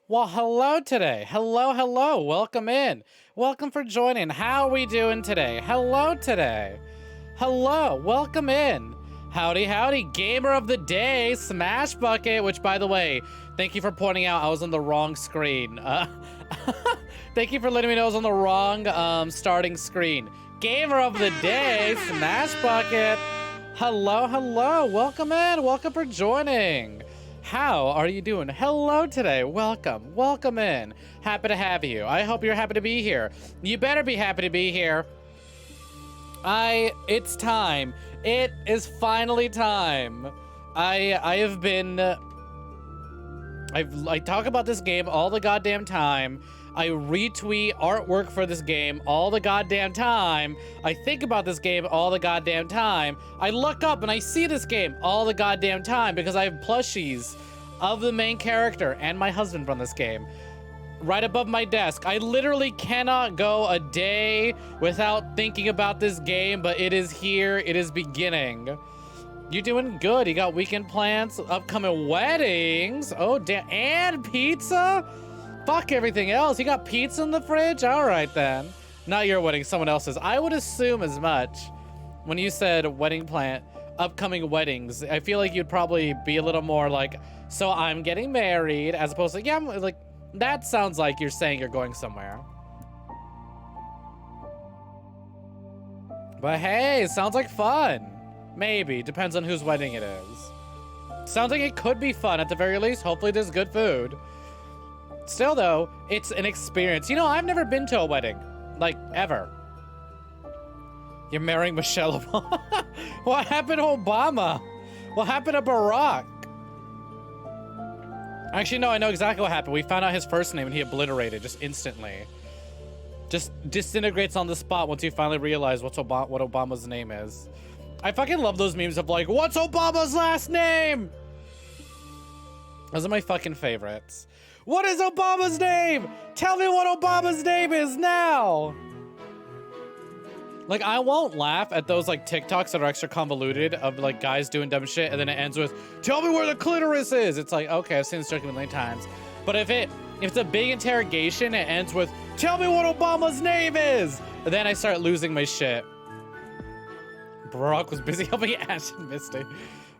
Well, hello today. Hello, hello. Welcome in. Welcome for joining. How are we doing today? Hello today. Hello. Welcome in. Howdy, howdy. Gamer of the day, Smash Bucket, which, by the way, thank you for pointing out I was on the wrong screen. Thank you for letting me know I was on the wrong starting screen. Gamer of the day, Smash Bucket. Hello, hello. Welcome in. Welcome for joining. How are you doing? Hello today. Welcome. Welcome in. Happy to have you. I hope you're happy to be here. You better be happy to be here. It's time. It is finally time. I talk about this game all the goddamn time. I retweet artwork for this game all the goddamn time. I think about this game all the goddamn time. I look up and I see this game all the goddamn time because I have plushies of the main character and my husband from this game right above my desk. I literally cannot go a day without thinking about this game, but it is here. It is beginning. You doing good. You got weekend plans, upcoming weddings. Oh, damn. And pizza? Fuck everything else. You got pizza in the fridge? All right, then. Not your wedding, someone else's. I would assume as much when you said wedding plan, upcoming weddings. I feel like you'd probably be a little more like, so I'm getting married, as opposed to, yeah, like, that sounds like you're saying you're going somewhere. But hey, sounds like fun. Maybe. Depends on whose wedding it is. Sounds like it could be fun at the very least. Hopefully there's good food. Still, though, it's an experience. You know, I've never been to a wedding. Like, ever. You're marrying Michelle Obama? What happened to Obama? What happened to Barack? Actually, no, I know exactly what happened. We found out his first name and he obliterated just instantly. Just disintegrates on the spot once you finally realize what Obama's name is. I fucking love those memes of like, what's Obama's last name? Those are my fucking favorites. What is Obama's name? Tell me what Obama's name is now. Like, I won't laugh at those like TikToks that are extra convoluted of like guys doing dumb shit and then it ends with, tell me where the clitoris is. It's like, okay, I've seen this joke a million times. But if it's a big interrogation, it ends with, tell me what Obama's name is. And then I start losing my shit. Barack was busy helping Ash and Misty.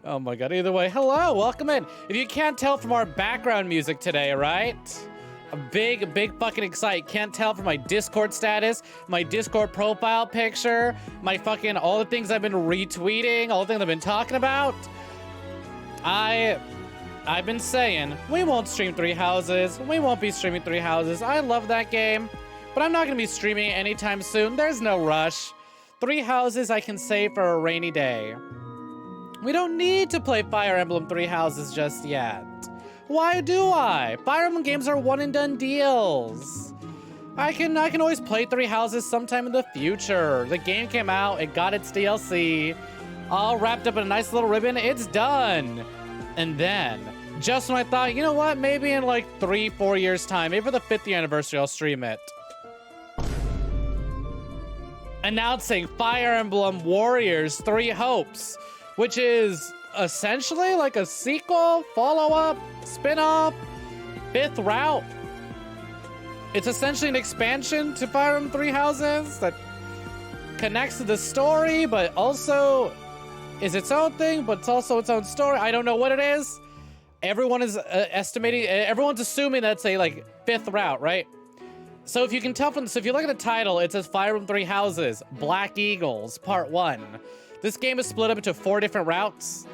Oh my god, either way, hello, welcome in. If you can't tell from our background music today, right? A big fucking excite. Can't tell from my Discord status, my Discord profile picture, my fucking, all the things I've been retweeting, all the things I've been talking about. I've been saying, we won't stream Three Houses. We won't be streaming Three Houses. I love that game, but I'm not gonna be streaming it anytime soon. There's no rush. Three Houses I can save for a rainy day. We don't need to play Fire Emblem Three Houses just yet. Why do I? Fire Emblem games are one and done deals. I can always play Three Houses sometime in the future. The game came out, it got its DLC, all wrapped up in a nice little ribbon, it's done. And then, just when I thought, you know what, maybe in like 3-4 years time, maybe for the 5th year anniversary, I'll stream it. Announcing Fire Emblem Warriors 3 Hopes, which is essentially like a sequel, follow-up, spin-off, 5th route. It's essentially an expansion to Fire Emblem Three Houses that connects to the story, but also is its own thing, but it's also its own story. I don't know what it is. Everyone is everyone's assuming that's a like 5th route, right? So if you can tell from, so if you look at the title, it says Fire Emblem Three Houses, Black Eagles, Part 1. This game is split up into 4 different routes.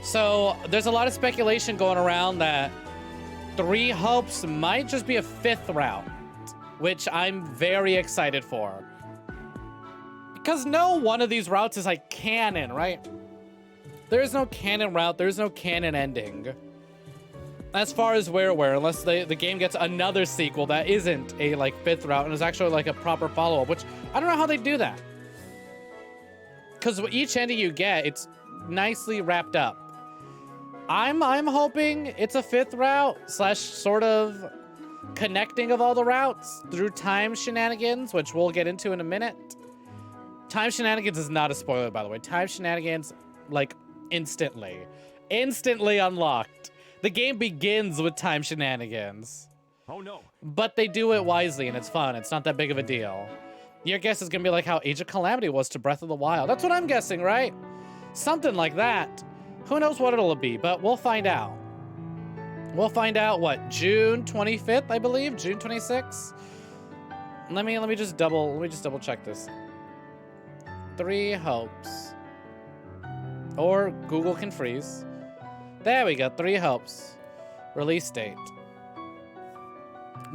So there's a lot of speculation going around that Three Hopes might just be a 5th route, which I'm very excited for. Because no one of these routes is like canon, right? There's no canon route, there's no canon ending. As far as we're aware, unless the game gets another sequel that isn't a like 5th route and is actually like a proper follow-up, which I don't know how they do that. Because each ending you get, it's nicely wrapped up. I'm hoping it's a 5th route slash sort of connecting of all the routes through time shenanigans, which we'll get into in a minute. Time shenanigans is not a spoiler, by the way. Time shenanigans, like, instantly unlocked. The game begins with time shenanigans. Oh no. But they do it wisely and it's fun. It's not that big of a deal. Your guess is gonna be like how Age of Calamity was to Breath of the Wild. That's what I'm guessing, right? Something like that. Who knows what it'll be, but we'll find out. We'll find out what, June 25th, I believe? June 26th? Let me just double check this. 3 hopes. Or Google can freeze. There we go, 3 hopes. Release date.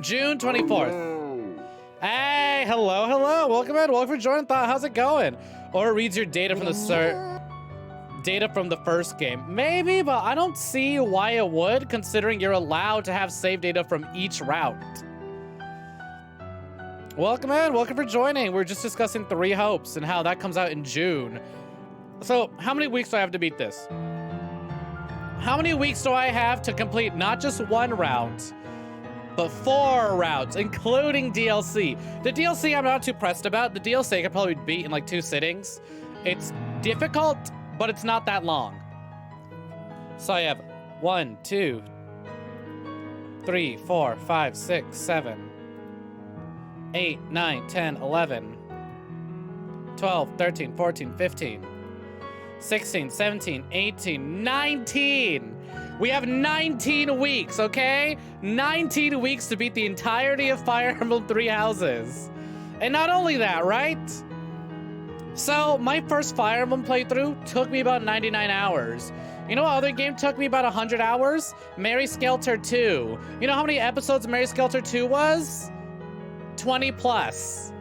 June 24th. Hey, hello, hello. Welcome in, welcome for joining. How's it going? Or it reads your data from the data from the first game. Maybe, but I don't see why it would, considering you're allowed to have save data from each route. Welcome in, welcome for joining. We're just discussing 3 hopes and how that comes out in June. So, how many weeks do I have to beat this? How many weeks do I have to complete not just 1 route, but 4 routes, including DLC? The DLC I'm not too pressed about. The DLC I could probably beat in like 2 sittings. It's difficult, but it's not that long. So I have 1, 2, 3, 4, 5, 6, 7, 8, 9, 10, 11, 12, 13, 14, 15, 16, 17, 18, 19. We have 19 weeks, okay? 19 weeks to beat the entirety of Fire Emblem 3 Houses. And not only that, right? So, my first Fire Emblem playthrough took me about 99 hours. You know what other game took me about 100 hours? Mary Skelter 2. You know how many episodes Mary Skelter 2 was? 20 plus.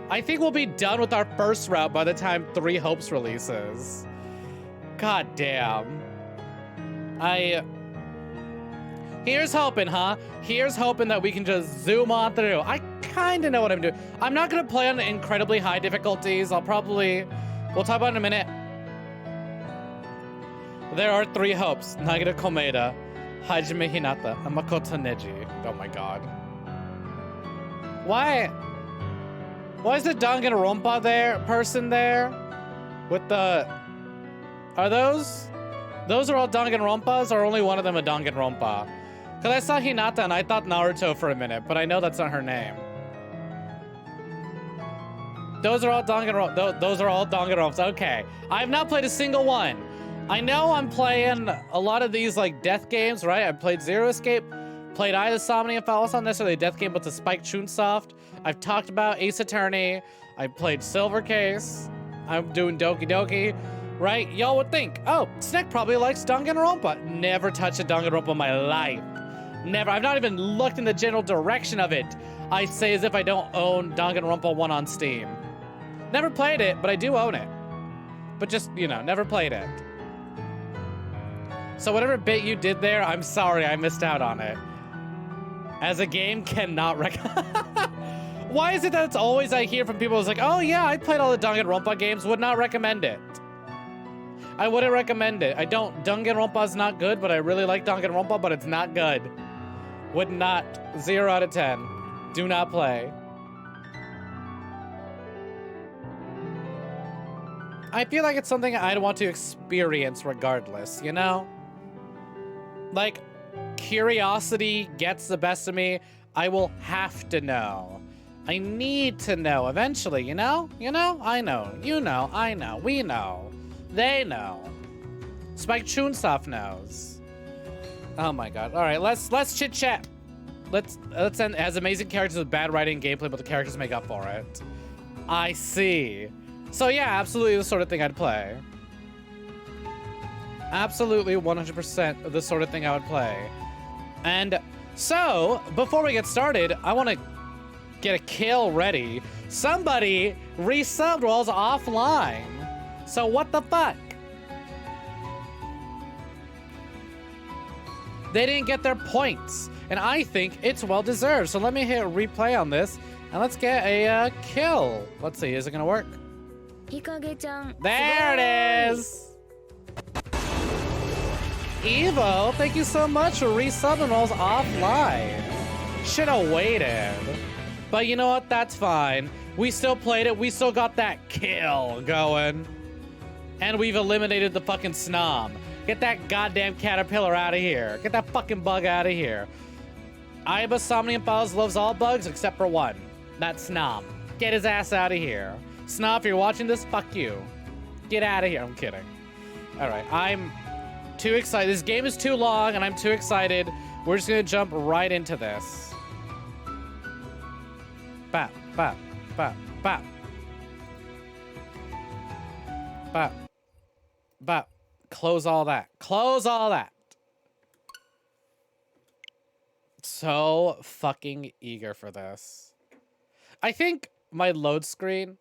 I think we'll be done with our first route by the time 3 Hopes releases. God damn. Here's hoping, huh? Here's hoping that we can just zoom on through. I kind of know what I'm doing. I'm not going to play on incredibly high difficulties. We'll talk about it in a minute. There are 3 hopes. Nagita Komeda, Hajime Hinata, and Makoto Neji. Oh my god. Why is the Danganronpa person there? With the... Are those are all Danganronpas, or only one of them a Danganronpa? Because I saw Hinata and I thought Naruto for a minute, but I know that's not her name. Those are all Danganronpas. Okay. I have not played a single one. I know I'm playing a lot of these like death games, right? I played Zero Escape, played Eye of Somnia, if I was not necessarily a death game, but the Spike Chunsoft. I've talked about Ace Attorney. I played Silver Case. I'm doing Doki Doki. Right? Y'all would think, oh, Snek probably likes Danganronpa. Never touched a Danganronpa in my life. Never. I've not even looked in the general direction of it. I say as if I don't own Danganronpa 1 on Steam. Never played it, but I do own it. But just, you know, never played it. So whatever bit you did there, I'm sorry I missed out on it. As a game, cannot Why is it that it's always I hear from people who's like, oh yeah, I played all the Danganronpa games, would not recommend it. I wouldn't recommend it. Danganronpa's not good, but I really like Danganronpa, but it's not good. Would not. 0 out of 10. Do not play. I feel like it's something I'd want to experience regardless, you know? Like, curiosity gets the best of me. I will have to know. I need to know eventually, you know? You know? I know. You know. I know. We know. They know. Spike Chunsoft knows. Oh my god. All right, let's chit chat. Let's end. It has amazing characters with bad writing and gameplay, but the characters make up for it. I see. So yeah, absolutely the sort of thing I'd play. Absolutely 100% the sort of thing I would play. And so, before we get started, I want to get a kill ready. Somebody resubbed while I was offline. So what the fuck? They didn't get their points, and I think it's well deserved. So let me hit replay on this, and let's get a kill. Let's see, is it gonna work? There it is. Evo, thank you so much for resubbing while I was offline. Should have waited, but you know what? That's fine. We still played it. We still got that kill going. And we've eliminated the fucking snom. Get that goddamn caterpillar out of here. Get that fucking bug out of here. Iba Somnium Files loves all bugs except for one. That's Snom. Get his ass out of here. Snom, if you're watching this, fuck you. Get out of here. I'm kidding. All right, I'm too excited. This game is too long, and I'm too excited. We're just gonna jump right into this. Bap, bap, bap, bap. Bap. Bap. Close all that. Close all that. So fucking eager for this. I think my load screen,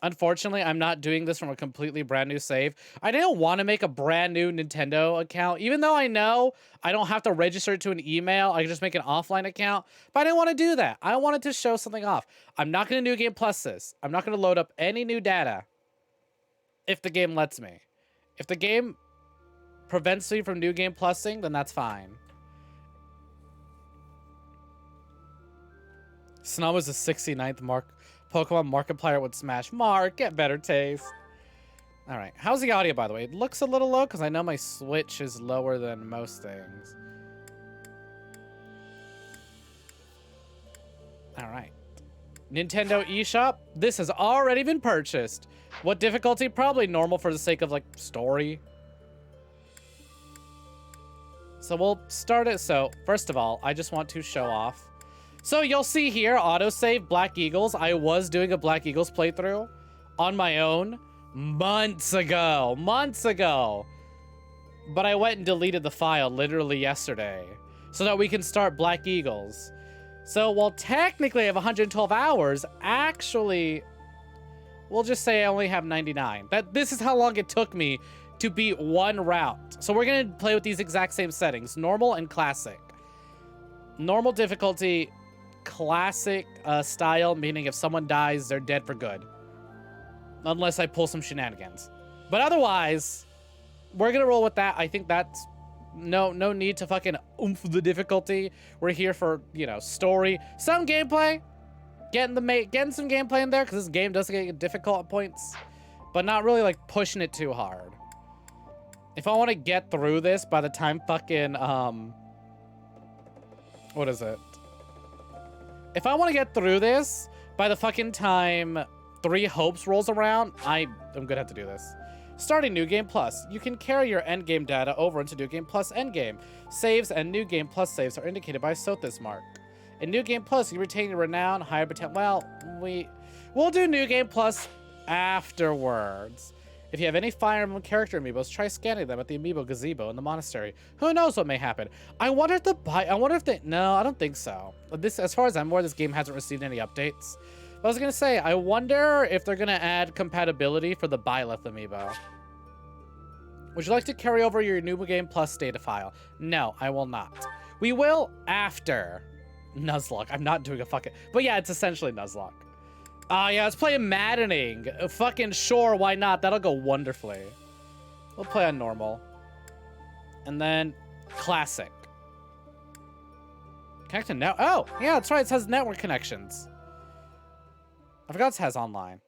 unfortunately, I'm not doing this from a completely brand new save. I didn't want to make a brand new Nintendo account, even though I know I don't have to register to an email. I can just make an offline account, but I didn't want to do that. I wanted to show something off. I'm not going to New Game Plus this. I'm not going to load up any new data if the game lets me. If the game prevents me from New Game Plusing, then that's fine. Snow is the 69th Pokemon Markiplier with Smash. Mark, get better taste. All right, how's the audio, by the way? It looks a little low because I know my Switch is lower than most things. All right. Nintendo eShop. This has already been purchased. What difficulty? Probably normal for the sake of, like, story. So we'll start it. So, first of all, I just want to show off. So you'll see here, autosave Black Eagles. I was doing a Black Eagles playthrough on my own months ago. But I went and deleted the file literally yesterday so that we can start Black Eagles. So while technically I have 112 hours, actually, we'll just say I only have 99. This is how long it took me to beat one route. So we're going to play with these exact same settings, normal and classic. Normal difficulty, classic style, meaning if someone dies, they're dead for good. Unless I pull some shenanigans. But otherwise, we're going to roll with that. I think that's no need to fucking oomph the difficulty. We're here for, you know, story. Some gameplay. Getting some gameplay in there, because this game does get difficult at points. But not really, like, pushing it too hard. If I want to get through this by the time fucking, what is it? If I want to get through this by the fucking time 3 Hopes rolls around, I'm gonna have to do this. Starting New Game Plus. You can carry your endgame data over into New Game Plus endgame. Saves and New Game Plus saves are indicated by Sothis mark. In New Game Plus, you retain your renown, higher potential. Well, we'll do New Game Plus afterwards. If you have any Fire Emblem character amiibos, try scanning them at the amiibo gazebo in the monastery. Who knows what may happen? I wonder if they, no, I don't think so. This, as far as I'm aware, this game hasn't received any updates. But I was gonna say, I wonder if they're gonna add compatibility for the Byleth amiibo. Would you like to carry over your New Game Plus data file? No, I will not. We will after Nuzlocke. I'm not doing a fucking, but yeah, it's essentially Nuzlocke. Yeah, let's play Maddening. Fucking sure, why not? That'll go wonderfully. We'll play on normal. And then classic. Connect to net. Oh, yeah, that's right. It says network connections. I forgot it has online.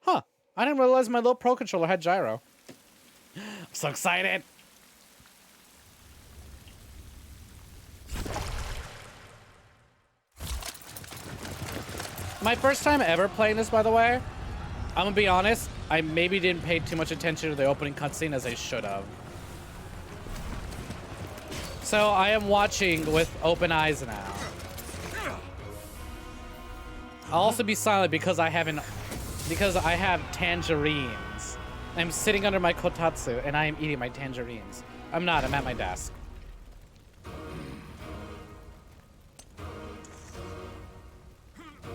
Huh. I didn't realize my little Pro Controller had gyro. I'm so excited. My first time ever playing this, by the way. I'm gonna be honest, I maybe didn't pay too much attention to the opening cutscene as I should have. So I am watching with open eyes now. I'll also be silent because I have tangerines. I'm sitting under my kotatsu and I am eating my tangerines. I'm not, I'm at my desk.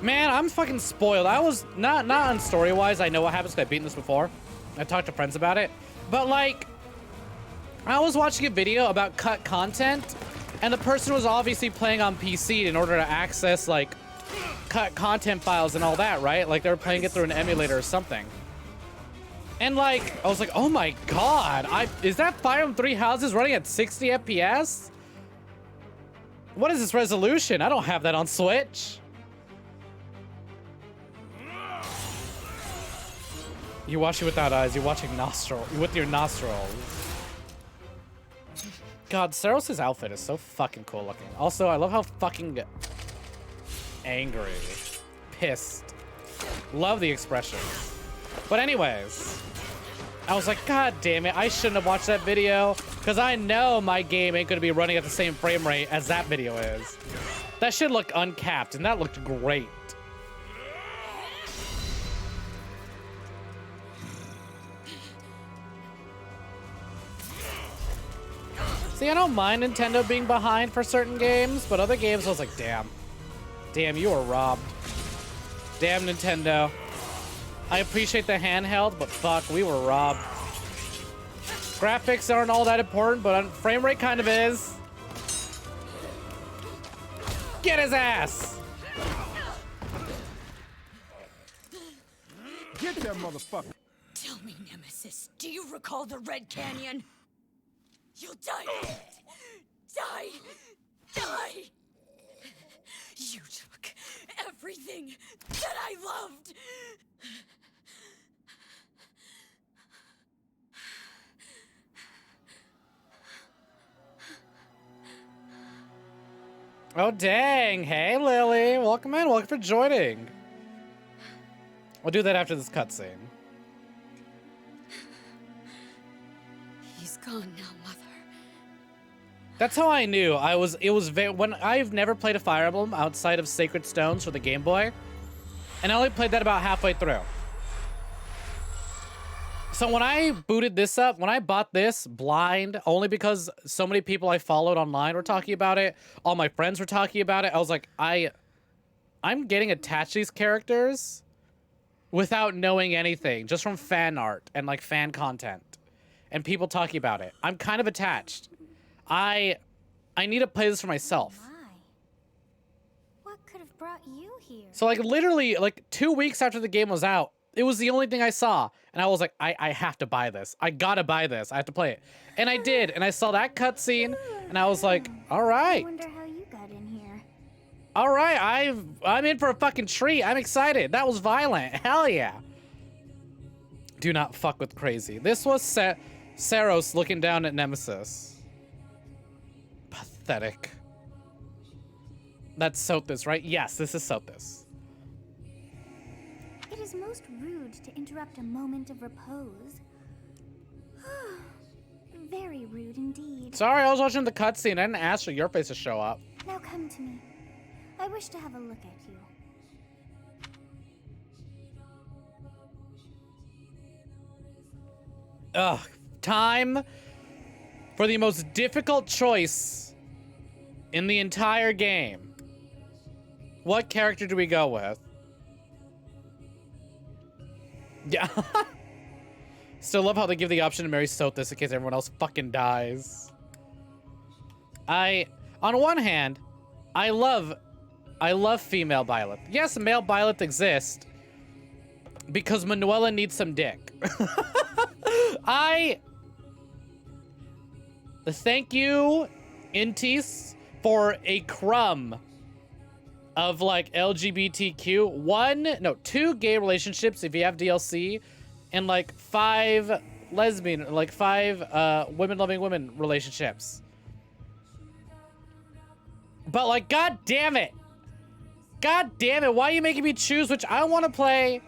Man, I'm fucking spoiled. I was not on story-wise. I know what happens because I've beaten this before. I talked to friends about it. But like, I was watching a video about cut content, and the person was obviously playing on PC in order to access like cut content files and all that, right? Like they were playing it through an emulator or something. And like, I was like, oh my god, is that Fire Emblem 3 Houses running at 60 FPS? What is this resolution? I don't have that on Switch. You're watching without eyes. You're watching with your nostrils. God, Saros' outfit is so fucking cool looking. Also, I love how fucking angry, pissed. Love the expression. But anyways, I was like, God damn it, I shouldn't have watched that video because I know my game ain't gonna be running at the same frame rate as that video is. That shit looked uncapped and that looked great. See, I don't mind Nintendo being behind for certain games, but other games I was like, damn. Damn, you were robbed. Damn, Nintendo. I appreciate the handheld, but fuck, we were robbed. Graphics aren't all that important, but frame rate kind of is. Get his ass! Get that motherfucker! Tell me, Nemesis, do you recall the Red Canyon? You'll die. Die. Die. You took everything that I loved. Oh, dang. Hey, Lily. Welcome in. Welcome for joining. We'll do that after this cutscene. He's gone now, Mother. That's how I knew. When I've never played a Fire Emblem outside of Sacred Stones for the Game Boy, and I only played that about halfway through. So when I booted this up, when I bought this blind, only because so many people I followed online were talking about it, all my friends were talking about it, I was like, I'm getting attached to these characters without knowing anything, just from fan art and like fan content and people talking about it. I'm kind of attached. I need to play this for myself. My. What could have brought you here? So like literally like 2 weeks after the game was out, it was the only thing I saw. And I was like, I have to buy this. I gotta buy this. I have to play it. And I did. And I saw that cutscene and I was like, all right. I wonder how you got in here. All right, I'm in for a fucking treat. I'm excited. That was violent. Hell yeah. Do not fuck with crazy. This was Saros looking down at Nemesis. Pathetic. That's Sothis, right? Yes, this is Sothis. It is most rude to interrupt a moment of repose. Very rude indeed. Sorry, I was watching the cutscene. I didn't ask for your face to show up. Now come to me. I wish to have a look at you. Ugh. Time for the most difficult choice in the entire game. What character do we go with? Yeah. Still love how they give the option to marry Sothis in case everyone else fucking dies. On one hand, I love female Byleth. Yes, male Byleth exist because Manuela needs some dick. Thank you, Intis, for a crumb of like LGBTQ. 2 gay relationships if you have DLC, and like 5 lesbian, like 5 women loving women relationships. But like, god damn it, why are you making me choose which? I want to play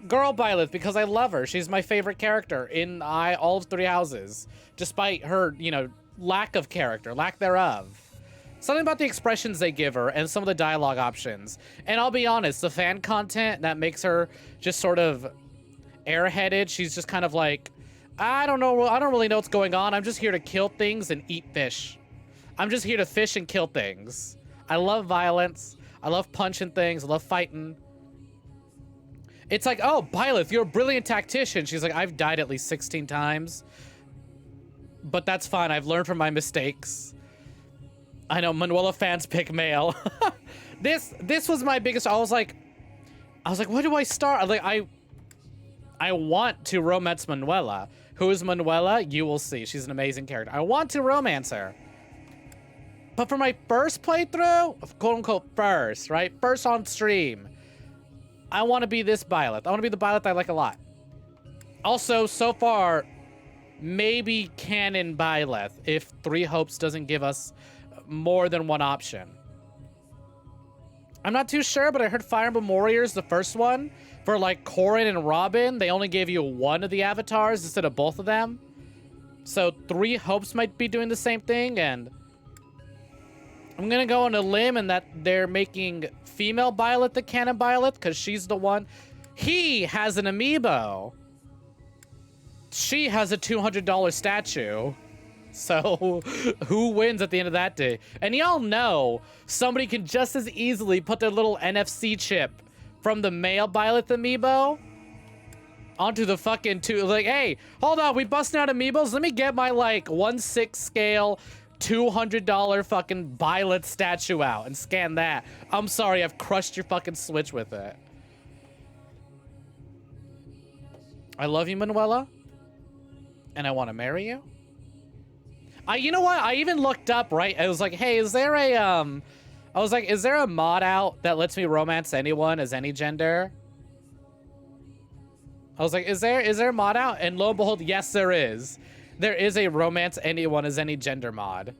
girl Byleth because I love her. She's my favorite character in all of 3 houses, despite her, lack of character, lack thereof. Something about the expressions they give her and some of the dialogue options. And I'll be honest, the fan content that makes her just sort of airheaded. She's just kind of like, I don't really know what's going on. I'm just here to kill things and eat fish. I'm just here to fish and kill things. I love violence. I love punching things. I love fighting. It's like, oh, Byleth, you're a brilliant tactician. She's like, I've died at least 16 times. But that's fine. I've learned from my mistakes. I know Manuela fans pick male. This was my biggest. I was like, where do I start? I want to romance Manuela. Who is Manuela? You will see. She's an amazing character. I want to romance her. But for my first playthrough, quote unquote first on stream, I want to be this Byleth. I want to be the Byleth I like a lot. Also, so far, maybe canon Byleth if Three Hopes doesn't give us more than one option. I'm not too sure, but I heard Fire Emblem Warriors, the first one, for like Corrin and Robin, they only gave you one of the avatars instead of both of them. So Three Hopes might be doing the same thing, and I'm gonna go on a limb and that they're making female Byleth the canon Byleth because she's the one. He has an amiibo. She has a $200 statue. So who wins at the end of that day? And y'all know somebody can just as easily put their little NFC chip from the male Byleth amiibo onto the fucking like, hey, hold on, we busting out amiibos? Let me get my like 1/6 scale $200 fucking Byleth statue out and scan that. I'm sorry, I've crushed your fucking Switch with it. I love you, Manuela. And I want to marry you. You know what? I even looked up, right? I was like, hey, is there a, I was like, is there a mod out that lets me romance anyone as any gender? I was like, is there a mod out? And lo and behold, yes, there is. There is a romance anyone as any gender mod.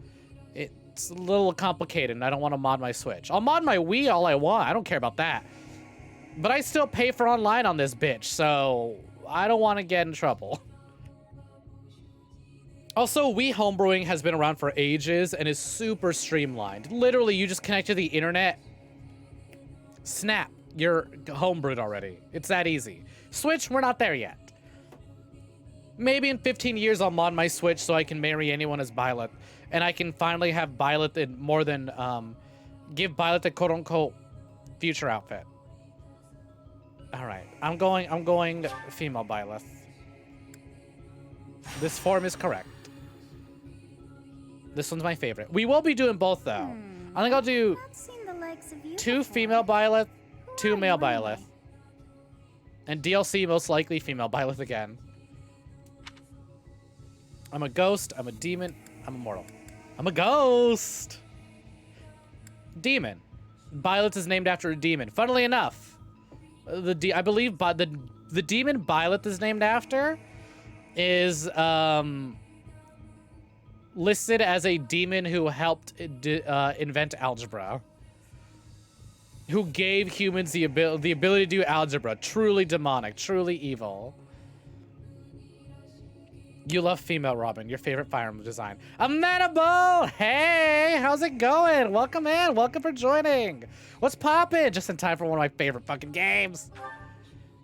It's a little complicated, and I don't want to mod my Switch. I'll mod my Wii all I want. I don't care about that. But I still pay for online on this bitch, so I don't want to get in trouble. Also, Wii homebrewing has been around for ages and is super streamlined. Literally, you just connect to the internet. Snap, you're homebrewed already. It's that easy. Switch, we're not there yet. Maybe in 15 years I'll mod my Switch so I can marry anyone as Byleth. And I can finally have Byleth in more than, give Byleth a quote-unquote future outfit. All right, I'm going female Byleth. This form is correct. This one's my favorite. We will be doing both, though. I think I'll do two female Byleth, two male Byleth. And DLC, most likely female Byleth again. I'm a ghost, I'm a demon, I'm immortal. I'm a ghost! Demon. Byleth is named after a demon. Funnily enough, I believe the demon Byleth is named after is listed as a demon who helped invent algebra. Who gave humans the ability to do algebra. Truly demonic, truly evil. You love female Robin, your favorite Fire Emblem design. Amenable! Hey, how's it going? Welcome in, welcome for joining. What's poppin'? Just in time for one of my favorite fucking games.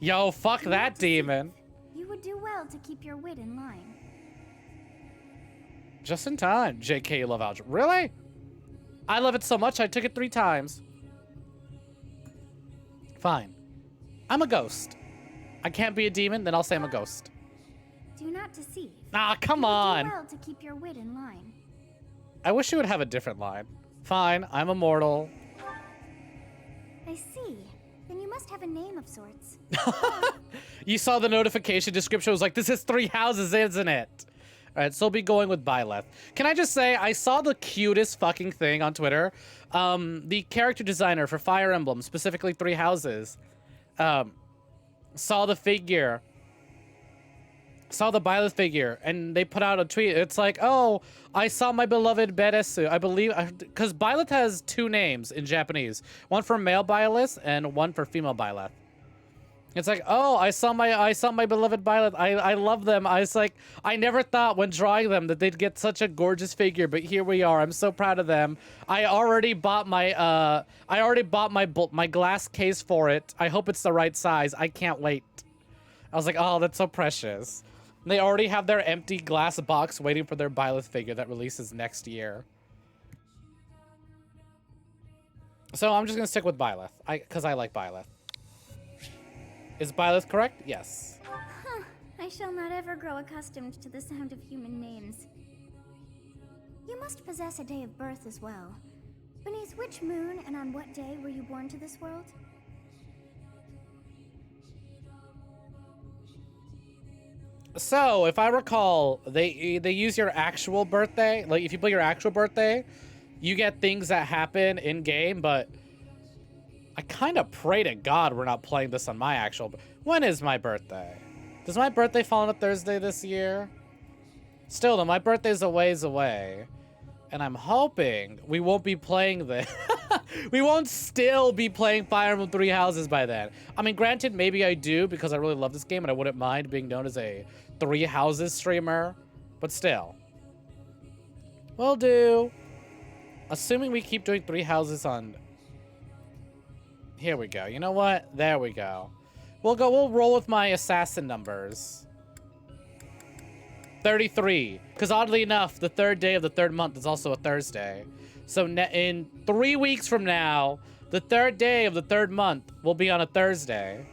Yo, fuck that demon. You would do well to keep your wit in line. Just in time. JK, you love algebra. Really? I love it so much I took it 3 times. Fine. I'm a ghost. I can't be a demon, then I'll say I'm a ghost. Do not deceive. Ah, come on. You would do well to keep your wit in line. I wish you would have a different line. Fine, I'm immortal. I see. Then you must have a name of sorts. You saw the notification description. It was like, this is 3 houses, isn't it? All right, so I'll be going with Byleth. Can I just say, I saw the cutest fucking thing on Twitter. The character designer for Fire Emblem, specifically 3 houses, saw the figure. Saw the Byleth figure, and they put out a tweet. It's like, oh, I saw my beloved Beresu. I believe, because Byleth has 2 names in Japanese. One for male Byleth and one for female Byleth. It's like, oh, I saw my beloved Byleth. I love them. I was like, I never thought when drawing them that they'd get such a gorgeous figure, but here we are. I'm so proud of them. I already bought my my glass case for it. I hope it's the right size. I can't wait. I was like, oh, that's so precious. They already have their empty glass box waiting for their Byleth figure that releases next year. So I'm just gonna stick with Byleth, because I like Byleth. Is Byleth correct? Yes. Huh. I shall not ever grow accustomed to the sound of human names. You must possess a day of birth as well. Beneath which moon and on what day were you born to this world? So, if I recall, they use your actual birthday. Like, if you put your actual birthday, you get things that happen in-game, but I kind of pray to God we're not playing this on my actual... When is my birthday? Does my birthday fall on a Thursday this year? Still though, my birthday's a ways away. And I'm hoping we won't be playing this. We won't still be playing Fire Emblem Three Houses by then. I mean, granted, maybe I do because I really love this game and I wouldn't mind being known as a Three Houses streamer. But still. Will do. Assuming we keep doing Three Houses on... Here we go. You know what? There we go. We'll roll with my assassin numbers. 33. Because oddly enough, the third day of the third month is also a Thursday. So in 3 weeks from now, the third day of the third month will be on a Thursday.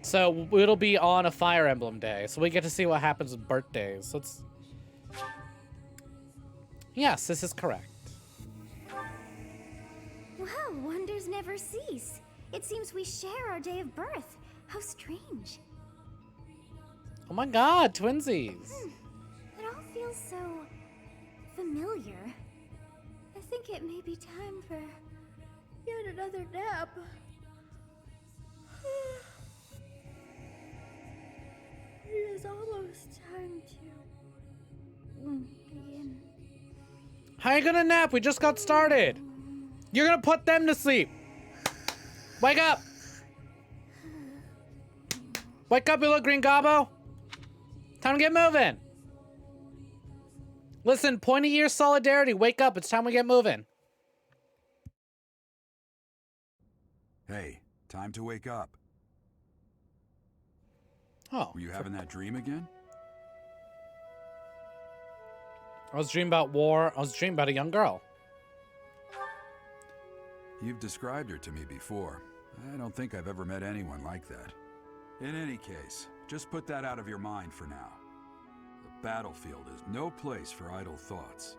So it'll be on a Fire Emblem day. So we get to see what happens with birthdays. Let's... Yes, this is correct. Well, wonders never cease. It seems we share our day of birth. How strange. Oh my god, twinsies. It all feels so familiar. I think it may be time for yet another nap. It is almost time to begin. How are you gonna nap? We just got started. You're gonna put them to sleep. Wake up. Wake up, you little green gobbo. Time to get moving. Listen, pointy ear solidarity. Wake up. It's time we get moving. Hey, time to wake up. Oh. Were you having that dream again? I was dreaming about war. I was dreaming about a young girl. You've described her to me before. I don't think I've ever met anyone like that. In any case, just put that out of your mind for now. The battlefield is no place for idle thoughts.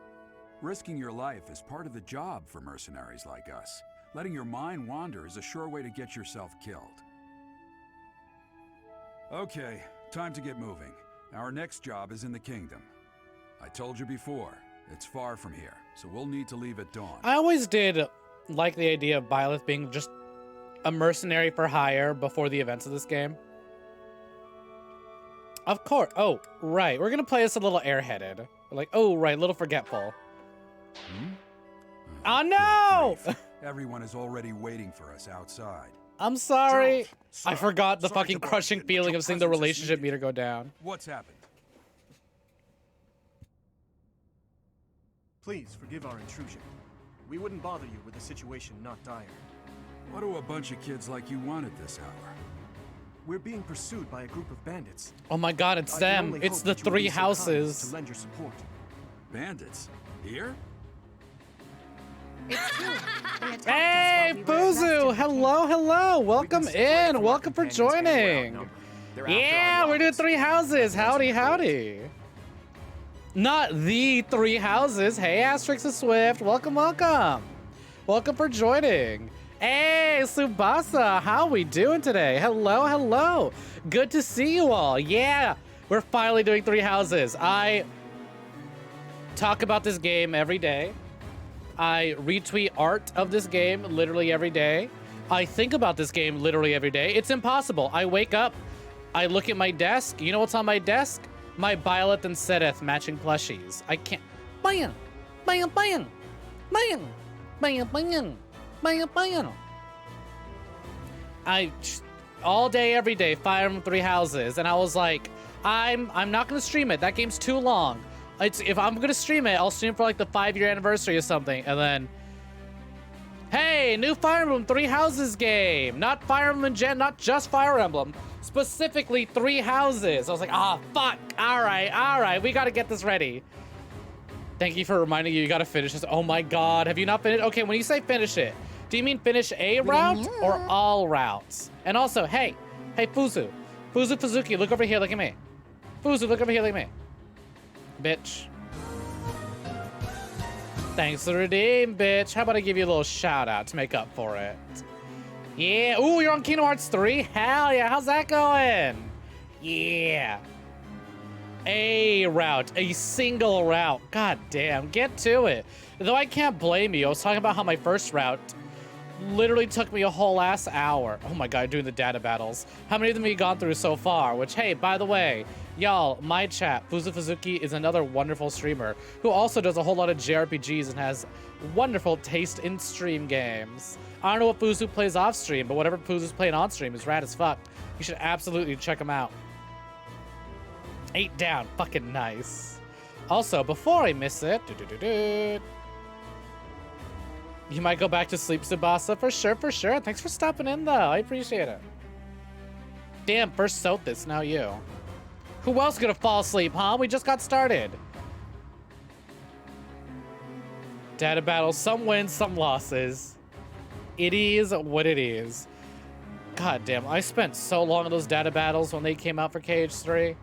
Risking your life is part of the job for mercenaries like us. Letting your mind wander is a sure way to get yourself killed. Okay, time to get moving. Our next job is in the kingdom. I told you before, it's far from here, so we'll need to leave at dawn. I always did like the idea of Byleth being just a mercenary for hire before the events of this game. Of course. Oh, right. We're going to play this a little airheaded. We're like, oh, right. A little forgetful. Oh, no! Everyone is already waiting for us outside. I'm sorry. Gerald, sir, I forgot the sorry fucking to crushing barge in, but feeling your of seeing the presence is relationship needed. meter go down. What's happened? Please forgive our intrusion. We wouldn't bother you with a situation not dire. What do a bunch of kids like you want at this hour? We're being pursued by a group of bandits. Oh my god, it's I can them. only It's hope the that you will three be so kind houses. to lend your support. Bandits? Here? It's true. They attacked us Hey, while we were at rest Buzu! in Hello, hello! Welcome We've been separated in! from our Welcome for companions and we're joining! outnumbered. They're after Yeah, our we're doing lives. three houses! Howdy, Against our howdy! Not the three houses. Hey, Asterix and Swift. Welcome, welcome! Welcome for joining! Hey, Subasa! How we doing today? Hello, hello! Good to see you all! Yeah! We're finally doing three houses. I talk about this game every day. I retweet art of this game literally every day. I think about this game literally every day. It's impossible. I wake up, I look at my desk. You know what's on my desk? My Byleth and Sedith matching plushies. I can't. Bang! Bang! Bang! Bang! Bang! Bang! Bang! Bang! All day, every day, Fire Emblem Three Houses, and I was like, I'm not gonna stream it. That game's too long. If I'm gonna stream it, I'll stream for like the 5-year anniversary or something, and then, hey, new Fire Emblem Three Houses game. Not Fire Emblem Gen, not just Fire Emblem, specifically Three Houses. I was like, ah, fuck. All right, we gotta get this ready. Thank you for reminding you gotta finish this. Oh my god, have you not finished? Okay, when you say finish it, do you mean finish a route or all routes? And also, hey, Fuzu, Fuzuki, look over here, look at me. Fuzu, look over here, look at me. Bitch. Thanks for the redeem, bitch. How about I give you a little shout out to make up for it? Yeah. Ooh, you're on Kingdom Hearts 3? Hell yeah. How's that going? Yeah. A route. A single route. God damn. Get to it. Though I can't blame you. I was talking about how my first route Literally took me a whole ass hour. Oh my god, doing the data battles. How many of them have you gone through so far? Which, hey, by the way, y'all, my chat, Fuzu Fuzuki is another wonderful streamer who also does a whole lot of JRPGs and has wonderful taste in stream games. I don't know what Fuzu plays off stream, but whatever Fuzu's playing on stream is rad as fuck. You should absolutely check him out. 8 down, fucking nice. Also, before I miss it, you might go back to sleep, Tsubasa. For sure, for sure. Thanks for stopping in, though. I appreciate it. Damn, first Sothis, now you. Who else gonna fall asleep, huh? We just got started. Data battles, some wins, some losses. It is what it is. God damn, I spent so long on those data battles when they came out for KH3.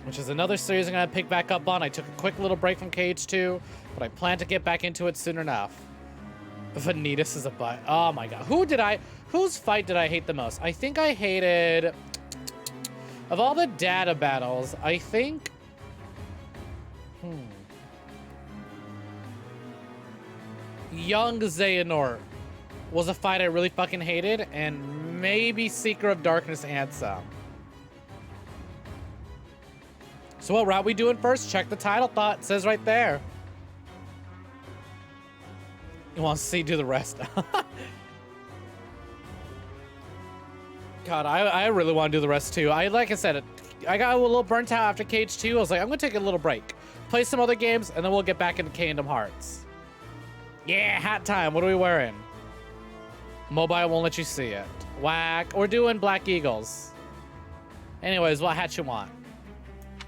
Which is another series I'm gonna pick back up on. I took a quick little break from KH2, but I plan to get back into it soon enough. Vanitas is a butt. Oh my god. Whose fight did I hate the most? I think I hated... Of all the data battles, I think... Young Xehanort was a fight I really fucking hated, and maybe Seeker of Darkness Ansem. So what route we doing first? Check the title thought. It says right there. You want to see do the rest. God, I really want to do the rest too. Like I said, I got a little burnt out after KH2. I was like, I'm gonna take a little break, play some other games, and then we'll get back into Kingdom Hearts. Yeah, hat time. What are we wearing? Mobile won't let you see it. Whack. We're doing Black Eagles. Anyways, what hat you want?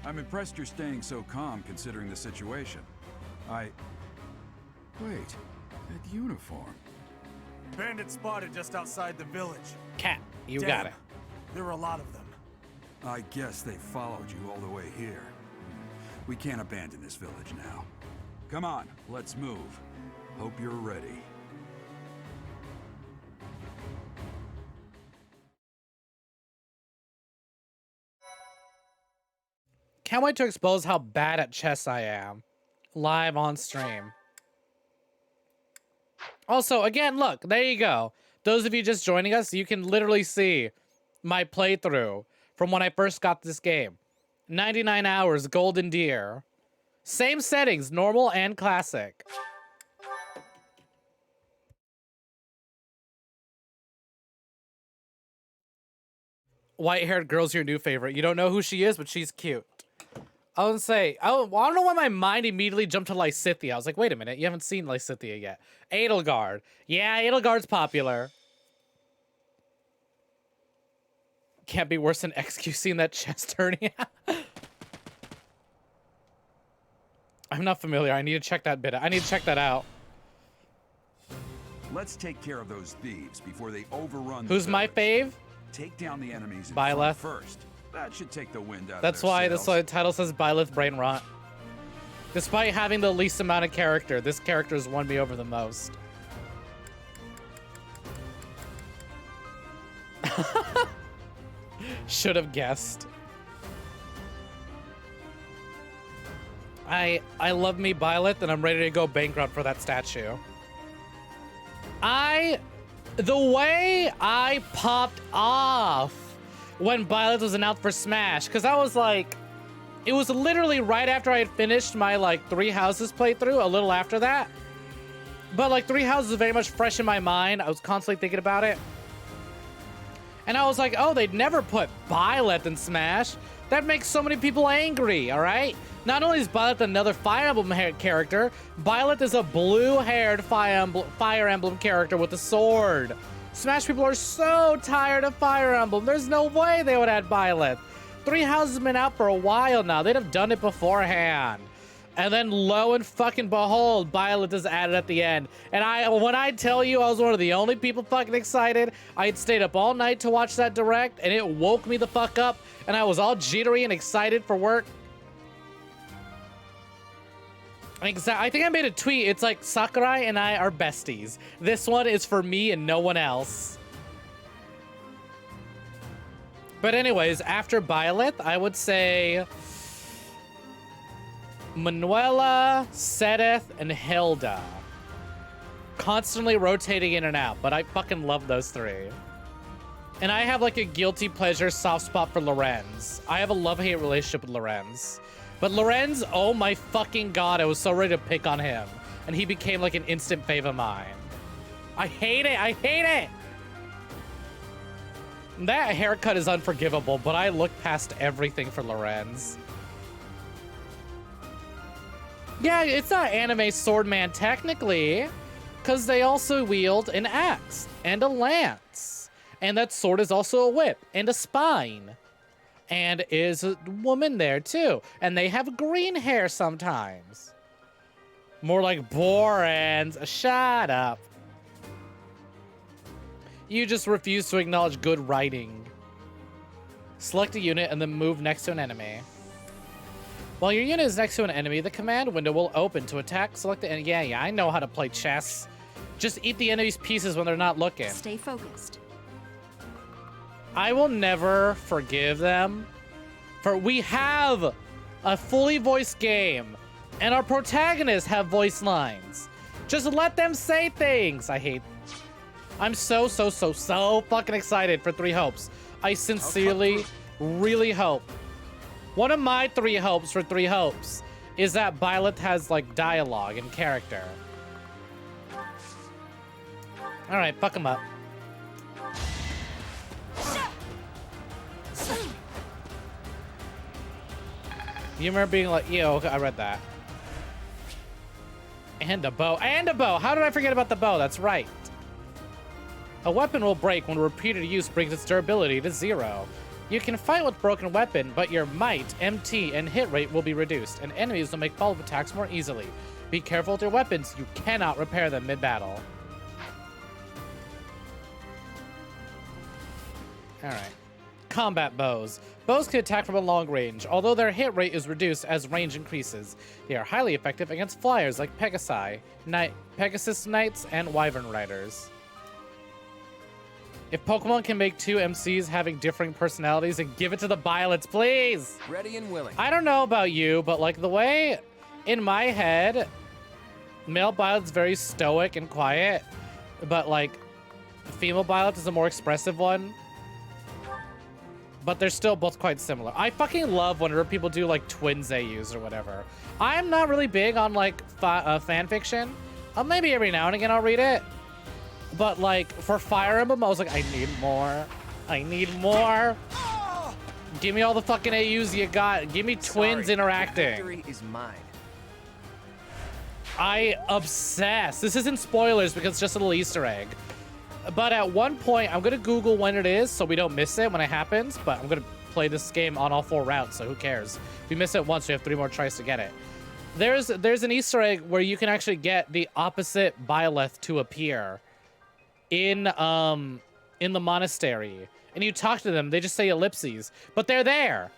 I'm impressed you're staying so calm considering the situation. Wait, that uniform. Bandits spotted just outside the village. Cat, you Damn, got it. There were a lot of them. I guess they followed you all the way here. We can't abandon this village now. Come on, let's move. Hope you're ready. Can't wait to expose how bad at chess I am. Live on stream. Also, again, look, there you go. Those of you just joining us, you can literally see my playthrough from when I first got this game. 99 hours, Golden Deer. Same settings, normal and classic. White-haired girl's your new favorite. You don't know who she is, but she's cute. I would say, I don't know why my mind immediately jumped to Lysithea. I was like, wait a minute, you haven't seen Lysithea yet. Edelgard. Yeah, Edelgard's popular. Can't be worse than executing that chest hernia. I'm not familiar. I need to check that bit. I need to check that out. Let's take care of those thieves before they overrun Who's the my village. fave? Take down the enemies in Byleth. front first. That should take the wind out That's of their why sails. the title says Byleth Brain Rot. Despite having the least amount of character, this character has won me over the most. Should have guessed. I love me Byleth, and I'm ready to go bankrupt for that statue. The way I popped off when Byleth was announced for Smash, because I was like, it was literally right after I had finished my like 3 Houses playthrough, a little after that. But like 3 Houses is very much fresh in my mind. I was constantly thinking about it. And I was like, oh, they'd never put Byleth in Smash. That makes so many people angry, all right? Not only is Byleth another Fire Emblem character, Byleth is a blue-haired Fire Emblem character with a sword. Smash people are so tired of Fire Emblem. There's no way they would add Byleth. 3 Houses have been out for a while now. They'd have done it beforehand. And then lo and fucking behold, Byleth is added at the end. And when I tell you I was one of the only people fucking excited, I had stayed up all night to watch that direct, and it woke me the fuck up, and I was all jittery and excited for work. I think I made a tweet. It's like, Sakurai and I are besties. This one is for me and no one else. But anyways, after Byleth, I would say Manuela, Sedith, and Hilda. constantly rotating in and out, but I fucking love those three. And I have like a guilty pleasure soft spot for Lorenz. I have a love-hate relationship with Lorenz. But Lorenz, oh my fucking god, I was so ready to pick on him. And he became like an instant fave of mine. I hate it, I hate it! That haircut is unforgivable, but I look past everything for Lorenz. Yeah, it's not anime swordman technically, because they also wield an axe and a lance. And that sword is also a whip and a spine. And is a woman there too. And they have green hair sometimes. More like Boran's. Shut up. You just refuse to acknowledge good writing. Select a unit and then move next to an enemy. While your unit is next to an enemy, the command window will open to attack. Select the enemy. Yeah, I know how to play chess. Just eat the enemy's pieces when they're not looking. Stay focused. I will never forgive them, for we have a fully voiced game, and our protagonists have voice lines. Just let them say things. I'm so fucking excited for 3 Hopes. I sincerely, really hope. One of my 3 hopes for 3 Hopes is that Byleth has like dialogue and character. All right, fuck him up. You remember being like, yeah, okay, I read that. And a bow. And a bow! How did I forget about the bow? That's right. A weapon will break when repeated use brings its durability to 0. You can fight with broken weapon, but your might, MT, and hit rate will be reduced, and enemies will make follow-up attacks more easily. Be careful with your weapons. You cannot repair them mid-battle. Alright. Combat bows. Bows can attack from a long range, although their hit rate is reduced as range increases. They are highly effective against flyers like Pegasus Knights, and Wyvern Riders. If Pokemon can make 2 MCs having differing personalities, then give it to the Byleths, please! Ready and willing. I don't know about you, but like the way in my head, male Byleth's very stoic and quiet, but like female Byleth is a more expressive one. But they're still both quite similar. I fucking love whenever people do like twins they use or whatever. I'm not really big on like fan fiction. Maybe every now and again I'll read it. But like for Fire Emblem, I was like, I need more. I need more. Give me all the fucking AUs you got. Give me twins interacting. Victory is mine. I obsess. This isn't spoilers because it's just a little Easter egg. But at one point, I'm going to Google when it is so we don't miss it when it happens. But I'm going to play this game on all 4 routes, so who cares? If we miss it once, we have 3 more tries to get it. There's an Easter egg where you can actually get the opposite Byleth to appear in the Monastery. And you talk to them, they just say ellipses. But they're there.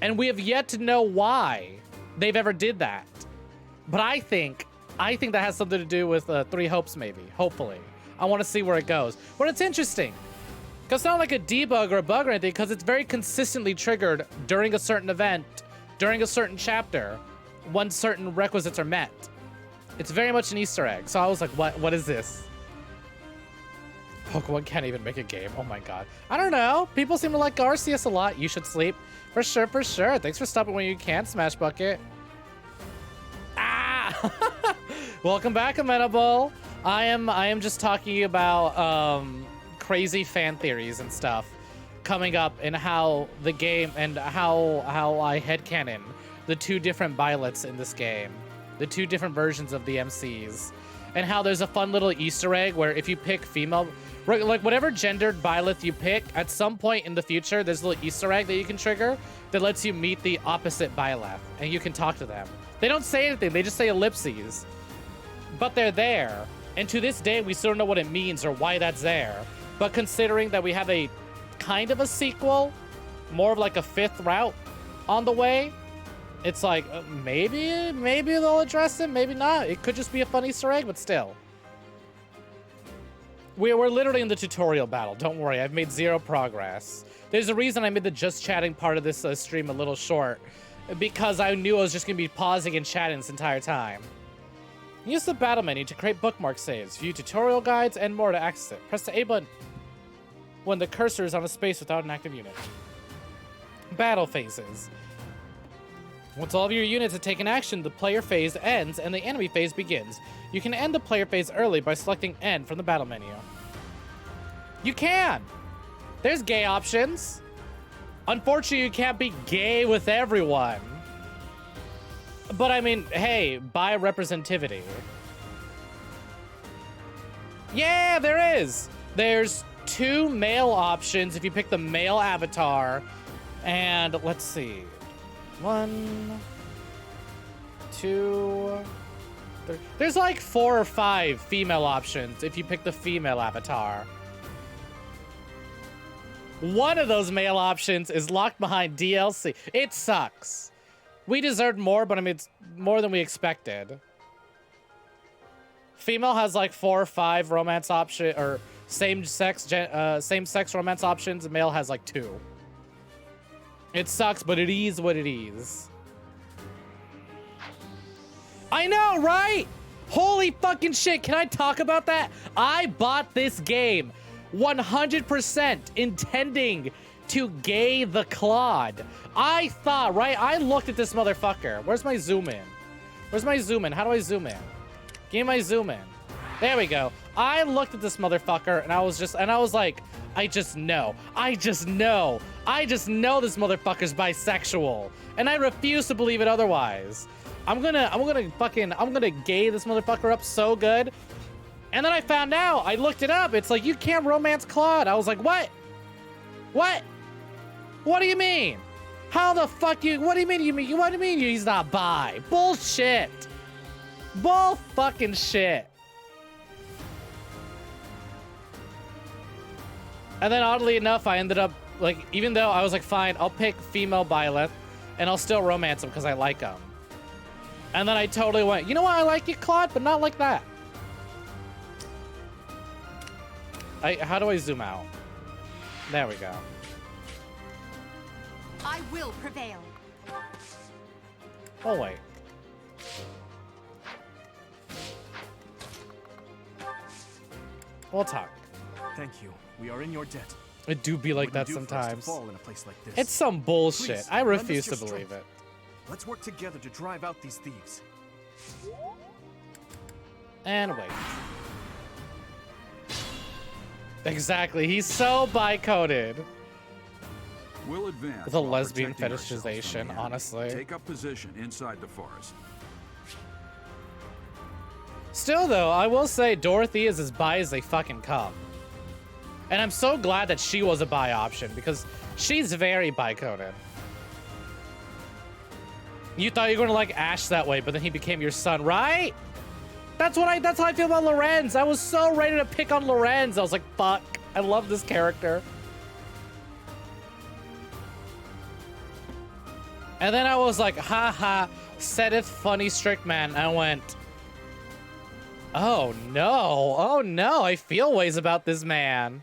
And we have yet to know why they've ever did that. But I think that has something to do with 3 Hopes, maybe. Hopefully. I want to see where it goes. But it's interesting. Because it's not like a debug or a bug or anything, because it's very consistently triggered during a certain event, during a certain chapter, when certain requisites are met. It's very much an Easter egg. So I was like, what is this? Pokemon can't even make a game. Oh my god. I don't know. People seem to like Arceus a lot. You should sleep. For sure, for sure. Thanks for stopping when you can, Smash Bucket. Ah! Welcome back, Amenable. I am just talking about crazy fan theories and stuff coming up, and how the game and how I headcanon the 2 different Byleths in this game, the 2 different versions of the MCs, and how there's a fun little Easter egg where if you pick female, like whatever gendered Byleth you pick, at some point in the future there's a little Easter egg that you can trigger that lets you meet the opposite Byleth and you can talk to them. They don't say anything, they just say ellipses, but they're there. And to this day, we still don't know what it means or why that's there. But considering that we have a kind of a sequel, more of like a 5th route on the way, it's like, maybe they'll address it, maybe not. It could just be a fun Easter egg, but still. We're literally in the tutorial battle. Don't worry, I've made 0 progress. There's a reason I made the just chatting part of this stream a little short, because I knew I was just going to be pausing and chatting this entire time. Use the battle menu to create bookmark saves, view tutorial guides, and more to access it. Press the A button when the cursor is on a space without an active unit. Battle phases. Once all of your units have taken action, the player phase ends and the enemy phase begins. You can end the player phase early by selecting End from the battle menu. You can! There's gay options. Unfortunately, you can't be gay with everyone. But I mean, hey, by representativity. Yeah, there is. There's 2 male options if you pick the male avatar. And let's see. 1, 2, 3. There's like 4 or 5 female options if you pick the female avatar. One of those male options is locked behind DLC. It sucks. We deserved more, but I mean, it's more than we expected. Female has like 4 or 5 romance option or same-sex romance options. Male has like 2. It sucks, but it is what it is. I know, right? Holy fucking shit. Can I talk about that? I bought this game 100% intending to gay the Claude. I thought, right? I looked at this motherfucker. Where's my zoom in? Where's my zoom in? How do I zoom in? Give me my zoom in. There we go. I looked at this motherfucker and I was like, I just know this motherfucker's bisexual. And I refuse to believe it otherwise. I'm gonna gay this motherfucker up so good. And then I found out, I looked it up. It's like, you can't romance Claude. I was like, what? What? What do you mean? How the fuck what do you mean? What do you mean he's not bi? Bullshit. Bull fucking shit. And then oddly enough, I ended up, like, even though I was like, fine, I'll pick female Byleth, and I'll still romance him because I like him. And then I totally went, you know what, I like you, Claude, but not like that. How do I zoom out? There we go. I will prevail. Oh, wait. We'll talk. Thank you. We are in your debt. It do be like that Wouldn't do for us to sometimes. fall in a place like this. It's some bullshit. Please, I lend us refuse your to believe strength. it. Let's work together to drive out these thieves. And wait. Exactly. He's so bi-coded. We'll advance. The while lesbian protecting ourselves from fetishization, the enemy. honestly. Take up position inside the forest. Still, though, I will say Dorothy is as bi as they fucking come. And I'm so glad that she was a bi option, because she's very bi-coded. You thought you were gonna like Ash that way, but then he became your son, right? That's how I feel about Lorenz. I was so ready to pick on Lorenz. I was like, fuck, I love this character. And then I was like, haha, saideth funny strict man. I went, oh no, I feel ways about this man.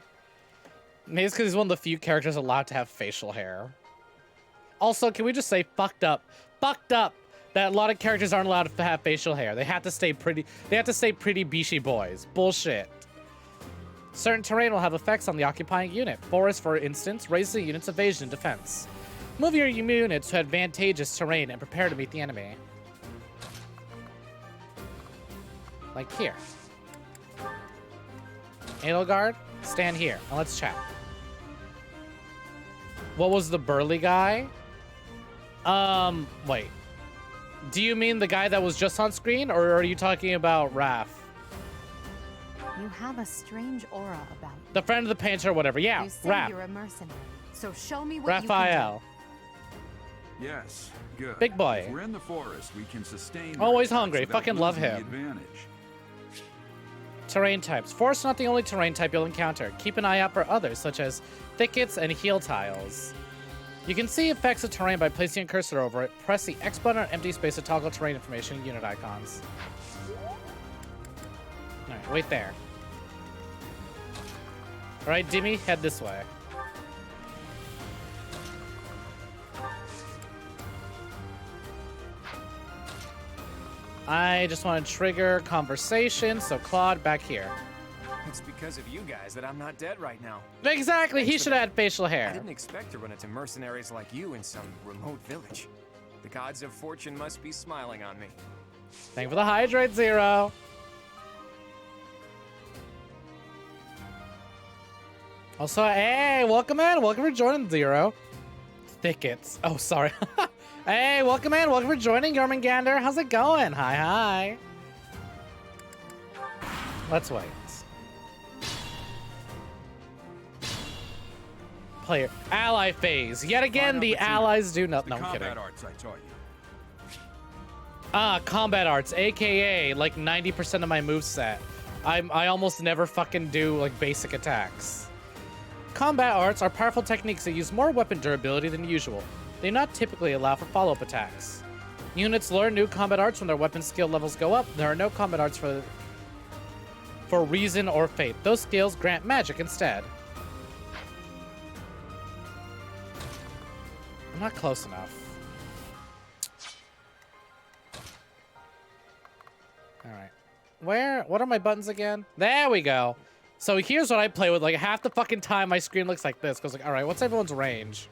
Maybe it's because he's one of the few characters allowed to have facial hair. Also, can we just say fucked up that a lot of characters aren't allowed to have facial hair. They have to stay pretty beachy boys. Bullshit. Certain terrain will have effects on the occupying unit. Forest, for instance, raises the unit's evasion and defense. Move your units to advantageous terrain and prepare to meet the enemy. Like here. Edelgard, stand here and let's chat. What was the burly guy? Wait. Do you mean the guy that was just on screen, or are you talking about Raph? You have a strange aura about you. The friend of the painter or whatever. Yeah, You say Raph. you're a mercenary, so show me what Raphael. Yes, good. Big boy. If we're in the forest, we can sustain. Always our attacks hungry. without Fucking love losing the him. advantage. Terrain types. Forest not the only terrain type you'll encounter. Keep an eye out for others, such as thickets and heal tiles. You can see effects of terrain by placing a cursor over it. Press the X button or empty space to toggle terrain information and unit icons. Alright, wait there. Alright, Dimmy, head this way. I just want to trigger conversation, so Claude, back here. It's because of you guys that I'm not dead right now. Exactly, he should have had facial I hair. didn't expect to run into mercenaries like you in some remote village. The gods of fortune must be smiling on me. Thank you for the hydrate, Zero. Also, hey, welcome in. Welcome for joining, Zero. Thickets. Oh, sorry. Hey, welcome in. Welcome for joining, Jormungandr. How's it going? Hi, hi. Let's wait. Player ally phase. Yet again, the allies do not. No, I'm kidding. Combat arts I taught you. Ah, combat arts, aka like 90% of my moveset. I almost never fucking do like basic attacks. Combat arts are powerful techniques that use more weapon durability than usual. They do not typically allow for follow-up attacks. Units learn new combat arts when their weapon skill levels go up. There are no combat arts for reason or fate. Those skills grant magic instead. I'm not close enough. Alright. What are my buttons again? There we go. So here's what I play with. Like half the fucking time my screen looks like this. Goes like, alright, what's everyone's range?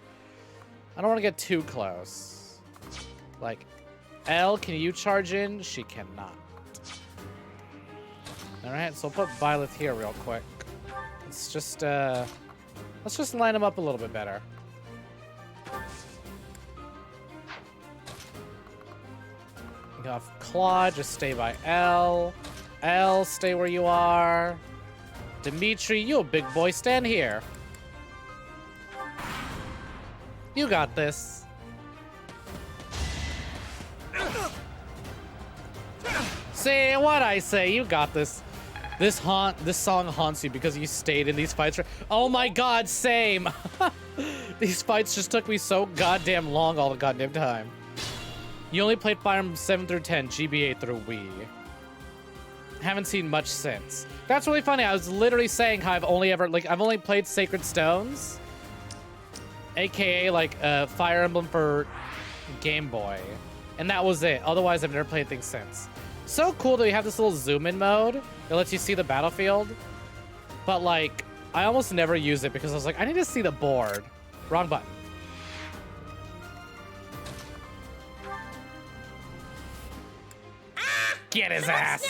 I don't want to get too close. Like, L, can you charge in? She cannot. Alright, so we'll put Violet here real quick. Let's just line them up a little bit better. You got Claude, just stay by L. L, stay where you are. Dimitri, you a big boy, stand here. You got this. Say what I say, you got this. This song haunts you because you stayed in these fights for— oh my god, same. These fights just took me so goddamn long all the goddamn time. You only played Fire Emblem 7 through 10, GBA through Wii. Haven't seen much since. That's really funny. I was literally saying how I've only played Sacred Stones, aka like Fire Emblem for Game Boy, and that was it. Otherwise, I've never played things since. So cool that we have this little zoom in mode that lets you see the battlefield, but like I almost never use it because I was like, I need to see the board. Wrong button. Get his ass.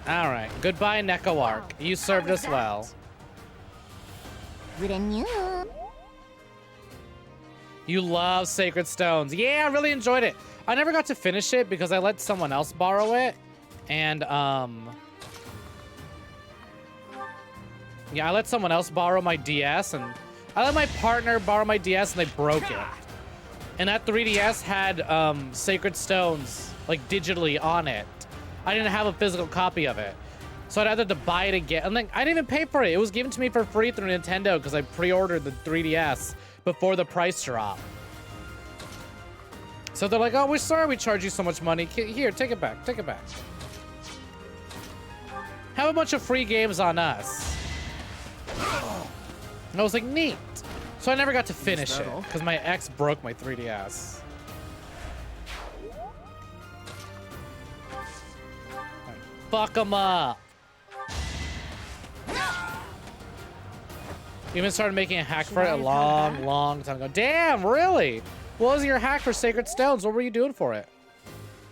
All right. Goodbye, Neko Arc. You served us well. You love Sacred Stones. Yeah, I really enjoyed it. I never got to finish it because I let someone else borrow it. And, yeah, I let someone else borrow my DS, and I let my partner borrow my DS, and they broke it. And that 3DS had Sacred Stones, like, digitally on it. I didn't have a physical copy of it. So I'd have to buy it again. And like, I didn't even pay for it. It was given to me for free through Nintendo because I pre-ordered the 3DS before the price drop. So they're like, oh, we're sorry we charge you so much money. Here, take it back. Take it back. Have a bunch of free games on us. And I was like, neat. So I never got to finish it because my ex broke my 3DS. Fuck them up. You even started making a hack for it a long time ago. Damn, really? What was your hack for Sacred Stones? What were you doing for it?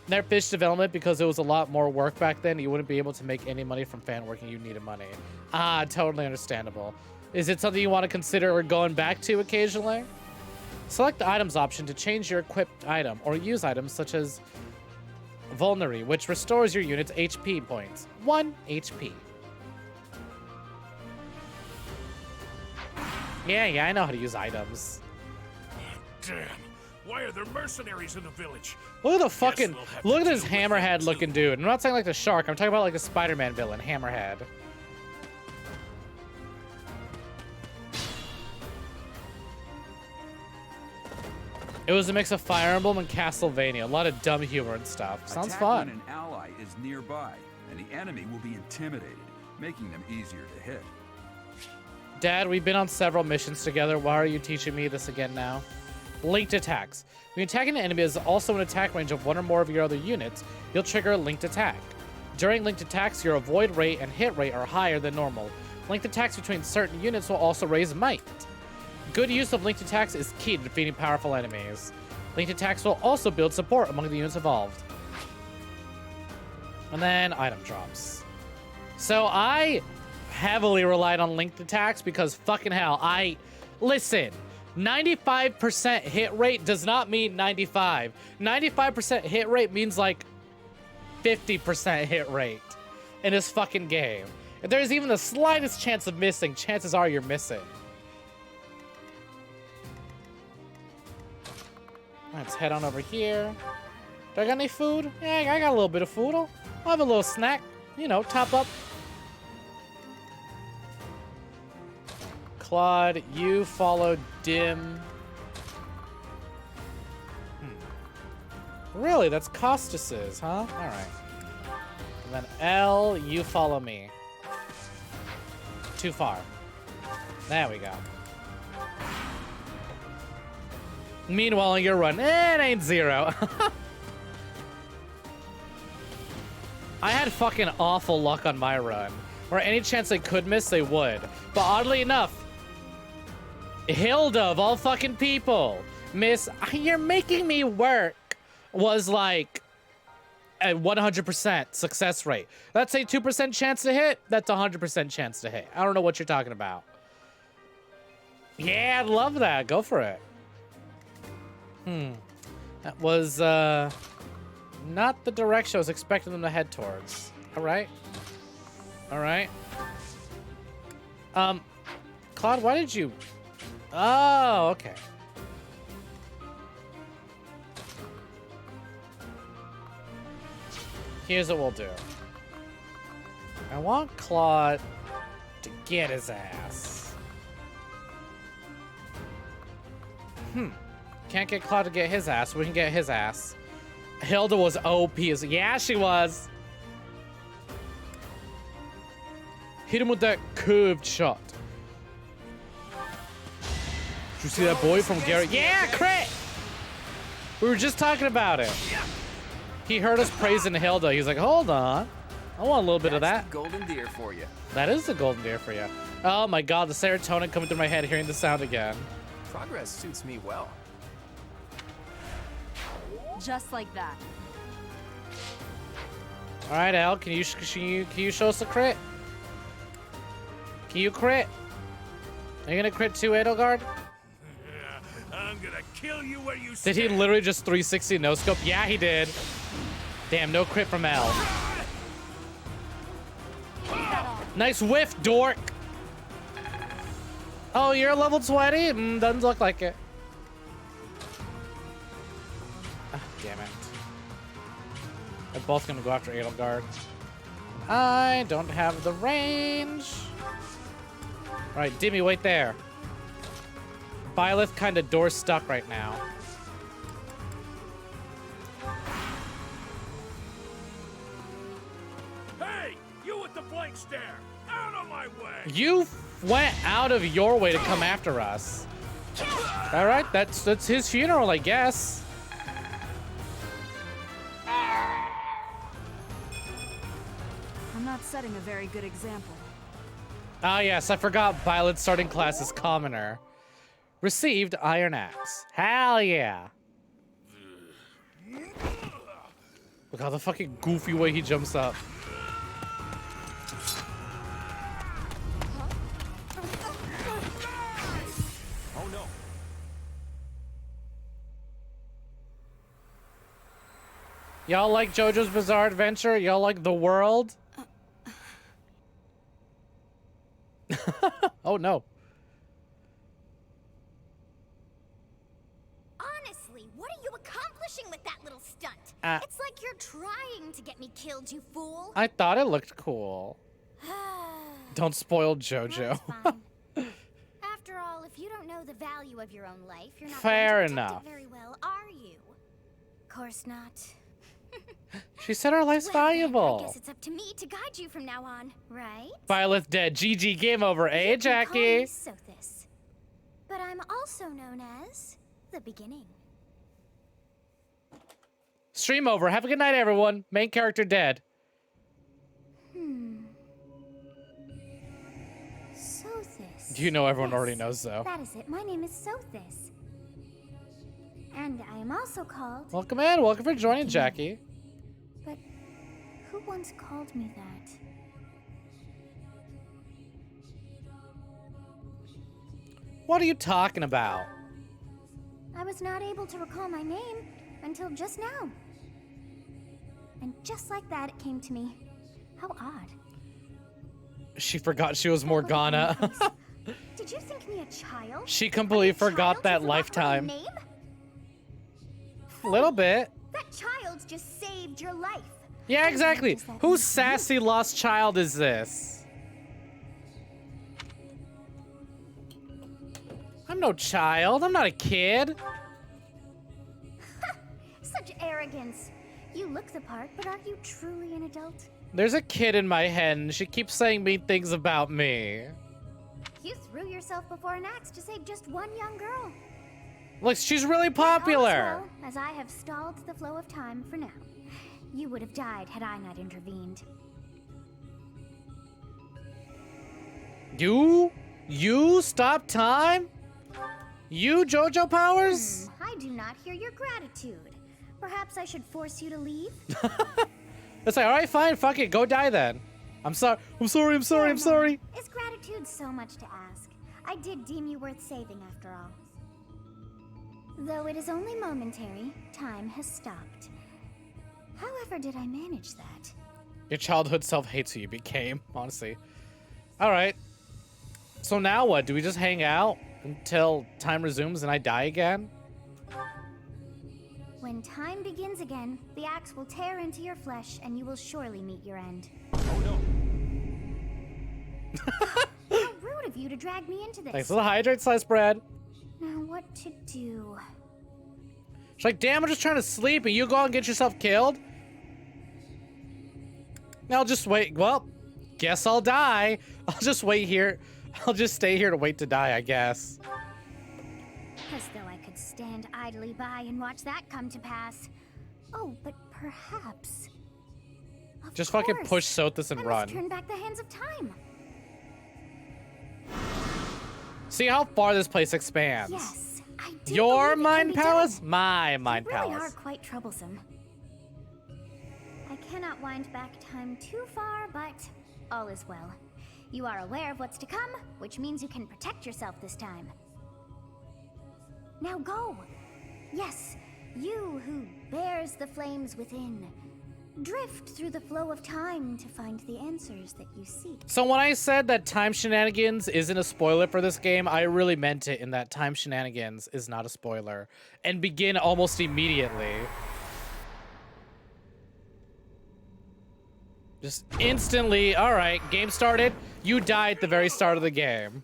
Never finished development because it was a lot more work back then. You wouldn't be able to make any money from fan working. You needed money. Ah, totally understandable. Is it something you want to consider going back to occasionally? Select the items option to change your equipped item or use items such as Vulnerary, which restores your unit's HP points. 1 HP. Yeah, I know how to use items. Damn. Why are there mercenaries in the village? Look at the fucking, look at this hammerhead looking dude. I'm not saying like the shark, I'm talking about like the Spider-Man villain, Hammerhead. It was a mix of Fire Emblem and Castlevania. A lot of dumb humor and stuff. Sounds Attack fun. when an ally is nearby, and the enemy will be intimidated, making them easier to hit. Dad, we've been on several missions together. Why are you teaching me this again now? Linked attacks. When attacking an enemy is also in attack range of one or more of your other units, you'll trigger a linked attack. During linked attacks, your avoid rate and hit rate are higher than normal. Linked attacks between certain units will also raise might. Good use of linked attacks is key to defeating powerful enemies. Linked attacks will also build support among the units involved. And then item drops. So I heavily relied on linked attacks because fucking hell, listen, 95% hit rate does not mean 95. 95% hit rate means like 50% hit rate in this fucking game. If there's even the slightest chance of missing, chances are you're missing. Let's head on over here. Do I got any food? Yeah, I got a little bit of food. I'll have a little snack. You know, top up. Claude, you follow Dim. Really? That's Costas's, huh? Alright. And then L, you follow me. Too far. There we go. Meanwhile, on your run, it ain't 0. I had fucking awful luck on my run, where any chance they could miss, they would. But oddly enough, Hilda, of all fucking people, Miss, you're making me work, was like a 100% success rate. That's a 2% chance to hit. That's a 100% chance to hit. I don't know what you're talking about. Yeah, I'd love that. Go for it. That was not the direction I was expecting them to head towards. All right. All right. Claude, why did you... Oh, okay. Here's what we'll do. I want Claude to get his ass. Can't get Claude to get his ass. We can get his ass. Hilda was OP. Yeah, she was. Hit him with that curved shot. Did you see that boy from Gary? Yeah, crit! We were just talking about it. He heard us praising Hilda. He's like, hold on. I want a little bit of that. The golden deer for you. That is the golden deer for you. Oh my god, the serotonin coming through my head hearing the sound again. Progress suits me well. Just like that. All right, Al, can you show us a crit? Can you crit? Are you gonna crit too, Edelgard? I'm gonna kill you where you Did he literally just 360 no scope? Yeah, he did. Damn, no crit from Al. Nice whiff, dork. Oh, you're level 20? Doesn't look like it. Ah, damn it. They're both gonna go after Edelgard. I don't have the range. All right, Dimmy, wait there. Byleth kind of door stuck right now. Hey, you with the blank stare! Out of my way! You went out of your way to come after us. All right, that's his funeral, I guess. I'm not setting a very good example. Ah, yes, I forgot Violet's starting class is Commoner. Received Iron Axe. Hell yeah. Look how the fucking goofy way he jumps up. Oh no. Y'all like JoJo's Bizarre Adventure? Y'all like The World? Oh no. Honestly, what are you accomplishing with that little stunt? It's like you're trying to get me killed, you fool. I thought it looked cool. Don't spoil JoJo. That's fine. After all, if you don't know the value of your own life, you're not Fair going to enough. protect it very well, are you? Of course not. She said her life's Well, then, valuable. I guess it's up to me to guide you from now on, right? Violet dead. GG, game over. Hey, You can call me Jackie. Sothis, but I'm also known as the beginning. Stream over. Have a good night, everyone. Main character dead. Sothis. You know everyone Yes, already knows, though. That is it. My name is Sothis. And I am also called... Welcome in. Welcome for joining, Jackie. But who once called me that? What are you talking about? I was not able to recall my name until just now. And just like that, it came to me. How odd. She forgot she was Morgana. Did you think me a child? She completely forgot Child, that you forgot my lifetime. name? Little bit. That child just saved your life. Yeah, And exactly. what does that Whose mean? sassy lost child is this? I'm no child. I'm not a kid. Such arrogance. You look the part, but are you truly an adult? There's a kid in my head, and she keeps saying mean things about me. You threw yourself before an axe to save just one young girl. Look, she's really Yet all is popular. well, as I have stalled the flow of time for now. You would have died had I not intervened. You stop time? You, JoJo Powers? I do not hear your gratitude. Perhaps I should force you to leave? It's like, all right, fine, fuck it, go die then. I'm sorry. Is gratitude so much to ask? I did deem you worth saving after all. Though it is only momentary, time has stopped. However did I manage that? Your childhood self hates who you became, honestly. All right. So now what? Do we just hang out until time resumes and I die again? When time begins again, the axe will tear into your flesh and you will surely meet your end. Oh no. How rude of you to drag me into this. Thanks for the hydrate slice bread. Now what to do? She's like, damn, I'm just trying to sleep and you go out and get yourself killed? Now I'll just wait. Well, guess I'll die. I'll just wait here. I'll just stay here to wait to die, I guess. As though I could stand idly by and watch that come to pass. Oh, but perhaps... Of Just fucking course. push Sothis and I run. must turn back the hands of time. See how far this place expands. Yes, I do Your believe it can mind be palace? done. My mind You really palace. are quite troublesome. I cannot wind back time too far, but all is well. You are aware of what's to come, which means you can protect yourself this time. Now go! Yes, you who bears the flames within. Drift through the flow of time to find the answers that you seek. So when I said that time shenanigans isn't a spoiler for this game, I really meant it in that time shenanigans is not a spoiler. And begin almost immediately. Just instantly, all right, game started. You die at the very start of the game.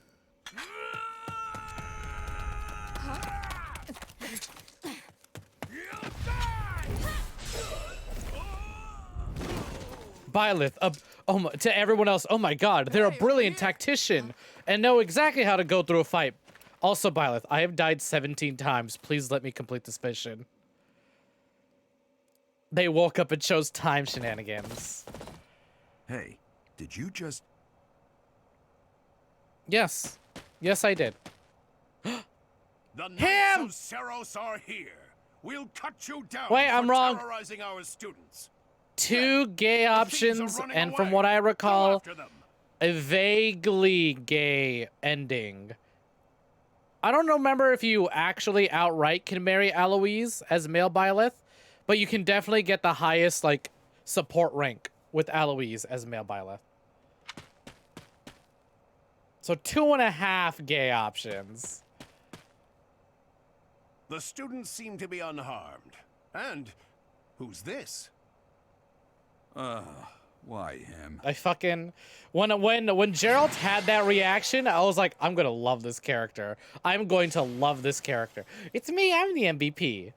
Byleth, to everyone else, oh my god, they're a brilliant tactician and know exactly how to go through a fight. Also, Byleth, I have died 17 times. Please let me complete this mission. They woke up and chose time shenanigans. Hey, did you just... Yes. Yes, I did. The Knights Him! of Seros are here. We'll cut you down Wait, I'm for wrong. terrorizing our students. Two gay options, running and from away. what I Go recall, after them. a vaguely gay ending. I don't remember if you actually outright can marry Aloise as male Byleth, but you can definitely get the highest, like, support rank with Aloise as male Byleth. So 2.5 gay options. The students seem to be unharmed. And who's this? Why him? I fucking when Gerald had that reaction, I was like, I'm gonna love this character. I'm going to love this character. It's me, I'm the MVP.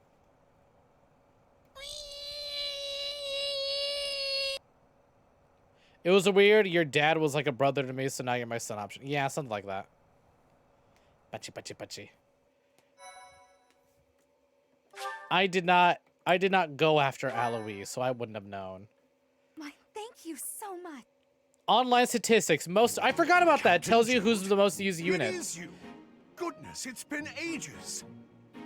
It was a weird, your dad was like a brother to me, so now you're my son option. Yeah, something like that. Pachi, pachi, pachi. I did not go after Alois, so I wouldn't have known. Why, thank you so much. Online statistics. I forgot about that. It tells you who's the most used unit. It is you. Goodness, it's been ages.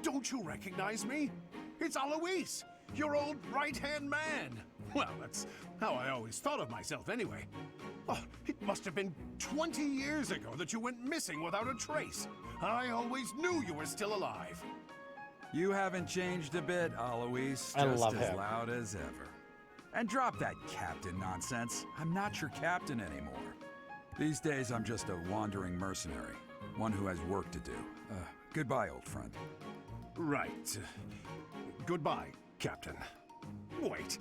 Don't you recognize me? It's Alois, your old right-hand man. Well, that's how I always thought of myself anyway. Oh, it must have been 20 years ago that you went missing without a trace. I always knew you were still alive. You haven't changed a bit, Alois. I Just love as him. loud as ever. And drop that captain nonsense. I'm not your captain anymore. These days, I'm just a wandering mercenary. One who has work to do. Goodbye, old friend. Right. Goodbye, Captain. Wait,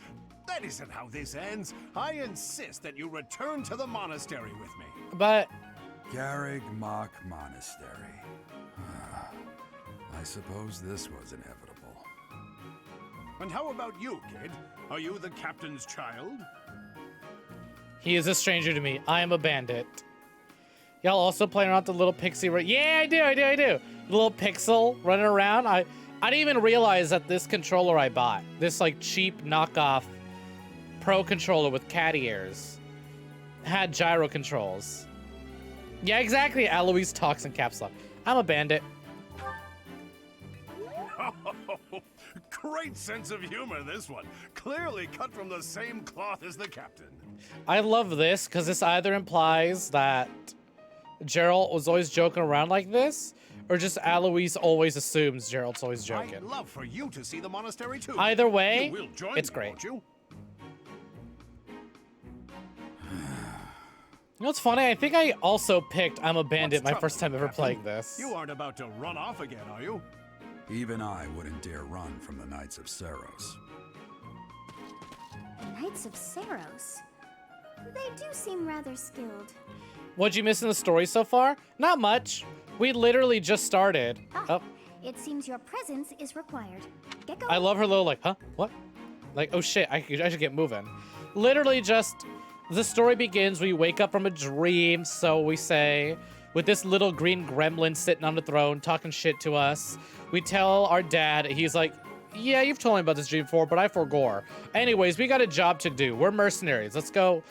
that isn't how this ends. I insist that you return to the monastery with me. But Garreg Mach Monastery. I suppose this was inevitable. And how about you, kid? Are you the captain's child? he is a stranger to me. I am a bandit. Y'all also playing around with the little pixie, right? Yeah, I do. Little pixel running around. I didn't even realize that this controller I bought, this like cheap knockoff pro controller with cat ears, had gyro controls. Yeah, exactly. Alois talks in caps lock. I'm a bandit. Great sense of humor, this one. Clearly cut from the same cloth as the captain. I love this because this either implies that Geralt was always joking around like this, or just Alois always assumes Geralt's always joking. I'd love for you to see the monastery too. Either way, you will join it's me, great. won't you? You know what's funny? I think I also picked I'm a Bandit What's my first time trouble, ever Captain? playing this. You aren't about to run off again, are you? Even I wouldn't dare run from the Knights of Saros. Knights of Saros. They do seem rather skilled. What'd you miss in the story so far? Not much. We literally just started. Oh, It seems your presence is required. Get going. I love her little like, huh? What? Like, oh shit, I should get moving. Literally just, the story begins, we wake up from a dream, so we say, with this little green gremlin sitting on the throne talking shit to us. We tell our dad, he's like, yeah, you've told me about this dream before, but I forgore. Anyways, we got a job to do. We're mercenaries. Let's go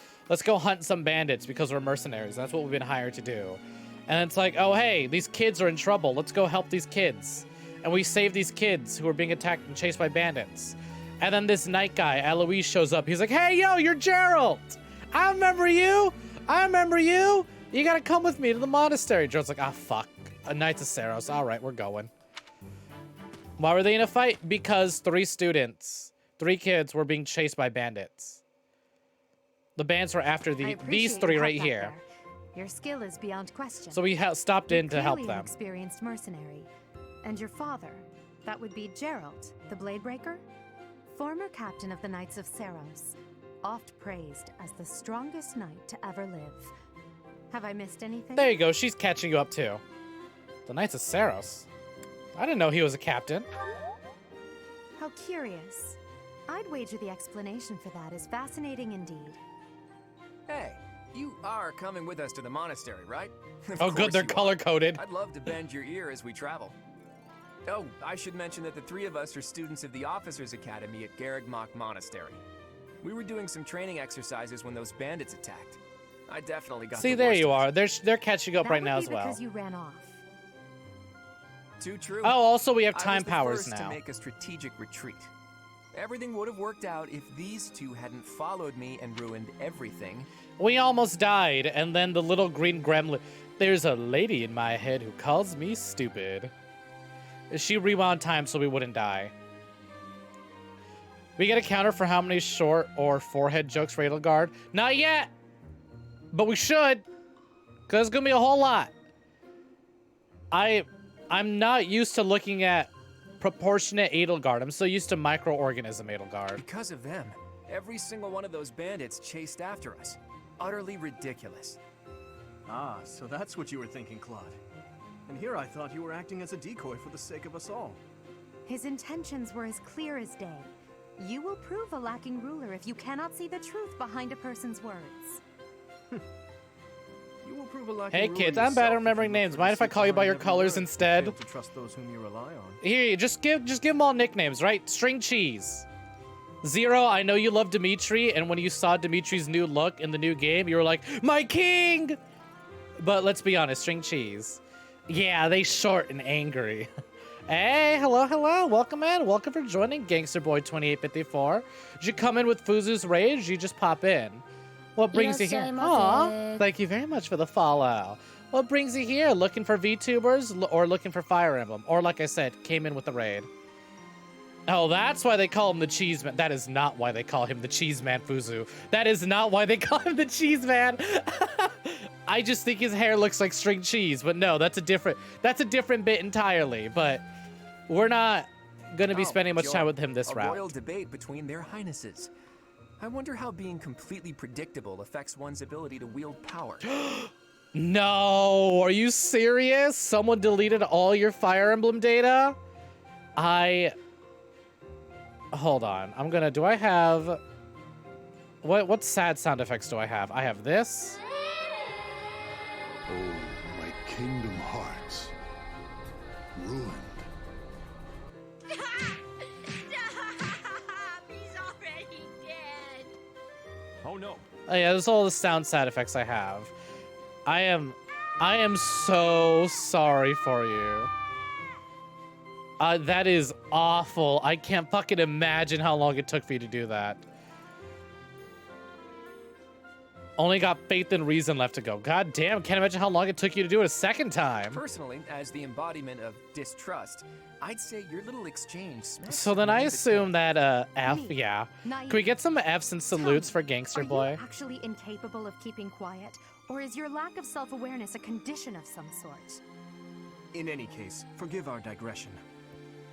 hunt some bandits because we're mercenaries. That's what we've been hired to do. And it's like, oh, hey, these kids are in trouble. Let's go help these kids. And we save these kids who are being attacked and chased by bandits. And then this night guy, Alois, shows up. He's like, hey, yo, you're Geralt. I remember you. You gotta come with me to the monastery. Geralt's like, ah, fuck. A Knights of Saros. All right, we're going. Why were they in a fight? Because 3 kids were being chased by bandits. The bands were after these 3 right here. Your skill is beyond question. So we stopped in to help Clearly an them. experienced mercenary. And your father, that would be Geralt, the Bladebreaker? Former captain of the Knights of Saros. Oft praised as the strongest knight to ever live. Have I missed anything? There you go. She's catching you up too. The Knights of Saros. I didn't know he was a captain. How curious. I'd wager the explanation for that is fascinating indeed. Hey, you are coming with us to the monastery, right? Of Oh, good. course They're you are. color-coded. I'd love to bend your ear as we travel. Oh, I should mention that the 3 of us are students of the Officers' Academy at Garreg Mach Monastery. We were doing some training exercises when those bandits attacked. I definitely got See, the there worst you of are. it. They're catching up That right would now be as well. because you ran off. Too true. Oh, also we have I was time the powers first now. to make a strategic retreat. Everything would have worked out if these 2 hadn't followed me and ruined everything. We almost died, and then the little green gremlin. There's a lady in my head who calls me stupid. She rewound time so we wouldn't die. We get a counter for how many short or forehead jokes for Edelgard. Not yet, but we should, because it's gonna be a whole lot. I'm not used to looking at proportionate Edelgard. I'm so used to microorganism Edelgard. Because of them, every single one of those bandits chased after us. Utterly ridiculous. Ah, so that's what you were thinking, Claude. And here I thought you were acting as a decoy for the sake of us all. His intentions were as clear as day. You will prove a lacking ruler if you cannot see the truth behind a person's words. You will prove a lack Hey of rule kids, in I'm bad at yourself if remembering you look names. for Mind if I deceit call you by behind your every colors word and instead? fail to trust those whom you rely on. Here, just give them all nicknames, right? String Cheese. Zero, I know you love Dimitri, and when you saw Dimitri's new look in the new game, you were like, my king! But let's be honest, String Cheese. Yeah, they short and angry. Hey, hello, hello. Welcome in. Welcome for joining Gangster Boy 2854. Did you come in with Fuzu's Rage? You just pop in. What brings you here? Aw, thank you very much for the follow. What brings you here? Looking for VTubers or looking for Fire Emblem? Or like I said, came in with the raid. Oh, that's why they call him the Cheese Man. That is not why they call him the Cheese Man, Fuzu. That is not why they call him the Cheese Man. I just think his hair looks like string cheese, but no, that's a different bit entirely. But we're not gonna be spending much time with him this round. A royal debate between their highnesses. I wonder how being completely predictable affects one's ability to wield power. No, are you serious? Someone deleted all your Fire Emblem data? Hold on. Do I have... What sad sound effects do I have? I have this. Oh, my kingdom hearts. Ruined. He's already dead. Oh no. Oh yeah, there's all the sound sad effects I have. I am so sorry for you. That is awful. I can't fucking imagine how long it took for you to do that. Only got faith and reason left to go. God damn, can't imagine how long it took you to do it a second time. Personally, as the embodiment of distrust, I'd say your little exchange smashed So then I me assume that F, Me. yeah. Naive. Can we get some Fs and salutes for Gangster Are Boy? you actually incapable of keeping quiet, or is your lack of self-awareness a condition of some sort? In any case, forgive our digression.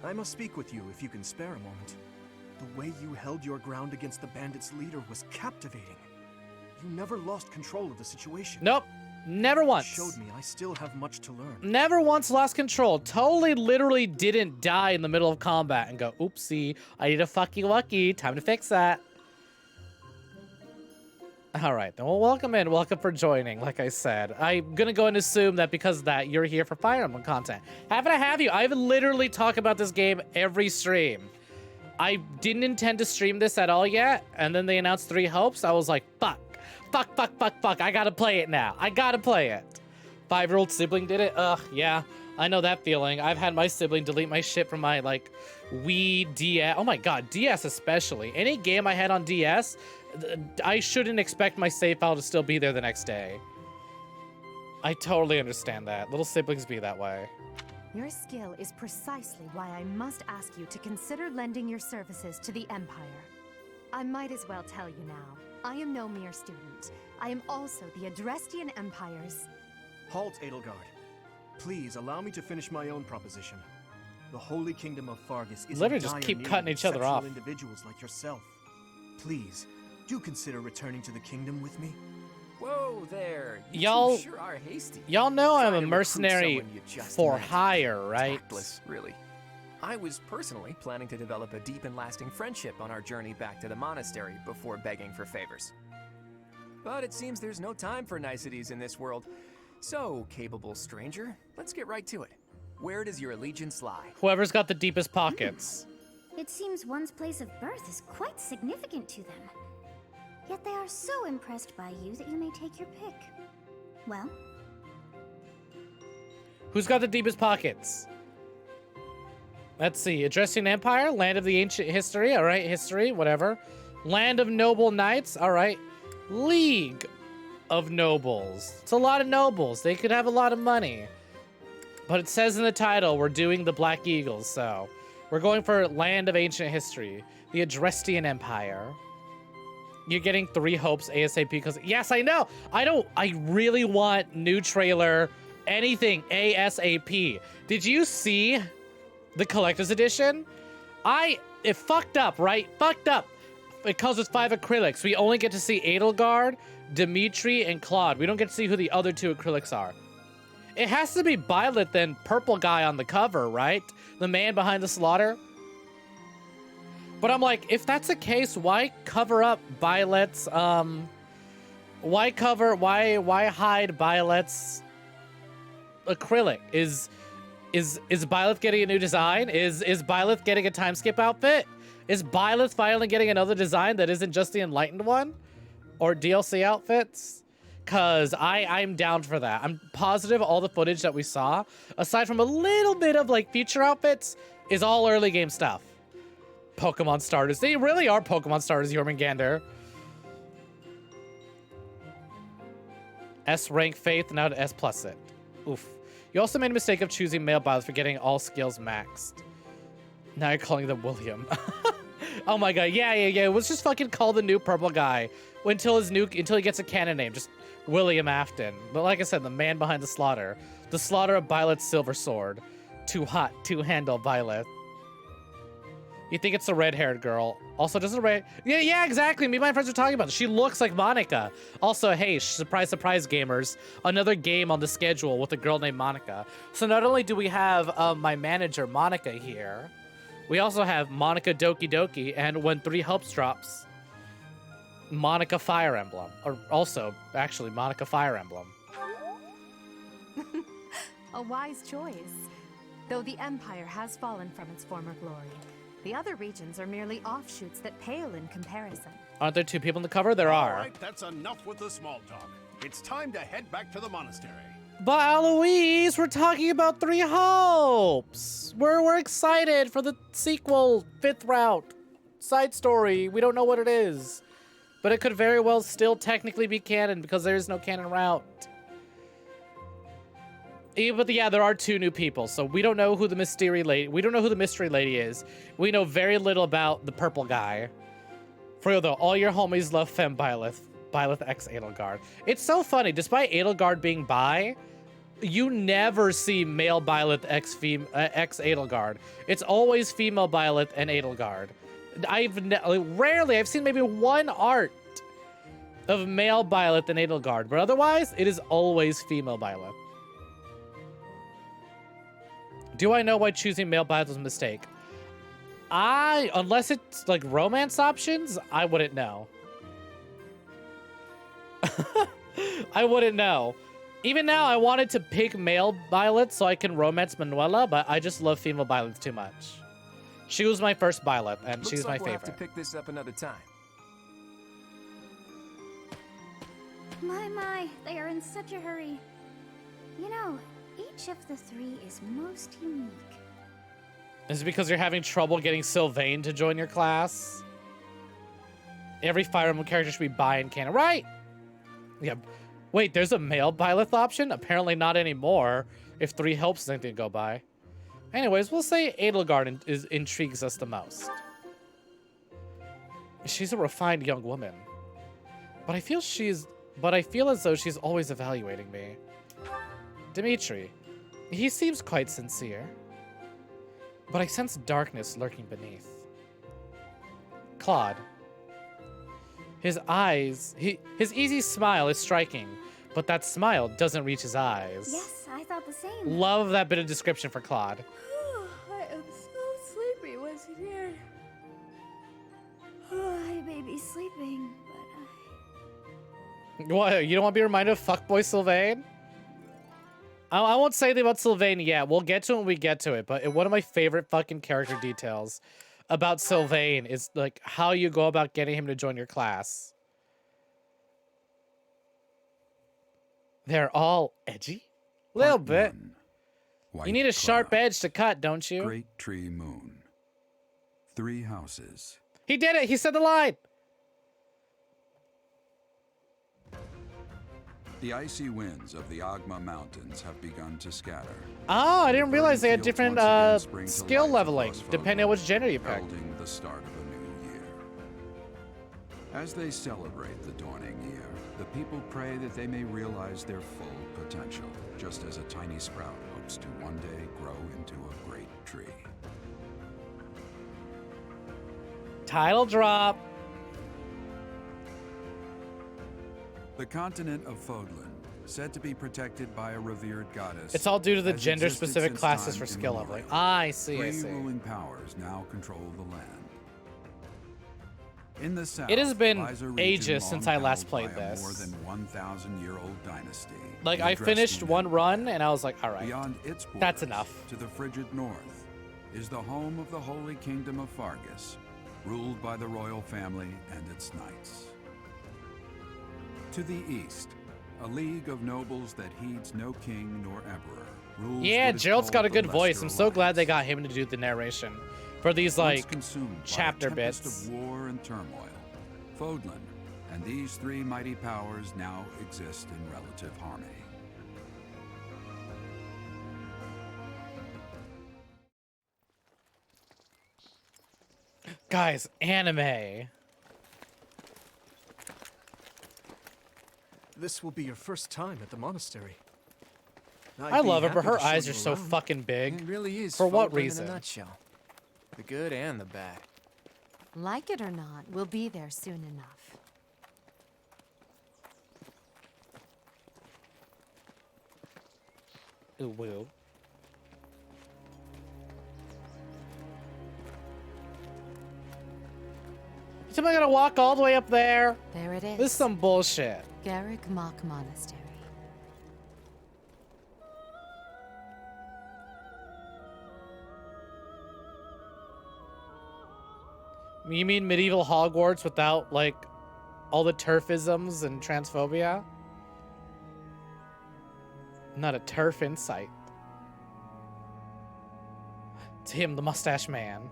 I must speak with you if you can spare a moment. The way you held your ground against the bandits' leader was captivating. You never lost control of the situation. Nope, never once. Showed me I still have much to learn. Never once lost control. Totally, literally didn't die in the middle of combat and go, oopsie, I need a fucky wucky. Time to fix that. All right, then well, welcome in. Welcome for joining, like I said. I'm gonna go and assume that because of that, you're here for Fire Emblem content. Happy to have you. I've literally talked about this game every stream. I didn't intend to stream this at all yet, and then they announced 3 Hopes. I was like, fuck. I gotta play it now. I gotta play it. 5-year-old sibling did it? Ugh, yeah. I know that feeling. I've had my sibling delete my shit from my, like, Wii, DS. Oh my god, DS especially. Any game I had on DS, I shouldn't expect my save file to still be there the next day. I totally understand that. Little siblings be that way. Your skill is precisely why I must ask you to consider lending your services to the Empire. I might as well tell you now. I am no mere student. I am also the Adrestian Empire's... Halt, Edelgard. Please allow me to finish my own proposition. The Holy Kingdom of Fargus is Literally in just dire keep need cutting of each other exceptional off. individuals like yourself. Please, do consider returning to the kingdom with me. Whoa there. You Y'all- two sure are hasty. Y'all know I'm Trying a to recruit mercenary someone you just for met. hire, right? Tactless, really. I was personally planning to develop a deep and lasting friendship on our journey back to the monastery before begging for favors. But it seems there's no time for niceties in this world. So, capable stranger, let's get right to it. Where does your allegiance lie? Whoever's got the deepest pockets. It seems one's place of birth is quite significant to them. Yet they are so impressed by you that you may take your pick. Well, Who's got the deepest pockets? Let's see. Addressing Empire, Land of the Ancient History. All right, history, whatever. Land of Noble Knights. All right. League of Nobles. It's a lot of nobles. They could have a lot of money. But it says in the title, we're doing the Black Eagles, so we're going for Land of Ancient History, the Adrestian Empire. You're getting 3 hopes ASAP because, yes, I know. I really want new trailer, anything ASAP. Did you see the collector's edition? It fucked up, right? Fucked up. It comes with 5 acrylics. We only get to see Edelgard, Dimitri, and Claude. We don't get to see who the other 2 acrylics are. It has to be Violet, then purple guy on the cover, right? The man behind the slaughter. But I'm like, if that's the case, why cover up Violet's Why hide Violet's acrylic? Is Violet getting a new design? Is Violet getting a time skip outfit? Is Violet finally getting another design that isn't just the Enlightened one? Or DLC outfits? Cause I'm down for that. I'm positive all the footage that we saw, aside from a little bit of like future outfits, is all early game stuff. Pokemon starters. They really are Pokemon starters, Jormungandr. S rank Faith, now to S plus it. Oof. You also made a mistake of choosing male Violet for getting all skills maxed. Now you're calling them William. Oh my god, yeah. Let's just fucking call the new purple guy until he gets a canon name. Just William Afton. But like I said, the man behind the slaughter of Violet's silver sword. Too hot to handle Violet. You think it's the red-haired girl. Also, doesn't red... Yeah, exactly. Me and my friends are talking about it. She looks like Monica. Also, hey, surprise, surprise, gamers. Another game on the schedule with a girl named Monica. So not only do we have my manager, Monica, here, we also have Monica Doki Doki, and when 3 helps drops, Monica Fire Emblem. Or also, actually, Monica Fire Emblem. A wise choice. Though the Empire has fallen from its former glory, the other regions are merely offshoots that pale in comparison. Aren't there 2 people in the cover? There are. All right, that's enough with the small talk. It's time to head back to the monastery. But Eloise, we're talking about 3 Hopes. We're excited for the sequel, 5th route, side story. We don't know what it is, but it could very well still technically be canon because there is no canon route. But yeah, there are 2 new people, so we don't know who the mystery lady. We don't know who the mystery lady is. We know very little about the purple guy. For real though, all your homies love Femme Byleth X Edelgard. It's so funny. Despite Edelgard being bi, you never see male Byleth X Edelgard. It's always female Byleth and Edelgard. I've seen maybe 1 art of male Byleth and Edelgard, but otherwise it is always female Byleth. Do I know why choosing male Byleth was a mistake? Unless it's like romance options, I wouldn't know. I wouldn't know. Even now, I wanted to pick male Byleth so I can romance Manuela, but I just love female Byleth too much. She was my first Byleth, and she was my favorite. Looks like we'll have to pick this up another time. My, they are in such a hurry. You know, each of the 3 is most unique. Is it because you're having trouble getting Sylvain to join your class? Every Fire Emblem character should be bi in canon. Right! Yeah. Wait, there's a male Byleth option? Apparently not anymore, if 3 helps think they go by. Anyways, we'll say Edelgard intrigues us the most. She's a refined young woman. But I feel as though she's always evaluating me. Dimitri. He seems quite sincere. But I sense darkness lurking beneath. Claude. His eyes, his easy smile is striking, but that smile doesn't reach his eyes. Yes, I thought the same. Love that bit of description for Claude. I am so sleepy once again. I may be sleeping, but What, you don't want to be reminded of fuckboy Sylvain? I won't say anything about Sylvain yet. We'll get to it when we get to it, but one of my favorite fucking character details about Sylvain is like how you go about getting him to join your class. They're all edgy? A little bit. You need a sharp edge to cut, don't you? Great Tree Moon. 3 houses. He did it! He said the line! The icy winds of the Agma Mountains have begun to scatter. Oh, I didn't realize they had different Once again spring to skill life leveling, across depending on which gender you pick. heralding the start of a new year. As they celebrate the dawning year, the people pray that they may realize their full potential, just as a tiny sprout hopes to one day grow into a great tree. Title drop. The continent of Fodlan, said to be protected by a revered goddess. It's all due to the has gender-specific existed since classes time for skill leveling. immemorial. I see, I 3 see. ruling powers now control the land. In the south, It has been lies a region ages long since I last held played by a this. more than 1,000-year-old dynasty. Like, the I finished Dresden one Empire. run, and I was like, all right, Beyond its borders, that's enough. to the frigid north, is the home of the Holy Kingdom of Fargus, ruled by the royal family and its knights. To the east, a league of nobles that heeds no king nor emperor rules. Yeah, what is Gerald's got called a good the voice. Leicester I'm so glad they Alliance. got him to do the narration for these, Once like, consumed by a chapter tempest bits. of war and turmoil, Fodlan and these three mighty powers now exist in relative harmony. Guys, anime. This will be your first time at the monastery. I love her, but her eyes are so fucking It big. really is For what Fodlan in reason? a nutshell. The good and the bad. Like it or not, we'll be there soon enough. Ooh, woo. Somebody gonna walk all the way up there? There it is. This is some bullshit. Garrick Mock Monastery. You mean medieval Hogwarts without, like, all the turfisms and transphobia? Not a turf in sight. It's him, the mustache man.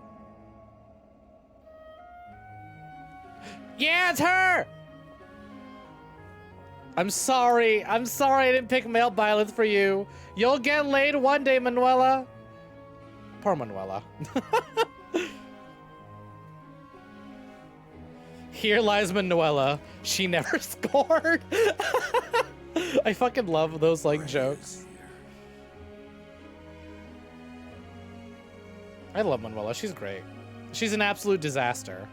Yeah, it's her! I'm sorry. I'm sorry I didn't pick male violets for you. You'll get laid one day, Manuela. Poor Manuela. Here lies Manuela. She never scored. I fucking love those, like, jokes. I love Manuela. She's great. She's an absolute disaster.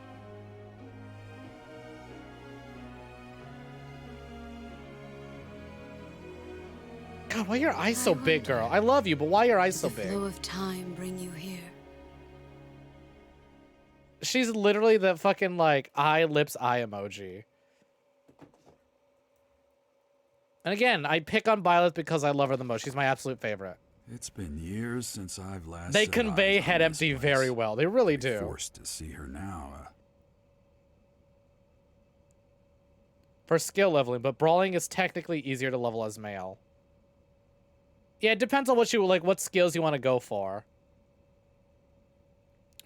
God, why are your eyes so big, girl? I love you, but why are your eyes so The big? flow of time bring you here. She's literally the fucking, like, eye, lips, eye emoji. And again, I pick on Violet because I love her the most. She's my absolute favorite. It's been years since I've last. They set convey eyes on Head this Empty place. very well. They really I'd be do. Forced to see her now. For skill leveling, but brawling is technically easier to level as male. Yeah, it depends on what you like, what skills you want to go for.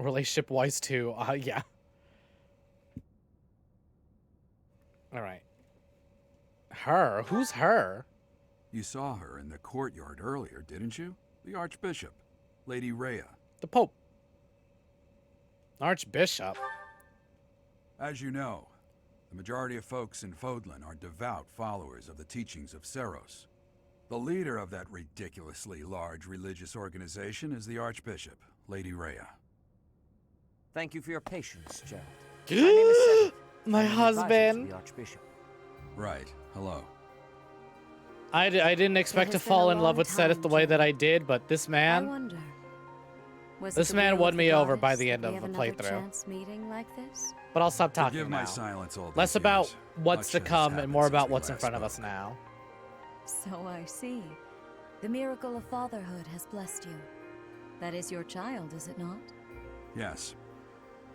Relationship wise too. Yeah. All right. Her? Who's her? You saw her in the courtyard earlier, didn't you? The Archbishop, Lady Rhea. The Pope. Archbishop. As you know, the majority of folks in Fodlan are devout followers of the teachings of Seros. The leader of that ridiculously large religious organization is the Archbishop, Lady Rhea. Thank you for your patience, Gerald. My name is Snek. My I'm an advisor to husband. the Archbishop. Right. Hello. I didn't expect to has been fall a in love long with Seth time, the way that Gerald. I did, but this I man, wonder. Was this it the man will won of me the over by goddess the that end we of have the another playthrough. chance meeting like this? But I'll stop talking Forgive now. my silence all these Less about years. what's to Much has come and happened more since about we what's in last front of us spoke. now. So I see. The miracle of fatherhood has blessed you. That is your child, is it not? Yes.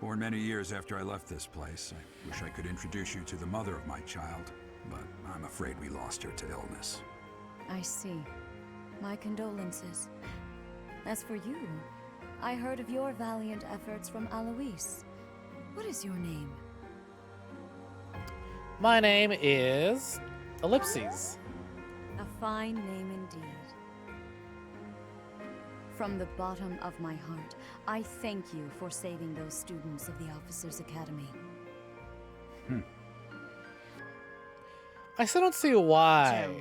Born many years after I left this place, I wish I could introduce you to the mother of my child, but I'm afraid we lost her to illness. I see. My condolences. As for you, I heard of your valiant efforts from Alois. What is your name? My name is Ellipses. A fine name indeed. From the bottom of my heart, I thank you for saving those students of the Officers' Academy. I still don't see why Gerald,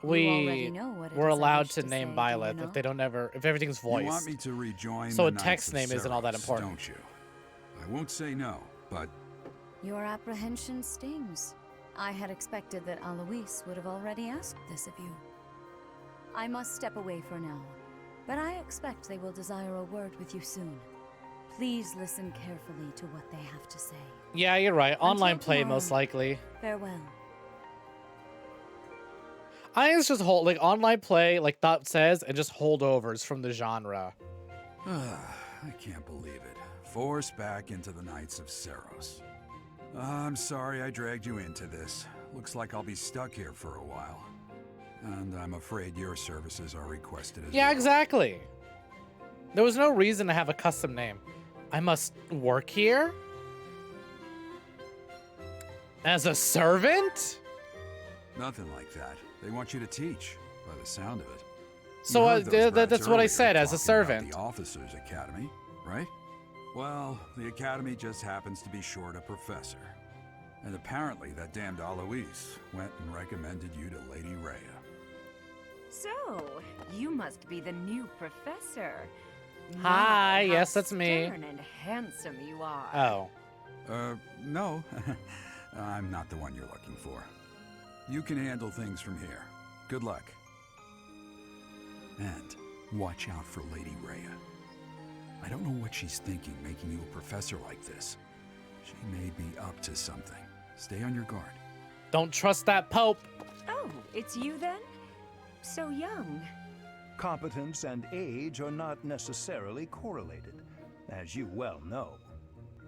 you we already know what it were is I allowed wish to to name say, do Violet you if they don't ever, if everything's You want voiced. me to rejoin So the a Knights text of name isn't all that Seros, important. don't you? I won't say no, but Your apprehension stings. I had expected that Alois would have already asked this of you. I must step away for now, but I expect they will desire a word with you soon. Please listen carefully to what they have to say. Yeah, you're right. Online Until play, tomorrow. most likely. Farewell. I think it's just hold, like, online play, like Thought says, and just holdovers from the genre. I can't believe it. Forced back into the Knights of Seros. I'm sorry I dragged you into this. Looks like I'll be stuck here for a while. And I'm afraid your services are requested as Yeah, well. exactly. There was no reason to have a custom name. I must work here? As a servant? Nothing like that. They want you to teach, by the sound of it. So You heard those brats that's what I earlier said, as a talking about servant. The Officers Academy, right? Well, the Academy just happens to be short a professor. And apparently that damned Alois went and recommended you to Lady Rhea. So, you must be the new professor. Hi, My, yes, how that's me. Stern and handsome you are. Oh. No. I'm not the one you're looking for. You can handle things from here. Good luck. And watch out for Lady Rhea. I don't know what she's thinking making you a professor like this. She may be up to something. Stay on your guard. Don't trust that Pope. Oh, it's you then? So young. Competence and age are not necessarily correlated, as you well know.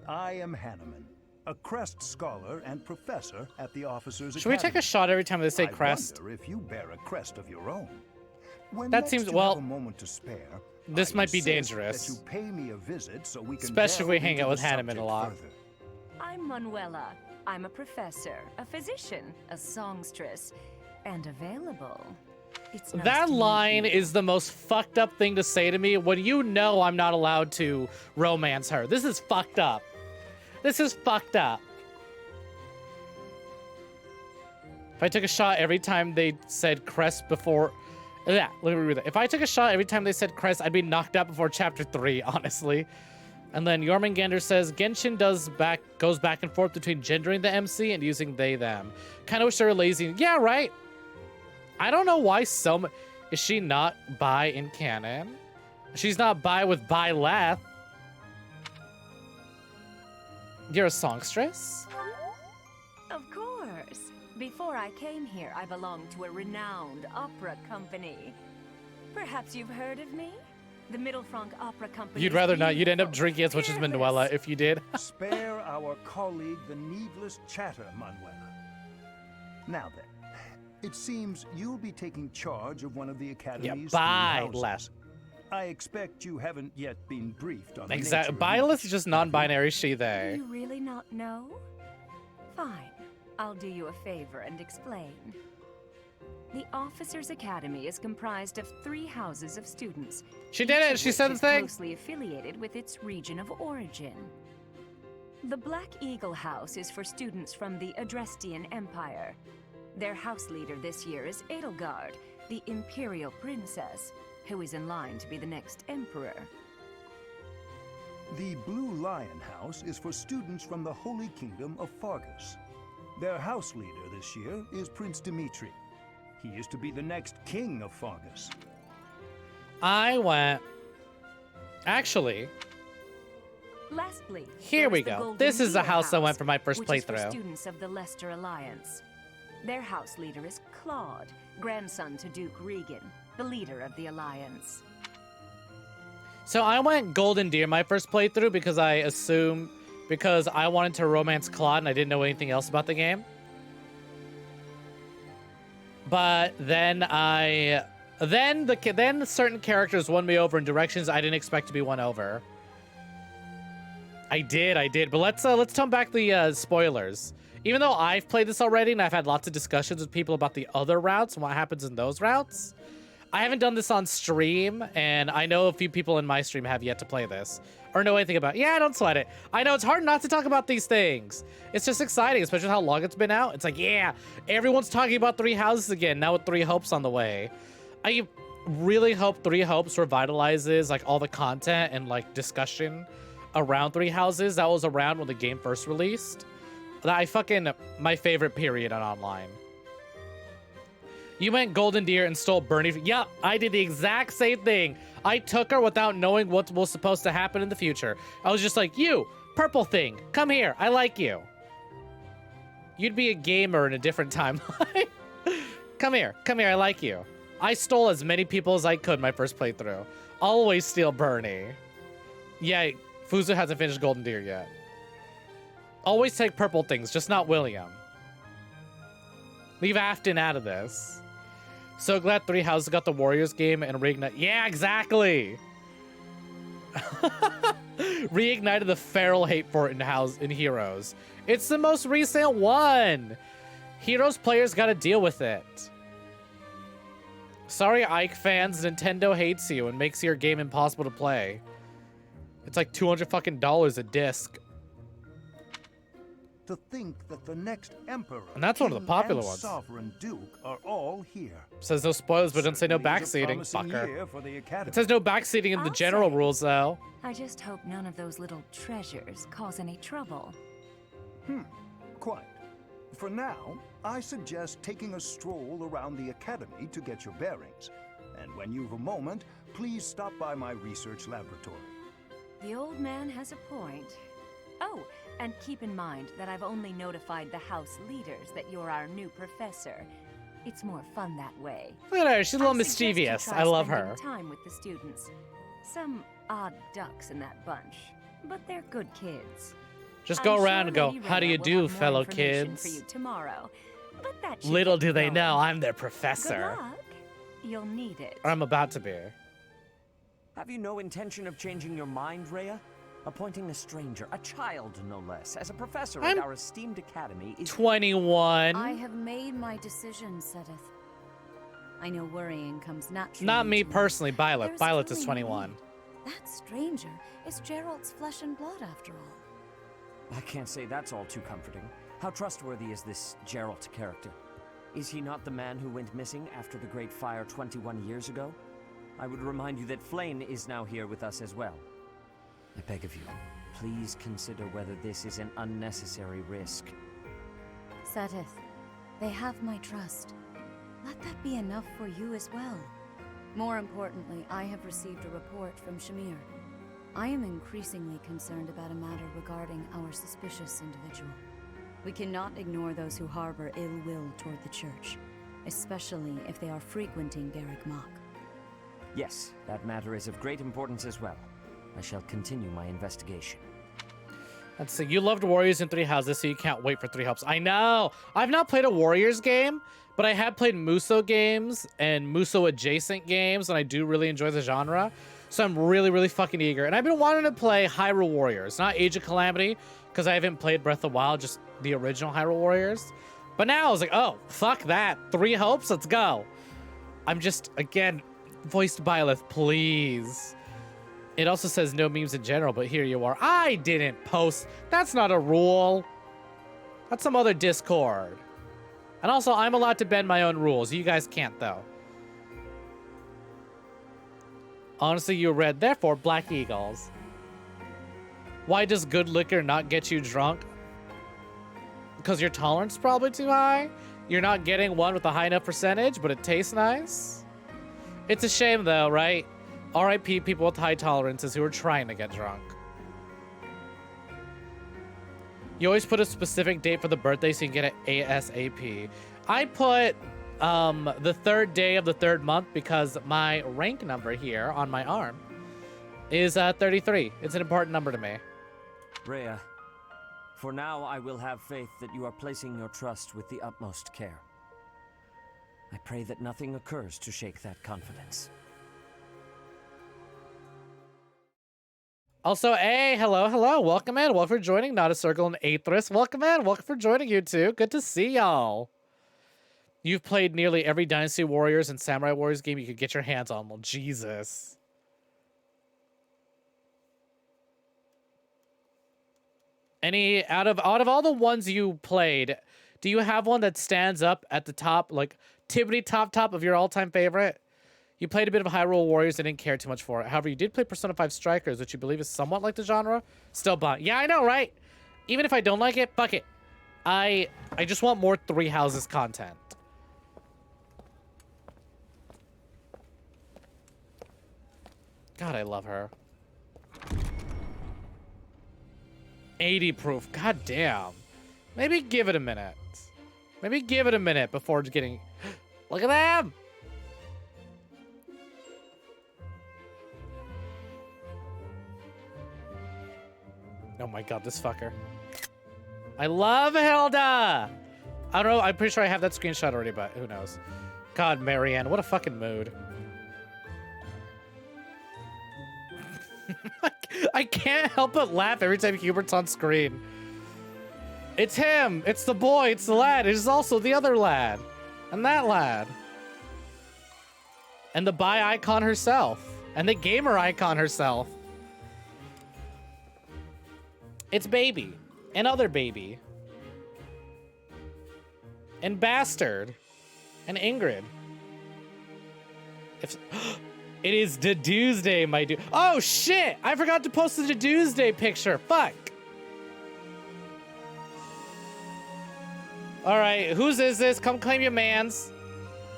I am Hanneman, a Crest scholar and professor at the Officers Should we take a shot every time they say crest? I wonder if you bear a crest of your own. When That next seems- you well, have a moment to spare, this I might be insist dangerous. That you pay me a visit so we can Especially if we delve hang into out with the Hanneman a subject lot. further. I'm Manuela. I'm a professor, a physician, a songstress, and available. It's nice That to meet line you. is the most fucked up thing to say to me when you know I'm not allowed to romance her. This is fucked up. This is fucked up. If I took a shot every time they said crest before... Yeah, let me read that. If I took a shot every time they said crest, I'd be knocked out before chapter 3, honestly. And then Jormungandr says, Genshin goes back and forth between gendering the MC and using they, them. Kind of wish they were lazy. Yeah, right. I don't know why so much... Is she not bi in canon? She's not bi with Byleth. You're a songstress? Of course. Before I came here, I belonged to a renowned opera company. Perhaps you've heard of me? The Middlefranc Opera Company. You'd rather not. You'd end up drinking as much as Manuela if you did. Spare our colleague the needless chatter, Manuela. Now then, it seems you'll be taking charge of one of the Academy's three Byleth. houses. I expect you haven't yet been briefed on the Exactly. nature of Byleth each. is just non-binary she, they. You really not know? Fine. I'll do you a favor and explain. The Officers Academy is comprised of 3 houses of students. She did each it. of She which said the is thing. closely affiliated with its region of origin. The Black Eagle House is for students from the Adrestian Empire. Their house leader this year is Edelgard, the Imperial Princess, who is in line to be the next Emperor. The Blue Lion House is for students from the Holy Kingdom of Fargus. Their house leader this year is Prince Dimitri. He is to be the next king of Fargus. I went... Actually, Lastly, here we there's the go. Golden This is the Deer house I went for my first which is for playthrough. students of the Leicester Alliance. Their house leader is Claude, grandson to Duke Regan, the leader of the Alliance. So I went Golden Deer my first playthrough because because I wanted to romance Claude and I didn't know anything else about the game. But then then certain characters won me over in directions I didn't expect to be won over. I did. But let's turn back the spoilers. Even though I've played this already and I've had lots of discussions with people about the other routes and what happens in those routes, I haven't done this on stream, and I know a few people in my stream have yet to play this or know anything about it. Yeah, don't sweat it. I know it's hard not to talk about these things. It's just exciting, especially how long it's been out. It's like, yeah, everyone's talking about Three Houses again, now with Three Hopes on the way. I really hope Three Hopes revitalizes like all the content and like discussion around Three Houses that was around when the game first released. My favorite period on online. You went Golden Deer and stole Bernie. Yep, I did the exact same thing. I took her without knowing what was supposed to happen in the future. I was just like, you, purple thing, come here. I like you. You'd be a gamer in a different timeline. Come here, I like you. I stole as many people as I could my first playthrough. Always steal Bernie. Yeah, Fuzu hasn't finished Golden Deer yet. Always take purple things, just not William. Leave Afton out of this. So glad Three Houses got the Warriors game and reignite. Yeah, exactly. Reignited the feral hate for it in Heroes. It's the most recent one. Heroes players gotta deal with it. Sorry, Ike fans. Nintendo hates you and makes your game impossible to play. It's like $200 fucking a disc. To think that the next emperor, and that's one of the popular and ones. Sovereign Duke are all here. Says no spoilers, but don't say no backseating, fucker. It says no backseating in the general rules, though. I just hope none of those little treasures cause any trouble. Quite. For now, I suggest taking a stroll around the academy to get your bearings. And when you've a moment, please stop by my research laboratory. The old man has a point. Oh, and keep in mind that I've only notified the house leaders that you're our new professor. It's more fun that way. Look at her, she's a little mischievous. I love her. Time with the students. Some odd ducks in that bunch, but they're good kids. Just go around and go, how do you do, fellow kids? For you tomorrow, but that little do they know, I'm their professor. Good luck. You'll need it. Or I'm about to be. Have you no intention of changing your mind, Rhea? Appointing a stranger, a child no less, as a professor at our esteemed academy is 21. I have made my decision, Sedith. I know worrying comes naturally. Not me personally, Violet. Violet is 21. That stranger is Gerald's flesh and blood, after all. I can't say that's all too comforting. How trustworthy is this Gerald character? Is he not the man who went missing after the Great Fire 21 years ago? I would remind you that Flane is now here with us as well. I beg of you, please consider whether this is an unnecessary risk. Sedith, they have my trust. Let that be enough for you as well. More importantly, I have received a report from Shamir. I am increasingly concerned about a matter regarding our suspicious individual. We cannot ignore those who harbor ill will toward the church, especially if they are frequenting Garrick Mach. Yes, that matter is of great importance as well. I shall continue my investigation. Let's see. You loved Warriors in Three Houses, so you can't wait for Three Helps. I know! I've not played a Warriors game, but I have played Muso games and Muso-adjacent games, and I do really enjoy the genre. So I'm really, really fucking eager. And I've been wanting to play Hyrule Warriors, not Age of Calamity, because I haven't played Breath of the Wild, just the original Hyrule Warriors. But now I was like, oh, fuck that. Three Helps, let's go. I'm just, again, voiced by Lilith, please. It also says no memes in general, but here you are. I didn't post. That's not a rule. That's some other Discord. And also, I'm allowed to bend my own rules. You guys can't, though. Honestly, you read, therefore, Black Eagles. Why does good liquor not get you drunk? Because your tolerance is probably too high? You're not getting one with a high enough percentage, but it tastes nice? It's a shame, though, right? R.I.P. people with high tolerances who are trying to get drunk. You always put a specific date for the birthday so you can get it ASAP. I put the third day of the third month because my rank number here on my arm is 33. It's an important number to me. Rhea, for now I will have faith that you are placing your trust with the utmost care. I pray that nothing occurs to shake that confidence. Also, hey, hello, welcome in, welcome for joining, Not a Circle and Aethris, welcome in, welcome for joining you two, good to see y'all. You've played nearly every Dynasty Warriors and Samurai Warriors game you could get your hands on, well, Jesus. Any, out of all the ones you played, do you have one that stands up at the top, like, tippity top of your all-time favorite? You played a bit of Hyrule Warriors and didn't care too much for it. However, you did play Persona 5 Strikers, which you believe is somewhat like the genre. Still bummed. Yeah, I know, right? Even if I don't like it, fuck it. I just want more Three Houses content. God, I love her. 80 proof. God damn. Maybe give it a minute. Maybe give it a minute before getting... Look at them! Oh my god, this fucker. I love Hilda! I don't know, I'm pretty sure I have that screenshot already, but who knows. God, Marianne, what a fucking mood. I can't help but laugh every time Hubert's on screen. It's him! It's the boy! It's the lad! It is also the other lad! And that lad! And the bi icon herself! And the gamer icon herself! It's Baby. And other Baby. And Bastard. And Ingrid. If... It is the Doomsday, my dude. Oh, shit! I forgot to post the Doomsday picture. Fuck! Alright, whose is this? Come claim your mans.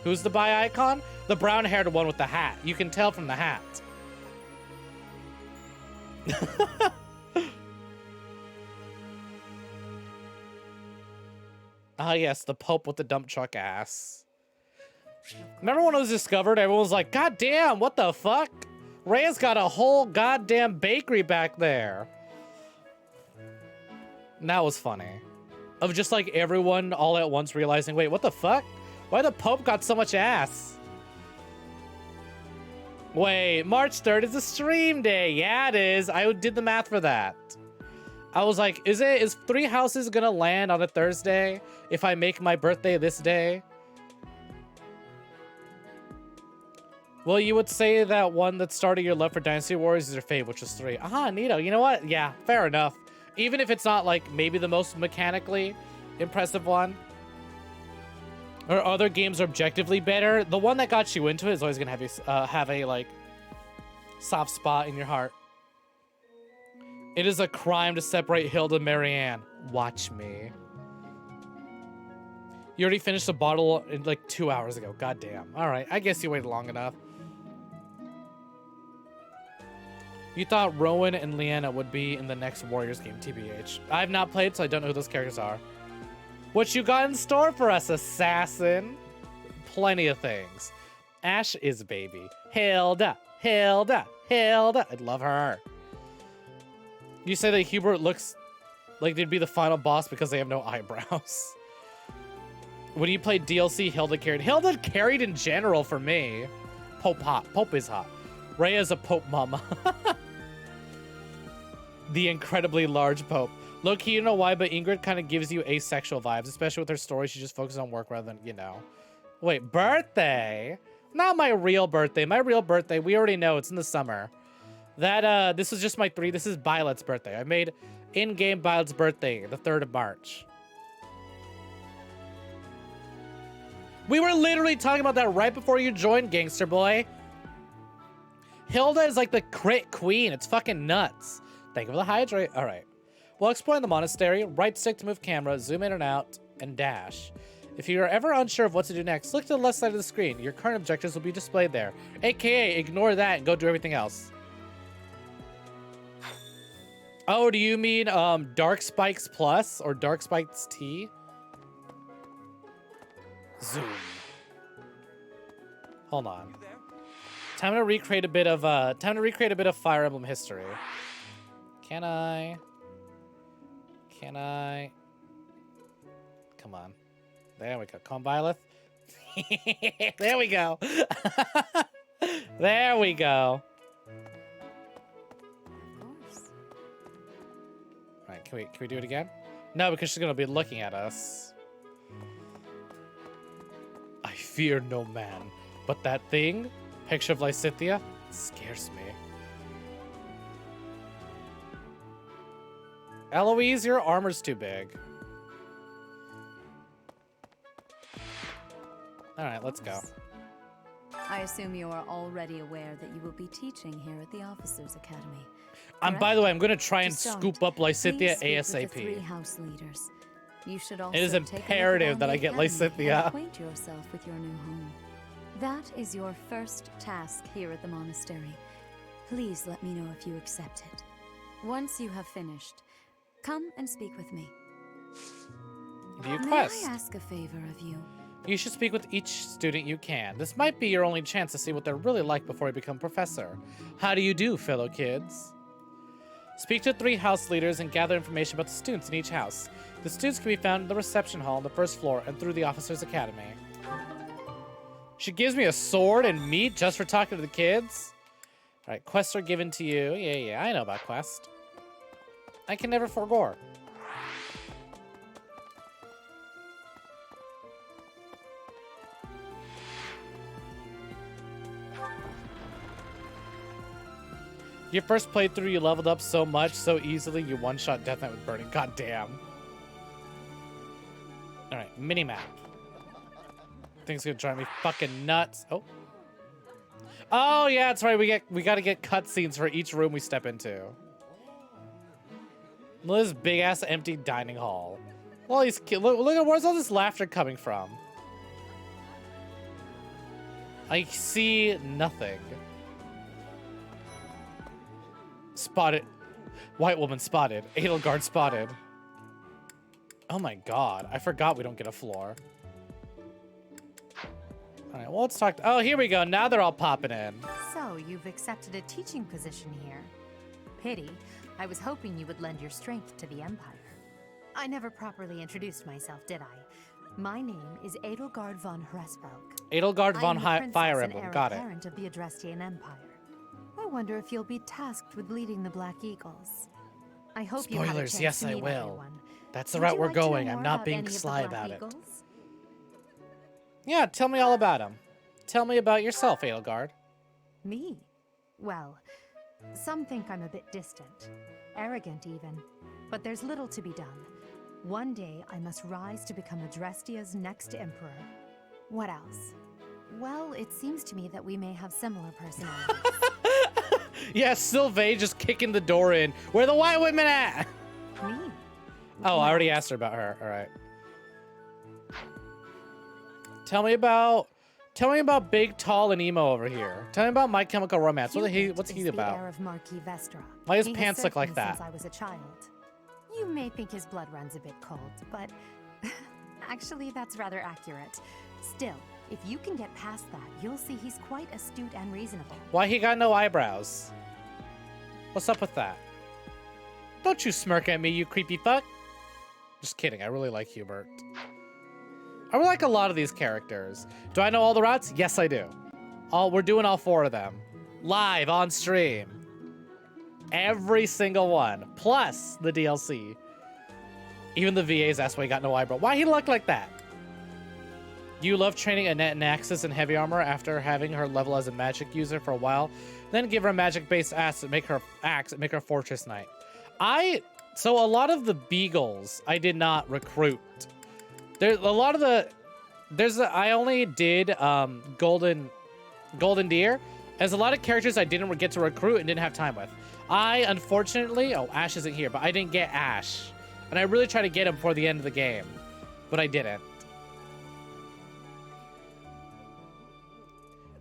Who's the bi icon? The brown-haired one with the hat. You can tell from the hat. Ah, yes, the Pope with the dump truck ass. Remember when it was discovered? Everyone was like, God damn, what the fuck? Rhea's got a whole goddamn bakery back there. And that was funny. Of just like everyone all at once realizing, wait, what the fuck? Why the Pope got so much ass? Wait, March 3rd is a stream day. Yeah, it is. I did the math for that. I was like, is 3 Houses gonna land on a Thursday if I make my birthday this day? Well, you would say that one that started your love for Dynasty Warriors is your fave, which was 3. Aha, neato. You know what? Yeah, fair enough. Even if it's not, like, maybe the most mechanically impressive one. Or other games are objectively better. The one that got you into it is always going to have a, like, soft spot in your heart. It is a crime to separate Hilda and Marianne. Watch me. You already finished a bottle in, like, 2 hours ago. God damn. All right, I guess you waited long enough. You thought Rowan and Leanna would be in the next Warriors game, TBH. I have not played, so I don't know who those characters are. What you got in store for us, assassin? Plenty of things. Ash is baby. Hilda, Hilda, Hilda. I love her. You say that Hubert looks like they'd be the final boss because they have no eyebrows. When you played DLC, Hilda carried. Hilda carried in general for me. Pope hot. Pope is hot. Rhea is a Pope mama. The incredibly large Pope. Low-key, you know why, but Ingrid kind of gives you asexual vibes, especially with her story. She just focuses on work rather than, you know. Wait, birthday? Not my real birthday. My real birthday, we already know. It's in the summer. That, this is just my 3. This is Violet's birthday. I made in-game Violet's birthday, the 3rd of March. We were literally talking about that right before you joined, Gangster Boy. Hilda is like the crit queen. It's fucking nuts. Thank you for the hydrate. All right. While exploring the monastery, right stick to move camera, zoom in and out, and dash. If you're ever unsure of what to do next, look to the left side of the screen. Your current objectives will be displayed there. AKA, ignore that and go do everything else. Oh, do you mean Dark Spikes Plus or Dark Spikes T? Zoom. Hold on. Time to recreate a bit of Fire Emblem history. Can I? Come on. There we go. Come, Violet. There we go. There we go. Of course. All right, can we do it again? No, because she's gonna be looking at us. I fear no man, but that thing, picture of Lysithea, scares me. Eloise, your armor's too big. All right, let's go. I assume you are already aware that you will be teaching here at the Officers Academy. By the way, I'm going to try and To start, scoop up Lysithea please speak with the 3 ASAP. house leaders. You should also It is take a look imperative around that the I get academy Lysithea. and acquaint yourself with your new home. That is your first task here at the monastery. Please let me know if you accept it. Once you have finished, come and speak with me. View May quest. I ask a favor of you? You should speak with each student you can. This might be your only chance to see what they're really like before you become professor. How do you do, fellow kids? Speak to 3 house leaders and gather information about the students in each house. The students can be found in the reception hall on the 1st floor and through the officers' academy. She gives me a sword and meat just for talking to the kids? Alright, quests are given to you. Yeah, I know about quest. I can never forego. Your first playthrough, you leveled up so much, so easily, you one-shot Death Knight with Burning. God damn. Alright, mini-map. Thing's gonna drive me fucking nuts. Oh. Oh, yeah, that's right. We gotta get cutscenes for each room we step into. Look at this big-ass empty dining hall. Well, look at where's all this laughter coming from? I see nothing. Spotted. White woman spotted. Edelgard spotted. Oh my god. I forgot we don't get a floor. Alright, well, let's talk. Oh, here we go. Now they're all popping in. So, you've accepted a teaching position here. Pity. I was hoping you would lend your strength to the Empire. I never properly introduced myself, did I? My name is Edelgard von Hresvelk. Edelgard von Fire and Emblem. heir Got it. apparent of the Adrestian Empire. I wonder if you'll be tasked with leading the Black Eagles. I hope you have a Spoilers, chance yes, to I meet will. everyone. That's the Would route you we're like to know going. more I'm not about being any of the sly Black about it. Eagles? Yeah, tell me all about him. Tell me about yourself, Edelgard. Me? Well, some think I'm a bit distant. Arrogant, even. But there's little to be done. One day, I must rise to become Adrestia's next emperor. What else? Well, it seems to me that we may have similar personalities. Yeah, Sylvain just kicking the door in. Where the white women at? Me? Oh, I already asked her about her. All right. Tell me about Big, Tall, and Emo over here. Tell me about My Chemical Romance. What's he is the about? heir of Marquis Vestra. Why his He has pants look served like me that? Since I was a child. You may think his blood runs a bit cold, but actually that's rather accurate. Still, if you can get past that, you'll see he's quite astute and reasonable. Why he got no eyebrows? What's up with that? Don't you smirk at me, you creepy fuck. Just kidding, I really like Hubert. I really like a lot of these characters. Do I know all the routes? Yes, I do. We're doing all 4 of them. Live, on stream. Every single one. Plus the DLC. Even the VAs asked why he got no eyebrow. Why he look like that? You love training Annette in Axis and heavy armor after having her level as a magic user for a while. Then give her a magic-based axe and make her a fortress knight. So a lot of the beagles I did not recruit. There's a lot of I only did golden deer. There's a lot of characters I didn't get to recruit and didn't have time with. Unfortunately, Ash isn't here, but I didn't get Ash. And I really tried to get him before the end of the game, but I didn't.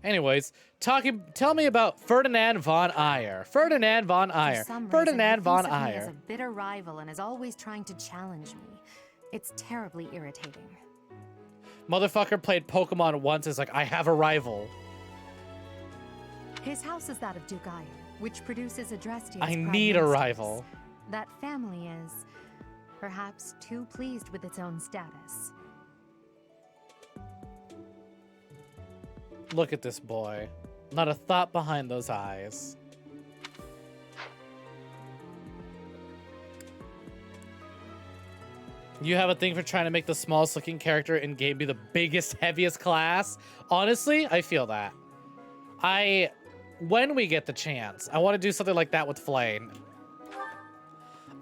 Anyways, tell me about Ferdinand von Ayer. Ferdinand von Ayer. Ferdinand von Ayer. He is a bitter rival and is always trying to challenge me. It's terribly irritating. Motherfucker played Pokemon once, is like, I have a rival. His house is that of Duke Ayer, which produces Adrestia's I prime need a ministers. rival. That family is perhaps too pleased with its own status. Look at this boy. Not a thought behind those eyes. You have a thing for trying to make the smallest looking character in game be the biggest, heaviest class? Honestly, I feel that. When we get the chance, I want to do something like that with Flame.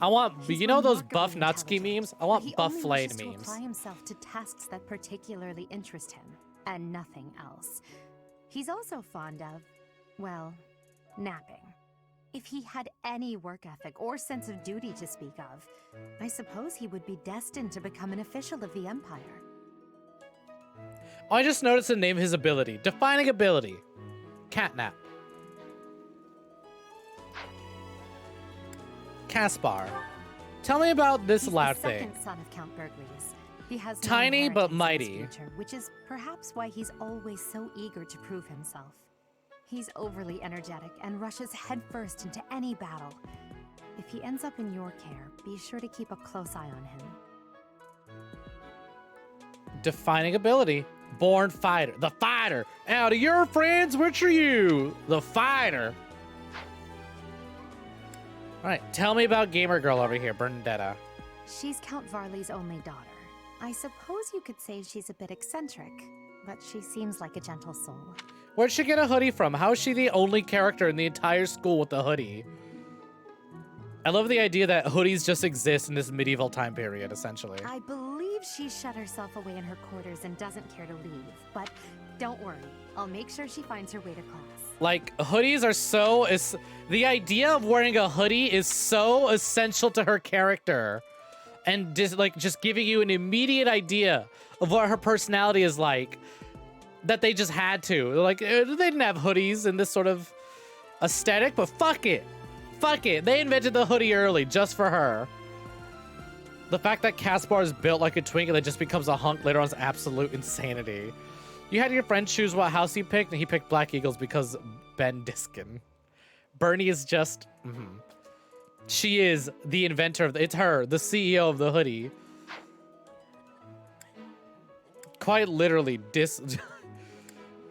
I want, you know those buff Natsuki memes? I want buff Flame memes. He only wishes to apply himself to tasks that particularly interest him, and nothing else. He's also fond of, well, napping. If he had any work ethic or sense of duty to speak of, I suppose he would be destined to become an official of the Empire. I just noticed the name of his ability. Defining ability. Catnap. Caspar. Tell me about this He's loud the thing. second son of Count Burgles. He has no Tiny but inheritance in his mighty. future, which is perhaps why he's always so eager to prove himself. He's overly energetic and rushes headfirst into any battle. If he ends up in your care, be sure to keep a close eye on him. Defining ability. Born fighter. The fighter. Out of your friends, which are you? The fighter. All right, tell me about gamer girl over here, Bernadetta. She's Count Varley's only daughter. I suppose you could say she's a bit eccentric, but she seems like a gentle soul. Where'd she get a hoodie from? How is she the only character in the entire school with a hoodie? I love the idea that hoodies just exist in this medieval time period, essentially. I believe she shut herself away in her quarters and doesn't care to leave, but don't worry. I'll make sure she finds her way to class. Like, hoodies are so... the idea of wearing a hoodie is so essential to her character. And just giving you an immediate idea of what her personality is like. That they just had to. Like, they didn't have hoodies in this sort of aesthetic, but fuck it. Fuck it. They invented the hoodie early, just for her. The fact that Caspar is built like a twink and then just becomes a hunk later on is absolute insanity. You had your friend choose what house he picked, and he picked Black Eagles because Ben Diskin. Bernie is just... She is the inventor of it's her, the CEO of the hoodie. Quite literally,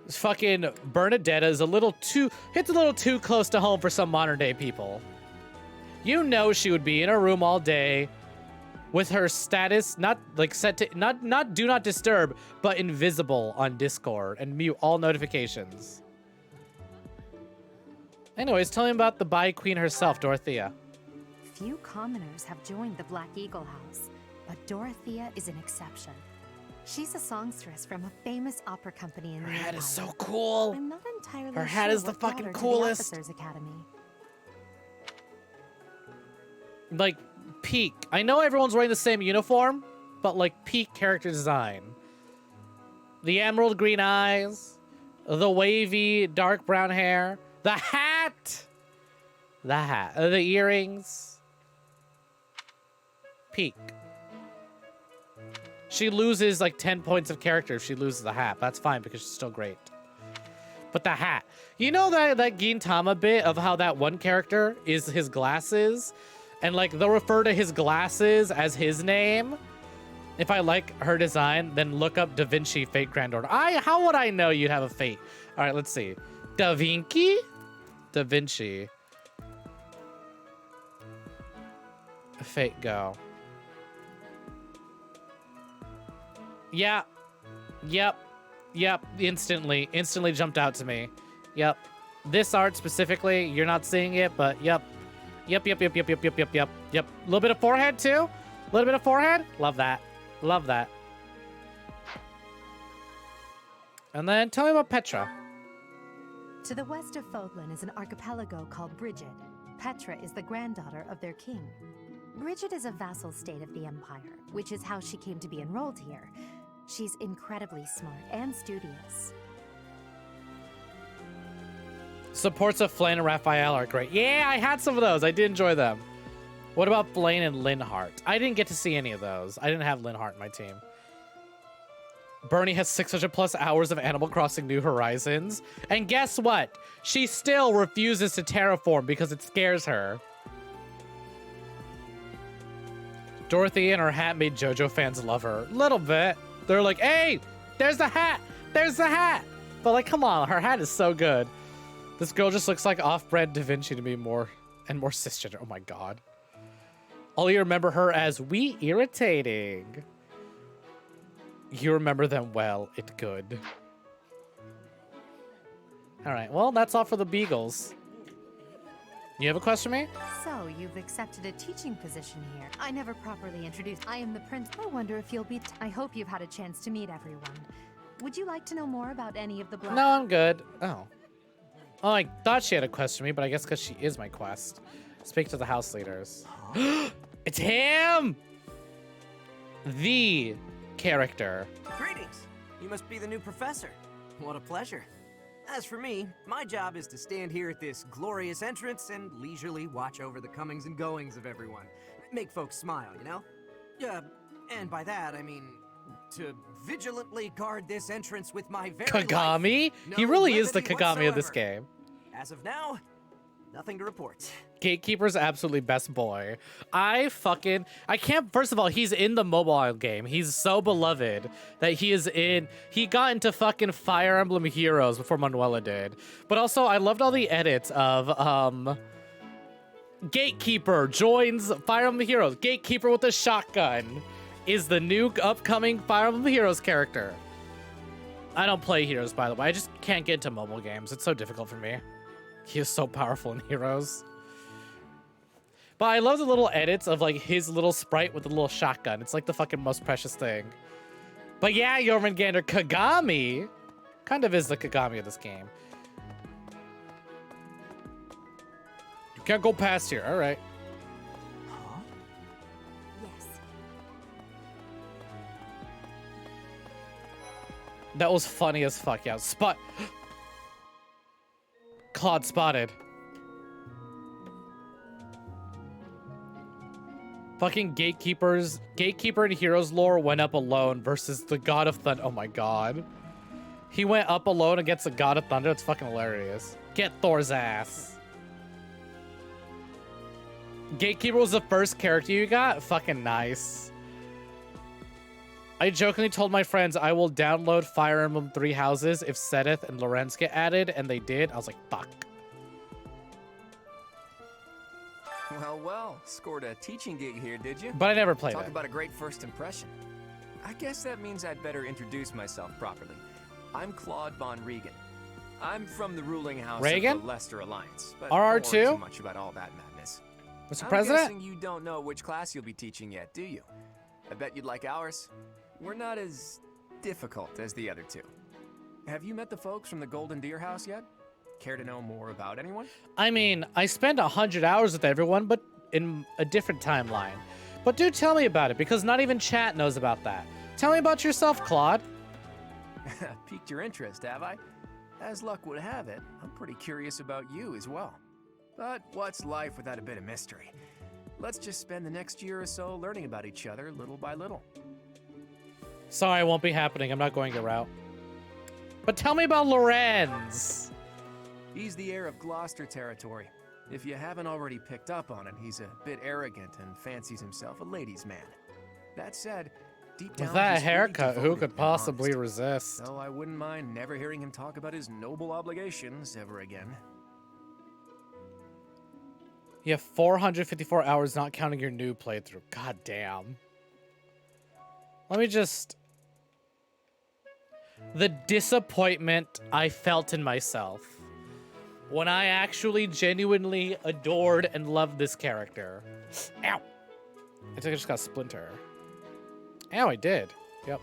fucking Bernadetta is hits a little too close to home for some modern day people. You know she would be in her room all day with her status not like set to not do not disturb, but invisible on Discord and mute all notifications. Anyways, tell me about the Bai Queen herself, Dorothea. Few commoners have joined the Black Eagle House, but Dorothea is an exception. She's a songstress from a famous opera company in the Her hat is Empire. so cool. I'm not entirely Her hat sure is the what brought fucking her to coolest. The Officers Academy. Like, peak. I know everyone's wearing the same uniform, but like peak character design. The emerald green eyes, the wavy dark brown hair, the hat, the earrings. Peak. She loses like 10 points of character if she loses the hat. That's fine because she's still great. But the hat. You know that Gintama bit of how that one character is his glasses? And like they'll refer to his glasses as his name? If I like her design, then look up Da Vinci Fate Granddaughter. How would I know you'd have a fate? All right, let's see. Da Vinci? Da Vinci. Fate go. Yeah. Yep. Instantly jumped out to me. Yep. This art specifically, you're not seeing it, but yep. Yep. A little bit of forehead too. A little bit of forehead. Love that. And then tell me about Petra. To the west of Fodlan is an archipelago called Brigid. Petra is the granddaughter of their king. Brigid is a vassal state of the Empire, which is how she came to be enrolled here. She's incredibly smart and studious. Supports of Flane and Raphael are great. Yeah, I had some of those. I did enjoy them. What about Flane and Linhart? I didn't get to see any of those. I didn't have Linhart in my team. Bernie has 600 plus hours of Animal Crossing New Horizons. And guess what? She still refuses to terraform because it scares her. Dorothy and her hat made JoJo fans love her. Little bit. They're like, hey, there's the hat. There's the hat. But like, come on, her hat is so good. This girl just looks like off-brand Da Vinci to me more cisgender. Oh my God. All you remember her as wee irritating. You remember them well. It good. All right. Well, that's all for the Beagles. You have a question for me? So, you've accepted a teaching position here. I never properly introduced. I am the prince. I wonder if you'll be... I hope you've had a chance to meet everyone. Would you like to know more about any of the Black... No, I'm good. Oh, I thought she had a question for me, but I guess because she is my quest. Speak to the house leaders. It's him! The character. Greetings. You must be the new professor. What a pleasure. As for me, my job is to stand here at this glorious entrance and leisurely watch over the comings and goings of everyone. Make folks smile, you know? And by that, I mean to vigilantly guard this entrance with my very Kagami? life. He No really is the levity Kagami of this whatsoever. game. As of now, nothing to report. Gatekeeper's absolutely best boy. I can't, first of all, he's in the mobile game. He's so beloved that he got into fucking Fire Emblem Heroes before Manuela did. But also, I loved all the edits of, Gatekeeper joins Fire Emblem Heroes. Gatekeeper with a shotgun is the new upcoming Fire Emblem Heroes character. I don't play Heroes, by the way. I just can't get into mobile games. It's so difficult for me. He is so powerful in Heroes. But I love the little edits of like his little sprite with the little shotgun. It's like the fucking most precious thing. But yeah, Jormungandr, Kagami kind of is the Kagami of this game. You can't go past here. All right. Huh? Yes. That was funny as fuck. Yeah, Claude spotted. Fucking Gatekeeper in Heroes lore went up alone versus the God of Thunder. Oh my god. He went up alone against the God of Thunder. It's fucking hilarious. Get Thor's ass. Gatekeeper was the first character you got? Fucking nice. I jokingly told my friends I will download Fire Emblem 3 Houses if Seteth and Lorenz get added, and they did. I was like, fuck. Well, scored a teaching gig here, did you? But I never played it. Talk about a great first impression. I guess that means I'd better introduce myself properly. I'm Claude von Regan. I'm from the ruling house of the Leicester Alliance, but RR2? don't worry too much about all that madness. Mr. I'm President? guessing you don't know which class you'll be teaching yet, do you? I bet you'd like ours. We're not as difficult as the other two. Have you met the folks from the Golden Deer House yet? Care to know more about anyone? I mean, I spent 100 hours with everyone, but in a different timeline. But do tell me about it, because not even chat knows about that. Tell me about yourself, Claude. Piqued your interest, have I? As luck would have it, I'm pretty curious about you as well. But what's life without a bit of mystery? Let's just spend the next year or so learning about each other little by little. Sorry, it won't be happening. I'm not going your route. But tell me about Lorenz. He's the heir of Gloucester territory. If you haven't already picked up on it, he's a bit arrogant and fancies himself a ladies' man. That said, deep down, with that he's haircut, really who could possibly resist? So I wouldn't mind never hearing him talk about his noble obligations ever again. You have 454 hours, not counting your new playthrough. God damn. Let me just... The disappointment I felt in myself when I actually genuinely adored and loved this character. Ow! I think I just got a splinter. Ow, I did. Yep.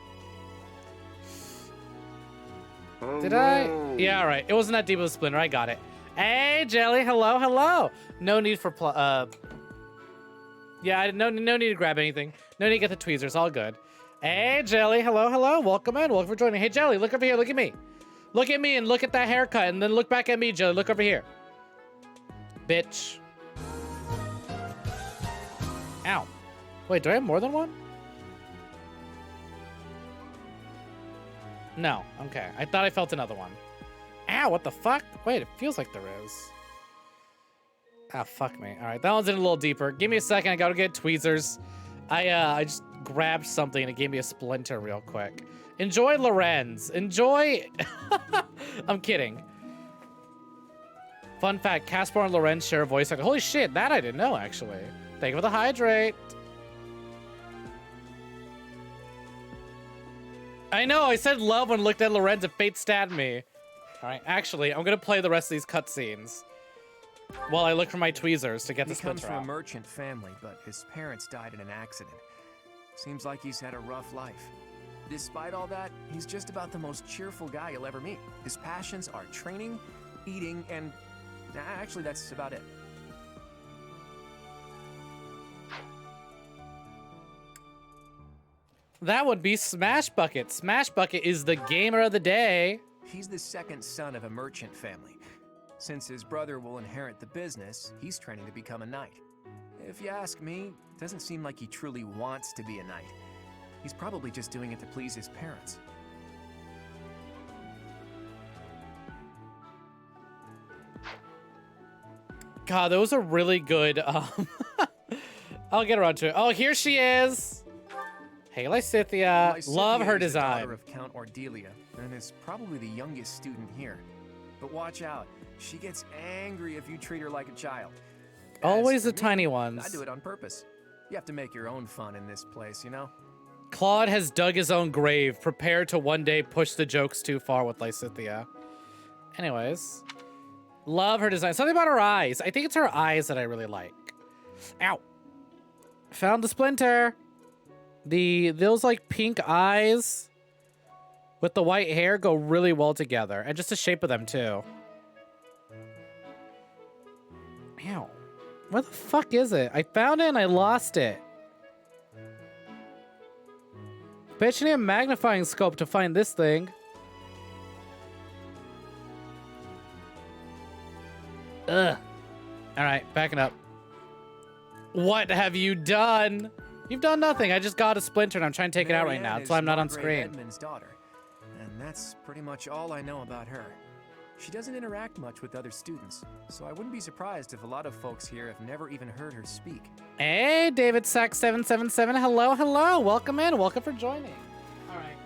Did I? Yeah, all right. It wasn't that deep of a splinter. I got it. Hey, Jelly. Hello, hello. No need for yeah, no need to grab anything. No need to get the tweezers. All good. Hey, Jelly. Hello, hello. Welcome in. Welcome for joining. Hey, Jelly, look over here. Look at me. Look at me and look at that haircut, and then look back at me, Jelly. Look over here. Bitch. Ow. Wait, do I have more than one? No. Okay. I thought I felt another one. Ow, what the fuck? Wait, it feels like there is. Ah, fuck me. All right, that one's in a little deeper. Give me a second. I gotta get tweezers. I just grabbed something and it gave me a splinter real quick. Enjoy Lorenz. Enjoy. I'm kidding. Fun fact, Caspar and Lorenz share a voice actor. Holy shit, that I didn't know, actually. Thank you for the hydrate. I know, I said love when I looked at Lorenz and fate stabbed me. All right, actually, I'm gonna play the rest of these cutscenes while I look for my tweezers to get the splinter He comes from out. a merchant family, but his parents died in an accident. Seems like he's had a rough life. Despite all that, he's just about the most cheerful guy you'll ever meet. His passions are training, eating, and actually, that's about it. That would be Smash Bucket. Smash Bucket is the gamer of the day. He's the second son of a merchant family. Since his brother will inherit the business, he's training to become a knight. If you ask me, it doesn't seem like he truly wants to be a knight. He's probably just doing it to please his parents. God, those are really good. I'll get around to it. Oh, here she is. Hey, Lysithea. Love her is the design. daughter of Count Ordelia, and is probably the youngest student here. But watch out. She gets angry if you treat her like a child. Always As the for tiny me, ones. I do it on purpose. You have to make your own fun in this place, you know? Claude has dug his own grave, prepared to one day push the jokes too far with Lysithea. Anyways. Love her design. Something about her eyes. I think it's her eyes that I really like. Ow. Found the splinter. Those like pink eyes with the white hair go really well together. And just the shape of them too. Ow. Where the fuck is it? I found it and I lost it. Bet you need a magnifying scope to find this thing. Ugh. Alright, backing up. What have you done? You've done nothing. I just got a splinter and I'm trying to take it out right now. That's why I'm not on screen. Edmund's daughter, and that's pretty much all I know about her. She doesn't interact much with other students, so I wouldn't be surprised if a lot of folks here have never even heard her speak. Hey, David Sack 777. Hello, hello. Welcome in. Welcome for joining. All right.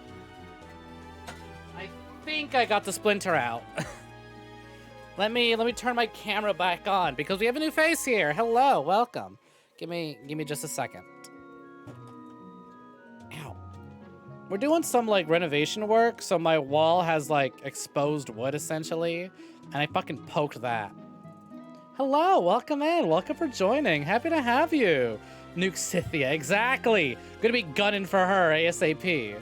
I think I got the splinter out. Let me turn my camera back on because we have a new face here. Hello, welcome. Give me just a second. Ow. We're doing some like renovation work, so my wall has like exposed wood essentially, and I fucking poked that. Hello, welcome in. Welcome for joining. Happy to have you. Nuke Scythia, exactly. Gonna be gunning for her ASAP.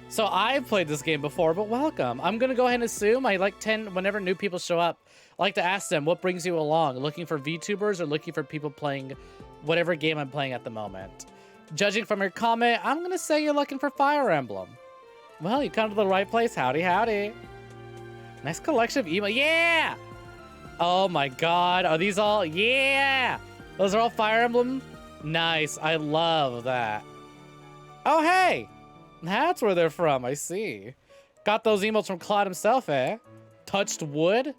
So I've played this game before, but welcome. I'm gonna go ahead and assume whenever new people show up, I like to ask them, what brings you along? Looking for VTubers or looking for people playing whatever game I'm playing at the moment? Judging from your comment, I'm gonna say you're looking for Fire Emblem. Well, you come to the right place. Howdy, howdy. Nice collection of emo. Yeah! Oh my god, are these all? Yeah! Those are all Fire Emblem? Nice, I love that. Oh, hey! That's where they're from, I see. Got those emotes from Claude himself, eh? Touched wood?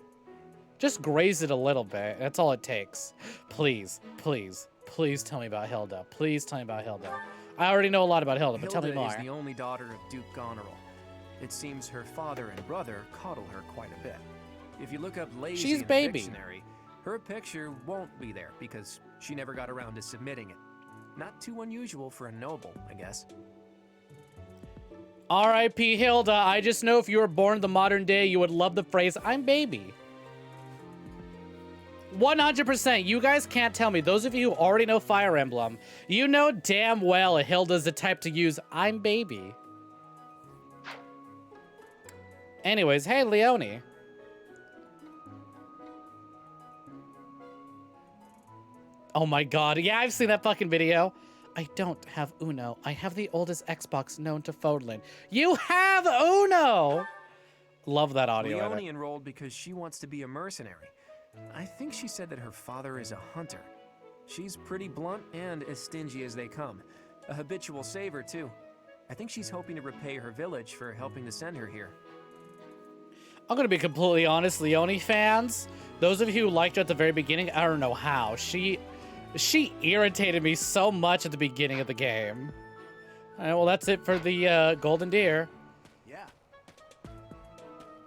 Just graze it a little bit. That's all it takes. Please, please, please tell me about Hilda. Please tell me about Hilda. I already know a lot about Hilda, but tell me more. Hilda is the only daughter of Duke Goneril. It seems her father and brother coddle her quite a bit. If you look up lazy in the dictionary, her picture won't be there because she never got around to submitting it. Not too unusual for a noble, I guess. R.I.P. Hilda, I just know if you were born in the modern day, you would love the phrase, I'm baby. 100%. You guys can't tell me. Those of you who already know Fire Emblem, you know damn well Hilda's the type to use I'm baby. Anyways, hey, Leonie. Oh my god. Yeah, I've seen that fucking video. I don't have Uno. I have the oldest Xbox known to Fodlin. You have Uno! Love that audio. Leonie enrolled because she wants to be a mercenary. I think she said that her father is a hunter. She's pretty blunt and as stingy as they come. A habitual saver, too. I think she's hoping to repay her village for helping to send her here. I'm gonna be completely honest, Leonie fans. Those of you who liked her at the very beginning, I don't know how. She irritated me so much at the beginning of the game. All right, well, that's it for the Golden Deer. Yeah.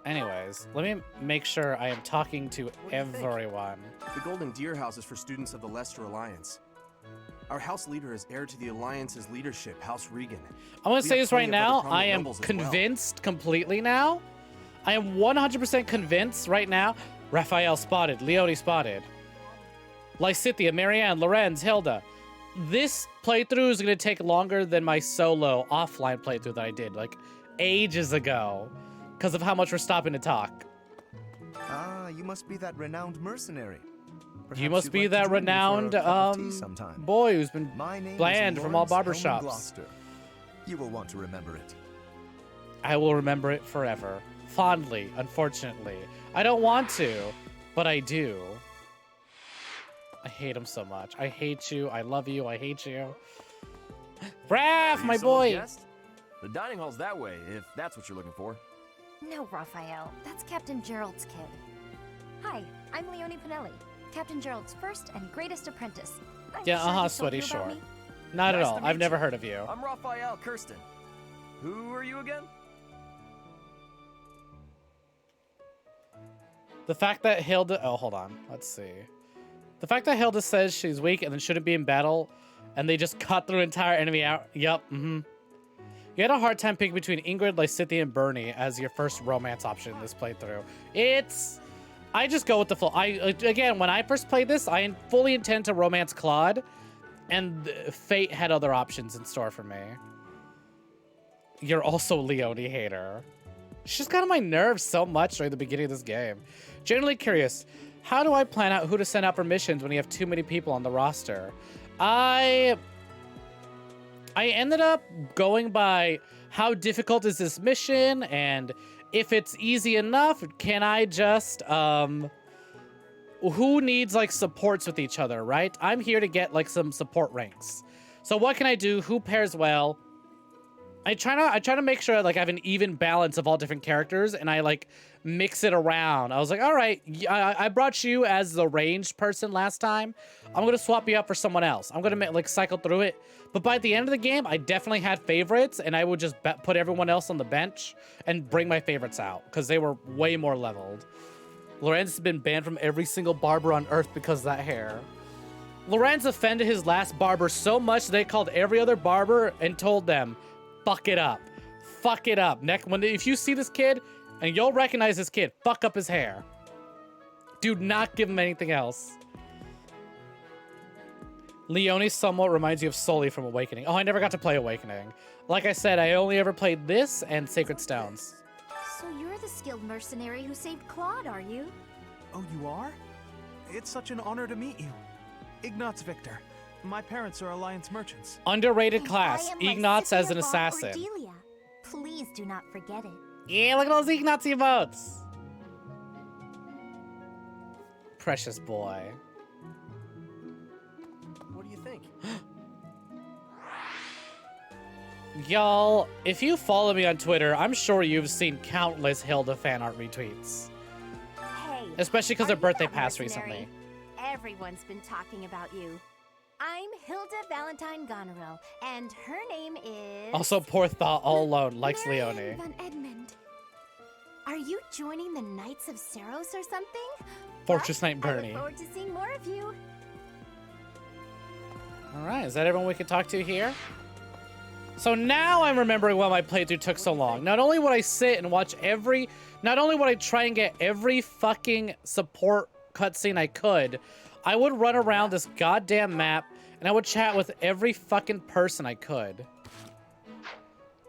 Anyways, let me make sure I am talking to everyone. The Golden Deer House is for students of the Leicester Alliance. Our house leader is heir to the Alliance's leadership, House Regan. I'm gonna say this right now. I am convinced completely now. I am 100% convinced right now. Raphael spotted. Leonie spotted. Lysithea, Marianne, Lorenz, Hilda. This playthrough is going to take longer than my solo offline playthrough that I did, like, ages ago. Because of how much we're stopping to talk. Ah, you must be that renowned mercenary. You must be that renowned, boy who's been banned from all barbershops. You will want to remember it. I will remember it forever. fondly, unfortunately. I don't want to, but I do. I hate him so much. I hate you. I love you. I hate you. Raph, my boy. Guest? The dining hall's that way, if that's what you're looking for. No, Raphael. That's Captain Gerald's kid. Hi, I'm Leonie Pinelli, Captain Gerald's first and greatest apprentice. Yeah, sweaty short. Not at all. I've never heard of you. I'm Raphael Kirsten. Who are you again? The fact that Hilda... Oh, hold on. Let's see. The fact that Hilda says she's weak and then shouldn't be in battle, and they just cut through entire enemy out... Yup, You had a hard time picking between Ingrid, Lysithea, and Bernie as your first romance option in this playthrough. I just go with the full... Again, when I first played this, I fully intend to romance Claude, and fate had other options in store for me. You're also Leonie hater. She's got on my nerves so much during the beginning of this game. Generally curious, how do I plan out who to send out for missions when you have too many people on the roster? I ended up going by how difficult is this mission, and if it's easy enough, can I just, who needs like supports with each other, right? I'm here to get like some support ranks. So what can I do? Who pairs well? I try to make sure like I have an even balance of all different characters, and I like mix it around. I was like, all right, I brought you as the ranged person last time. I'm gonna swap you up for someone else. I'm gonna like cycle through it. But by the end of the game, I definitely had favorites, and I would just put everyone else on the bench and bring my favorites out because they were way more leveled. Lorenz has been banned from every single barber on Earth because of that hair. Lorenz offended his last barber so much they called every other barber and told them, fuck it up. Fuck it up. If you see this kid, and you'll recognize this kid, fuck up his hair. Do not give him anything else. Leonie somewhat reminds you of Sully from Awakening. Oh, I never got to play Awakening. Like I said, I only ever played this and Sacred Stones. So you're the skilled mercenary who saved Claude, are you? Oh, you are? It's such an honor to meet you. Ignatz Victor. My parents are Alliance merchants. Underrated class. Ignatz as an assassin. Cordelia. Please do not forget it. Yeah, look at those Ignatz emotes. Precious boy. What do you think? Y'all, if you follow me on Twitter, I'm sure you've seen countless Hilda fan art retweets. Hey, especially because her birthday passed mercenary? recently. Everyone's been talking about you. I'm Hilda Valentine Goneril, and her name is... Also, poor Thought all alone likes Leonie. Van Edmund. Are you joining the Knights of Seros or something? Fortress Knight Bernie. I look forward to seeing more of you. All right, is that everyone we can talk to here? So now I'm remembering why my playthrough took so long. Not only would I sit and watch not only would I try and get every fucking support cutscene I could, I would run around this goddamn map and I would chat with every fucking person I could.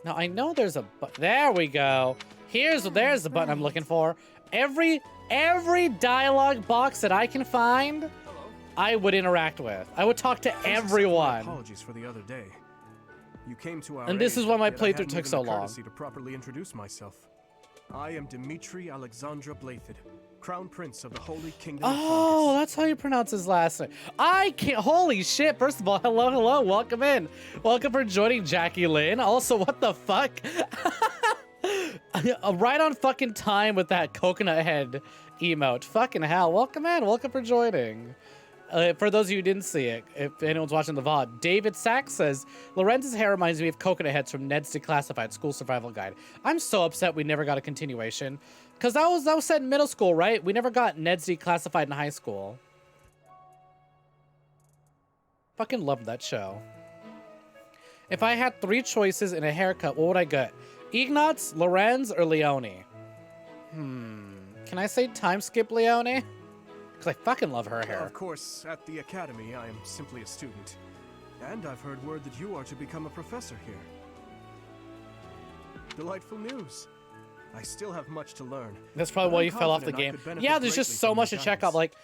Now I know there's a there we go. There's the button I'm looking for. Every dialogue box that I can find, I would interact with. I would talk to everyone. Apologies for the other day. You came to our and this is why my playthrough took so long. To properly introduce myself. I am Dimitri Alexandra Blathid, Crown Prince of the Holy Kingdom of Oh, that's how you pronounce his last name. I can't. Holy shit. First of all, hello. Welcome in. Welcome for joining, Jackie Lynn. Also, what the fuck? Right on fucking time with that coconut head emote. Fucking hell. Welcome in. Welcome for joining. For those of you who didn't see it, if anyone's watching the VOD, David Sachs says, Lorenz's hair reminds me of coconut heads from Ned's Declassified School Survival Guide. I'm so upset we never got a continuation. Because that was set in middle school, right? We never got Ned's Declassified in high school. Fucking loved that show. If I had 3 choices in a haircut, what would I get? Ignatz, Lorenz, or Leonie? Can I say time skip Leonie? Because I fucking love her hair. Of course, at the academy, I am simply a student. And I've heard word that you are to become a professor here. Delightful news. I still have much to learn. That's probably why you fell off the game. Yeah, there's just so much to check out. Like,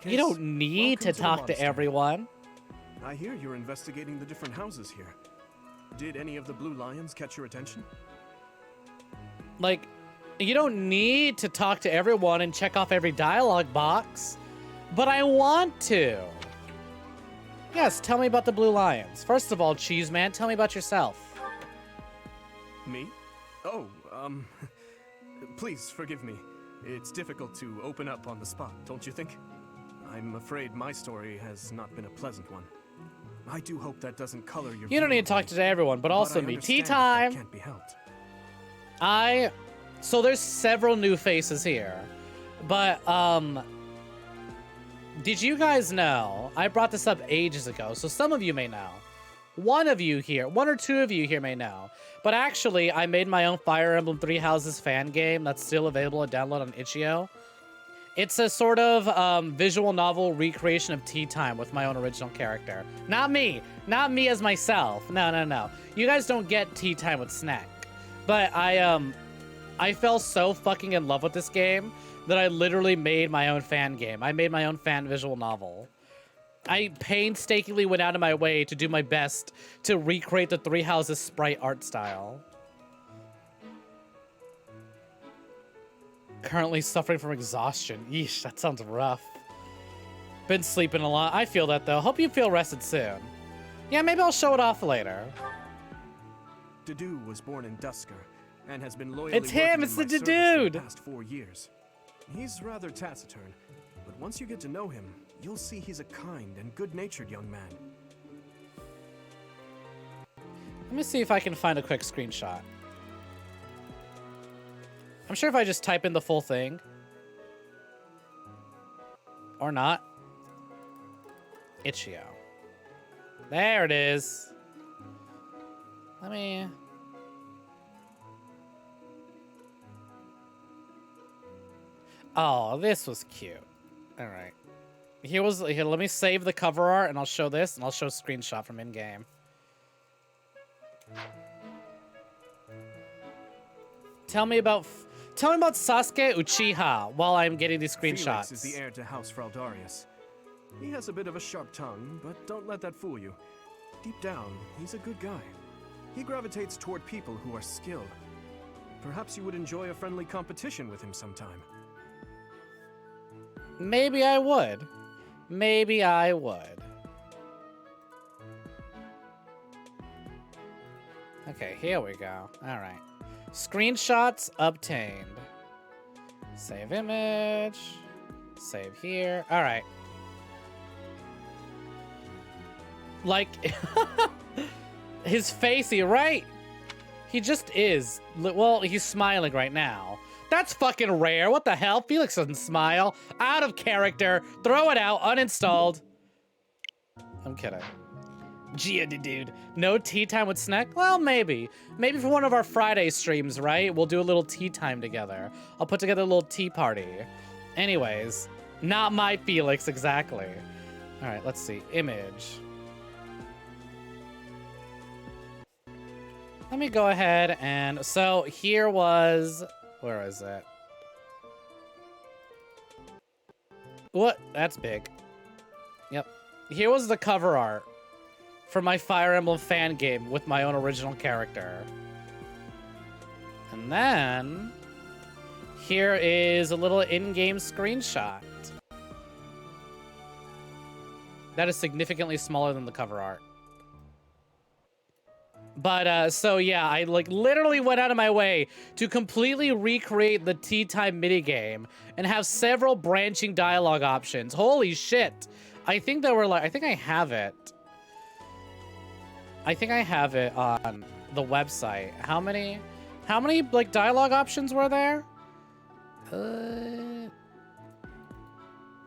you don't need to talk to everyone. I hear you're investigating the different houses here. Did any of the Blue Lions catch your attention? Like, You don't need to talk to everyone and check off every dialogue box, but I want to. Yes, tell me about the Blue Lions. First of all, Cheese Man, tell me about yourself. Me? Oh, please forgive me. It's difficult to open up on the spot, don't you think? I'm afraid my story has not been a pleasant one. I do hope that doesn't color your. You don't need to talk to everyone, but also me. Tea time. Can't be helped. So there's several new faces here, but did you guys know? I brought this up ages ago, so some of you may know. One or two of you here may know. But actually, I made my own Fire Emblem Three Houses fan game that's still available to download on itch.io. It's a sort of visual novel recreation of Tea Time with my own original character. Not me as myself. No. You guys don't get Tea Time with Snek. But I fell so fucking in love with this game that I literally made my own fan game. I made my own fan visual novel. I painstakingly went out of my way to do my best to recreate the Three Houses sprite art style. Currently suffering from exhaustion. Yeesh, that sounds rough. Been sleeping a lot. I feel that though. Hope you feel rested soon. Yeah, maybe I'll show it off later. Dedu was born in Dusker and has been loyally It's him, it's the dude. For the past 4 years. He's rather taciturn, but once you get to know him, you'll see he's a kind and good-natured young man. Let me see if I can find a quick screenshot. I'm sure if I just type in the full thing. Or not. Itch.io. There it is. Let me... Oh, this was cute. All right. Here, let me save the cover art and I'll show this and I'll show a screenshot from in-game. Tell me about Sasuke Uchiha while I'm getting these screenshots. Felix is the heir to House Fraldarius. He has a bit of a sharp tongue, but don't let that fool you. Deep down, he's a good guy. He gravitates toward people who are skilled. Perhaps you would enjoy a friendly competition with him sometime. Maybe I would. Maybe I would. Okay, here we go. All right. Screenshots obtained. Save image. Save here. All right. Like, his face, right? He just is. Well, he's smiling right now. That's fucking rare. What the hell? Felix doesn't smile. Out of character. Throw it out. Uninstalled. I'm kidding. Gia, dude. No tea time with Snek? Well, maybe. Maybe for one of our Friday streams, right? We'll do a little tea time together. I'll put together a little tea party. Anyways, not my Felix, exactly. All right, let's see. Image. Let me go ahead and... So here was... Where is it? What? That's big. Yep. Here was the cover art for my Fire Emblem fan game with my own original character. And then here is a little in-game screenshot. That is significantly smaller than the cover art. But, so yeah, I, like, literally went out of my way to completely recreate the tea time minigame and have several branching dialogue options. Holy shit. I think there were, like, I think I have it. I think I have it on the website. How many, like, dialogue options were there?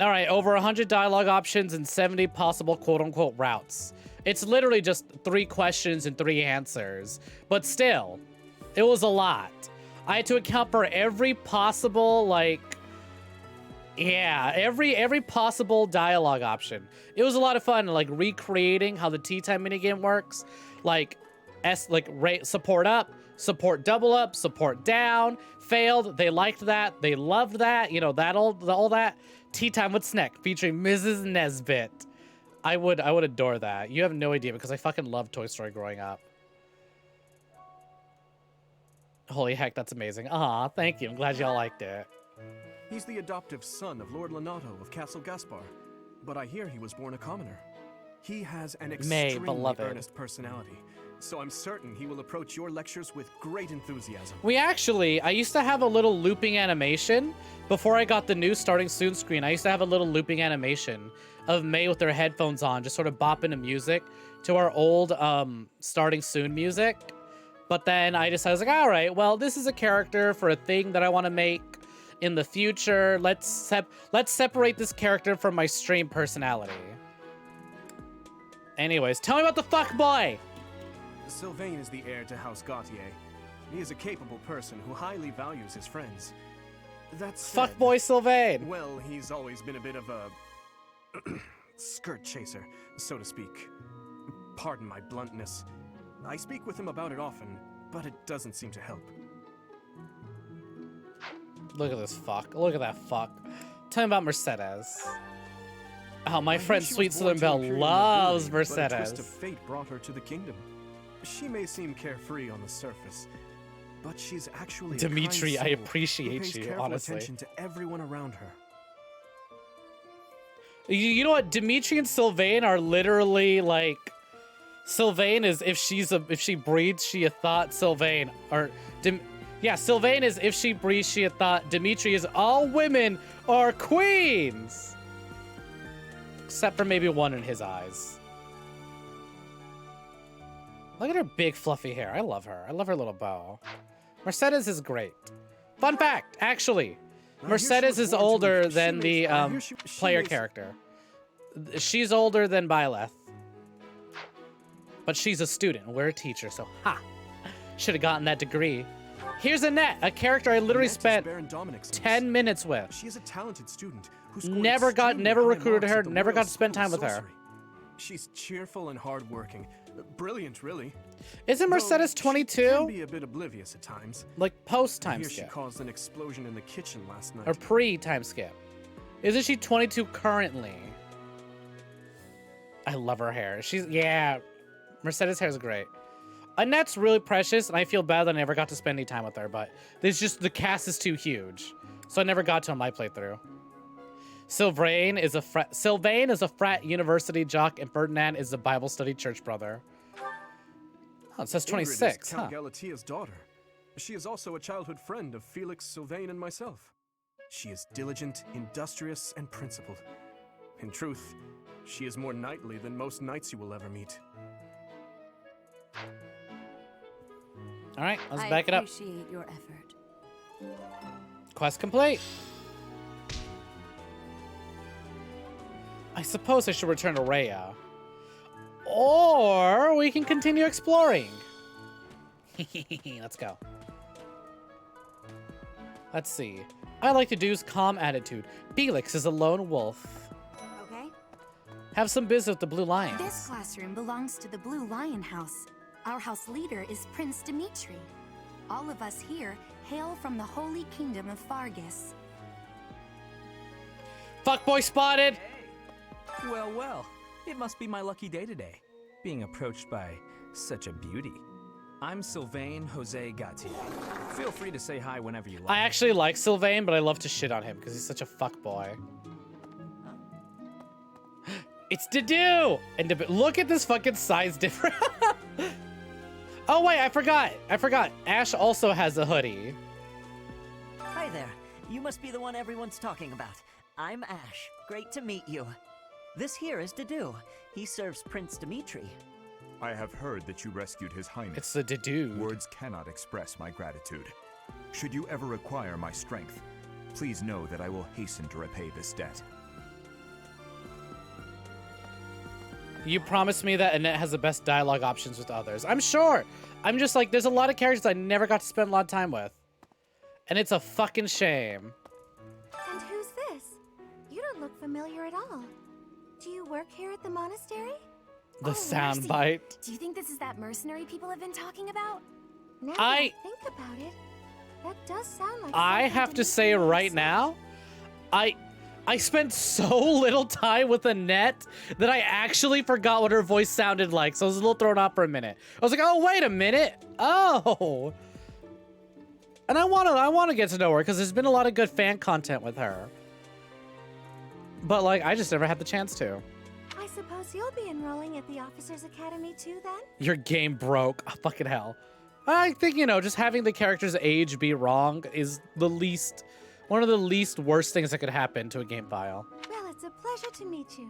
All right, over 100 dialogue options and 70 possible quote-unquote routes. It's literally just 3 questions and 3 answers. But still, it was a lot. I had to account for every possible, like... Yeah, every possible dialogue option. It was a lot of fun, like, recreating how the tea time minigame works. Like, support up, support double up, support down. Failed, they liked that, they loved that. You know, all that. Tea time with Snek, featuring Mrs. Nesbit. I would adore that. You have no idea because I fucking loved Toy Story growing up. Holy heck, that's amazing. Aw, thank you. I'm glad y'all liked it. He's the adoptive son of Lord Lenato of Castle Gaspar, but I hear he was born a commoner. He has an extremely earnest personality, so I'm certain he will approach your lectures with great enthusiasm. I used to have a little looping animation before I got the new starting soon screen. I used to have a little looping animation of May with their headphones on, just sort of bopping to music to our old starting soon music. But then I was like, all right, well, this is a character for a thing that I want to make in the future. Let's separate this character from my stream personality. Anyways, tell me about the fuckboy. Sylvain is the heir to House Gautier. He is a capable person who highly values his friends. That's fuckboy Sylvain. Well, he's always been a bit of a skirt chaser, so to speak. Pardon my bluntness. I speak with him about it often, but it doesn't seem to help. Look at this fuck. Look at that fuck. Tell me about Mercedes. Oh, my friend Sweet Southern Belle loves Mercedes. But a twist of fate brought her to the kingdom. She may seem carefree on the surface, but she's actually Dimitri, a kind I soul appreciate who pays you, careful honestly. attention to everyone around her. You know what? Dimitri and Sylvain are literally like... Sylvain is if she breathes, she a thought. Sylvain Sylvain is if she breathes, she a thought. Dimitri is all women are queens, except for maybe one in his eyes. Look at her big fluffy hair. I love her. I love her little bow. Mercedes is great. Fun fact, actually, Mercedes is older than the player character. She's older than Byleth. But she's a student, and we're a teacher, so ha! Should have gotten that degree. Here's Annette, a character I literally spent 10 minutes with. She is a talented student who never recruited her, never got to spend time with her. She's cheerful and hardworking. Brilliant, really. Isn't Mercedes 22? She can be a bit oblivious at times. Like post-time Here skip. she caused an explosion in the kitchen last night. Or pre-time skip. Isn't she 22 currently? I love her hair. Yeah. Mercedes' hair is great. Annette's really precious, and I feel bad that I never got to spend any time with her, but the cast is too huge, so I never got to on my playthrough. Sylvain is a frat university jock, and Ferdinand is a Bible study church brother. Oh, it says 26, Ingrid is Count Galatia's daughter. She is also a childhood friend of Felix, Sylvain, and myself. She is diligent, industrious, and principled. In truth, she is more knightly than most knights you will ever meet. All right, let's back it up. I appreciate your effort. Quest complete. I suppose I should return to Rhea. Or we can continue exploring. Let's go. Let's see. I like to do's calm attitude. Felix is a lone wolf. Okay. Have some business with the Blue Lions. This classroom belongs to the Blue Lion House. Our house leader is Prince Dimitri. All of us here hail from the Holy Kingdom of Fargus. Fuckboy spotted! Hey. Well, it must be my lucky day today, being approached by such a beauty. I'm Sylvain Jose Gautier. Feel free to say hi whenever you like. I actually like Sylvain, but I love to shit on him because he's such a fuckboy. It's Dedue! And look at this fucking size difference. Oh wait, I forgot. Ash also has a hoodie. Hi there. You must be the one everyone's talking about. I'm Ash. Great to meet you. This here is Dedue. He serves Prince Dimitri. I have heard that you rescued His Highness. It's the Dedue. Words cannot express my gratitude. Should you ever require my strength, please know that I will hasten to repay this debt. You promised me that Annette has the best dialogue options with others. I'm sure. I'm just like, there's a lot of characters I never got to spend a lot of time with. And it's a fucking shame. And who's this? You don't look familiar at all. Do you work here at the monastery? The soundbite. Do you think this is that mercenary people have been talking about? Now that I think about it, that does sound like I have to say right now, I spent so little time with Annette that I actually forgot what her voice sounded like. So I was a little thrown off for a minute. I was like, oh, wait a minute. Oh. And I want to get to know her because there's been a lot of good fan content with her. But like, I just never had the chance to. I suppose you'll be enrolling at the Officers Academy too, then? Your game broke. Oh, fucking hell. I think, you know, just having the character's age be wrong is one of the least worst things that could happen to a game file. Well, it's a pleasure to meet you.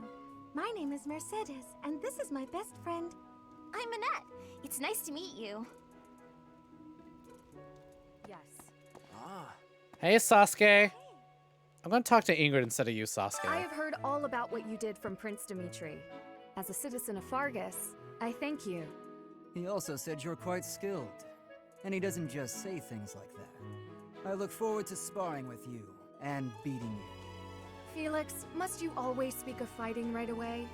My name is Mercedes, and this is my best friend. I'm Annette. It's nice to meet you. Yes. Hey, Sasuke. I'm going to talk to Ingrid instead of you, Sasuke. I have heard all about what you did from Prince Dimitri. As a citizen of Fargus, I thank you. He also said you're quite skilled. And he doesn't just say things like that. I look forward to sparring with you and beating you. Felix, must you always speak of fighting right away?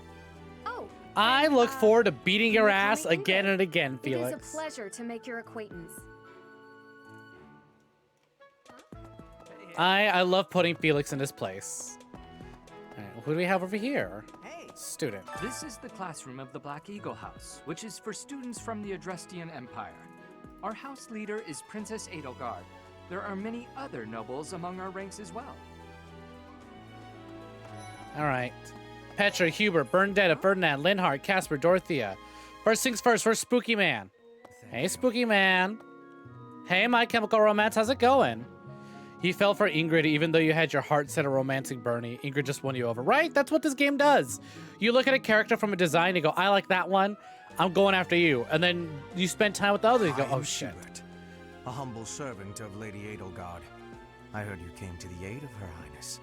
Oh. I look forward to beating your ass again and again, It is Felix. a pleasure to make your acquaintance. I love putting Felix in his place. All right, who do we have over here? Student. This is the classroom of the Black Eagle House, which is for students from the Adrestian Empire. Our house leader is Princess Edelgard. There are many other nobles among our ranks as well. All right. Petra, Hubert, Bernadette, Ferdinand, Linhart, Casper, Dorothea. First things first, Spooky Man. Hey, Spooky Man. Hey, My Chemical Romance, how's it going? You fell for Ingrid even though you had your heart set on romancing Bernie. Ingrid just won you over. Right? That's what this game does. You look at a character from a design, you go, I like that one. I'm going after you. And then you spend time with the others, you go, oh shit. Hubert, a humble servant of Lady Edelgard. I heard you came to the aid of Her Highness.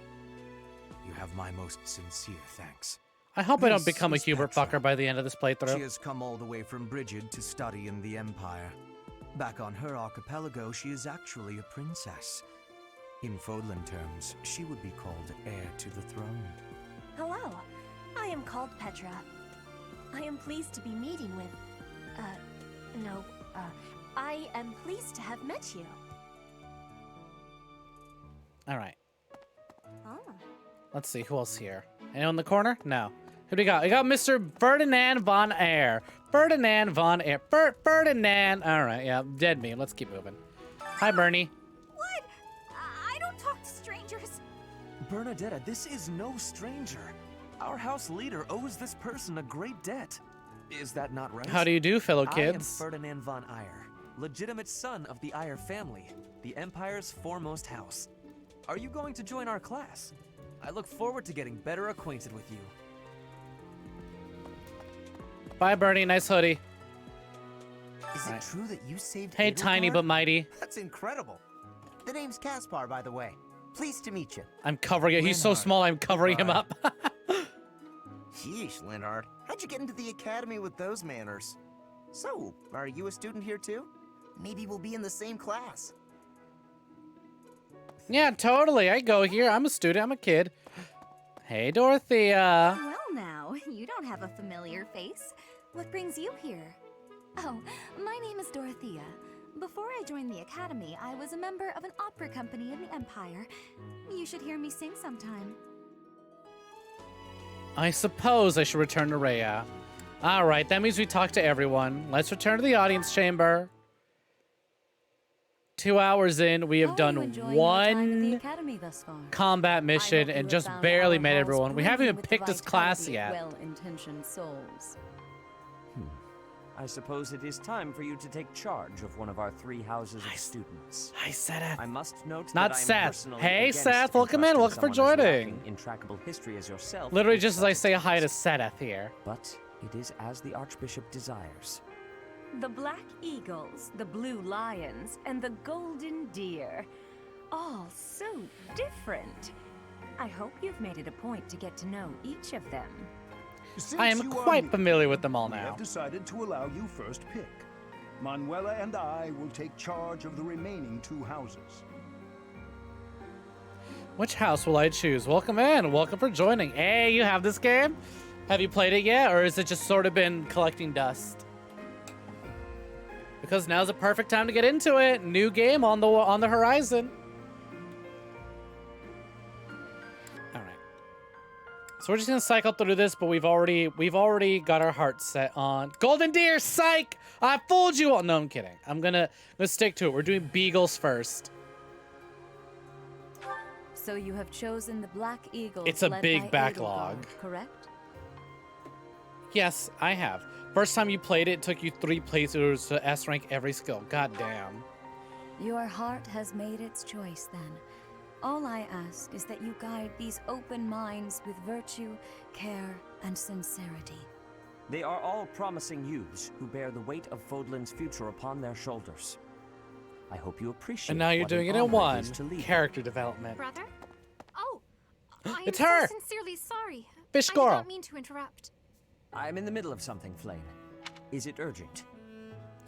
You have my most sincere thanks. I hope I don't This become a is Hubert Petra. fucker by the end of this playthrough. She has come all the way from Brigid to study in the Empire. Back on her archipelago, she is actually a princess. In Fodlan terms, she would be called heir to the throne. Hello, I am called Petra. I am pleased to be meeting with... I am pleased to have met you. All right. Oh. Let's see, who else here? Anyone in the corner? No. Who do we got? We got Mr. Ferdinand von Air. Ferdinand von Air. Ferdinand. All right, yeah, dead meme. Let's keep moving. Hi, Bernie. What? I don't talk to strangers. Bernadetta, this is no stranger. Our house leader owes this person a great debt. Is that not right? How do you do, fellow I am kids? Ferdinand von Eyre, legitimate son of the Eyre family, the Empire's foremost house. Are you going to join our class? I look forward to getting better acquainted with you. Bye, Bernie. Nice hoodie. Is All it right. true that you saved Hey, tiny Edelgard? but mighty. That's incredible. The name's Caspar, by the way. Pleased to meet you. I'm covering it. He's so Linhart. small, I'm covering him up. Sheesh, Linhart. How'd you get into the academy with those manners? So, are you a student here too? Maybe we'll be in the same class. Yeah, totally. I go here. I'm a student. I'm a kid. Hey, Dorothea. Well now, you don't have a familiar face. What brings you here? Oh, my name is Dorothea. Before I joined the academy, I was a member of an opera company in the Empire. You should hear me sing sometime. I suppose I should return to Rhea. All right, that means we talked to everyone. Let's return to the audience chamber. 2 hours in, we have done Enjoying your time at the one academy thus far. combat mission you and have just found barely our met halls everyone. We haven't even brimming with picked the this class vitality yet. of well-intentioned souls. I suppose it is time for you to take charge of one of our 3 houses of students. Hi, Seth. I must note Not that I am Seth. personally Hey, against Seth. Welcome in. entrusting Welcome for someone as joining. lacking intractable history as yourself. Literally with just as I such say hi to tasks. Seth here. But it is as the Archbishop desires. The Black Eagles, the Blue Lions, and the Golden Deer. All so different. I hope you've made it a point to get to know each of them. Since I am you are quite new, familiar with them all we now. have decided to allow you first pick. Manuela and I will take charge of the remaining 2 houses. Which house will I choose? Welcome in. Welcome for joining. Hey, you have this game? Have you played it yet, or has it just sort of been collecting dust? Because now's the perfect time to get into it. New game on the horizon. All right. So So we're just gonna cycle through this, but we've already got our hearts set on Golden Deer. Psych! I fooled you all. No, I'm kidding. I'm gonna stick to it. We're doing beagles first. So you have chosen the Black Eagle. It's a led big by backlog. Edelgard, correct? Yes, I have. First time you played it took you 3 playthroughs to S rank every skill. God damn. Your heart has made its choice then. All I ask is that you guide these open minds with virtue, care, and sincerity. They are all promising youths who bear the weight of Fodlan's future upon their shoulders. I hope you appreciate. And now you're what doing an it in honor one. is to lead. Character development. Brother? Oh, I It's am her! so sincerely sorry. Fish I squirrel. did not mean to interrupt. I'm in the middle of something, Flame. Is it urgent?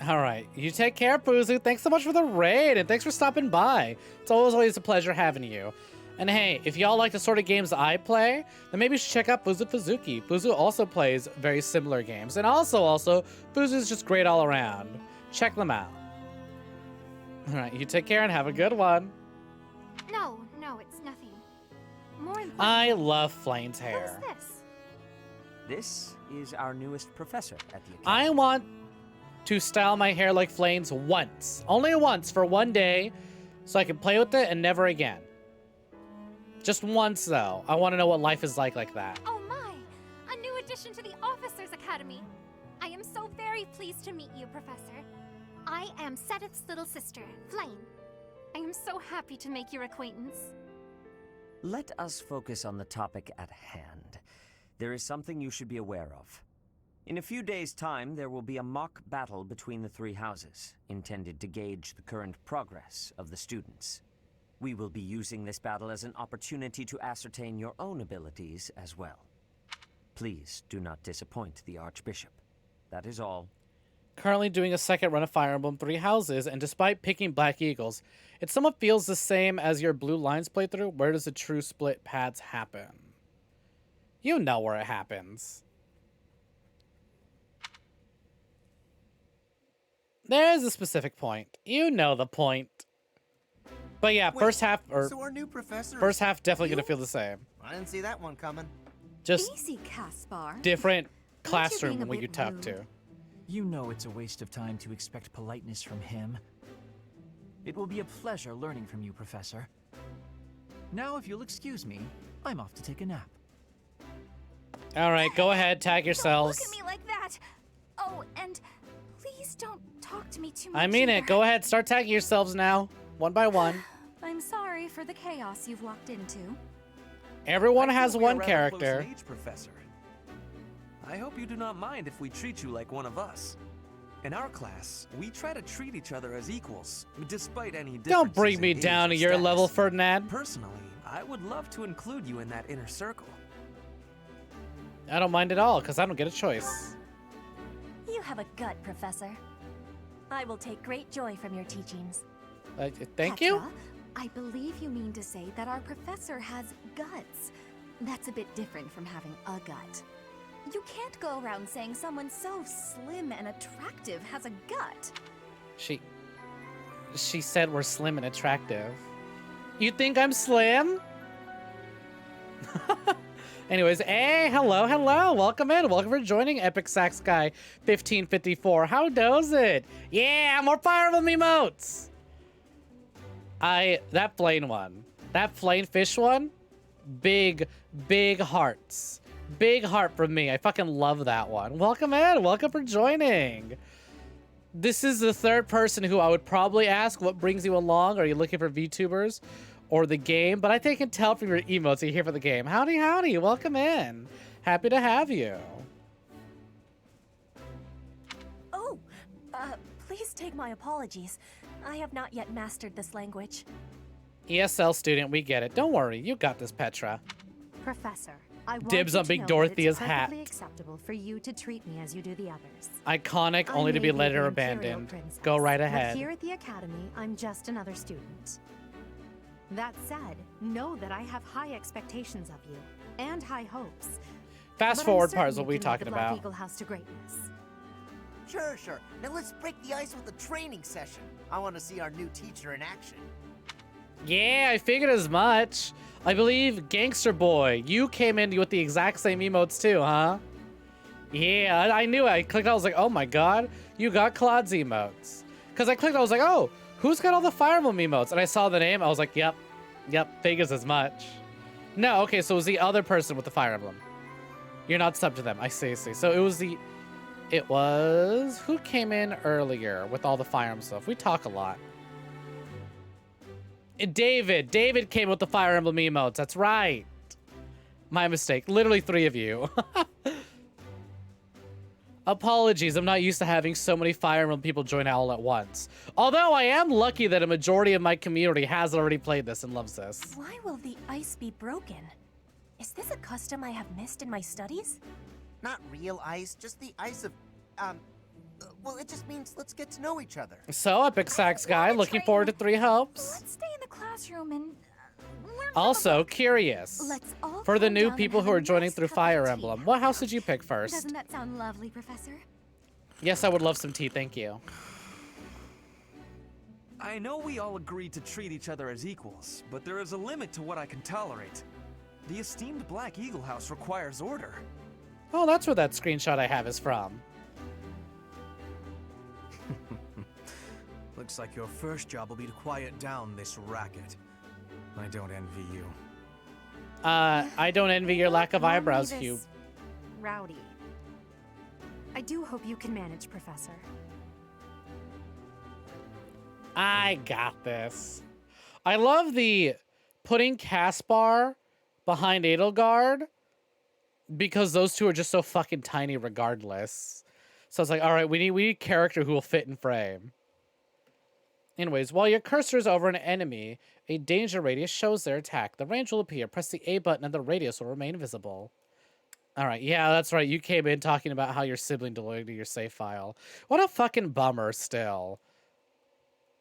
All right, you take care, Puzu. Thanks so much for the raid, and thanks for stopping by. It's always a pleasure having you. And hey, if y'all like the sort of games I play, then maybe you should check out Puzu Fuzuki. Puzu also plays very similar games, and also, Puzu's just great all around. Check them out. All right, you take care and have a good one. No, it's nothing. More important. I love Flame's hair. What is this? This is our newest professor at the academy. I want to style my hair like Flame's once. Only once for one day, so I can play with it and never again. Just once, though. I want to know what life is like that. Oh my! A new addition to the Officers Academy. I am so very pleased to meet you, Professor. I am Sedith's little sister, Flame. I am so happy to make your acquaintance. Let us focus on the topic at hand. There is something you should be aware of. In a few days' time, there will be a mock battle between the 3 houses, intended to gauge the current progress of the students. We will be using this battle as an opportunity to ascertain your own abilities as well. Please do not disappoint the Archbishop. That is all. Currently doing a second run of Fire Emblem 3 Houses, and despite picking Black Eagles, it somewhat feels the same as your Blue Lines playthrough. Where does the true split paths happen? You know where it happens. There is a specific point. You know the point. But yeah, Wait, first half so our new professor first half definitely gonna feel the same. I didn't see that one coming. Just Easy, Caspar. different being classroom a when you bit talk rude? to. You know it's a waste of time to expect politeness from him. It will be a pleasure learning from you, Professor. Now, if you'll excuse me, I'm off to take a nap. All right, go ahead, tag yourselves. Look at me like that. Oh, and please don't talk to me too much. I mean it. either. Go ahead, start tagging yourselves now, one by one. I'm sorry for the chaos you've walked into. Everyone I has feel we are one rather close character. in age, Professor. I hope you do not mind if we treat you like one of us. In our class, we try to treat each other as equals, despite any differences. Don't bring in me age down or to your status. level, Ferdinand. Personally, I would love to include you in that inner circle. I don't mind at all, because I don't get a choice. You have a gut, Professor. I will take great joy from your teachings. Thank you? Petra, I believe you mean to say that our professor has guts. That's a bit different from having a gut. You can't go around saying someone so slim and attractive has a gut. She said we're slim and attractive. You think I'm slim? Anyways, hey, hello, welcome in, welcome for joining Epic Sax Guy 1554. How does it? Yeah, more Fire Emblem emotes. That flame one, that flame fish one, big hearts. Big heart from me. I fucking love that one. Welcome in, welcome for joining. This is the third person who I would probably ask what brings you along. Are you looking for VTubers or the game? But I think I can tell from your emotes you're here for the game. Howdy, welcome in. Happy to have you. Oh, please take my apologies. I have not yet mastered this language. ESL student, we get it. Don't worry, you got this, Petra. Professor, I want Dibs you on to Big know Dorothea's that it's hat. perfectly acceptable for you to treat me as you do the others. Iconic, I only to may be later the Imperial abandoned. Princess, Go right but ahead. here at the Academy, I'm just another student. That said, know that I have high expectations of you, and high hopes. Fast But I'm forward certain part is what you we can lead talking the Black about. Eagle House to greatness. Sure. Now let's break the ice with a training session. I want to see our new teacher in action. Yeah, I figured as much. I believe Gangster Boy, you came in with the exact same emotes too, huh? Yeah, I knew it. I clicked, I was like, oh my god, you got Claude's emotes. Because I clicked, I was like, oh, who's got all the Fire Emblem emotes? And I saw the name, I was like, yep, figures as much. No, okay, so it was the other person with the Fire Emblem. You're not sub to them, I see. So it was, who came in earlier with all the Fire Emblem stuff? We talk a lot. David came with the Fire Emblem emotes, that's right. My mistake, literally 3 of you. Apologies, I'm not used to having so many Fire Emblem people join all at once. Although I am lucky that a majority of my community has already played this and loves this. Why will the ice be broken? Is this a custom I have missed in my studies? Not real ice, just the ice of, well, it just means let's get to know each other. So, Epic Sax guy, looking forward to 3 hopes. Let's stay in the classroom and Also, curious, for the new people who are joining through Fire Emblem, what house did you pick first? Doesn't that sound lovely, Professor? Yes, I would love some tea, thank you. I know we all agreed to treat each other as equals, but there is a limit to what I can tolerate. The esteemed Black Eagle House requires order. Oh, that's where that screenshot I have is from. Looks like your first job will be to quiet down this racket. I don't envy you. I don't envy your lack of eyebrows, Normally Hugh. this rowdy. I do hope you can manage, Professor. I got this. I love the putting Caspar behind Edelgard because those two are just so fucking tiny regardless. So it's like, all right, we need a character who will fit in frame. Anyways, while your cursor is over an enemy, a danger radius shows their attack. The range will appear. Press the A button and the radius will remain visible. All right, yeah, that's right. You came in talking about how your sibling deleted your save file. What a fucking bummer still.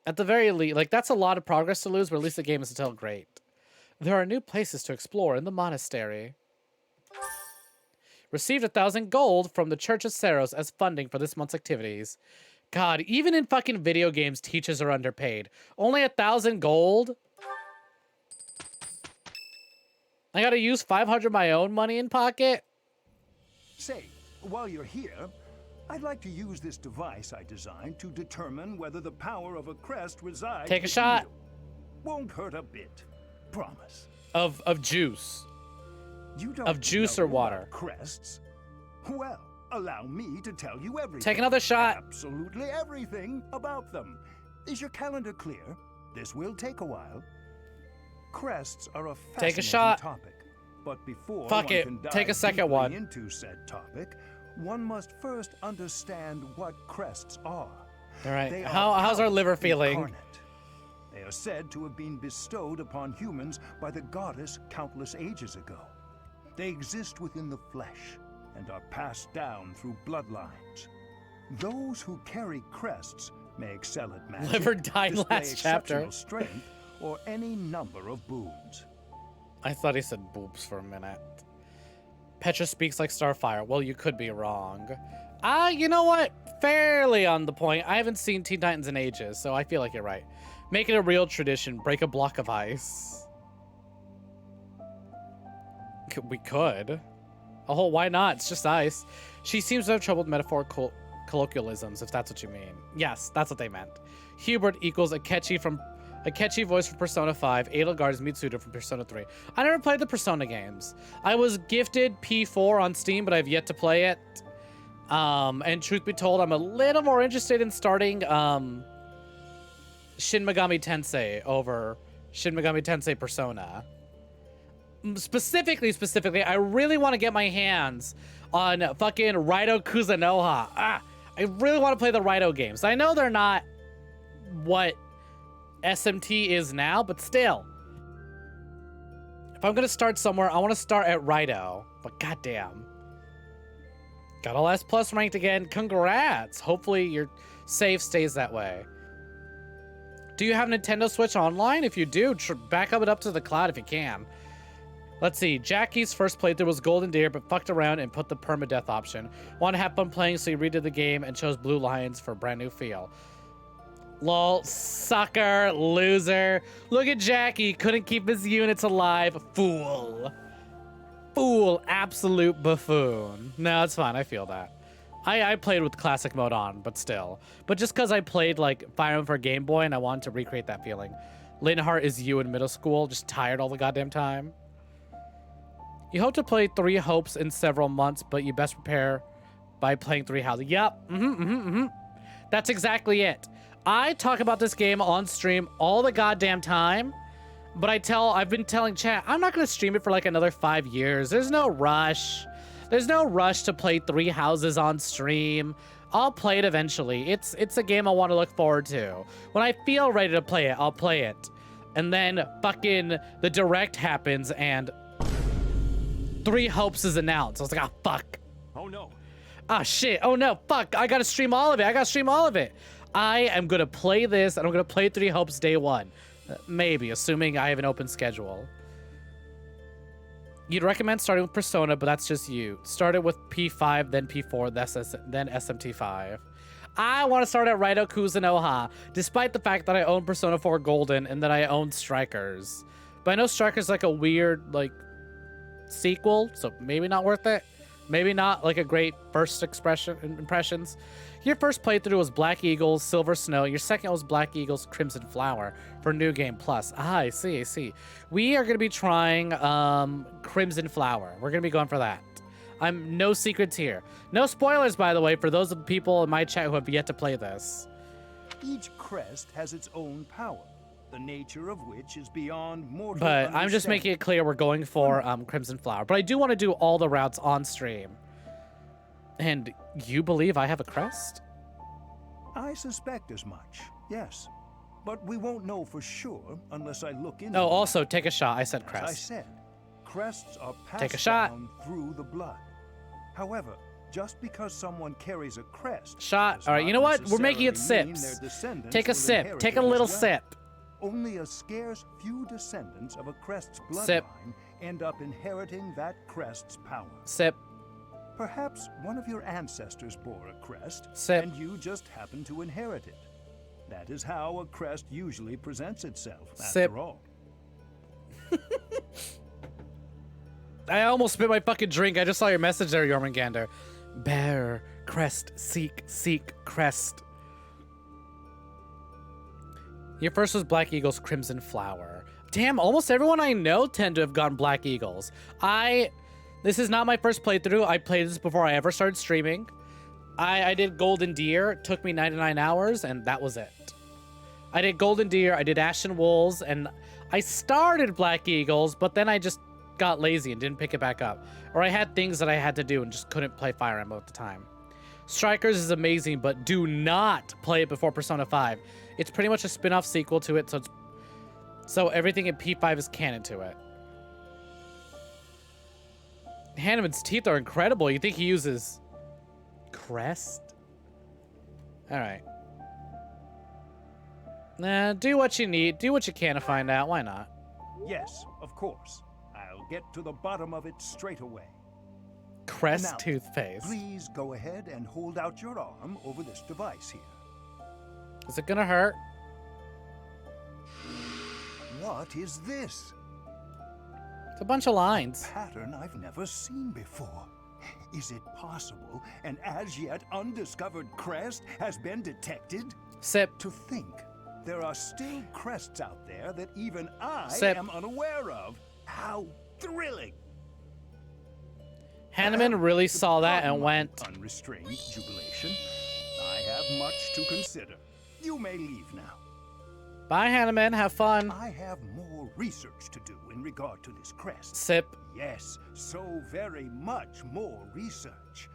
At the very least, like, that's a lot of progress to lose, but at least the game is still great. There are new places to explore in the monastery. Received 1,000 gold from the Church of Saros as funding for this month's activities. God, even in fucking video games, teachers are underpaid. Only 1,000 gold? I gotta use 500 my own money in pocket? Say, while you're here, I'd like to use this device I designed to determine whether the power of a crest resides. Take a within shot. you. Won't hurt a bit. Promise. Of juice. You don't Of juice know or water. about crests? Well, allow me to tell you everything. Take another shot. Absolutely everything about them. Is your calendar clear? This will take a while. Crests are a fascinating Take a shot. topic. But before Fuck one it. can dive Take a second deeply one. into said topic, one must first understand what crests are. All right. They are How's our power liver feeling? incarnate. They are said to have been bestowed upon humans by the goddess countless ages ago. They exist within the flesh and are passed down through bloodlines. Those who carry crests may excel at magic, Liver died display last chapter. exceptional strength, or any number of boons. I thought he said boobs for a minute. Petra speaks like Starfire. Well, you could be wrong. You know what? Fairly on the point. I haven't seen Teen Titans in ages, so I feel like you're right. Make it a real tradition. Break a block of ice. We could. Oh, why not? It's just ice. She seems to have trouble with metaphorical colloquialisms, if that's what you mean. Yes, that's what they meant. Hubert equals a catchy voice from Persona 5. Edelgard is Mitsuda from Persona 3. I never played the Persona games. I was gifted P4 on Steam, but I've yet to play it. And truth be told, I'm a little more interested in starting Shin Megami Tensei over Shin Megami Tensei Persona. Specifically, I really want to get my hands on fucking Raito Kuzunoha. I really want to play the Raito games. I know they're not what SMT is now, but still. If I'm gonna start somewhere, I want to start at Raito. But goddamn. Got all S+ ranked again. Congrats. Hopefully your save stays that way. Do you have Nintendo Switch Online? If you do, back up to the cloud if you can. Let's see. Jackie's first playthrough was Golden Deer, but fucked around and put the permadeath option. Want to have fun playing, so he redid the game and chose Blue Lions for a brand new feel. Lol, sucker, loser. Look at Jackie, couldn't keep his units alive. Fool. Fool, absolute buffoon. No, it's fine, I feel that. I played with classic mode on, but still. But just because I played like Fire Emblem for Game Boy and I wanted to recreate that feeling. Linhardt is you in middle school, just tired all the goddamn time. You hope to play 3 Hopes in several months, but you best prepare by playing 3 Houses. Yep, That's exactly it. I talk about this game on stream all the goddamn time, but I've been telling chat, I'm not gonna stream it for like another 5 years. There's no rush. There's no rush to play 3 Houses on stream. I'll play it eventually. It's a game I want to look forward to. When I feel ready to play it, I'll play it. And then fucking the direct happens and 3 Hopes is announced. I was like, oh, fuck. Oh, no. Ah, shit. Oh, no. Fuck. I gotta stream all of it. I am gonna play this, and I'm gonna play 3 Hopes day 1. Maybe, assuming I have an open schedule. You'd recommend starting with Persona, but that's just you. Started with P5, then P4, then SMT5. I want to start at Raito Kuzunoha, despite the fact that I own Persona 4 Golden and that I own Strikers. But I know Strikers like a weird, like, sequel, so maybe not worth it. Maybe not like a great first impressions. Your first playthrough was Black Eagles, Silver Snow. Your second was Black Eagles, Crimson Flower for New Game Plus. Ah, I see. We are going to be trying Crimson Flower. We're going to be going for that. No secrets here. No spoilers, by the way, for those people in my chat who have yet to play this. Each crest has its own power, the nature of which is beyond mortal But I'm just making it clear we're going for Crimson Flower. But I do want to do all the routes on stream. And you believe I have a crest? I suspect as much, yes. But we won't know for sure unless I look into Oh, also, take a shot. I said crest. As I said, crests are passed Take a shot. down through the blood. However, just because someone carries a crest... Shot. All right, you know what? We're making it sips. Take a sip. Take a little sip. Only a scarce few descendants of a crest's Sip. bloodline end up inheriting that crest's power. Sip. Perhaps one of your ancestors bore a crest, Sip. and you just happen to inherit it. That is how a crest usually presents itself, Sip. after all. I almost spit my fucking drink. I just saw your message there, Jormungandr. Bear, crest, seek, crest. Your first was Black Eagles, Crimson Flower. Damn, almost everyone I know tend to have gone Black Eagles. This is not my first playthrough. I played this before I ever started streaming. I did Golden Deer. It took me 99 hours, and that was it. I did Golden Deer, I did Ashen Wolves, and I started Black Eagles, but then I just got lazy and didn't pick it back up. Or I had things that I had to do and just couldn't play Fire Emblem at the time. Strikers is amazing, but do not play it before Persona 5. It's pretty much a spin-off sequel to it, so everything in P5 is canon to it. Hanneman's teeth are incredible. You think he uses crest? Alright. Nah, do what you need. Do what you can to find out. Why not? Yes, of course. I'll get to the bottom of it straight away. Crest Now, toothpaste. Please go ahead and hold out your arm over this device here. Is it gonna hurt? What is this? It's a bunch of lines. A pattern I've never seen before. Is it possible an as yet undiscovered crest has been detected? Sip. To think there are still crests out there that even I Sip. am unaware of. How thrilling! Hanneman really saw that and went, Unrestrained jubilation. I have much to consider. You may leave now. bye, Hanneman. Have fun. I have more research to do in regard to this crest. Sip. Yes, so very much more research.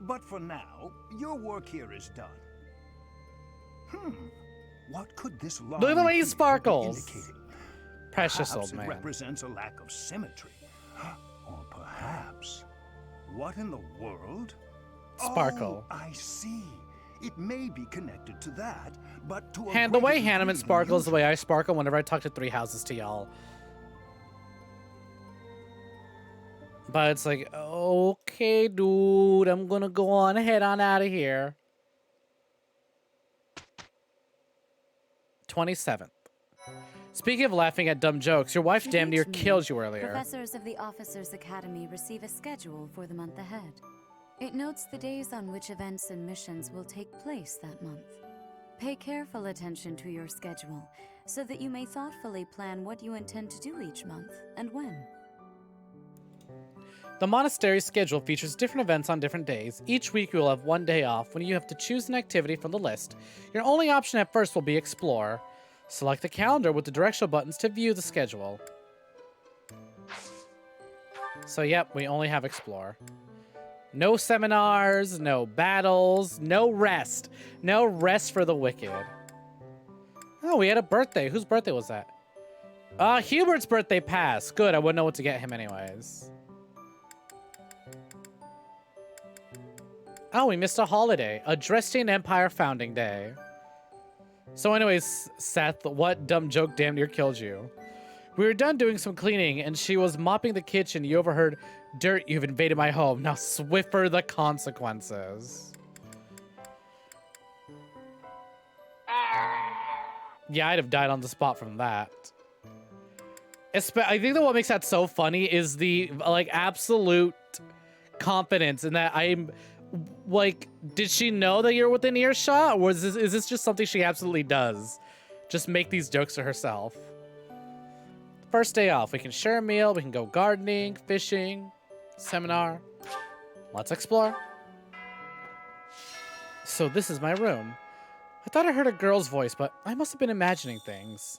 But for now, your work here is done. What could this line Look at the way he here be sparkles. indicating? Precious Perhaps old man. It represents a lack of symmetry. Or perhaps, what in the world? Sparkle. Oh, I see. It may be connected to that, but to The way Hanneman sparkles, the way I sparkle whenever I talk to 3 Houses to y'all. But it's like, okay, dude, I'm gonna go on, head on out of here. 27th. Speaking of laughing at dumb jokes, your wife damn near killed you earlier. Professors of the Officers' Academy receive a schedule for the month ahead. It notes the days on which events and missions will take place that month. Pay careful attention to your schedule, so that you may thoughtfully plan what you intend to do each month, and when. The Monastery schedule features different events on different days. Each week you will have one day off when you have to choose an activity from the list. Your only option at first will be Explore. Select the calendar with the directional buttons to view the schedule. So yep, we only have Explore. No seminars, no battles, no rest. No rest for the wicked. Oh, we had a birthday. Whose birthday was that? Hubert's birthday passed. Good, I wouldn't know what to get him anyways. Oh, we missed a holiday. Adrestian Empire Founding Day. So anyways, Seth, what dumb joke damn near killed you? We were done doing some cleaning, and she was mopping the kitchen. You overheard, "Dirt, you've invaded my home. Now swiffer the consequences." Yeah, I'd have died on the spot from that. I think that what makes that so funny is the, like, absolute confidence in that I'm... Like, did she know that you're within earshot? Or is this just something she absolutely does? Just make these jokes to herself. First day off. We can share a meal. We can go gardening, fishing, seminar. Let's explore. So this is my room. I thought I heard a girl's voice, but I must have been imagining things.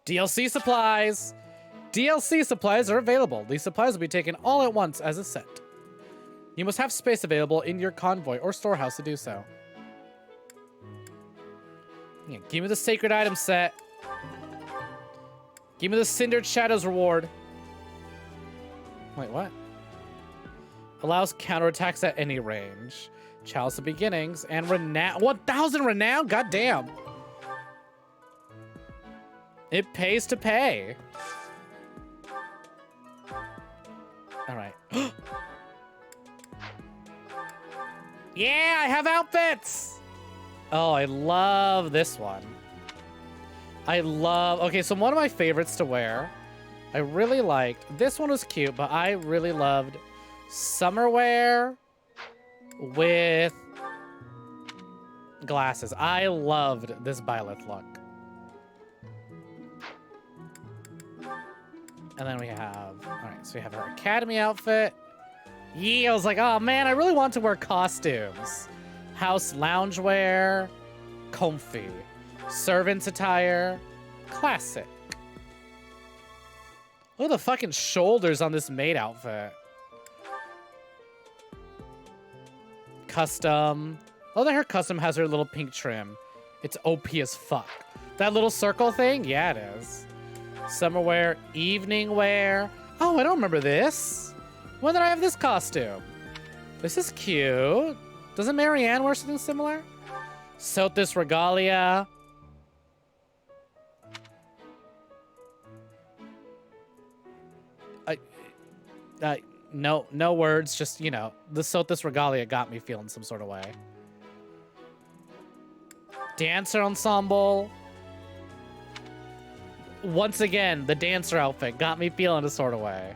DLC supplies! DLC supplies are available. These supplies will be taken all at once as a set. You must have space available in your convoy or storehouse to do so. Yeah, give me the sacred item set. Give me the Cindered Shadows reward. Wait, what? Allows counterattacks at any range. Chalice of Beginnings and Renown. 1,000 Renown? God damn. It pays to pay. All right. Yeah, I have outfits. Oh, I love this one. Okay, so one of my favorites to wear, I really liked, this one was cute, but I really loved summer wear with glasses. I loved this Byleth look. And then we have, all right, so we have our academy outfit. Yeah, I was like, oh man, I really want to wear costumes. House loungewear, comfy. Servant's attire, classic. Look at the fucking shoulders on this maid outfit. Custom. Oh, her custom has her little pink trim. It's OP as fuck. That little circle thing? Yeah, it is. Summer wear, evening wear. Oh, I don't remember this. When did I have this costume? This is cute. Doesn't Marianne wear something similar? Sothis Regalia. No words, just, you know, the Sothis Regalia got me feeling some sort of way. Dancer ensemble. Once again, the dancer outfit got me feeling a sort of way.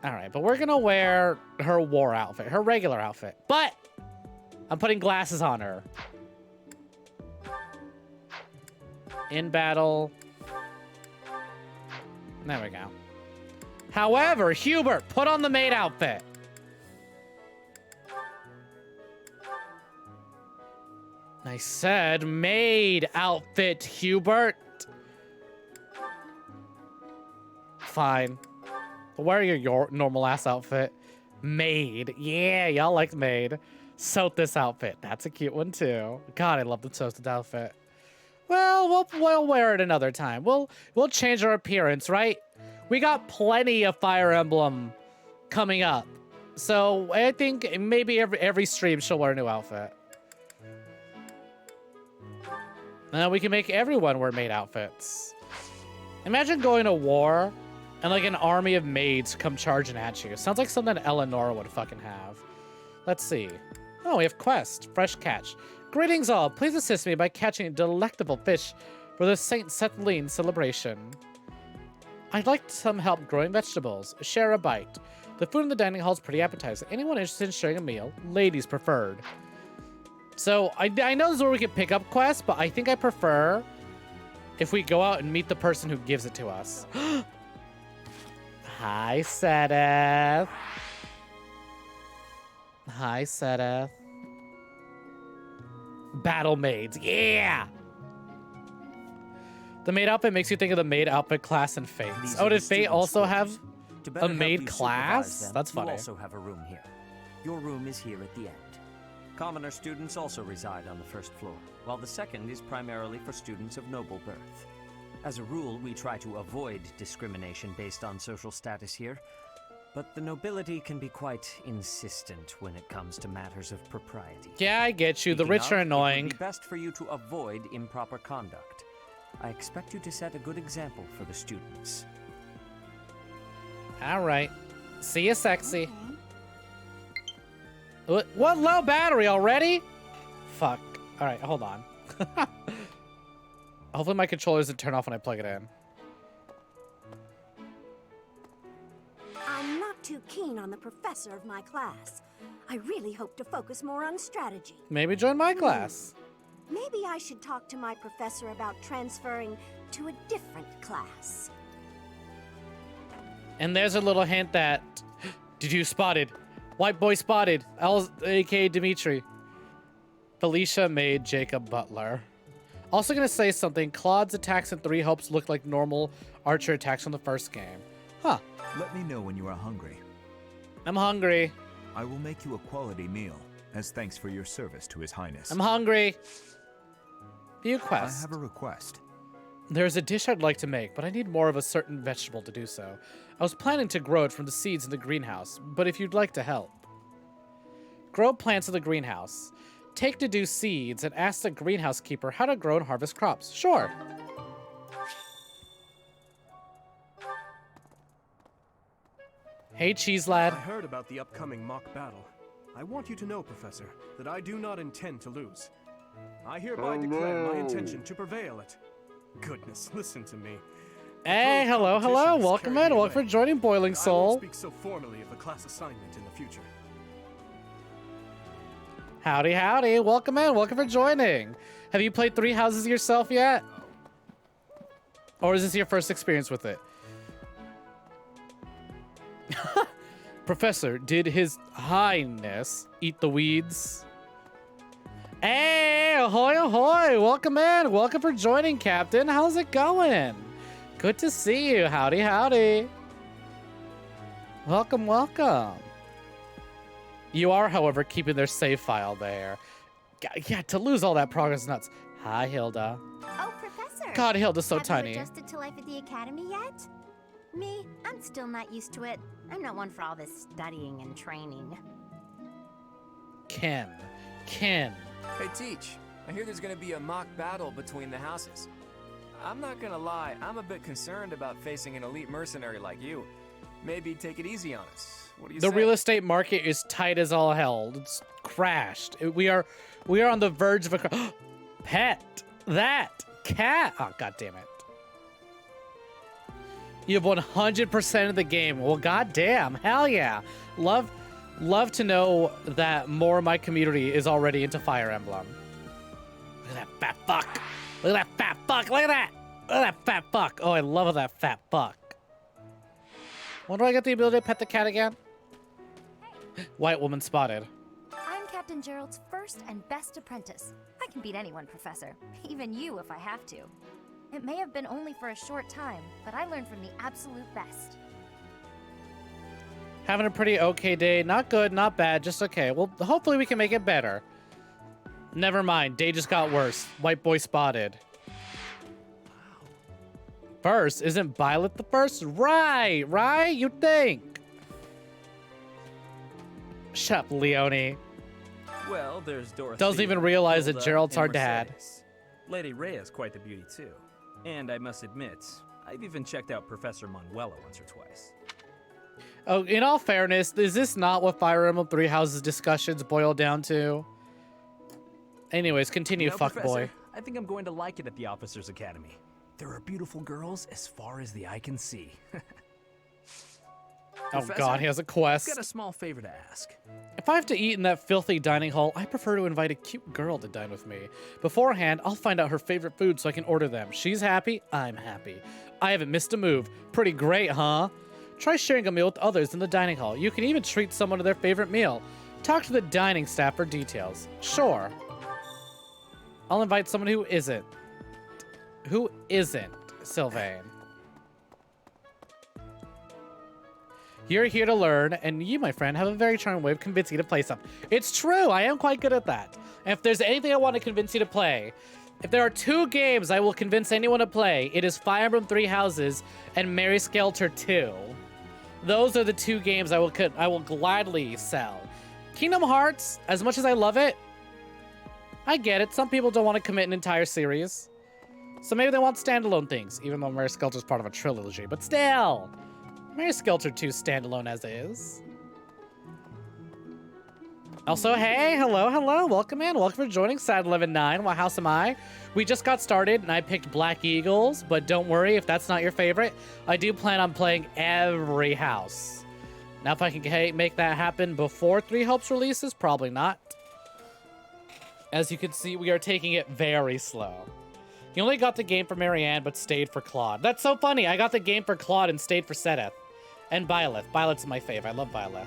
All right, but we're gonna wear her war outfit, her regular outfit. But I'm putting glasses on her. In battle. There we go. However, Hubert, put on the maid outfit. I said maid outfit, Hubert. Fine. Wear your normal ass outfit. Maid. Yeah, y'all like maid. Sothis outfit. That's a cute one too. God, I love the Sothis outfit. Well, we'll wear it another time. We'll change our appearance, right? We got plenty of Fire Emblem coming up. So I think maybe every stream she'll wear a new outfit. And then we can make everyone wear maid outfits. Imagine going to war and like an army of maids come charging at you. Sounds like something Eleanor would fucking have. Let's see. Oh, we have quest. Fresh catch. Greetings all. Please assist me by catching a delectable fish for the St. Sethlene celebration. I'd like some help growing vegetables. Share a bite. The food in the dining hall is pretty appetizing. Anyone interested in sharing a meal? Ladies preferred. So, I know this is where we can pick up quests, but I think I prefer if we go out and meet the person who gives it to us. Hi, Sedith. Hi, Sedith. Battle maids, yeah! The maid outfit makes you think of the maid outfit class in Fate. Oh, did Fate also have a maid class? That's funny. You also have a room here. Your room is here at the end. Commoner students also reside on the first floor, while the second is primarily for students of noble birth. As a rule, we try to avoid discrimination based on social status here, but the nobility can be quite insistent when it comes to matters of propriety. Yeah, I get you. The Speaking rich are of, annoying. It would be best for you to avoid improper conduct. I expect you to set a good example for the students. All right. See you, sexy. What low battery already? Fuck. All right, hold on. Hopefully my controller doesn't turn off when I plug it in. I'm not too keen on the professor of my class. I really hope to focus more on strategy. Maybe join my class. Maybe I should talk to my professor about transferring to a different class. And there's a little hint that... Did you spotted? White boy spotted. A.K.A. Dimitri. Felicia made Jacob Butler. Also gonna say something. Claude's attacks in 3 Hopes look like normal Archer attacks from the first game. Huh. Let me know when you are hungry. I'm hungry. I will make you a quality meal, as thanks for your service to His Highness. I'm hungry. View quest. I have a request. There's a dish I'd like to make, but I need more of a certain vegetable to do so. I was planning to grow it from the seeds in the greenhouse, but if you'd like to help. Grow plants in the greenhouse. Take to do seeds and ask the greenhouse keeper how to grow and harvest crops. Sure. Hey, Cheese Lad. I heard about the upcoming mock battle. I want you to know, Professor, that I do not intend to lose. I hereby declare my intention to prevail at... Goodness, listen to me. Hey, hello, hello. Welcome in. Welcome for joining Boiling I Soul. won't speak so formally of the class assignment in the future. Howdy, howdy. Welcome in. Welcome for joining. Have you played 3 Houses yourself yet? Or is this your first experience with it? Professor, did His Highness eat the weeds? Hey, ahoy, ahoy. Welcome in. Welcome for joining, Captain. How's it going? Good to see you. Howdy, howdy. Welcome, welcome. You are, however, keeping their save file there. Yeah, to lose all that progress is nuts. Hi, Hilda. Oh, Professor. God, Hilda's so Have tiny. you adjusted to life at the academy yet? Me, I'm still not used to it. I'm not one for all this studying and training. Ken. Hey, Teach. I hear there's gonna be a mock battle between the houses. I'm not gonna lie, I'm a bit concerned about facing an elite mercenary like you. Maybe take it easy on us. What do you say? The real estate market is tight as all hell. It's crashed. We are on the verge of a pet. That cat. Oh, god damn it. You have 100% of the game. Well, goddamn, hell yeah. Love to know that more of my community is already into Fire Emblem. Look at that fat fuck. Look at that fat fuck. Look at that. Look at that fat fuck. Oh, I love that fat fuck. When do I get the ability to pet the cat again? White woman spotted. I'm Captain Gerald's first and best apprentice. I can beat anyone, Professor. Even you if I have to. It may have been only for a short time, but I learned from the absolute best. Having a pretty okay day. Not good, not bad, just okay. Well, hopefully we can make it better. Never mind, day just got worse. White boy spotted. First, isn't Violet the first? Right, you think. Shut up, Leonie. Well, there's Dorothy. Doesn't even realize that Hilda, Gerald's and our dad. Mercedes. Lady Rhea's quite the beauty, too. And I must admit, I've even checked out Professor Manuela once or twice. Oh, in all fairness, is this not what Fire Emblem 3 Houses discussions boil down to? Anyways, continue, You know, fuckboy. Professor, I think I'm going to like it at the Officers Academy. There are beautiful girls as far as the eye can see. Oh god, he has a quest. I've got a small favor to ask. If I have to eat in that filthy dining hall, I prefer to invite a cute girl to dine with me. Beforehand, I'll find out her favorite food so I can order them. She's happy, I'm happy. I haven't missed a move. Pretty great, huh? Try sharing a meal with others in the dining hall. You can even treat someone to their favorite meal. Talk to the dining staff for details. Sure. I'll invite someone who isn't. Who isn't Sylvain? You're here to learn, and you, my friend, have a very charming way of convincing you to play something. It's true, I am quite good at that. And if there's anything I want to convince you to play, if there are 2 games I will convince anyone to play, it is Fire Emblem 3 Houses and Mary Skelter 2. Those are the 2 games I will gladly sell. Kingdom Hearts, as much as I love it, I get it. Some people don't want to commit an entire series. So maybe they want standalone things, even though Mary Skelter is part of a trilogy. But still, Mary Skelter 2 standalone as is. Also, hey, hello, welcome in. Welcome for joining Sad119. What house am I? We just got started and I picked Black Eagles, but don't worry if that's not your favorite. I do plan on playing every house. Now, if I can make that happen before 3 Hopes releases, probably not. As you can see, we are taking it very slow. You only got the game for Marianne, but stayed for Claude. That's so funny. I got the game for Claude and stayed for Sedith. And Byleth. Byleth's my fave. I love Byleth.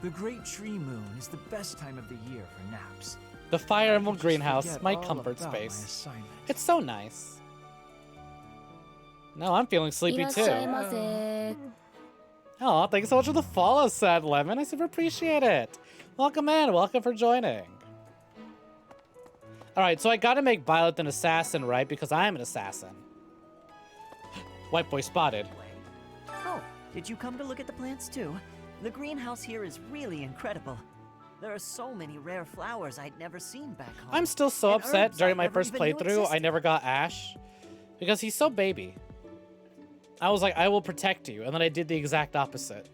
The Great Tree Moon is the best time of the year for naps. The Fire Emblem Greenhouse, forget my all comfort about my space. assignment. It's so nice. No, I'm feeling sleepy too. Oh, thanks so much for the follow, Sad Lemon. I super appreciate it. Welcome in. Welcome for joining. All right, so I gotta make Byleth an assassin, right? Because I am an assassin. White boy spotted. Oh, did you come to look at the plants too? The greenhouse here is really incredible. There are so many rare flowers I'd never seen back home. I'm still so And upset herbs during I my never first even knew playthrough I existed. never got Ash. Because he's so baby. I was like, I will protect you. And then I did the exact opposite.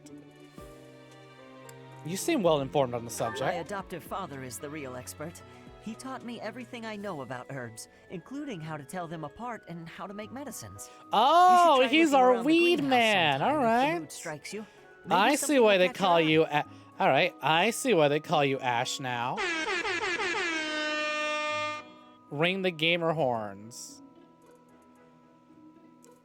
You seem well informed on the My subject. adoptive father is the real expert. He taught me everything I know about herbs, including how to tell them apart and how to make medicines. Oh, You should try he's looking our around the weed greenhouse man. sometime All if the right. mood strikes you. I Maybe see something why will they catch call your eye. you. All right, I see why they call you Ash now. Ring the gamer horns.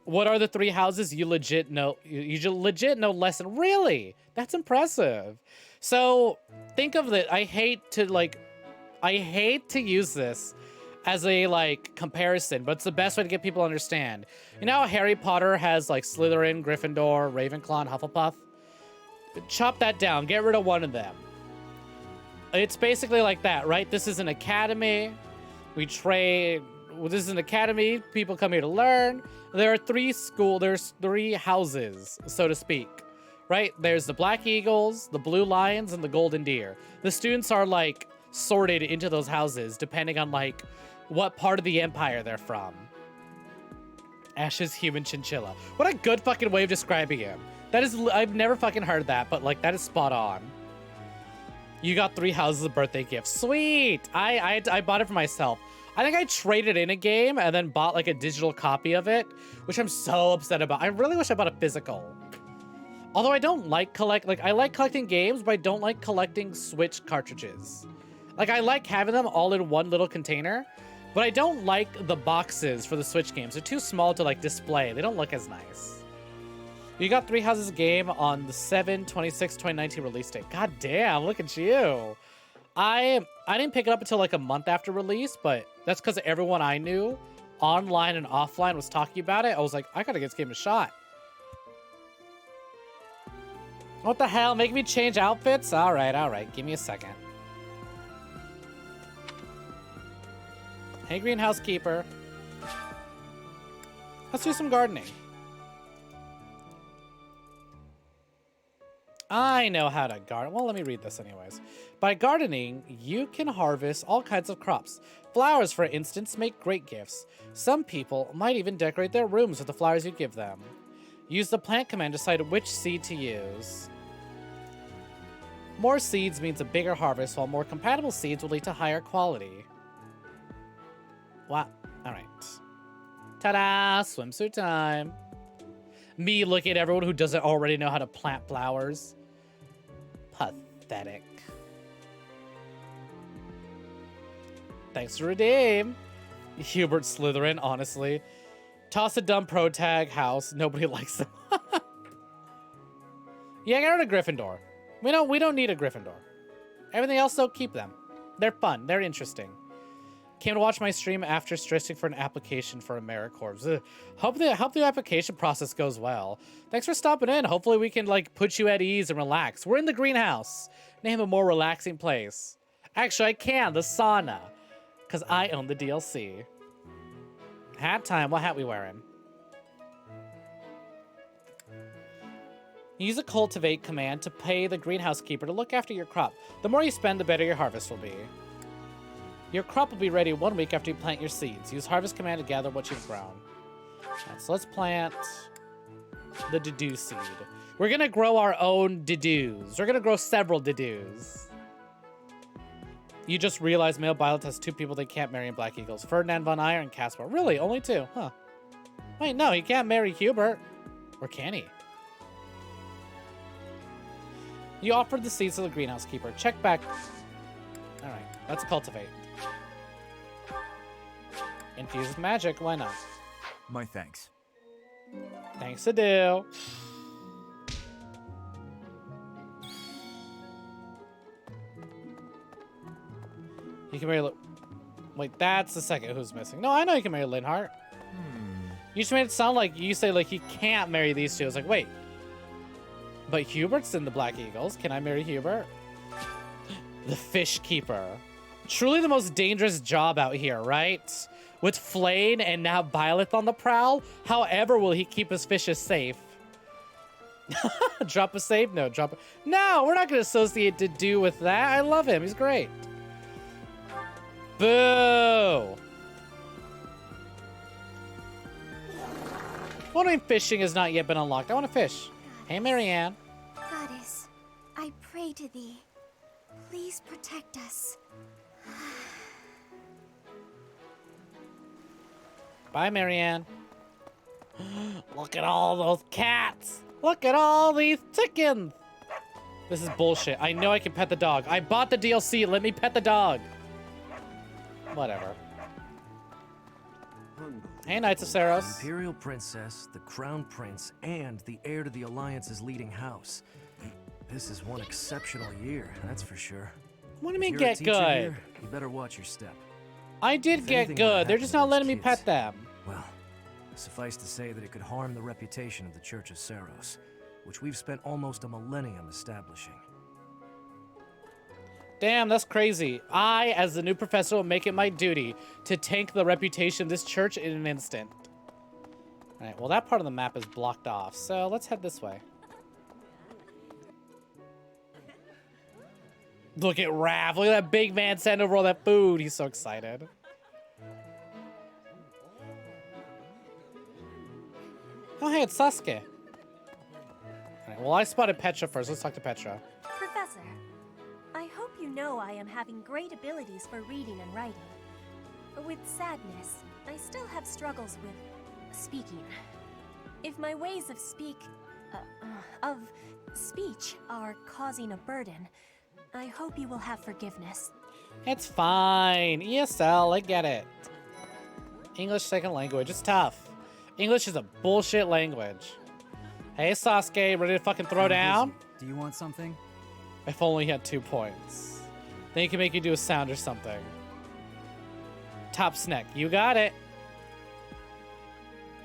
What are the 3 houses? You legit know. You legit know less than. Really? That's impressive. So think of it. I hate to use this as a comparison, but it's the best way to get people to understand. You know how Harry Potter has Slytherin, Gryffindor, Ravenclaw, and Hufflepuff? Chop that down. Get rid of one of them. It's basically like that, right? This is an academy. This is an academy. People come here to learn. There are 3 houses, so to speak, right? There's the Black Eagles, the Blue Lions, and the Golden Deer. The students are sorted into those houses depending on what part of the empire they're from. Ash's human chinchilla. What a good fucking way of describing him. That is, I've never fucking heard that, but that is spot on. You got 3 houses of birthday gifts. Sweet. I bought it for myself. I think I traded in a game and then bought a digital copy of it, which I'm so upset about. I really wish I bought a physical. Although I don't I like collecting games, but I don't like collecting Switch cartridges. I like having them all in one little container, but I don't like the boxes for the Switch games. They're too small to display. They don't look as nice. You got 3 houses game on the 7/26/2019 release date. God damn, look at you. I didn't pick it up until a month after release, but that's because everyone I knew, online and offline, was talking about it. I was like, I gotta give this game a shot. What the hell? Make me change outfits? All right. Give me a second. Hey, greenhouse keeper. Let's do some gardening. I know how to garden. Well, let me read this anyways. By gardening, you can harvest all kinds of crops. Flowers, for instance, make great gifts. Some people might even decorate their rooms with the flowers you give them. Use the plant command to decide which seed to use. More seeds means a bigger harvest, while more compatible seeds will lead to higher quality. Wow. Alright. Ta-da! Swimsuit time. Me looking at everyone who doesn't already know how to plant flowers. Pathetic. Thanks to redeem. Hubert Slytherin, honestly. Toss a dumb pro tag house. Nobody likes them. Yeah, get rid of Gryffindor. We don't need a Gryffindor. Everything else, though, keep them. They're fun. They're interesting. Came to watch my stream after stressing for an application for AmeriCorps. Ugh. Hope the application process goes well. Thanks for stopping in. Hopefully we can, like, put you at ease and relax. We're in the greenhouse. Name a more relaxing place. Actually, I can. The sauna. Because I own the DLC. Hat time. What hat we wearing? Use a cultivate command to pay the greenhouse keeper to look after your crop. The more you spend, the better your harvest will be. Your crop will be ready 1 week after you plant your seeds. Use harvest command to gather what you've grown. Right, so let's plant the Dedue seed. We're going to grow our own Dedues. We're going to grow several Dedues. You just realized male Violet has 2 people they can't marry in Black Eagles. Ferdinand von Eyre and Caspar. Really? Only 2? Huh. Wait, no, he can't marry Hubert. Or can he? You offered the seeds to the greenhouse keeper. Check back. Alright, let's cultivate. Infuse with magic, why not? My thanks. Thanks to do. You can marry... Wait, that's the second who's missing. No, I know you can marry Linhart. You just made it sound like you say, like, he can't marry these two. I was like, wait. But Hubert's in the Black Eagles. Can I marry Hubert? The fish keeper. Truly the most dangerous job out here, right? With Flane and now Byleth on the prowl. However, will he keep his fishes safe? Drop a save? No, drop a... No, we're not going to associate Dedue with that. I love him. He's great. Boo! Wondering fishing has not yet been unlocked. I want to fish. Hey, Marianne. Goddess, I pray to thee. Please protect us. Bye, Marianne. Look at all those cats. Look at all these chickens. This is bullshit. I know I can pet the dog. I bought the DLC. Let me pet the dog. Whatever. Hey, Knights of Saros. The Imperial Princess, the Crown Prince, and the heir to the Alliance's leading house. This is one exceptional year, that's for sure. What do you mean If you're a get teacher good? Here, you better watch your step. I did If get anything were to good. They're happen just to not those letting me kids, pet them. Well, suffice to say that it could harm the reputation of the Church of Saros, which we've spent almost a millennium establishing. Damn, that's crazy. I, as the new professor, will make it my duty to tank the reputation of this church in an instant. Alright, well that part of the map is blocked off, so let's head this way. Look at Raph. Look at that big man sending over all that food. He's so excited. Oh, hey, it's Sasuke. Alright, well, I spotted Petra first. Let's talk to Petra. Professor, I hope you know I am having great abilities for reading and writing. With sadness, I still have struggles with speaking. If my ways of speech are causing a burden, I hope you will have forgiveness. It's fine. ESL, I get it. English second language. It's tough. English is a bullshit language. Hey, Sasuke, ready to fucking throw down? Do you want something? If only he had 2 points. Then he can make you do a sound or something. Top Snek, you got it.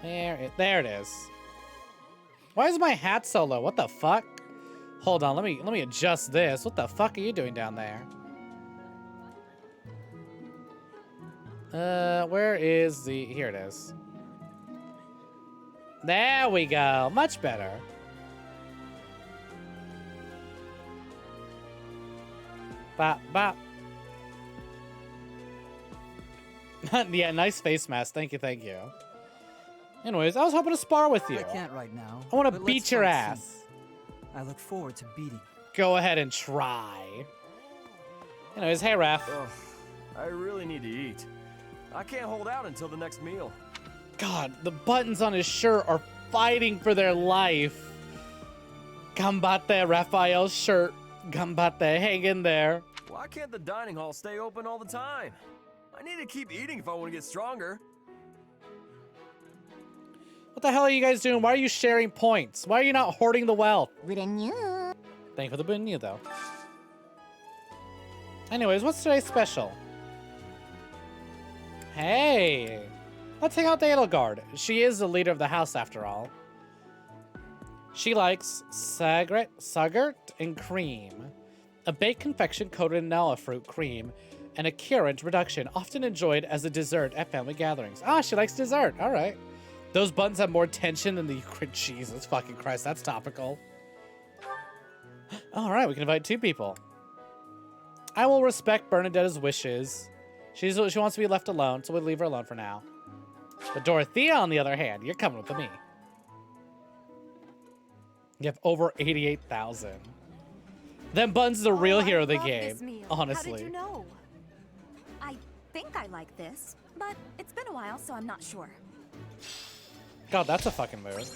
There it is. Why is my hat so low? What the fuck? Hold on, let me adjust this. What the fuck are you doing down there? Where is the... Here it is. There we go. Much better. Bop, bop. Yeah, nice face mask. Thank you, thank you. Anyways, I was hoping to spar with you. I can't right now. I want to but beat let's your fight ass. soon. I look forward to beating you. Go ahead and try. Anyways, hey, Raph. Ugh, I really need to eat. I can't hold out until the next meal. God, the buttons on his shirt are fighting for their life. Gambate, Raphael's shirt. Gambate, hang in there. Why can't the dining hall stay open all the time? I need to keep eating if I want to get stronger. What the hell are you guys doing? Why are you sharing points? Why are you not hoarding the wealth? Thank you for the bunyu, though. Anyways, what's today's special? Hey! Let's hang out the Edelgard. She is the leader of the house, after all. She likes sagert and cream. A baked confection coated in nalla fruit cream and a currant reduction, often enjoyed as a dessert at family gatherings. Ah, she likes dessert. All right. Those buns have more tension than the Jesus fucking Christ, that's topical. All right, we can invite 2 people. I will respect Bernadetta's wishes. She wants to be left alone, so we'll leave her alone for now. But Dorothea, on the other hand, you're coming with me. You have over 88,000. Them Buns is the real hero of the game, honestly. How did you know? I think I like this, but it's been a while, so I'm not sure. God, that's a fucking move.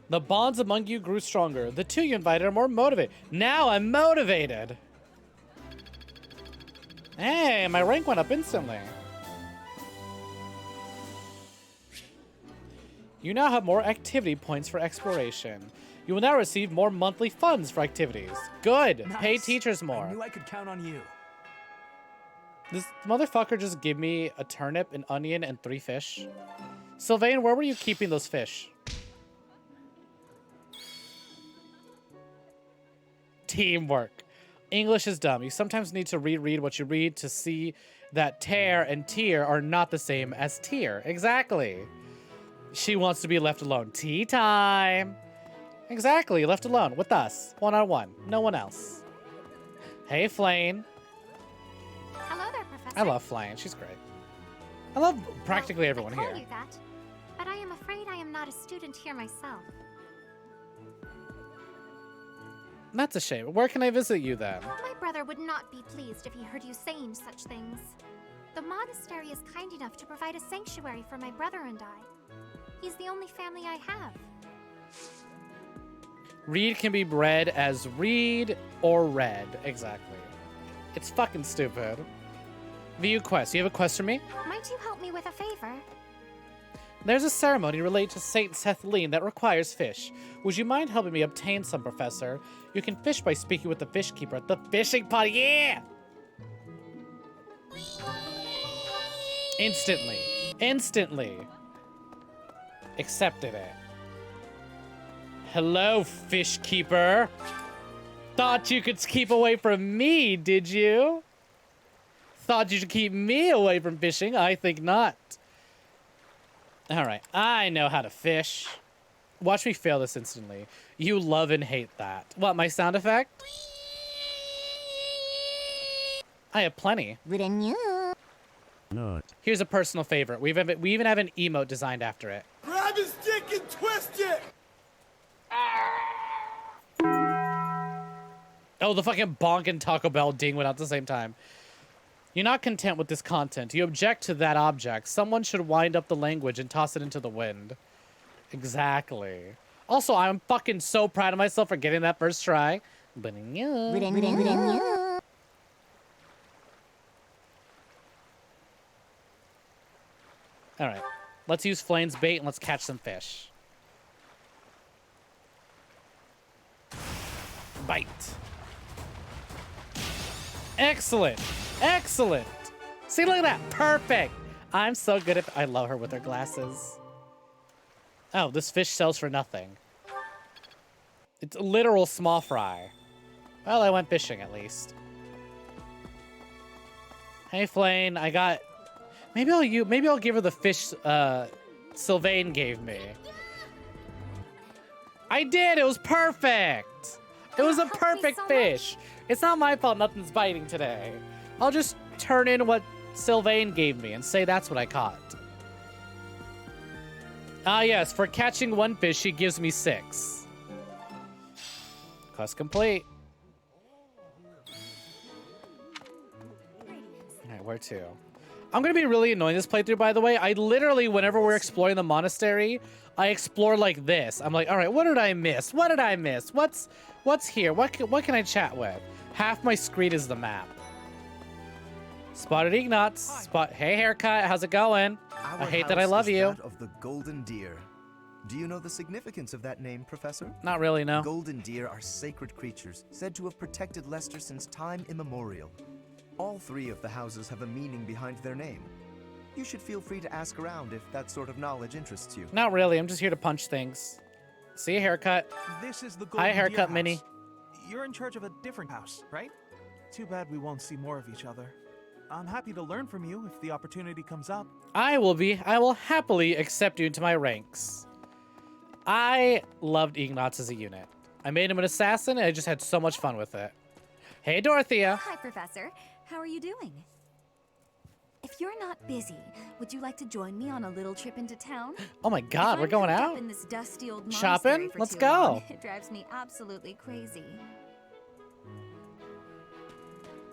The bonds among you grew stronger. The 2 you invited are more motivated. Now I'm motivated. Hey, my rank went up instantly. You now have more activity points for exploration. You will now receive more monthly funds for activities. Good. Nice. Pay teachers more. I knew I could count on you. This motherfucker just gave me a turnip, an onion, and 3 fish. Sylvain, where were you keeping those fish? Teamwork. English is dumb. You sometimes need to reread what you read to see that tear and tier are not the same as tier. Exactly. She wants to be left alone. Tea time. Exactly. Left alone with us. One-on-one. No one else. Hey, Flane. Hello there, Professor. I love Flane. She's great. I love practically everyone I call here. you that, but I am afraid I am not a student here myself. That's a shame. Where can I visit you then? My brother would not be pleased if he heard you saying such things. The monastery is kind enough to provide a sanctuary for my brother and I. He's the only family I have. Read can be read as read or read. Exactly. It's fucking stupid. View quest. You have a quest for me? Might you help me with a favor? There's a ceremony related to Saint Sethlene that requires fish. Would you mind helping me obtain some, Professor? You can fish by speaking with the fish keeper at the fishing pod. Yeah! Instantly. Instantly. Accepted it. Hello, fish keeper. Thought you could keep away from me, did you? Thought you should keep me away from fishing? I think not. All right, I know how to fish. Watch me fail this instantly. You love and hate that. What, my sound effect? I have plenty. No. Here's a personal favorite. We even have an emote designed after it. Grab his dick and twist it! Oh, the fucking bonk and Taco Bell ding went out at the same time. You're not content with this content. You object to that object. Someone should wind up the language and toss it into the wind. Exactly. Also, I'm fucking so proud of myself for getting that first try. All right. Let's use Flame's bait and let's catch some fish. Bite. Excellent. Excellent. See, look at that. Perfect. I'm so good at... I love her with her glasses. Oh, this fish sells for nothing. It's a literal small fry. Well, I went fishing at least. Hey, Flane, I got... Maybe I'll give her the fish Sylvain gave me. I did. It was perfect. It was a perfect fish. It's not my fault nothing's biting today. I'll just turn in what Sylvain gave me and say that's what I caught. Ah, yes. For catching one fish, she gives me 6. Quest complete. Alright, where to? I'm gonna be really annoying this playthrough, by the way. I literally, whenever we're exploring the monastery, I explore like this. I'm like, all right, what did I miss? What did I miss? What's here? What can I chat with? Half my screen is the map. Spotted Ignots. Hey, haircut. How's it going? I hate that I love you. That of the golden deer. Do you know the significance of that name, Professor? Not really, no. Golden deer are sacred creatures, said to have protected Leicester since time immemorial. All three of the houses have a meaning behind their name. You should feel free to ask around if that sort of knowledge interests you. Not really. I'm just here to punch things. See a haircut. This is the golden Hi, haircut, deer Minnie. house. You're in charge of a different house, right? Too bad we won't see more of each other. I'm happy to learn from you if the opportunity comes up. I will happily accept you into my ranks. I loved Ignots as a unit. I made him an assassin, and I just had so much fun with it. Hey, Dorothea. Hi, Professor. How are you doing? If you're not busy, would you like to join me on a little trip into town? Oh my God, we're going out? In this dusty old shopping? monastery for Let's too go. long, it drives me absolutely crazy.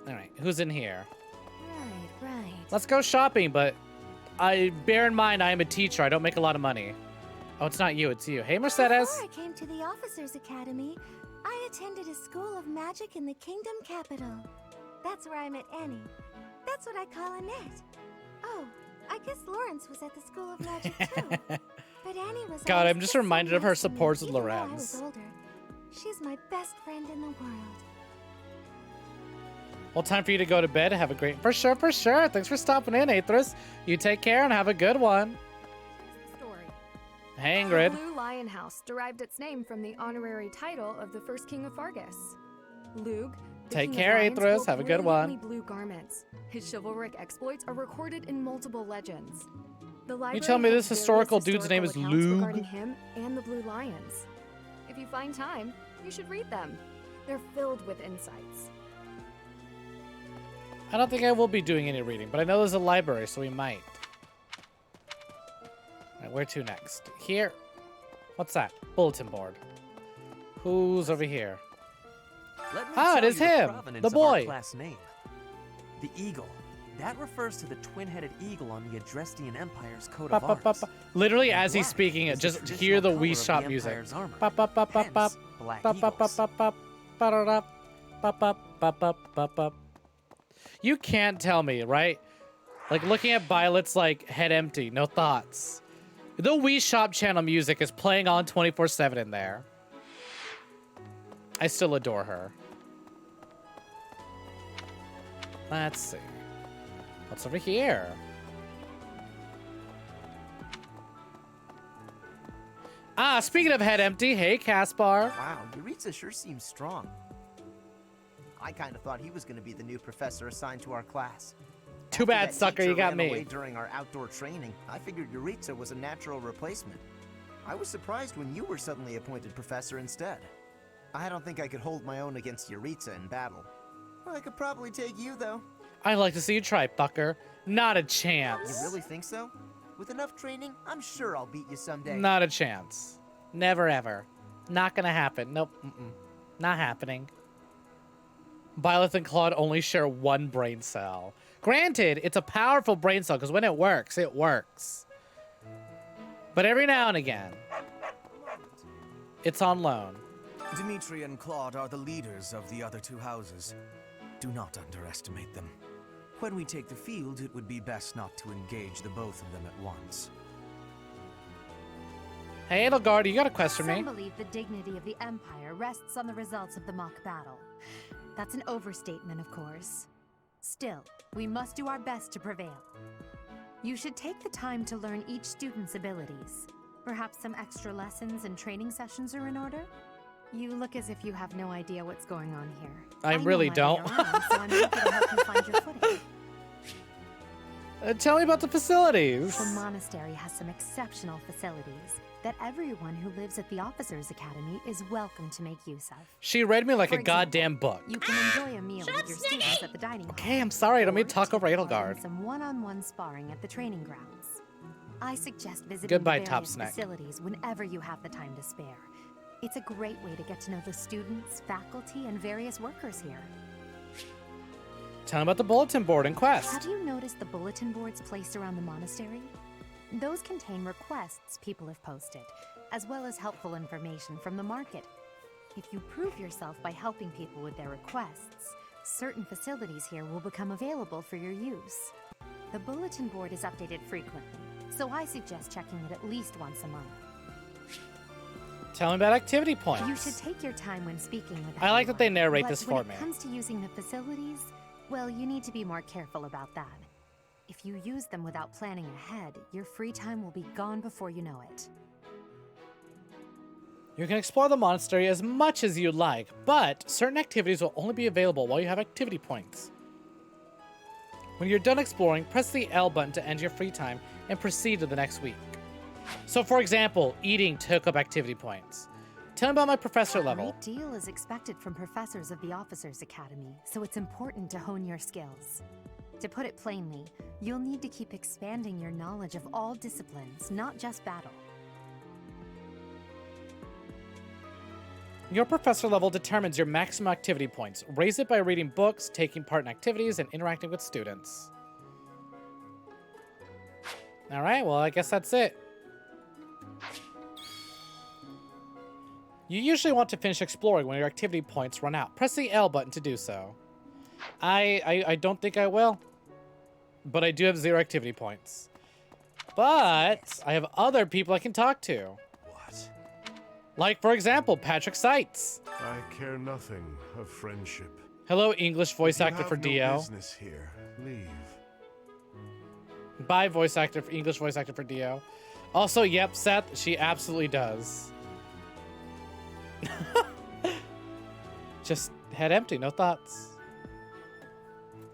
All right, who's in here? Right. Let's go shopping, but bear in mind I am a teacher. I don't make a lot of money. Oh, it's not you, it's you. Hey, Mercedes. Before I came to the Officers Academy, I attended a school of magic in the Kingdom Capital. That's where I met Annie. That's what I call Annette. Oh, I guess Lawrence was at the School of Magic too. But Annie was God, always I'm just so reminded of her nice to me, supports with even though I was Lorenz. older. She's my best friend in the world. Well, time for you to go to bed. Have a great... For sure, for sure. Thanks for stopping in, Aethris. You take care and have a good one. Story. Hey, The Ingrid. Blue Lion House derived its name from the honorary title of the first king of Fargus. Lug, the Take king care, of lions, Aethris. wore Have a good one. brilliantly blue garments. His chivalric exploits are recorded in multiple legends. The library tell me has this historical dude's name is historical accounts Lug? regarding him and the Blue Lions. If you find time, you should read them. They're filled with insights. I don't think I will be doing any reading, but I know there's a library, so we might. All right, where to next? Here. What's that? Bulletin board. Who's over here? Let me Ah, it tell is you him, provenance the of our boy. class name. The eagle. That refers to the twin-headed eagle on the Adrestian Empire's coat Ba, of ba, arms. ba, ba. Literally, And as he's black speaking is it, the just traditional hear the color Wii of the Shop music. Empire's armor. Ba, ba, ba, ba, ba, Hence, black ba, ba, ba, eagles. ba, ba, ba, da, da, ba, ba, ba, ba, ba, ba. You can't tell me, right? Like looking at Violet's like head empty, no thoughts. The Wii Shop channel music is playing on 24/7 in there. I still adore her. Let's see. What's over here? Ah, speaking of head empty, hey, Caspar. Wow, Yuritsa sure seems strong. I kind of thought he was going to be the new professor assigned to our class. Too After bad, that sucker, teacher you got ran me. away during our outdoor training, I figured Yuritsa was a natural replacement. I was surprised when you were suddenly appointed professor instead. I don't think I could hold my own against Yuritsa in battle. I could probably take you, though. I'd like to see you try, fucker. Not a chance. You really think so? With enough training, I'm sure I'll beat you someday. Not a chance. Never ever. Not gonna happen. Nope. Not happening. Violet and Claude only share one brain cell. Granted, it's a powerful brain cell because when it works, it works. But every now and again, it's on loan. Dimitri and Claude are the leaders of the other two houses. Do not underestimate them. When we take the field, it would be best not to engage the both of them at once. Hey, Edelgard, you got a quest for me? Some believe the dignity of the Empire rests on the results of the mock battle. That's an overstatement, of course. Still, we must do our best to prevail. You should take the time to learn each student's abilities. Perhaps some extra lessons and training sessions are in order? You look as if you have no idea what's going on here. I really know my don't. way around, so I'm happy to help you find your footing. Tell me about the facilities. The monastery has some exceptional facilities that everyone who lives at the Officers Academy is welcome to make use of. She read me like For a example, goddamn book. You can enjoy a meal with your students at the dining hall. Okay, I'm sorry. I don't mean to talk over And Edelgard. some one-on-one sparring at the training grounds. I suggest visiting Goodbye, the Top various Snek. facilities whenever you have the time to spare. It's a great way to get to know the students, faculty, and various workers here. Tell them about the bulletin board and quest. Have you noticed the bulletin boards placed around the monastery? Those contain requests people have posted, as well as helpful information from the market. If you prove yourself by helping people with their requests, certain facilities here will become available for your use. The bulletin board is updated frequently, so I suggest checking it at least once a month. Tell me about activity points. You should take your time when speaking with I like that they narrate but this for when me. it comes to using the facilities, well, you need to be more careful about that. If you use them without planning ahead, your free time will be gone before you know it. You can explore the monastery as much as you'd like, but certain activities will only be available while you have activity points. When you're done exploring, press the L button to end your free time and proceed to the next week. So for example, eating took up activity points. Tell me about my professor level. A great deal is expected from professors of the Officers Academy, so it's important to hone your skills. To put it plainly, you'll need to keep expanding your knowledge of all disciplines, not just battle. Your professor level determines your maximum activity points. Raise it by reading books, taking part in activities, and interacting with students. Alright, well, I guess that's it. You usually want to finish exploring when your activity points run out. Press the L button to do so. I don't think I will. But I do have 0 activity points. But I have other people I can talk to. What? Like, for example, Patrick Seitz. I care nothing of friendship. Hello, English voice You actor have for no Dio. business here. Leave. Bye, voice actor for English voice actor for Dio. Also, yep, Seth, she absolutely does. Just head empty, no thoughts.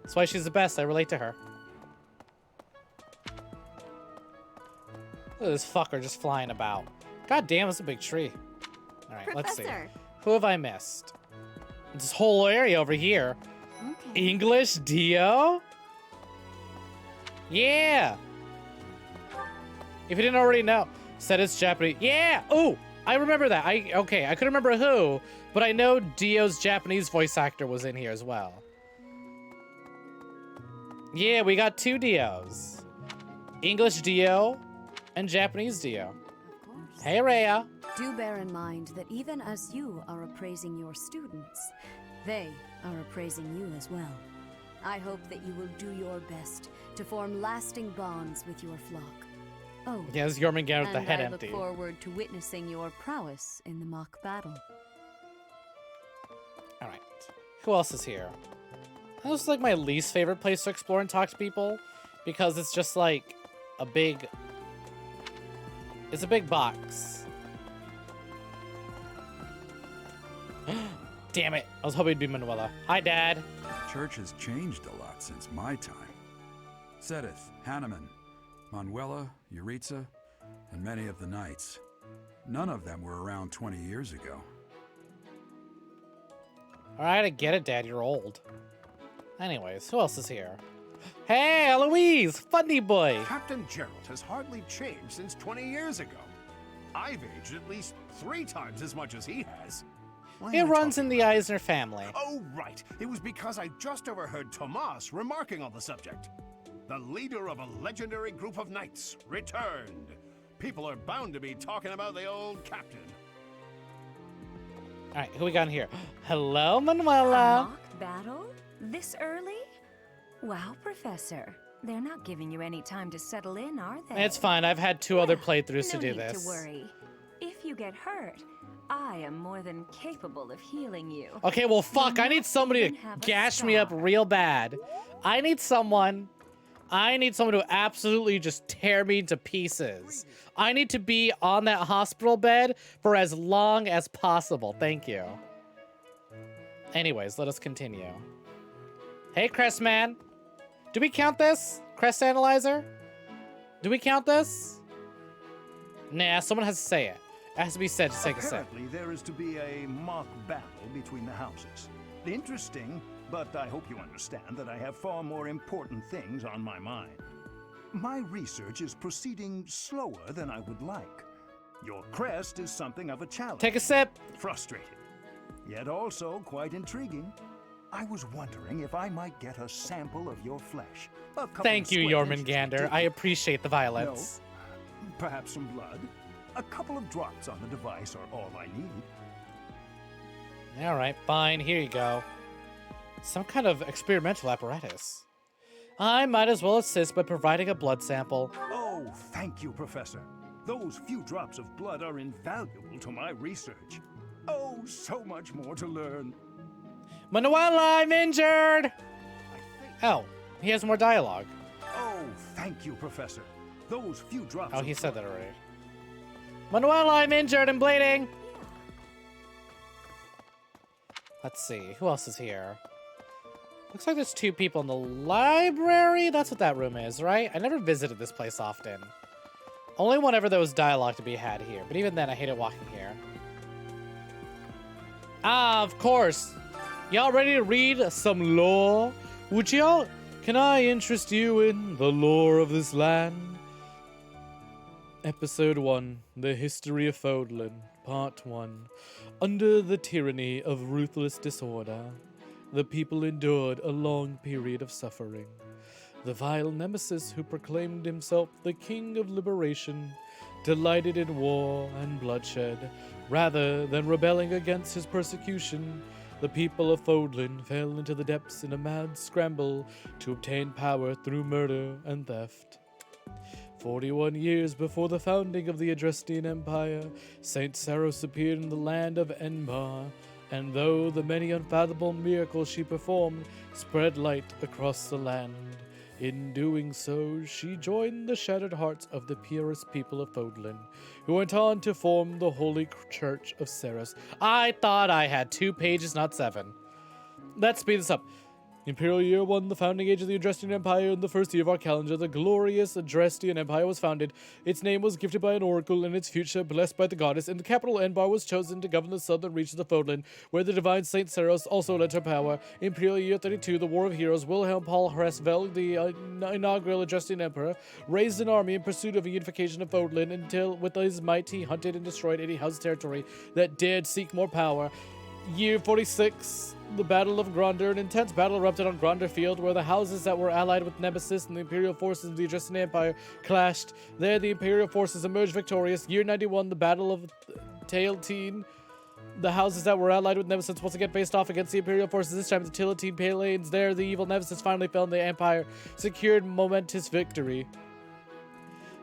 That's why she's the best. I relate to her. Look at this fucker just flying about. God damn, that's a big tree. All right, let's see. Who have I missed? This whole area over here. Okay. English Dio? Yeah. If you didn't already know, said it's Japanese. Yeah. Oh, I remember that. Okay, I couldn't remember who, but I know Dio's Japanese voice actor was in here as well. Yeah, we got 2 Dios. English Dio and Japanese Dio. Hey, Rhea. Do bear in mind that even as you are appraising your students, they are appraising you as well. I hope that you will do your best to form lasting bonds with your flock. Oh, Yeah, this is Jormungand with the and head I empty. look forward to witnessing your prowess in the mock battle. All right. Who else is here? This is like my least favorite place to explore and talk to people because it's just like a big... It's a big box. Damn it. I was hoping it'd be Manuela. Hi, Dad. Church has changed a lot since my time. Sedith, Hanneman, Manuela, Yuritsa, and many of the knights. None of them were around 20 years ago. All right, I get it, Dad. You're old. Anyways, who else is here? Hey, Eloise! Funny boy! Captain Gerald has hardly changed since 20 years ago. I've aged at least 3 times as much as he has. It runs in the Eisner family. Oh, right. It was because I just overheard Tomas remarking on the subject. The leader of a legendary group of knights returned. People are bound to be talking about the old captain. All right, who we got in here? Hello, Manuela. Mock battle? This early? Wow, Professor. They're not giving you any time to settle in, are they? It's fine. I've had 2 other playthroughs to do No need this. to worry. If you get hurt, I am more than capable of healing you. Okay, well, fuck. I need somebody to gash me up real bad. I need someone to absolutely just tear me to pieces. I need to be on that hospital bed for as long as possible. Thank you. Anyways, let us continue. Hey, Crestman. Do we count this? Crest Analyzer? Do we count this? Nah, someone has to say it. It has to be said to take a sip. Apparently, there is to be a mock battle between the houses. Interesting, but I hope you understand that I have far more important things on my mind. My research is proceeding slower than I would like. Your crest is something of a challenge. Take a sip. Frustrating, yet also quite intriguing. I was wondering if I might get a sample of your flesh. Thank you, Jormungandr. I appreciate the violence. No, perhaps some blood. A couple of drops on the device are all I need. All right, fine. Here you go. Some kind of experimental apparatus. I might as well assist by providing a blood sample. Oh, thank you, Professor. Those few drops of blood are invaluable to my research. Oh, so much more to learn. Manuela, I'm injured! Oh, he has more dialogue. Oh, thank you, Professor. Those few drops. Oh, he said that already. Manuela, I'm injured and bleeding! Let's see, who else is here? Looks like there's 2 people in the library. That's what that room is, right? I never visited this place often. Only whenever there was dialogue to be had here. But even then, I hated walking here. Ah, of course. Y'all ready to read some lore? Would y'all? Can I interest you in the lore of this land? Episode 1, The History of Fodlan, Part 1. Under the tyranny of ruthless disorder, the people endured a long period of suffering. The vile nemesis who proclaimed himself the king of liberation delighted in war and bloodshed. Rather than rebelling against his persecution, the people of Fodlan fell into the depths in a mad scramble to obtain power through murder and theft. 41 years before the founding of the Adrestian Empire, Saint Saros appeared in the land of Enbar, and though the many unfathomable miracles she performed spread light across the land, in doing so, she joined the shattered hearts of the purest people of Fodlan, who went on to form the Holy Church of Saros. I thought I had 2 pages, not 7. Let's speed this up. Imperial Year 1, the founding age of the Adrestian Empire, in the first year of our calendar, the glorious Adrestian Empire was founded. Its name was gifted by an oracle, and its future blessed by the goddess, and the capital Enbar was chosen to govern the southern reaches of Fodlan, where the divine Saint Saros also lent her power. Imperial Year 32, the War of Heroes, Wilhelm Paul Hresvel, the inaugural Adrestian Emperor, raised an army in pursuit of a unification of Fodlan, until with his might he hunted and destroyed any house territory that dared seek more power. Year 46, the Battle of Gronder. An intense battle erupted on Gronder Field, where the houses that were allied with Nemesis and the Imperial forces of the Adrestian Empire clashed. There, the Imperial forces emerged victorious. Year 91, the Battle of Tailteen. The houses that were allied with Nemesis once again faced off against the Imperial forces, this time the Tailteen Palanes. There, the evil Nemesis finally fell, and the Empire secured momentous victory.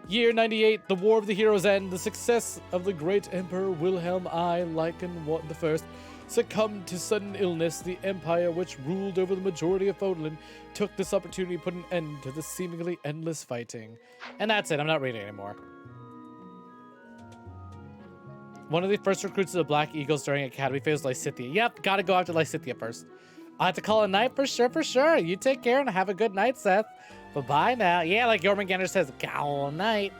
Year 98, the War of the Heroes End. The success of the great Emperor Wilhelm I Lycan I succumbed to sudden illness. The empire, which ruled over the majority of Fodlan, took this opportunity to put an end to the seemingly endless fighting. And that's it. I'm not reading anymore. One of the first recruits of the Black Eagles during Academy phase was Lysithea. Yep, gotta go after Lysithea first. I have to call it a night for sure, for sure. You take care and have a good night, Seth. Bye-bye now. Yeah, like Jormungandr says, all night.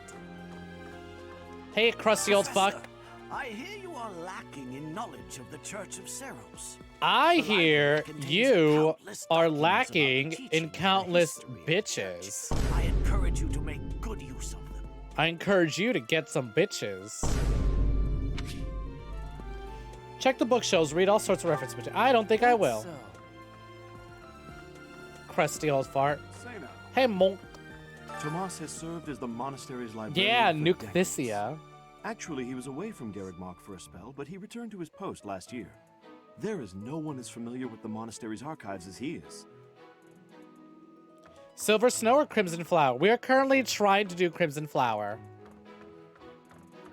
Hey, crusty old fuck. I hear you are lacking in knowledge of the Church of Saros. I hear you are lacking in countless bitches. I encourage you to make good use of them. I encourage you to get some bitches. Check the bookshelves, read all sorts of reference material. I don't think I will. Crusty old fart. Hey, monk. Tomas has served as the monastery's librarian. Yeah, for Nucthisia. Actually, he was away from Garreg-Mach for a spell, but he returned to his post last year. There is no one as familiar with the monastery's archives as he is. Silver Snow or Crimson Flower? We are currently trying to do Crimson Flower.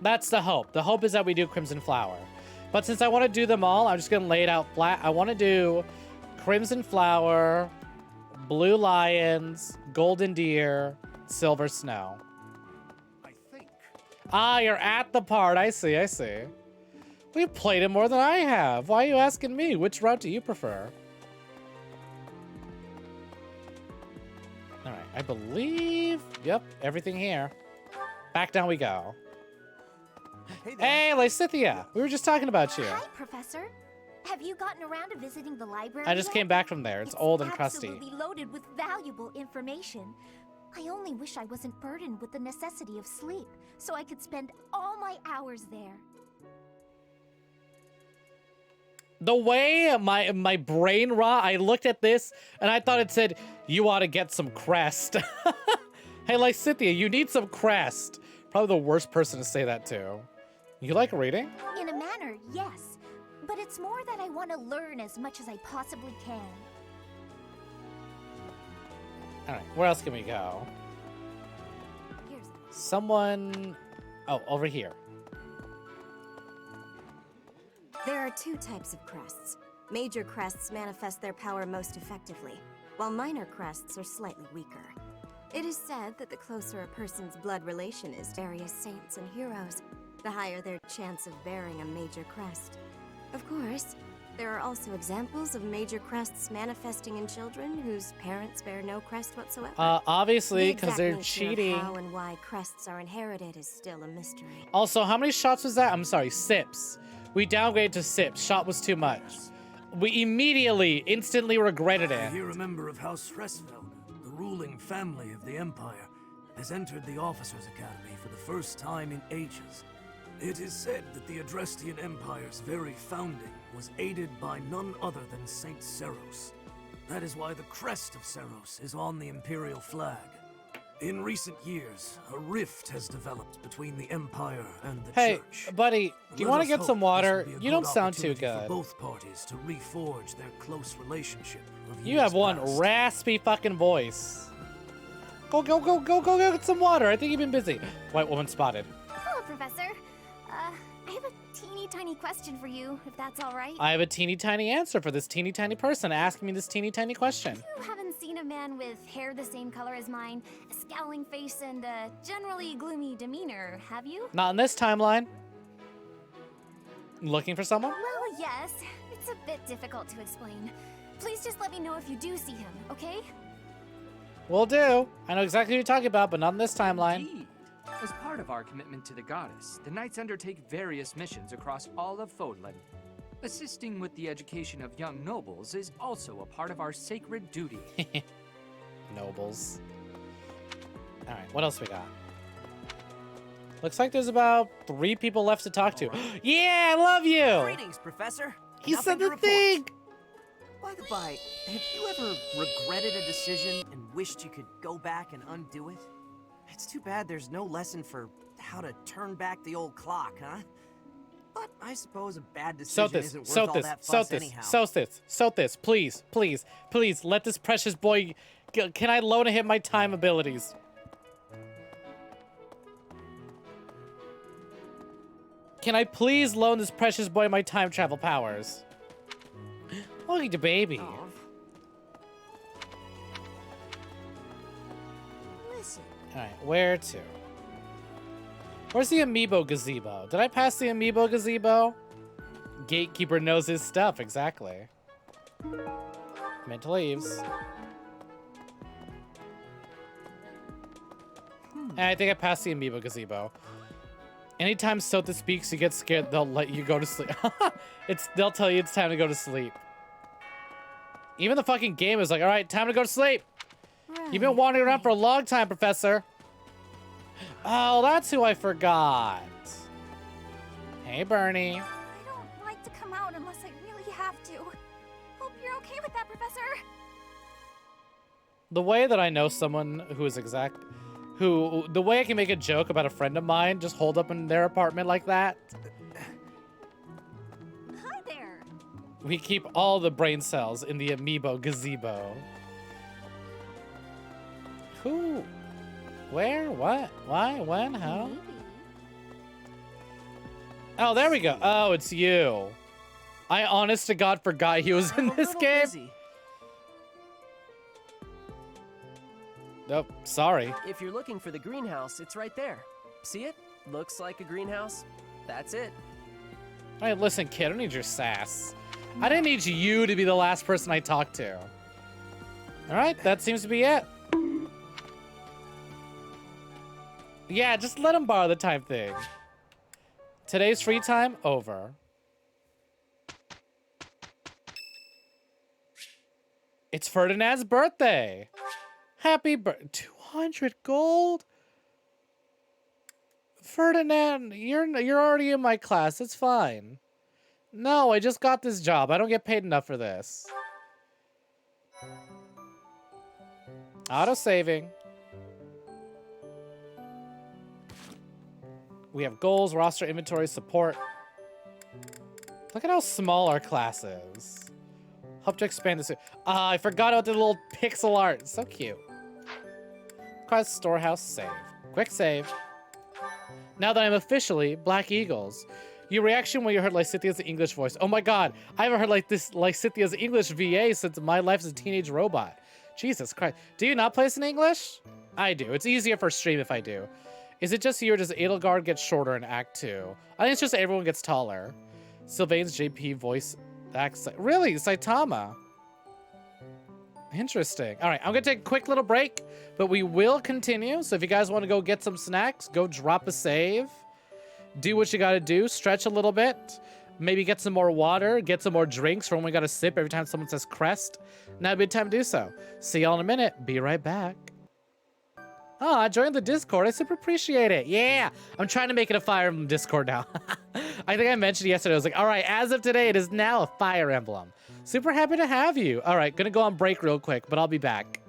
That's the hope. The hope is that we do Crimson Flower. But since I want to do them all, I'm just going to lay it out flat. I want to do Crimson Flower, Blue Lions, Golden Deer, Silver Snow. Ah, you're at the part. I see, I see. We've played it more than I have. Why are you asking me? Which route do you prefer? All right, I believe... Yep, everything here. Back down we go. Hey, Lysithea! We were just talking about you. Hi, Professor. Have you gotten around to visiting the library I just yet? came back from there. It's old and crusty. Absolutely loaded with valuable information. I only wish I wasn't burdened with the necessity of sleep, so I could spend all my hours there. The way my brain rot, I looked at this and I thought it said, you ought to get some crest. Hey, Lysithea, you need some crest. Probably the worst person to say that to. You like reading? In a manner, yes. But it's more that I want to learn as much as I possibly can. Alright, where else can we go? Someone... Oh, over here. There are two types of crests. Major crests manifest their power most effectively, while minor crests are slightly weaker. It is said that the closer a person's blood relation is to various saints and heroes, the higher their chance of bearing a major crest. Of course, there are also examples of major crests manifesting in children whose parents bear no crest whatsoever. Obviously, because the they're exact nature cheating. of how and why crests are inherited is still a mystery. Also, how many shots was that? I'm sorry, sips. We downgraded to sips. Shot was too much. We immediately, instantly regretted it. Here, a member of House Fressfeld, the ruling family of the Empire, has entered the Officers' Academy for the first time in ages. It is said that the Adrestian Empire's very founding was aided by none other than Saint Seros. That is why the crest of Seros is on the Imperial flag. In recent years, a rift has developed between the Empire and the Church. Hey, buddy, do you want to get some water? You don't sound too good. For both parties to reforge their close relationship. You have one raspy fucking voice. Go get some water. I think you've been busy. White woman spotted. Hello, Professor. I have a teeny tiny question for you, if that's all right. I have a teeny tiny answer for this teeny tiny person asking me this teeny tiny question. You haven't seen a man with hair the same color as mine, a scowling face, and a generally gloomy demeanor, have you? Not in this timeline. Looking for someone? Well, yes. It's a bit difficult to explain. Please just let me know if you do see him, okay? Will do. I know exactly who you're talking about, but not in this timeline. Indeed. As part of our commitment to the goddess, the Knights undertake various missions across all of Fodlan. Assisting with the education of young nobles is also a part of our sacred duty. Nobles. Alright, what else we got? Looks like there's about 3 people left to talk to. Yeah, I love you! Greetings, Professor. He Nothing said to the report. thing! By the by, have you ever regretted a decision and wished you could go back and undo it? It's too bad there's no lesson for how to turn back the old clock, huh? But I suppose a bad decision isn't worth all that fuss anyhow. Sothis, please, let this precious boy... Can I loan him my time abilities? Can I please loan this precious boy my time travel powers? Look at the baby. Listen. Alright, where to? Where's the amiibo gazebo? Did I pass the amiibo gazebo? Gatekeeper knows his stuff, exactly. Mental leaves. And I think I passed the amiibo gazebo. Anytime Sota speaks, you get scared, they'll let you go to sleep. They'll tell you it's time to go to sleep. Even the fucking game is like, alright, time to go to sleep. You've been wandering around for a long time, Professor. Oh, that's who I forgot. Hey, Bernie. I don't like to come out unless I really have to. Hope you're okay with that, Professor. The way that I know someone who is the way I can make a joke about a friend of mine just hold up in their apartment like that. Hi there. We keep all the brain cells in the amiibo gazebo. Who? Where? What? Why? When? How? Oh, there we go. Oh, it's you. I honest to God forgot he was in this game. Busy. Nope, sorry. If you're looking for the greenhouse, it's right there. See it? Looks like a greenhouse. That's it. All right, listen, kid, I don't need your sass. I didn't need you to be the last person I talked to. All right, that seems to be it. Yeah, just let him borrow the time thing. Today's free time over. It's Ferdinand's birthday. Happy birthday. 200 gold? Ferdinand, you're already in my class. It's fine. No, I just got this job. I don't get paid enough for this. Auto-saving. We have goals, roster, inventory, support. Look at how small our class is. Hope to expand this. I forgot about the little pixel art. So cute. Quest storehouse save. Quick save. Now that I'm officially Black Eagles. Your reaction when you heard Lysithia's English voice. Oh my god, I haven't heard like this Lysithia's English VA since my life as a teenage robot. Jesus Christ. Do you not play this in English? I do. It's easier for stream if I do. Is it just you or does Edelgard get shorter in Act 2? I think it's just everyone gets taller. Sylvain's JP voice acts like... Really? Saitama? Interesting. All right, I'm going to take a quick little break, but we will continue. So if you guys want to go get some snacks, go drop a save. Do what you got to do. Stretch a little bit. Maybe get some more water. Get some more drinks for when we got to sip every time someone says crest. Now would be time to do so. See y'all in a minute. Be right back. Oh, I joined the Discord. I super appreciate it. Yeah. I'm trying to make it a Fire Emblem Discord now. I think I mentioned yesterday. I was like, all right, as of today, it is now a Fire Emblem. Super happy to have you. All right, gonna go on break real quick, but I'll be back.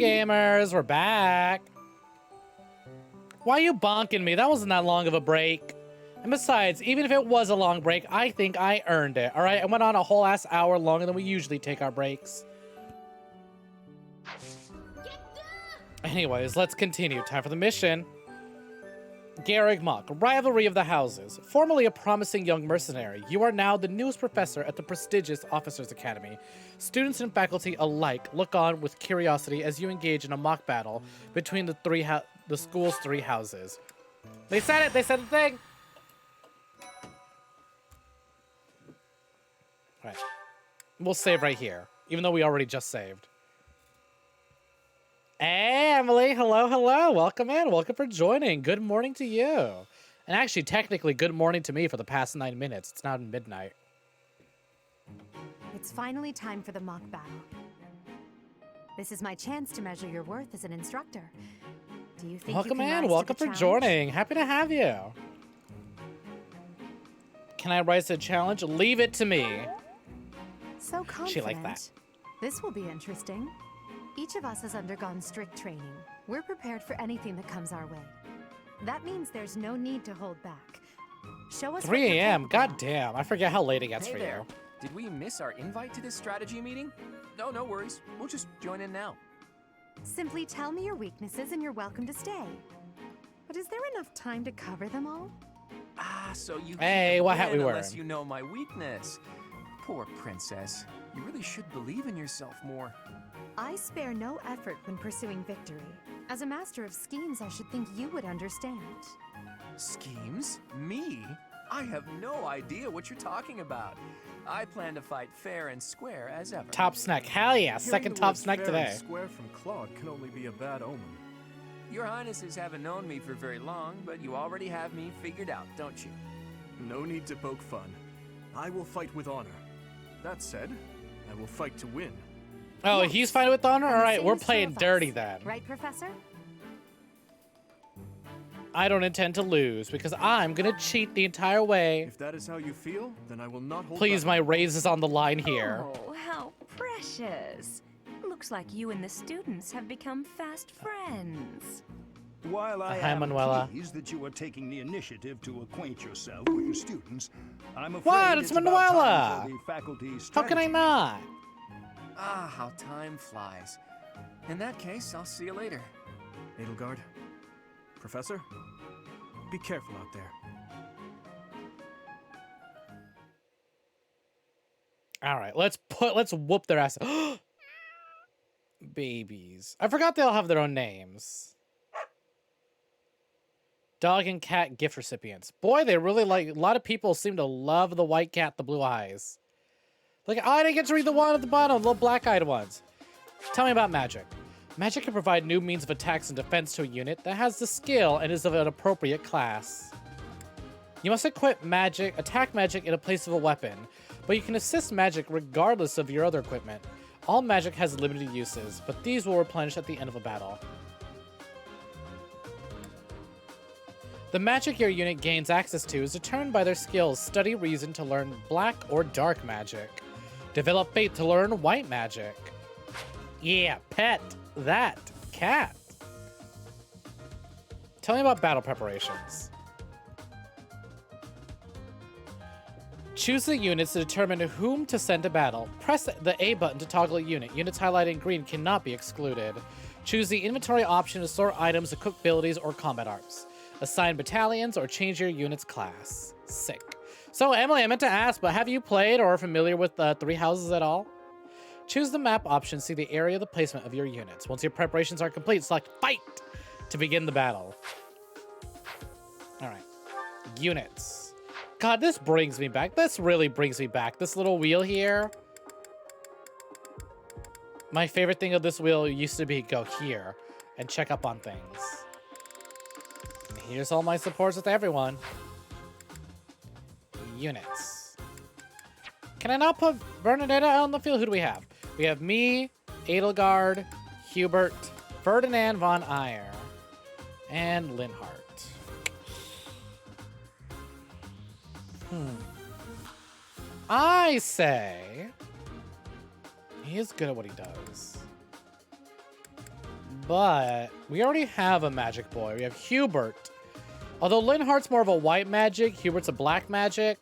gamers, we're back. Why are you bonking me? That wasn't that long of a break. And besides, even if it was a long break, I think I earned it, all right? I went on a whole ass hour longer than we usually take our breaks. Anyways, let's continue. Time for the mission. Garreg Mach, rivalry of the houses. Formerly a promising young mercenary, you are now the newest professor at the prestigious Officers Academy. Students and faculty alike look on with curiosity as you engage in a mock battle between the school's three houses. They said it! They said the thing! Alright. We'll save right here, even though we already just saved. Hey, Emily. Hello, hello. Welcome in. Welcome for joining. Good morning to you. And actually, technically, good morning to me for the past 9 minutes. It's not midnight. It's finally time for the mock battle. This is my chance to measure your worth as an instructor. Do you think Welcome you can in. rise Welcome to for the joining. Happy to have you. Can I rise to the challenge? Leave it to me. So confident. She like that. This will be interesting. Each of us has undergone strict training. We're prepared for anything that comes our way. That means there's no need to hold back. Show us 3 a.m. God damn. I forget how late it gets for there. you. Did we miss our invite to this strategy meeting? No, no worries. We'll just join in now. Simply tell me your weaknesses and you're welcome to stay. But is there enough time to cover them all? Ah, so you Hey, can't what hat win we unless wearing? you know my weakness. Poor princess. You really should believe in yourself more. I spare no effort when pursuing victory. As a master of schemes, I should think you would understand. Schemes? Me? I have no idea what you're talking about. I plan to fight fair and square as ever. Top Snek. Hell yeah. Second top Snek today. Square from Claude can only be a bad omen. Your Highnesses haven't known me for very long, but you already have me figured out, don't you? No need to poke fun. I will fight with honor. That said, I will fight to win. Oh, Yes. he's fine with honor? And the Alright, same we're is true playing of us. dirty then. Right, Professor? I don't intend to lose because I'm gonna cheat the entire way. If that is how you feel, then I will not hold Please, back. my raise is on the line here. Oh, how precious. Looks like you and the students have become fast friends. While I Hi, am Manuela. pleased that you are taking the initiative to acquaint yourself with your students, I'm afraid What? It's about Manuela. time for the faculty's How can I strategy. not? Ah, how time flies. In that case, I'll see you later. Edelgard, Professor, be careful out there. Alright, let's whoop their ass. Babies. I forgot they all have their own names. Dog and cat gift recipients. Boy, they really like, a lot of people seem to love the white cat, the blue eyes. Like, oh, I didn't get to read the one at the bottom, the little black-eyed ones. Tell me about magic. Magic can provide new means of attacks and defense to a unit that has the skill and is of an appropriate class. You must equip magic, attack magic in a place of a weapon, but you can assist magic regardless of your other equipment. All magic has limited uses, but these will replenish at the end of a battle. The magic your unit gains access to is determined by their skills. Study reason to learn black or dark magic. Develop faith to learn white magic. Yeah, pet that cat. Tell me about battle preparations. Choose the units to determine whom to send to battle. Press the A button to toggle a unit. Units highlighted in green cannot be excluded. Choose the inventory option to store items, equip abilities, or combat arms. Assign battalions or change your unit's class. Sick. So, Emily, I meant to ask, but have you played or are familiar with Three Houses at all? Choose the map option to see the area of the placement of your units. Once your preparations are complete, select Fight to begin the battle. Alright. Units. God, this brings me back. This really brings me back. This little wheel here. My favorite thing of this wheel used to be go here and check up on things. Here's all my supports with everyone. Units. Can I not put Bernadetta on the field? Who do we have? We have me, Edelgard, Hubert, Ferdinand von Eyre, and Linhart. I say he is good at what he does. But we already have a magic boy. We have Hubert. Although Linhardt's more of a white magic, Hubert's a black magic.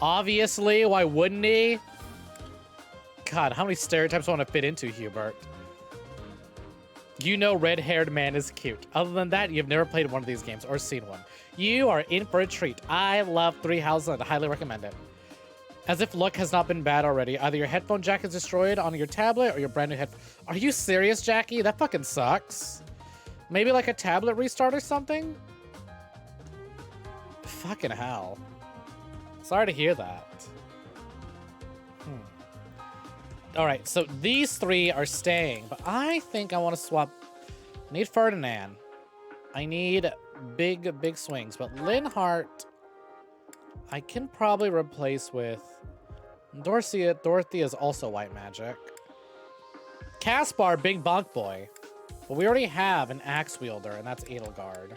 Obviously, why wouldn't he? God, how many stereotypes I want to fit into Hubert? You know red-haired man is cute. Other than that, you've never played one of these games or seen one. You are in for a treat. I love Three Houses and I highly recommend it. As if luck has not been bad already. Either your headphone jack is destroyed on your tablet or your brand new headphone. Are you serious, Jackie? That fucking sucks. Maybe like a tablet restart or something? Fucking hell. Sorry to hear that. Alright, so these three are staying, but I think I want to swap. I need Ferdinand. I need big swings, but Linhardt I can probably replace with Dorothy. Dorothy is also white magic. Caspar, big bonk boy. But we already have an axe wielder, and that's Edelgard.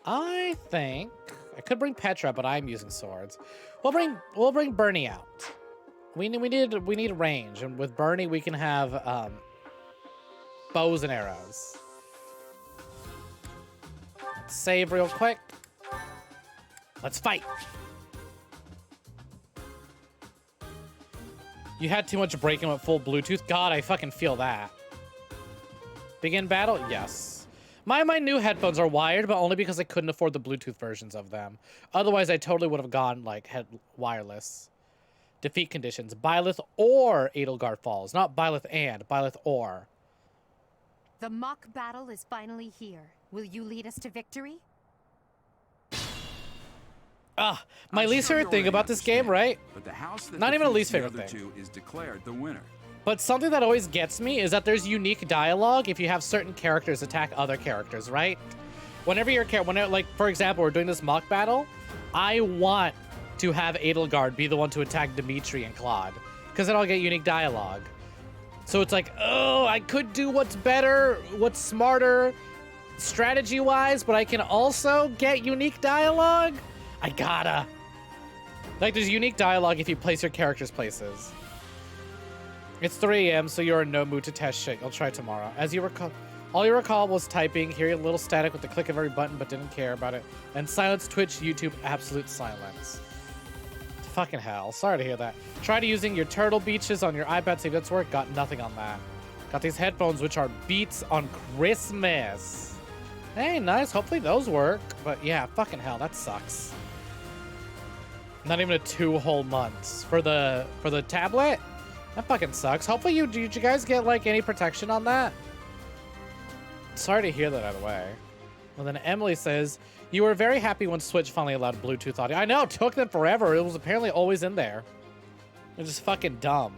I think I could bring Petra, but I'm using swords. We'll bring Bernie out. We need range, and with Bernie we can have bows and arrows. Let's save real quick. Let's fight. You had too much breaking with full Bluetooth. God, I fucking feel that. Begin battle? Yes. My new headphones are wired, but only because I couldn't afford the Bluetooth versions of them. Otherwise, I totally would have gone like wireless. Defeat conditions: Byleth or Edelgard falls. Not Byleth and, Byleth or. The mock battle is finally here. Will you lead us to victory? My least favorite thing about this game, right? But the house that not even a least the favorite other thing. two is declared the winner. But something that always gets me is that there's unique dialogue if you have certain characters attack other characters, right? Whenever like, for example, we're doing this mock battle, I want to have Edelgard be the one to attack Dimitri and Claude, because then I'll get unique dialogue. So it's like, oh, I could do what's better, what's smarter, strategy-wise, but I can also get unique dialogue? I gotta. Like, there's unique dialogue if you place your characters' places. It's 3 a.m., so you're in no mood to test shit. You'll try tomorrow. As you recall, all you recall was typing, hearing a little static with the click of every button, but didn't care about it. And silence, Twitch, YouTube, absolute silence. Fucking hell. Sorry to hear that. Tried using your Turtle Beaches on your iPad, see if that's work. Got nothing on that. Got these headphones, which are Beats on Christmas. Hey, nice. Hopefully those work. But yeah, fucking hell, that sucks. Not even 2 whole months for the tablet. That fucking sucks. Hopefully did you guys get like any protection on that? Sorry to hear that out of the way. Well, then Emily says, you were very happy when Switch finally allowed Bluetooth audio. I know, it took them forever. It was apparently always in there. They're just fucking dumb.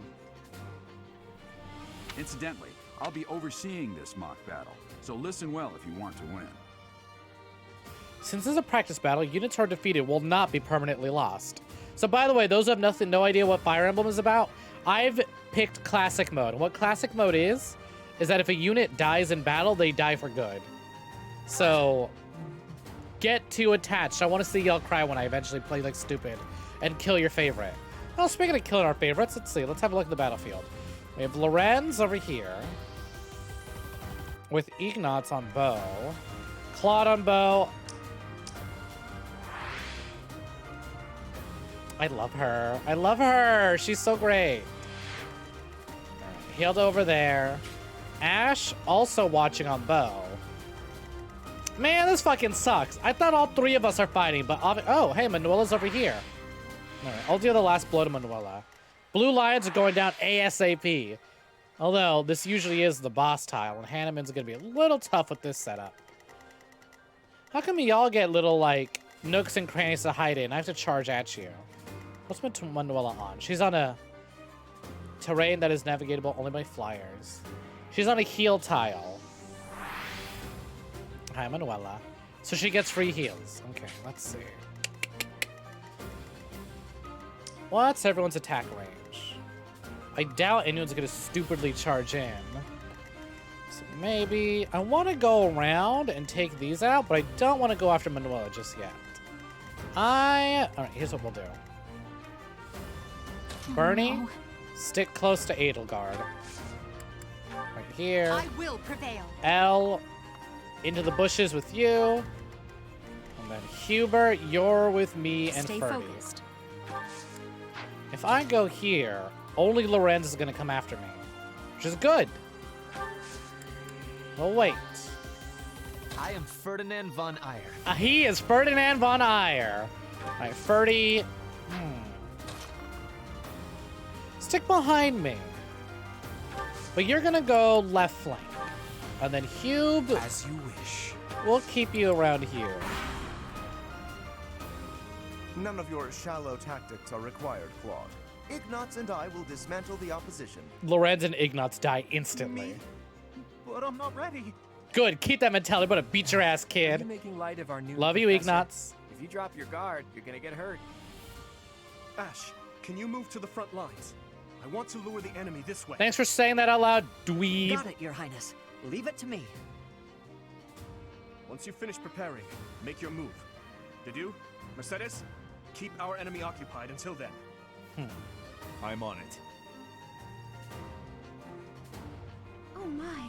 Incidentally, I'll be overseeing this mock battle, so listen well if you want to win. Since this is a practice battle, units who are defeated will not be permanently lost. So by the way, those who have no idea what Fire Emblem is about, I've picked Classic Mode. And what Classic Mode is that if a unit dies in battle, they die for good. So, get too attached. I want to see y'all cry when I eventually play like stupid and kill your favorite. Oh, speaking of killing our favorites, let's see. Let's have a look at the battlefield. We have Lorenz over here with Ignatz on bow, Claude on bow. I love her. I love her. She's so great. Hilda over there. Ash also watching on bow. Man, this fucking sucks. I thought all 3 of us are fighting, but oh, hey, Manuela's over here. All right, I'll do the last blow to Manuela. Blue Lions are going down ASAP. Although, this usually is the boss tile, and Hanneman's gonna be a little tough with this setup. How come y'all get little, like, nooks and crannies to hide in? I have to charge at you. What's Manuela on? She's on a terrain that is navigatable only by flyers. She's on a heal tile. Hi, Manuela. So she gets free heals. Okay, let's see. What's everyone's attack range? I doubt anyone's gonna stupidly charge in. So maybe I want to go around and take these out, but I don't want to go after Manuela just yet. All right, here's what we'll do. Bernie, stick close to Edelgard. Right, here. I will prevail. L into the bushes with you. And then Hubert, you're with me and Stay Ferdy. focused. If I go here, only Lorenz is going to come after me, which is good. Well, wait. I am Ferdinand von Eyre. He is Ferdinand von Eyre. All right, Ferdy. Stick behind me. But you're going to go left flank. And then Hube. As you wish. We'll keep you around here. None of your shallow tactics are required, Claude. Ignatz and I will dismantle the opposition. Lorenz and Ignatz die instantly. But I'm not ready. Good, keep that mentality. I'm gonna beat your ass, Are kid. you making light of our new Love you, professor? Ignatz. If you drop your guard, you're gonna get hurt. Ash, can you move to the front lines? I want to lure the enemy this way. Thanks for saying that out loud, dweeb. Got it, Your Highness. Leave it to me. Once you finish preparing, make your move. Dedu, Mercedes, keep our enemy occupied until then. I'm on it. Oh my.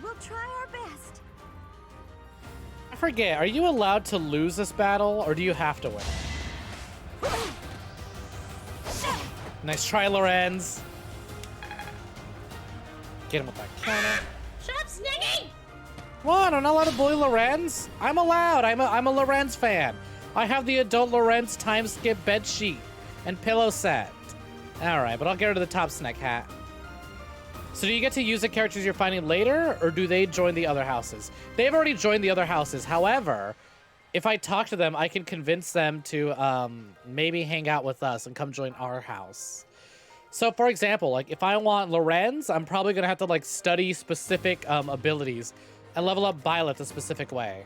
We'll try our best. I forget, are you allowed to lose this battle, or do you have to win? Nice try, Lorenz. Get him with that counter. Shut up, Sneggy! What? I'm not allowed to bully Lorenz? I'm allowed. I'm a Lorenz fan. I have the adult Lorenz time skip bed sheet and pillow set. All right, but I'll get rid of the top Snek hat. So do you get to use the characters you're finding later, or do they join the other houses? They've already joined the other houses. However, if I talk to them, I can convince them to maybe hang out with us and come join our house. So for example, like if I want Lorenz, I'm probably gonna have to like study specific abilities and level up Violet a specific way.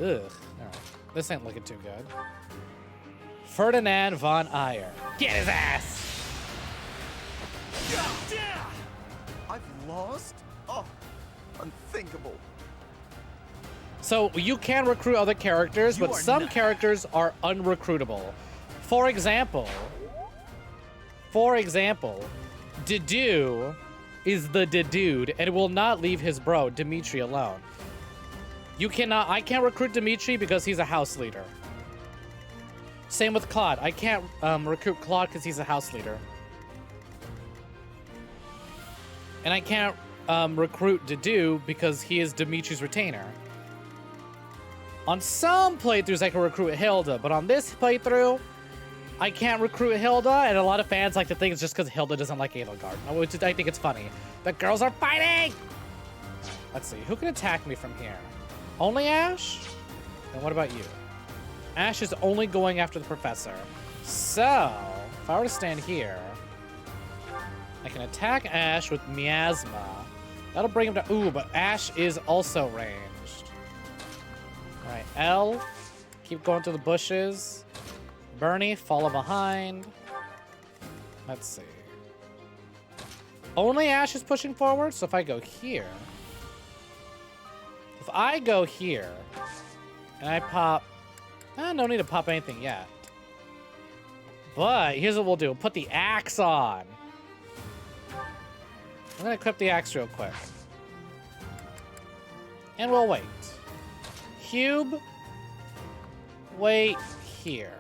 Ugh, all right. This ain't looking too good. Ferdinand von Eyre. Get his ass! I've lost? Oh, unthinkable. So you can recruit other characters, but some characters are unrecruitable. For example, Dedu is the Dedude and will not leave his bro, Dimitri, alone. I can't recruit Dimitri because he's a house leader. Same with Claude. I can't recruit Claude because he's a house leader. And I can't recruit Dedu because he is Dimitri's retainer. On some playthroughs, I can recruit Hilda, but on this playthrough, I can't recruit Hilda, and a lot of fans like to think it's just because Hilda doesn't like Edelgard, which I think it's funny. The girls are fighting! Let's see, who can attack me from here? Only Ash? And what about you? Ash is only going after the professor. So, if I were to stand here, I can attack Ash with Miasma. That'll bring him to... Ooh, but Ash is also ranged. All right, L. Keep going through the bushes. Bernie, follow behind. Let's see. Only Ash is pushing forward, so if I go here... If I go here, and I pop... no need to pop anything yet. But here's what we'll do. We'll put the axe on. I'm gonna equip the axe real quick. And we'll wait. Cube. Wait here.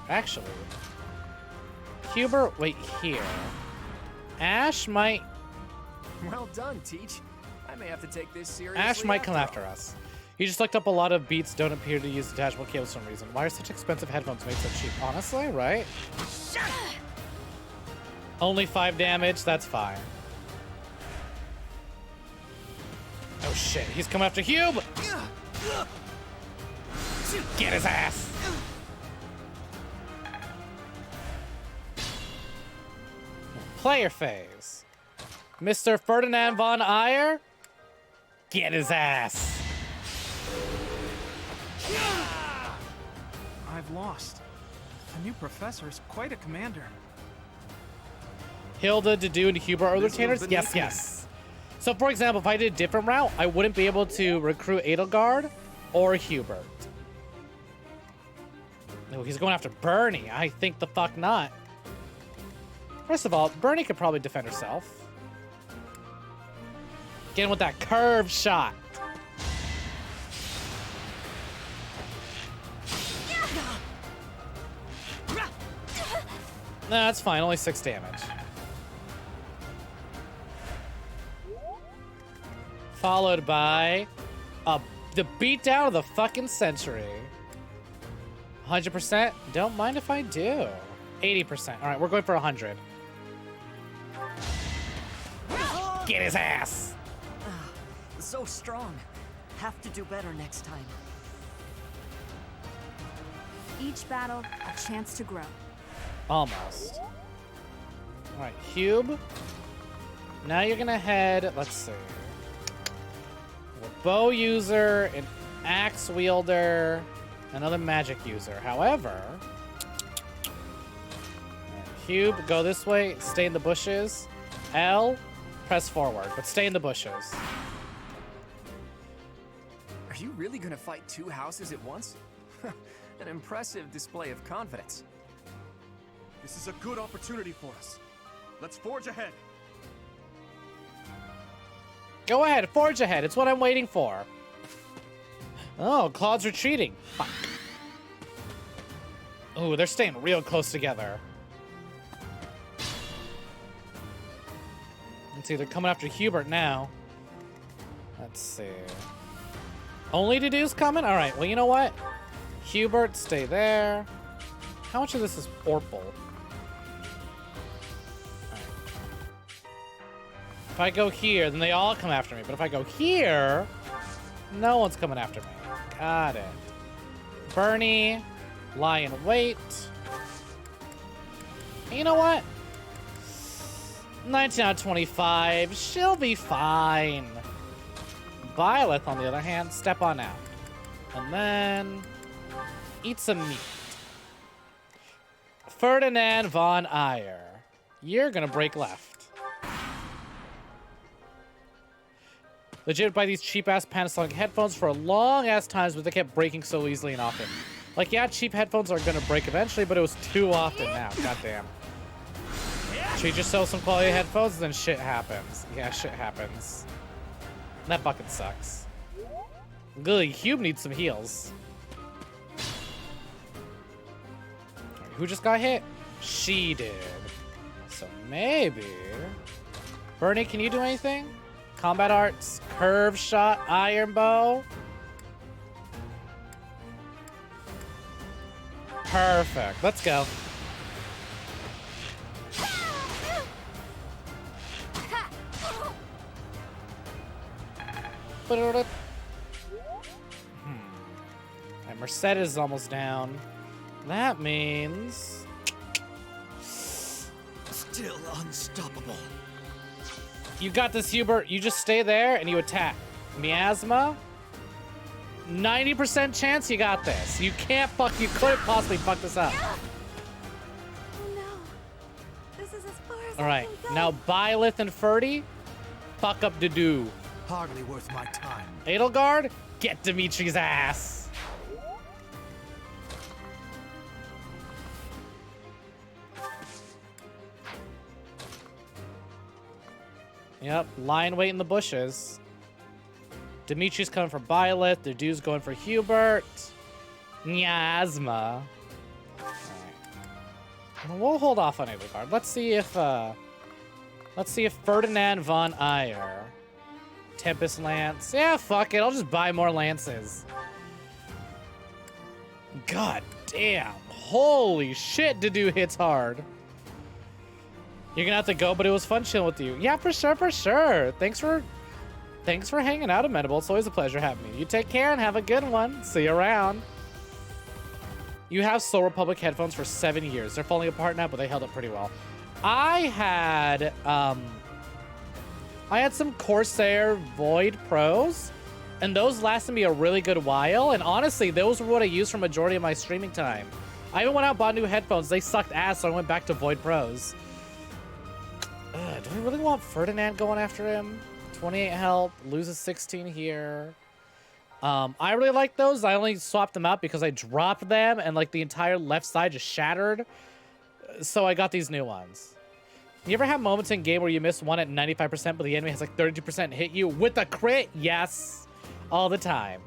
Actually. Hubert, wait here. Ash might... Well done, Teach. I may have to take this seriously. Ash might come after us. He just looked up a lot of beats don't appear to use detachable cables for some reason. Why are such expensive headphones made so cheap? Honestly, right? Only 5 damage, that's fine. Oh shit, he's coming after Hube! Get his ass! Player phase. Mr. Ferdinand von Eyre? Get his ass! I've lost. The new professor is quite a commander. Hilda, Dedu, and Hubert are retainers? Yes, yes. So, for example, if I did a different route, I wouldn't be able to recruit Edelgard or Hubert. No, he's going after Bernie. I think the fuck not. First of all, Bernie could probably defend herself. Get in with that curve shot. No, that's fine. Only 6 damage. Followed by the beatdown of the fucking century. 100%? Don't mind if I do. 80%. All right, we're going for 100. Get his ass. So strong. Have to do better next time. Each battle, a chance to grow. Almost. All right, Cube. Now you're gonna head, let's see. A bow user, an axe wielder, another magic user. However, Cube, go this way, stay in the bushes. L, press forward, but stay in the bushes. Are you really gonna fight 2 houses at once? An impressive display of confidence. This is a good opportunity for us. Let's forge ahead. Go ahead, forge ahead. It's what I'm waiting for. Oh, Claude's retreating. Fuck. Oh, they're staying real close together. Let's see, they're coming after Hubert now. Let's see. Only Dedue's coming? All right, well, you know what? Hubert, stay there. How much of this is purple? If I go here, then they all come after me. But if I go here, no one's coming after me. Got it. Bernie, lie in wait. And you know what? 19 out of 25. She'll be fine. Violet, on the other hand, step on out. And then eat some meat. Ferdinand von Ayer. You're gonna break left. Legit buy these cheap-ass Panasonic headphones for long-ass times, but they kept breaking so easily and often. Like, yeah, cheap headphones are gonna break eventually, but it was too often now. Goddamn. Treat yourself some quality headphones, then shit happens. Yeah, shit happens. That bucket sucks. Good, Hube needs some heals. Right, who just got hit? She did. So maybe... Bernie, can you do anything? Combat arts, curve shot, iron bow. Perfect. Let's go. And Mercedes is almost down. That means... Still unstoppable. You got this, Hubert. You just stay there and you attack. Miasma. 90% chance you got this. You can't fuck. You couldn't possibly fuck this up. Oh no. This is as far as All right. Now, Byleth and Ferdy, fuck up Dedue. Hardly worth my time. Edelgard, get Dimitri's ass. Yep, lying wait in the bushes. Dimitri's coming for Byleth. Dedue's going for Hubert. Miasma. Right. We'll hold off on Edelgard. Let's see if Ferdinand von Ayer. Tempest Lance. Yeah, fuck it. I'll just buy more lances. God damn. Holy shit, Dedue hits hard. You're gonna have to go, but it was fun chilling with you. Yeah, for sure, for sure. Thanks for hanging out, Amenable. It's always a pleasure having you. You take care and have a good one. See you around. You have Soul Republic headphones for 7 years. They're falling apart now, but they held up pretty well. I had some Corsair Void Pros, and those lasted me a really good while. And honestly, those were what I used for majority of my streaming time. I even went out and bought new headphones. They sucked ass, so I went back to Void Pros. Do we really want Ferdinand going after him? 28 health, loses 16 here. I really like those. I only swapped them out because I dropped them and like the entire left side just shattered. So I got these new ones. You ever have moments in game where you miss one at 95%, but the enemy has like 32% hit you with a crit? Yes, all the time.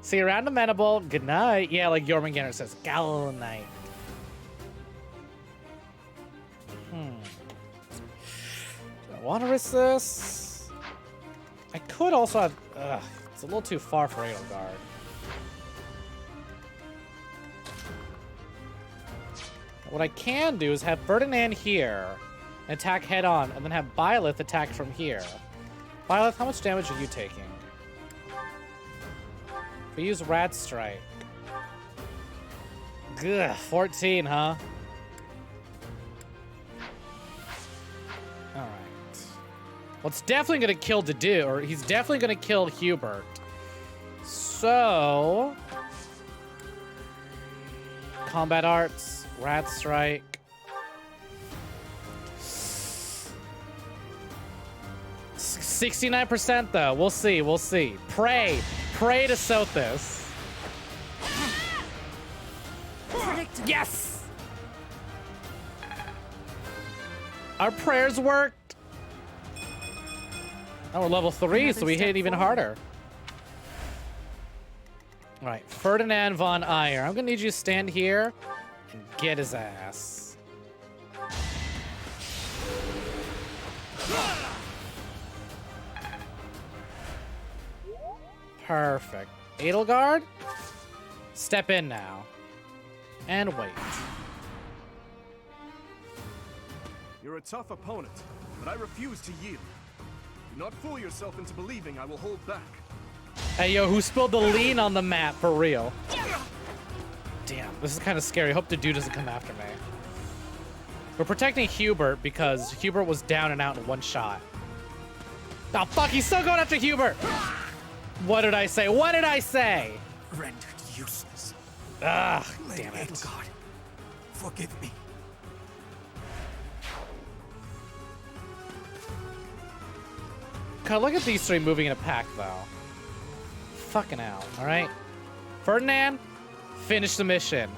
See you around, amenable. Good night. Yeah, like Jormungandr says, gal night. Do I want to risk this? I could also have... Ugh, it's a little too far for Edelgard. What I can do is have Ferdinand here, and attack head on, and then have Byleth attack from here. Byleth, how much damage are you taking? We use Rat Strike. Ugh, 14, huh? Alright. Well, it's definitely gonna kill Dedu, or he's definitely gonna kill Hubert. So... Combat Arts, Rat Strike. 69% though. We'll see, we'll see. Pray to Sothis. Yes! Our prayers worked. Oh, we're level 3, so we hit even harder. All right, Ferdinand von Ayer. I'm gonna need you to stand here and get his ass. Perfect. Edelgard, step in now. And wait. You're a tough opponent, but I refuse to yield. Do not fool yourself into believing I will hold back. Hey, yo, who spilled the lean on the map for real? Damn, this is kind of scary. Hope the dude doesn't come after me. We're protecting Hubert because Hubert was down and out in one shot. Oh, fuck, he's still going after Hubert! What did I say? What did I say? Rendered useless. Ah, damn it. Edelgard, forgive me. God, look at these three moving in a pack, though. Fucking hell, all right? Ferdinand, finish the mission.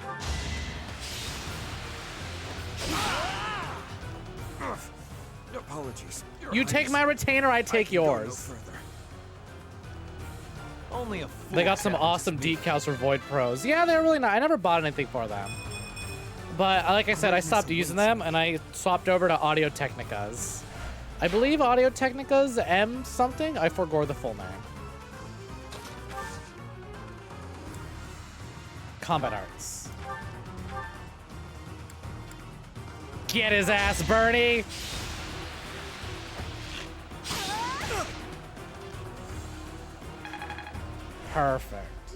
Apologies. You take my retainer, I take yours. Only a fool They got some awesome decals for Void Pros. Yeah, they're really nice. I never bought anything for them. But like I said, I stopped using them and I swapped over to Audio Technica's. I believe Audio Technica's M something? I forgot the full name. Combat Arts. Get his ass, Bernie! Perfect.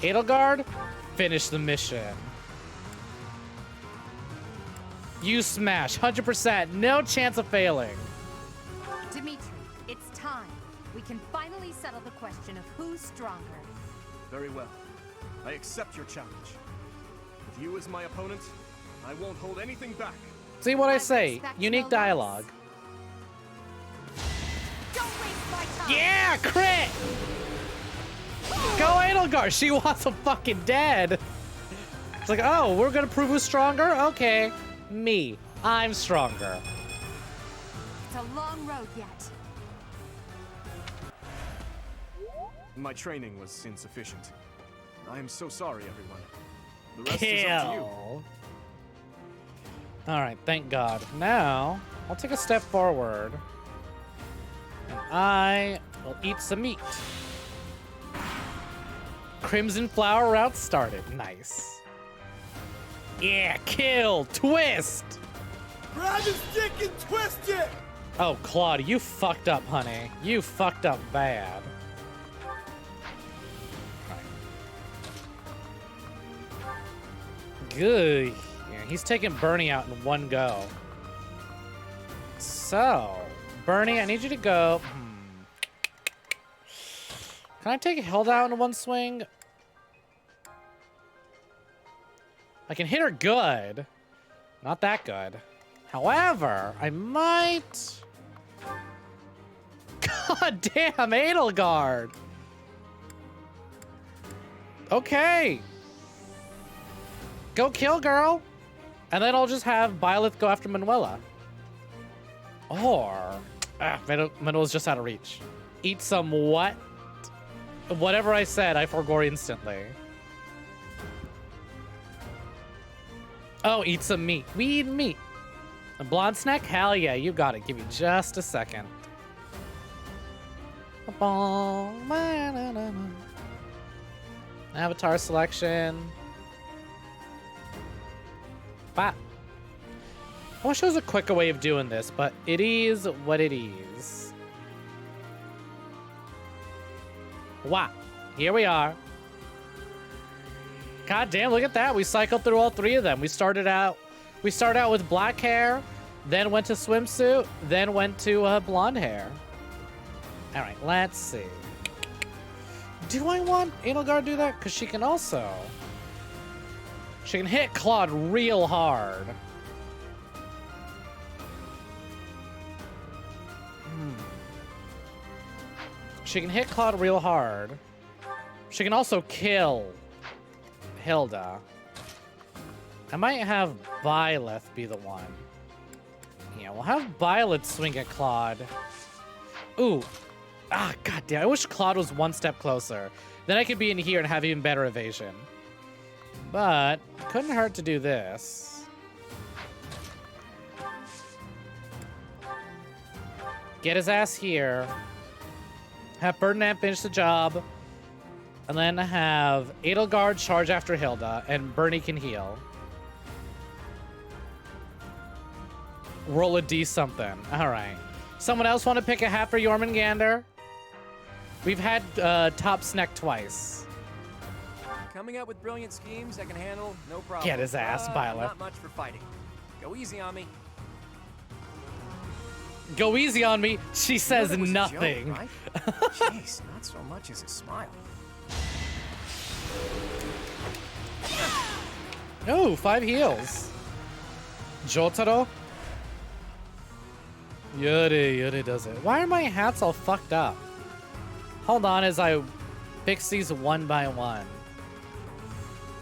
Edelgard, finish the mission. You smash, 100%, no chance of failing. Dimitri, it's time. We can finally settle the question of who's stronger. Very well. I accept your challenge. With you as my opponent, I won't hold anything back. See what I say, unique dialogue. Don't waste my time. Yeah, crit! Go Edelgard, she wants him fucking dead. It's like, oh, we're gonna prove who's stronger? Okay, me, I'm stronger. It's a long road yet. My training was insufficient. I am so sorry, everyone. The rest is up to you. All right, thank God. Now, I'll take a step forward. And I will eat some meat. Crimson Flower route started. Nice. Yeah, kill, twist. Grab his dick and twist it! Oh, Claude, you fucked up, honey. You fucked up bad. Good. Yeah, he's taking Bernie out in one go. So, Bernie, I need you to go. Can I take Hilda out in one swing? I can hit her good. Not that good. However, I might... God damn, Edelgard! Okay. Go kill, girl. And then I'll just have Byleth go after Manuela. Or, Middle is just out of reach. Eat some what? Whatever I said, I forgore instantly. Oh, eat some meat. We eat meat. A blonde snack? Hell yeah, you got it. Give me just a second. Avatar selection. Bop. I wish there was a quicker way of doing this, but it is what it is. Wow. Here we are. God damn, look at that. We cycled through all three of them. We started out with black hair, then went to swimsuit, then went to blonde hair. All right, let's see. Do I want Edelgard to do that? Because she can hit Claude real hard. She can hit Claude real hard. She can also kill Hilda. I might have Byleth be the one. Yeah, we'll have Byleth swing at Claude. Ooh. Ah, goddamn. I wish Claude was one step closer. Then I could be in here and have even better evasion. But, couldn't hurt to do this. Get his ass here. Have Ferdinand finish the job. And then have Edelgard charge after Hilda. And Bernie can heal. Roll a D something. Alright. Someone else want to pick a hat for Jormungandr? We've had top Snek twice. Coming up with brilliant schemes I can handle, no problem. Get his ass, Byleth. Not much for fighting. Go easy on me. Go easy on me. She says nothing. Joke, right? Jeez, not so much as a smile. Oh, 5 heals. Jotaro? Yuri does it. Why are my hats all fucked up? Hold on as I fix these one by one.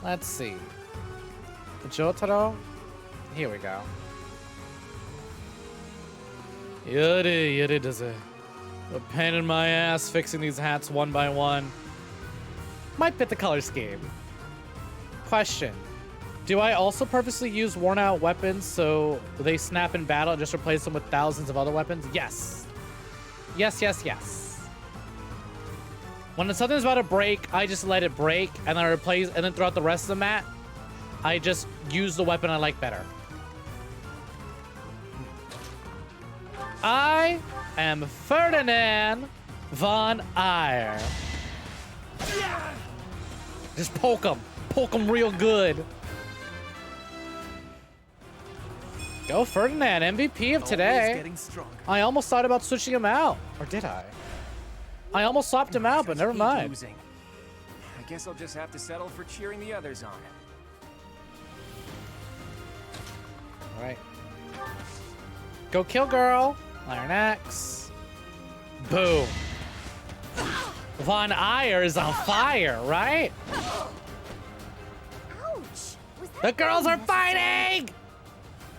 Let's see. Jotaro? Here we go. Yuri does it. A pain in my ass fixing these hats one by one. Might fit the color scheme. Question. Do I also purposely use worn out weapons so they snap in battle and just replace them with thousands of other weapons? Yes. Yes, yes, yes. When something's about to break, I just let it break and then I replace, and then throughout the rest of the map, I just use the weapon I like better. I am Ferdinand von Eyre. Just poke him. Poke him real good. Go Ferdinand, MVP of today. I almost thought about switching him out. Or did I? I almost swapped him out, but never mind. Losing. I guess I'll just have to settle for cheering the others on. All right. Go kill girl. Iron Axe. Boom. Von Eyre is on fire, right? Ouch! The girls are fighting!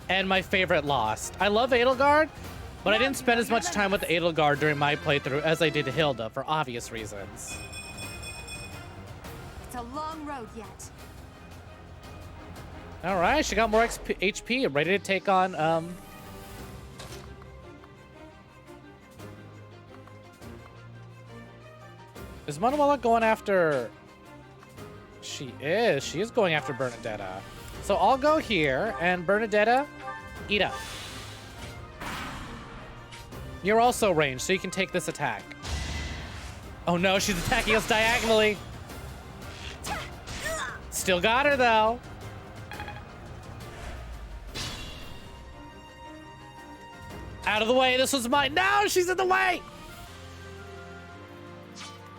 And my favorite lost. I love Edelgard, but I didn't spend as much time with Edelgard during my playthrough as I did Hilda for obvious reasons. It's a long road yet. All right, she got more HP. I'm ready to take on, Is Manuela going after... She is going after Bernadetta. So I'll go here, and Bernadetta, eat up. You're also ranged, so you can take this attack. Oh no, she's attacking us diagonally. Still got her, though. Out of the way, this was mine. No, she's in the way!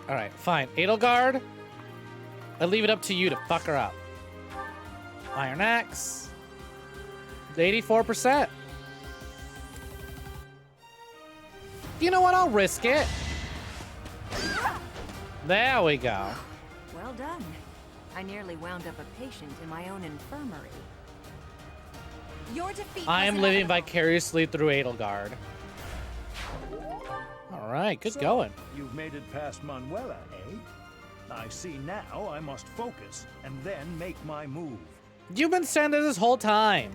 All right, fine. Edelgard, I leave it up to you to fuck her up. Iron Axe. 84%. You know what? I'll risk it. There we go. Well done. I nearly wound up a patient in my own infirmary. Your defeat I am living vicariously through Edelgard. All right, good So, going. You've made it past Manuela, eh? I see now I must focus and then make my move. You've been saying this whole time.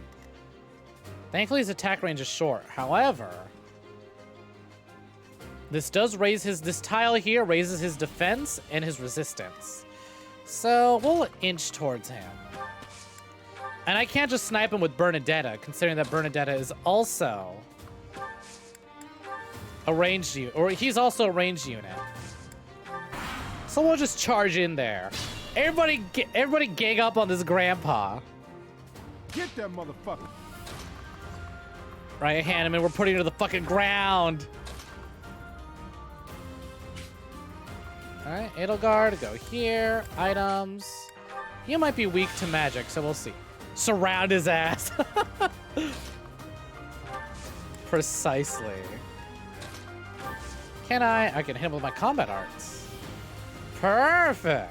Thankfully, his attack range is short. However, this does raise his, this tile here raises his defense and his resistance. So we'll inch towards him. And I can't just snipe him with Bernadetta, considering that Bernadetta is also a ranged unit, or he's also a ranged unit. So we'll just charge in there. Everybody gang up on this grandpa. Get that motherfucker. Right, Hanneman, we're putting her to the fucking ground. All right, Edelgard, go here. Items. You might be weak to magic, so we'll see. Surround his ass. Precisely. Can I? I can hit him with my combat arts. Perfect.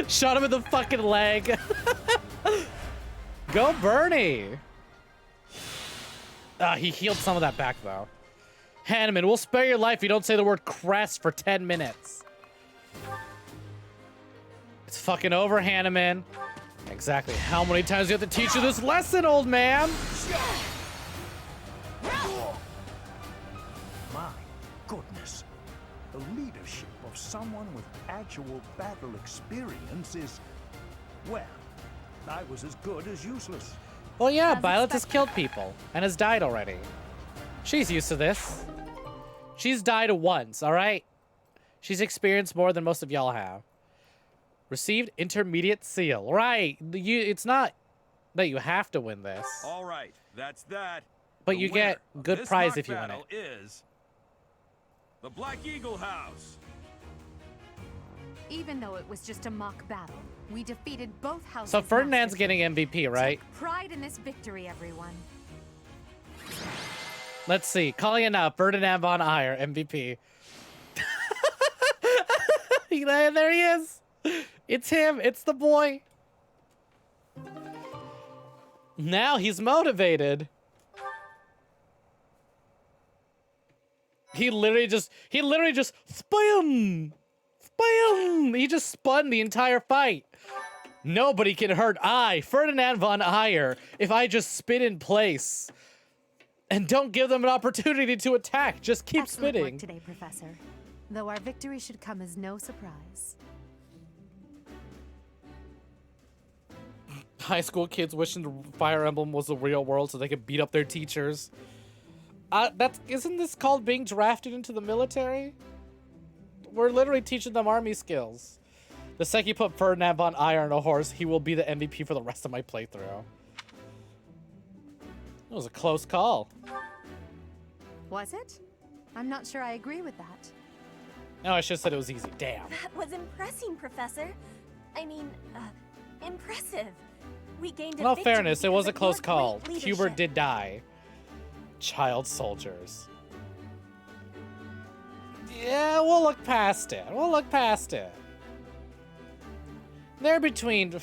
Shot him in the fucking leg. Go, Bernie. He healed some of that back, though. Hanneman, we'll spare your life if you don't say the word crest for 10 minutes. It's fucking over, Hanneman. Exactly how many times do you have to teach you this lesson, old man? My goodness. The leadership of someone with actual battle experience is, well, I was as good as useless. Well, yeah, Violet has killed people and has died already. She's used to this. She's died once, all right? She's experienced more than most of y'all have. Received intermediate seal. Right. It's not that you have to win this. All right, that's that. But you get good prize if you win it. Is the Black Eagle House. Even though it was just a mock battle, we defeated both houses. So Ferdinand's getting MVP, right? Take pride in this victory, everyone. Let's see. Calling it now. Ferdinand von Ayer, MVP. There he is. It's him. It's the boy. Now he's motivated. He literally just spam. Spam. He just spun the entire fight. Nobody can hurt Ferdinand von Ayer, if I just spin in place. And don't give them an opportunity to attack. Just keep Excellent spinning. work today, Professor. Though our victory should come as no surprise. High school kids wishing Fire Emblem was the real world so they could beat up their teachers. Isn't this called being drafted into the military? We're literally teaching them army skills. The second you put Ferdinand von Ayer on a horse, he will be the MVP for the rest of my playthrough. It was a close call. Was it? I'm not sure I agree with that. No, I should have said it was easy. Damn. That was impressing, Professor. I mean, impressive. We gained In all victory fairness, it was a because of close your call. great Hubert leadership. did die. Child soldiers. Yeah, we'll look past it. We'll look past it. They're between,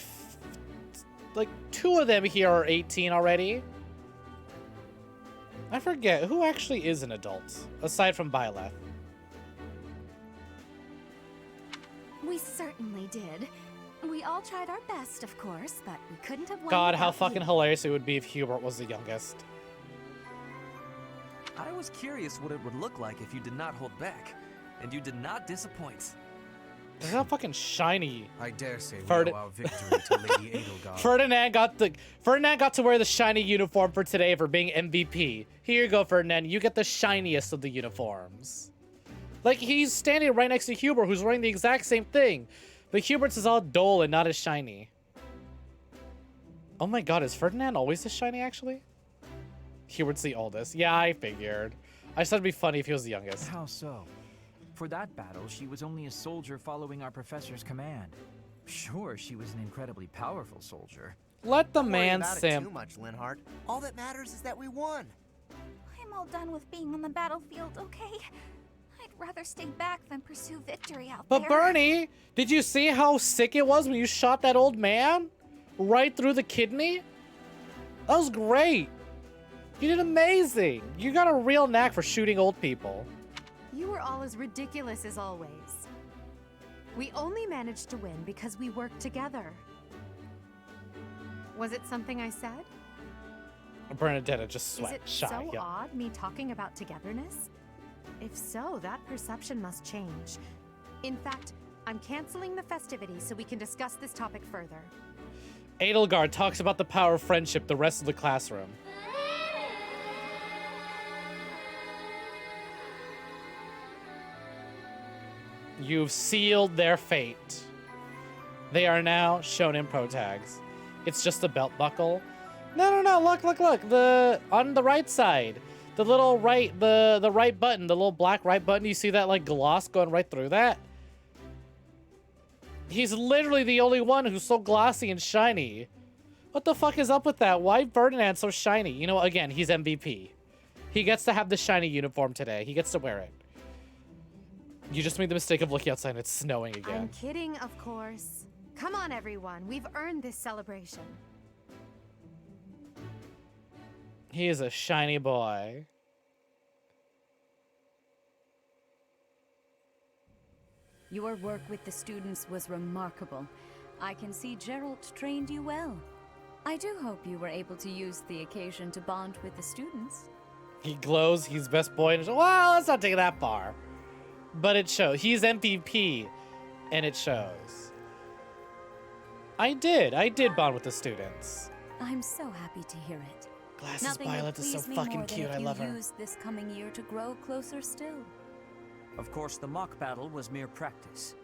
like, 2 of them here are 18 already. I forget, who actually is an adult, aside from Byleth? We certainly did. We all tried our best, of course, but we couldn't have won. God, how without fucking you. hilarious it would be if Hubert was the youngest. I was curious what it would look like if you did not hold back, and you did not disappoint. Look how fucking shiny. I dare say we Ferdi- owe our victory to Lady Edelgard. Ferdinand got to wear the shiny uniform for today for being MVP. Here you go, Ferdinand. You get the shiniest of the uniforms. Like, he's standing right next to Hubert, who's wearing the exact same thing. But Hubert's is all dull and not as shiny. Oh my god, is Ferdinand always this shiny, actually? Hubert's the oldest. Yeah, I figured. I said it'd be funny if he was the youngest. How so? For that battle, she was only a soldier following our professor's command. Sure, she was an incredibly powerful soldier. Let the Don't worry man about it simp. too much, Linhardt. All that matters is that we won. I'm all done with being on the battlefield, okay? I'd rather stay back than pursue victory out there. But Bernie, did you see how sick it was when you shot that old man? Right through the kidney? That was great. You did amazing. You got a real knack for shooting old people. You were all as ridiculous as always. We only managed to win because we worked together. Was it something I said? Bernadetta just Is sweat. it Shy. so Yeah. odd, me talking about togetherness? If so, that perception must change. In fact, I'm canceling the festivities so we can discuss this topic further. Edelgard talks about the power of friendship the rest of the classroom. You've sealed their fate. They are now shown in pro tags. It's just a belt buckle. No, look. On the right side. The little right, the right button, the little black right button, you see that like gloss going right through that? He's literally the only one who's so glossy and shiny. What the fuck is up with that? Why Ferdinand so shiny? You know, again, he's MVP. He gets to have the shiny uniform today. He gets to wear it. You just made the mistake of looking outside and it's snowing again. I'm kidding, of course. Come on, everyone. We've earned this celebration. He is a shiny boy. Your work with the students was remarkable. I can see Gerald trained you well. I do hope you were able to use the occasion to bond with the students. He glows. He's best boy. And well, let's not take it that far. But it shows. He's MVP. And it shows. I did bond with the students. I'm so happy to hear it. Glasses Nothing Violet would is so please me fucking more than cute. if I you love her. used this coming year to grow closer still. Of course, the mock battle was mere practice.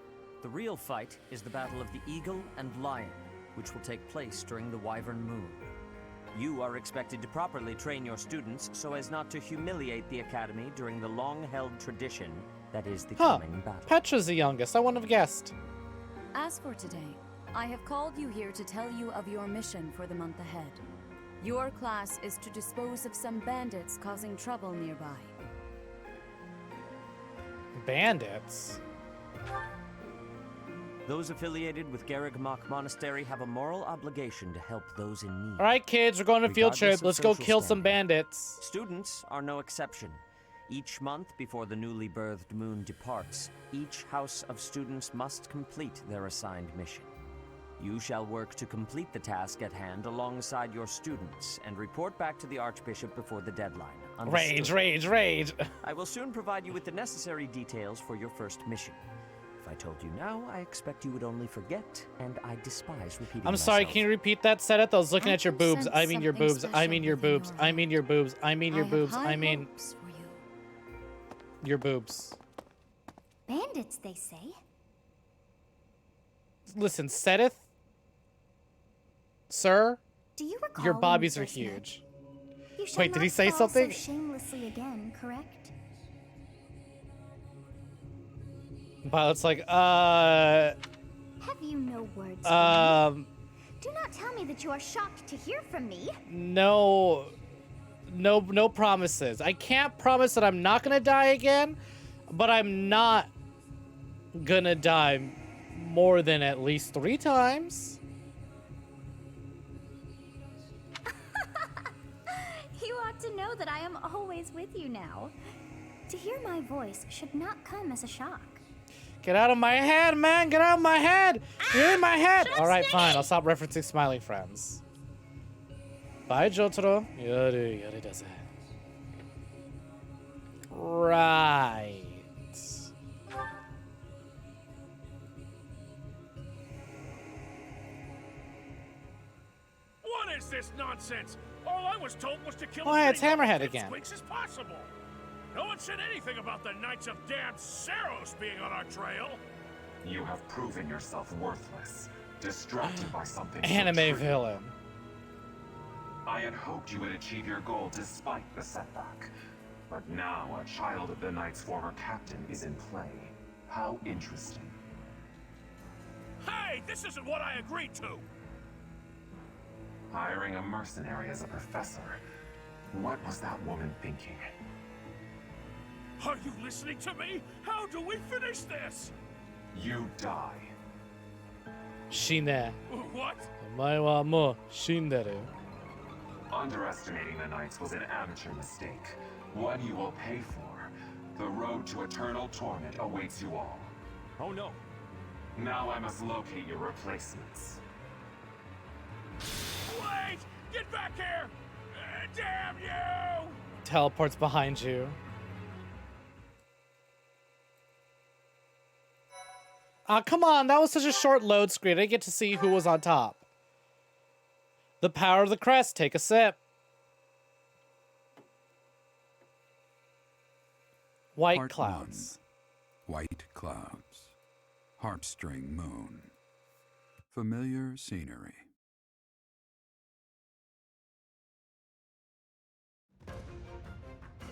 The real fight is the battle of the Eagle and Lion, which will take place during the Wyvern Moon. You are expected to properly train your students so as not to humiliate the Academy during the long-held tradition that is the coming battle. Petra's the youngest. I wouldn't have guessed. As for today, I have called you here to tell you of your mission for the month ahead. Your class is to dispose of some bandits causing trouble nearby. Bandits? Those affiliated with Garreg-Mach Monastery have a moral obligation to help those in need. All right, kids, we're going on a field trip. Let's go kill some bandits. Students are no exception. Each month before the newly birthed moon departs, each house of students must complete their assigned mission. You shall work to complete the task at hand alongside your students and report back to the Archbishop before the deadline. Rage, rage, rage. I will soon provide you with the necessary details for your first mission. If I told you now, I expect you would only forget, and I despise repeating I'm myself. sorry, can you repeat that, Seth? I was looking at your boobs. I mean your boobs. I mean your boobs. I mean your boobs. I mean your boobs. I mean your boobs. Bandits, they say. Listen, Seth, sir, Do you recall your when bobbies we are first met? huge. You shall Wait, did he not say fall something? So shamelessly again, correct? Violet's like, Have you no words for me? Do not tell me that you are shocked to hear from me. no promises. I can't promise that I'm not gonna die again, but I'm not gonna die more than at least 3 times. You ought to know that I am always with you now. To hear my voice should not come as a shock. Get out of my head, man! Get out of my head! You're in my head! Alright, fine. I'll stop referencing smiling friends. Bye, Jotaro. Yuri does it. Right. What is this nonsense? All I was told was to kill Why, as it's many Hammerhead again. pipsqueaks as possible. No one said anything about the Knights of Damned Saros being on our trail. You have proven yourself worthless, distracted by something so Anime trivial. villain. I had hoped you would achieve your goal despite the setback. But now a child of the Knight's former captain is in play. How interesting. Hey, this isn't what I agreed to. Hiring a mercenary as a professor. What was that woman thinking? Are you listening to me? How do we finish this? You die. Shine. What? お前はもう死んでる。Underestimating the Knights was an amateur mistake. One you will pay for. The road to eternal torment awaits you all. Oh no. Now I must locate your replacements. Wait! Get back here! Damn you! Teleports behind you. Come on, that was such a short load screen. I didn't get to see who was on top. The power of the crest. Take a sip. White Part clouds. 1. White clouds. Harpstring moon. Familiar scenery.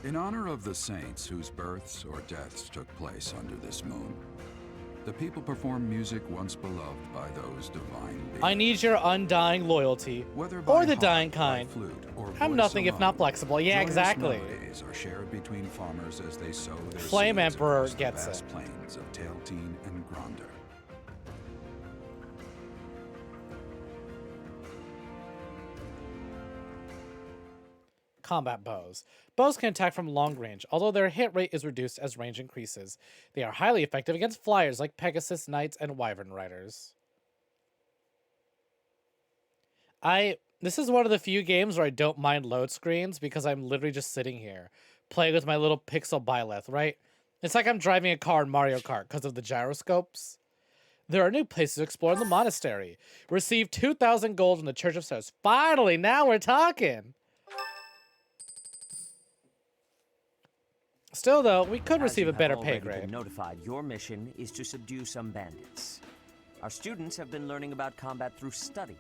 In honor of the saints whose births or deaths took place under this moon, the people perform music once beloved by those divine beings. I need your undying loyalty, or the dying kind. I'm nothing if not flexible. Yeah, exactly. Melodies are shared between farmers as they sow their Flame seeds Emperor across the gets vast it. plains of Tailteen and Gronder. Combat bows. Bows can attack from long range, although their hit rate is reduced as range increases. They are highly effective against flyers like Pegasus, Knights, and Wyvern Riders. This is one of the few games where I don't mind load screens because I'm literally just sitting here playing with my little pixel byleth, right? It's like I'm driving a car in Mario Kart because of the gyroscopes. There are new places to explore in the monastery. Receive 2,000 gold from the Church of Stars. Finally, now we're talking! Still, though, we could receive a better pay grade. Been notified, your mission is to subdue some bandits. Our students have been learning about combat through study,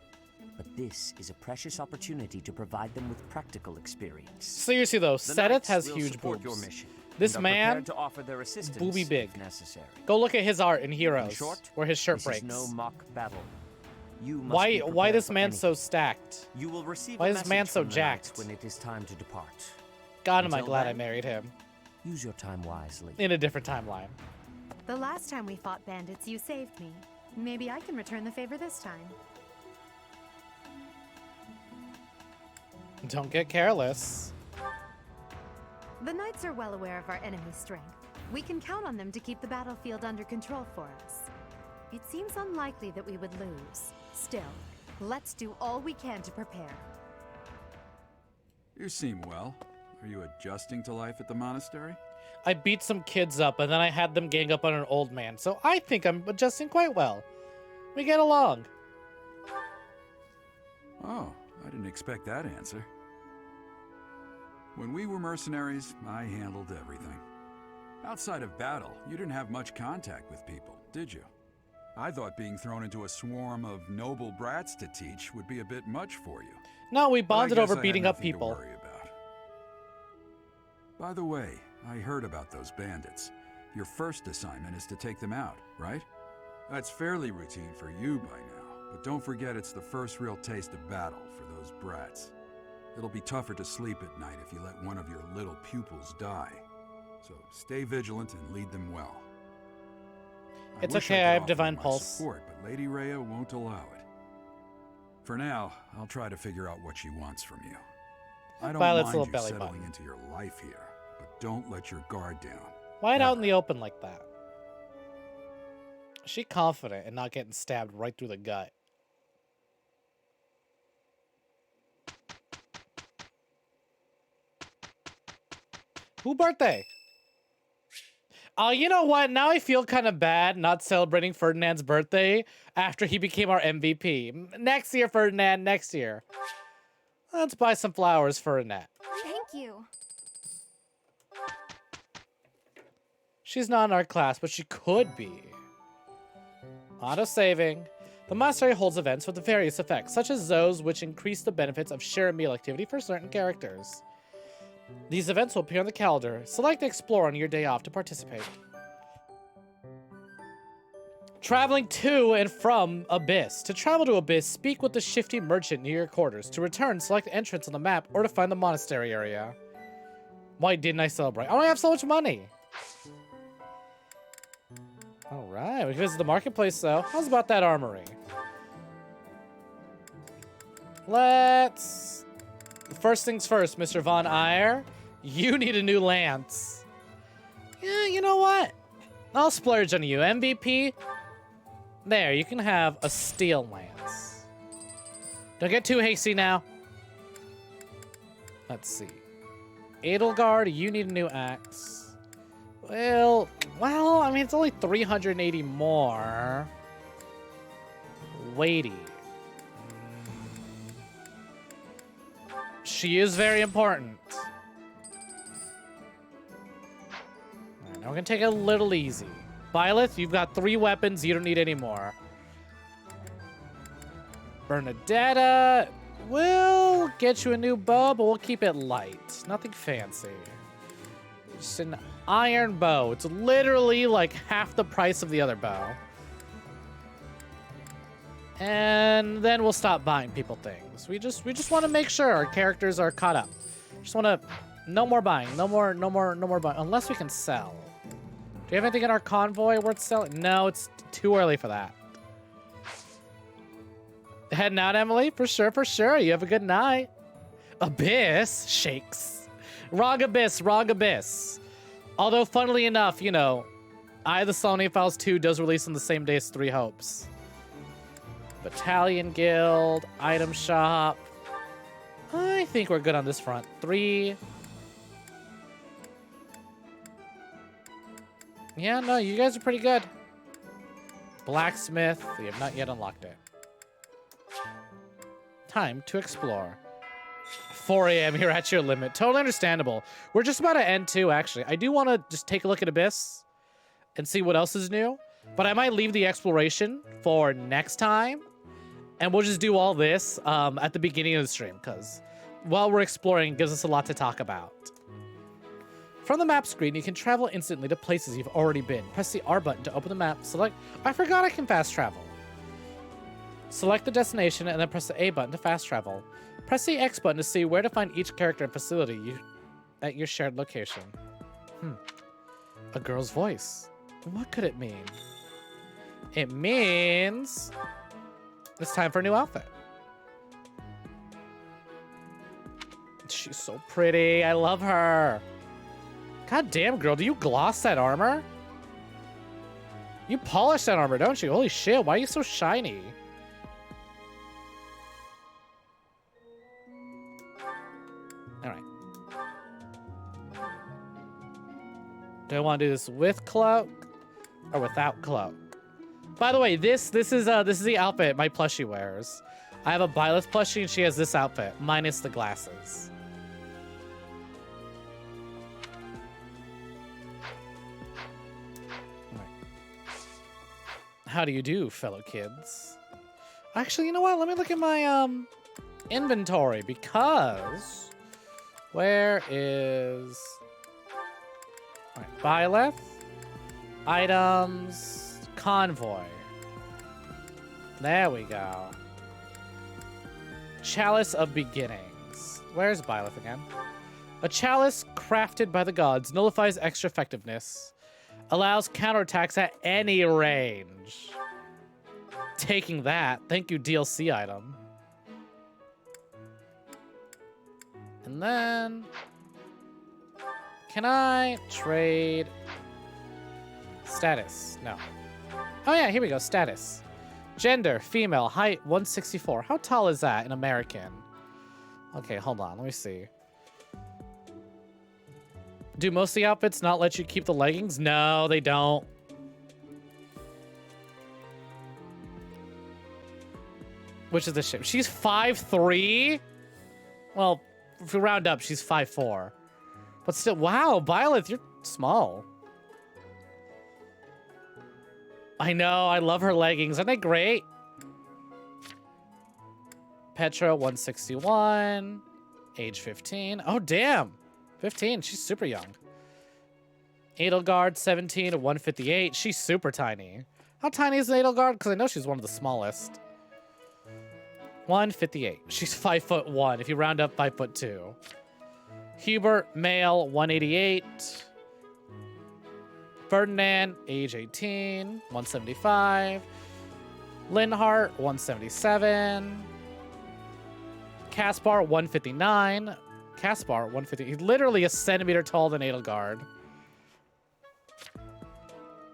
but this is a precious opportunity to provide them with practical experience. Seriously, though, Sedith has huge support boobs. Your mission, This and are man, prepared to offer their assistance booby big. if necessary. Go look at his art in Heroes, In short, where his shirt this breaks. is no mock battle. You must Why be this prepared for man anything. so stacked? You will receive Why a is this man message so from the jacked? Knights when it is time to depart. God, am I Until glad I then, married him. Use your time wisely. In a different timeline. The last time we fought bandits, you saved me. Maybe I can return the favor this time. Don't get careless. The knights are well aware of our enemy's strength. We can count on them to keep the battlefield under control for us. It seems unlikely that we would lose. Still, let's do all we can to prepare. You seem well. Are you adjusting to life at the monastery? I beat some kids up and then I had them gang up on an old man, so I think I'm adjusting quite well. We get along. Oh, I didn't expect that answer. When we were mercenaries, I handled everything. Outside of battle, you didn't have much contact with people, did you? I thought being thrown into a swarm of noble brats to teach would be a bit much for you. No, we But I bonded guess over I had beating up nothing to people. worry about. By the way, I heard about those bandits. Your first assignment is to take them out, right? That's fairly routine for you by now, but don't forget it's the first real taste of battle for those brats. It'll be tougher to sleep at night if you let one of your little pupils die. So stay vigilant and lead them well. It's wish okay, could I have offer divine you my pulse. support, but Lady Rhea won't allow it. For now, I'll try to figure out what she wants from you. I don't Violet's mind little you belly settling button. into your life here, but don't let your guard down. Why out in the open like that? Is she confident in not getting stabbed right through the gut? Who birthday? Oh, you know what? Now I feel kind of bad not celebrating Ferdinand's birthday after he became our MVP. Next year, Ferdinand, next year. Let's buy some flowers for Annette. Thank you. She's not in our class, but she could be. Auto-saving. The monastery holds events with various effects, such as those which increase the benefits of share meal activity for certain characters. These events will appear on the calendar. Select Explore on your day off to participate. Traveling to and from Abyss. To travel to Abyss, speak with the shifty merchant near your quarters. To return, select entrance on the map or to find the monastery area. Why didn't I celebrate? I only have so much money. Alright, we can visit the marketplace though. How's about that armory? first things first, Mr. Von Eyre. You need a new lance. Yeah, you know what? I'll splurge on you. MVP. There, you can have a steel lance. Don't get too hasty now. Let's see. Edelgard, you need a new axe. Well, I mean, it's only 380 more. Weighty. She is very important. Alright, now we're gonna take it a little easy. Byleth, you've got 3 weapons. You don't need any more. Bernadetta, we'll get you a new bow, but we'll keep it light. Nothing fancy. Just an iron bow. It's literally like half the price of the other bow. And then we'll stop buying people things. We just want to make sure our characters are caught up. Just want to no more buying. No more buying unless we can sell. Do you have anything in our convoy worth selling? No, it's too early for that. Heading out, Emily? For sure. You have a good night. Abyss shakes. Wrong Abyss. Although, funnily enough, you know, Eye of the Selenium Files 2 does release on the same day as 3 Hopes. Battalion Guild, item shop. I think we're good on this front. 3. Yeah, no, you guys are pretty good. Blacksmith, we have not yet unlocked it. Time to explore. 4 a.m. You're at your limit. Totally understandable. We're just about to end too, actually. I do want to just take a look at Abyss and see what else is new. But I might leave the exploration for next time. And we'll just do all this at the beginning of the stream. Because while we're exploring, it gives us a lot to talk about. From the map screen, you can travel instantly to places you've already been. Press the R button to open the map. Select... I forgot I can fast travel. Select the destination and then press the A button to fast travel. Press the X button to see where to find each character and facility at your shared location. A girl's voice. What could it mean? It means it's time for a new outfit. She's so pretty. I love her. God damn, girl. Do you gloss that armor? You polish that armor, don't you? Holy shit. Why are you so shiny? All right. Do I want to do this with cloak or without cloak? By the way, this is the outfit my plushie wears. I have a Byleth plushie and she has this outfit minus the glasses. How do you do, fellow kids? Actually, you know what? Let me look at my inventory because where is Byleth? Items, convoy. There we go. Chalice of Beginnings. Where's Byleth again? A chalice crafted by the gods nullifies extra effectiveness. Allows counterattacks at any range. Taking that. Thank you, DLC item. And then... can I trade... status? No. Oh yeah, here we go. Status. Gender, female, height 164. How tall is that in American? Okay, hold on. Let me see. Do most of the outfits not let you keep the leggings? No, they don't. Which is the ship? She's 5'3"? Well, if we round up, she's 5'4". But still, wow, Byleth, you're small. I know, I love her leggings. Aren't they great? Petra, 161. Age 15. Oh, damn. 15, she's super young. Edelgard, 17 to 158. She's super tiny. How tiny is Edelgard? Because I know she's one of the smallest. 158. She's 5'1". If you round up, 5'2". Hubert, male, 188. Ferdinand, age 18, 175. Linhart, 177. Caspar, 159. Caspar, 150. He's literally a centimeter taller than Edelgard.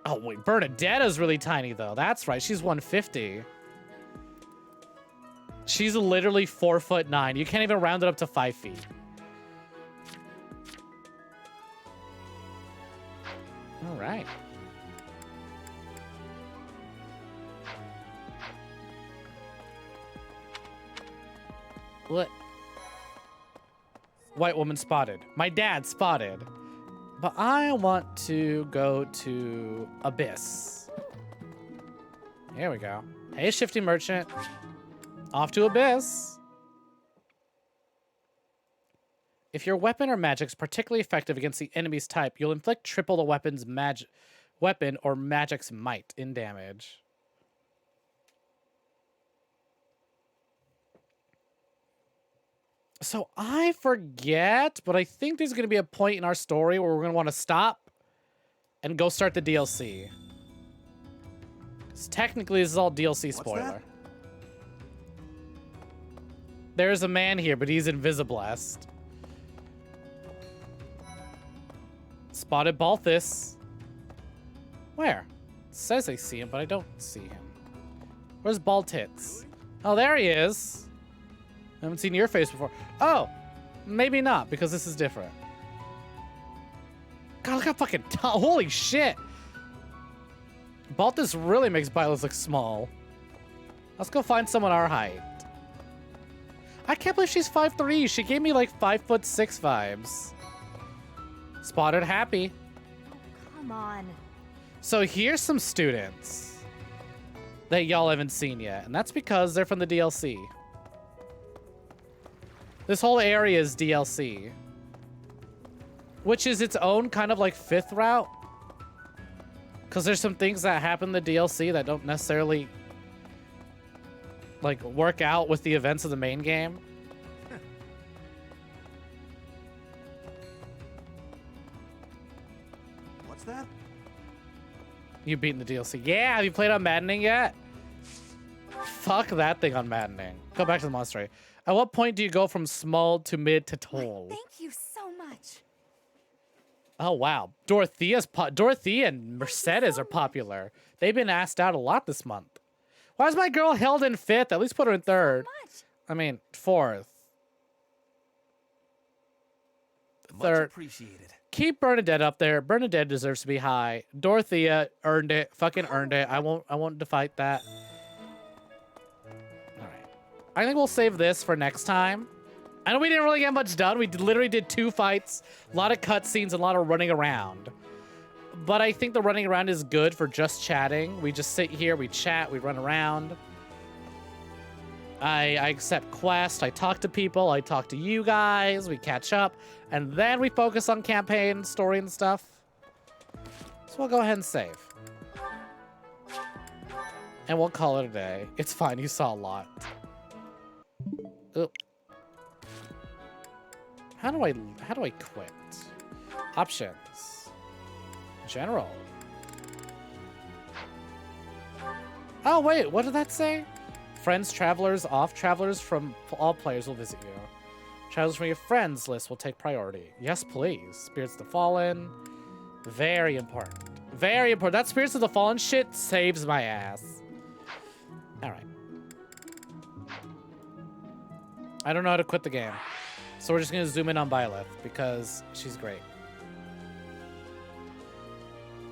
Oh, wait. Bernadetta's really tiny, though. That's right. She's 150. She's literally 4'9". You can't even round it up to 5 feet. All right. What? White woman spotted. My dad spotted. But I want to go to Abyss. Here we go. Hey, Shifty Merchant. Off to Abyss. If your weapon or magic's particularly effective against the enemy's type, you'll inflict triple the weapon or magic's might in damage. So I forget, but I think there's going to be a point in our story where we're going to want to stop and go start the DLC. Because technically, this is all DLC spoiler. There's a man here, but he's invisiblest. Spotted Balthus. Where? It says I see him, but I don't see him. Where's Baltits? Oh, there he is. I haven't seen your face before. Oh, maybe not, because this is different. God, look how fucking tall. Holy shit. Balthus really makes Byleth look small. Let's go find someone our height. I can't believe she's 5'3". She gave me like 5'6" vibes. Spotted Happy. Come on. So here's some students that y'all haven't seen yet, and that's because they're from the DLC. This whole area is DLC, which is its own kind of like 5th route, because there's some things that happen in the DLC that don't necessarily like work out with the events of the main game. What's that? You beaten the DLC. Yeah, have you played on Maddening yet? Fuck that thing on Maddening. Go back to the Monastery. At what point do you go from small to mid to tall? Thank you so much. Oh, wow. Dorothea and Mercedes are popular. They've been asked out a lot this month. Why is my girl held in 5th? At least put her in 3rd. I mean, 4th. Much 3rd. appreciated. Keep Bernadette up there. Bernadette deserves to be high. Dorothea earned it. Fucking earned it. I won't fight that. I think we'll save this for next time. I know we didn't really get much done. We literally did 2 fights, a lot of cutscenes, and a lot of running around. But I think the running around is good for just chatting. We just sit here, we chat, we run around. I accept quests, I talk to people, I talk to you guys, we catch up, and then we focus on campaign, story, and stuff. So we'll go ahead and save. And we'll call it a day. It's fine, you saw a lot. Oop. How do I quit? Options. General. Oh wait, what did that say? Friends, travelers, off travelers from all players will visit you. Travelers from your friends list will take priority. Yes, please. Spirits of the Fallen. Very important. Very important. That Spirits of the Fallen shit saves my ass. Alright. I don't know how to quit the game. So we're just going to zoom in on Byleth because she's great.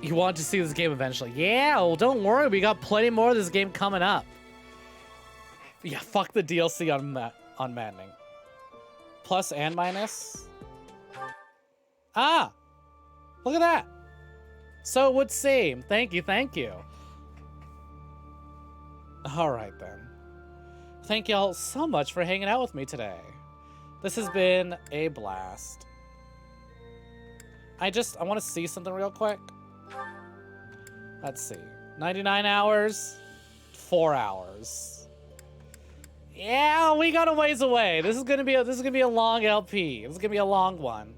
You want to see this game eventually. Yeah, well, don't worry. We got plenty more of this game coming up. Yeah, fuck the DLC on Maddening. Plus and minus. Ah! Look at that. So it would seem. Thank you, thank you. All right, then. Thank y'all so much for hanging out with me today. This has been a blast. I want to see something real quick. Let's see. 99 hours, 4 hours. Yeah, we got a ways away. This is gonna be a long LP. This is gonna be a long one.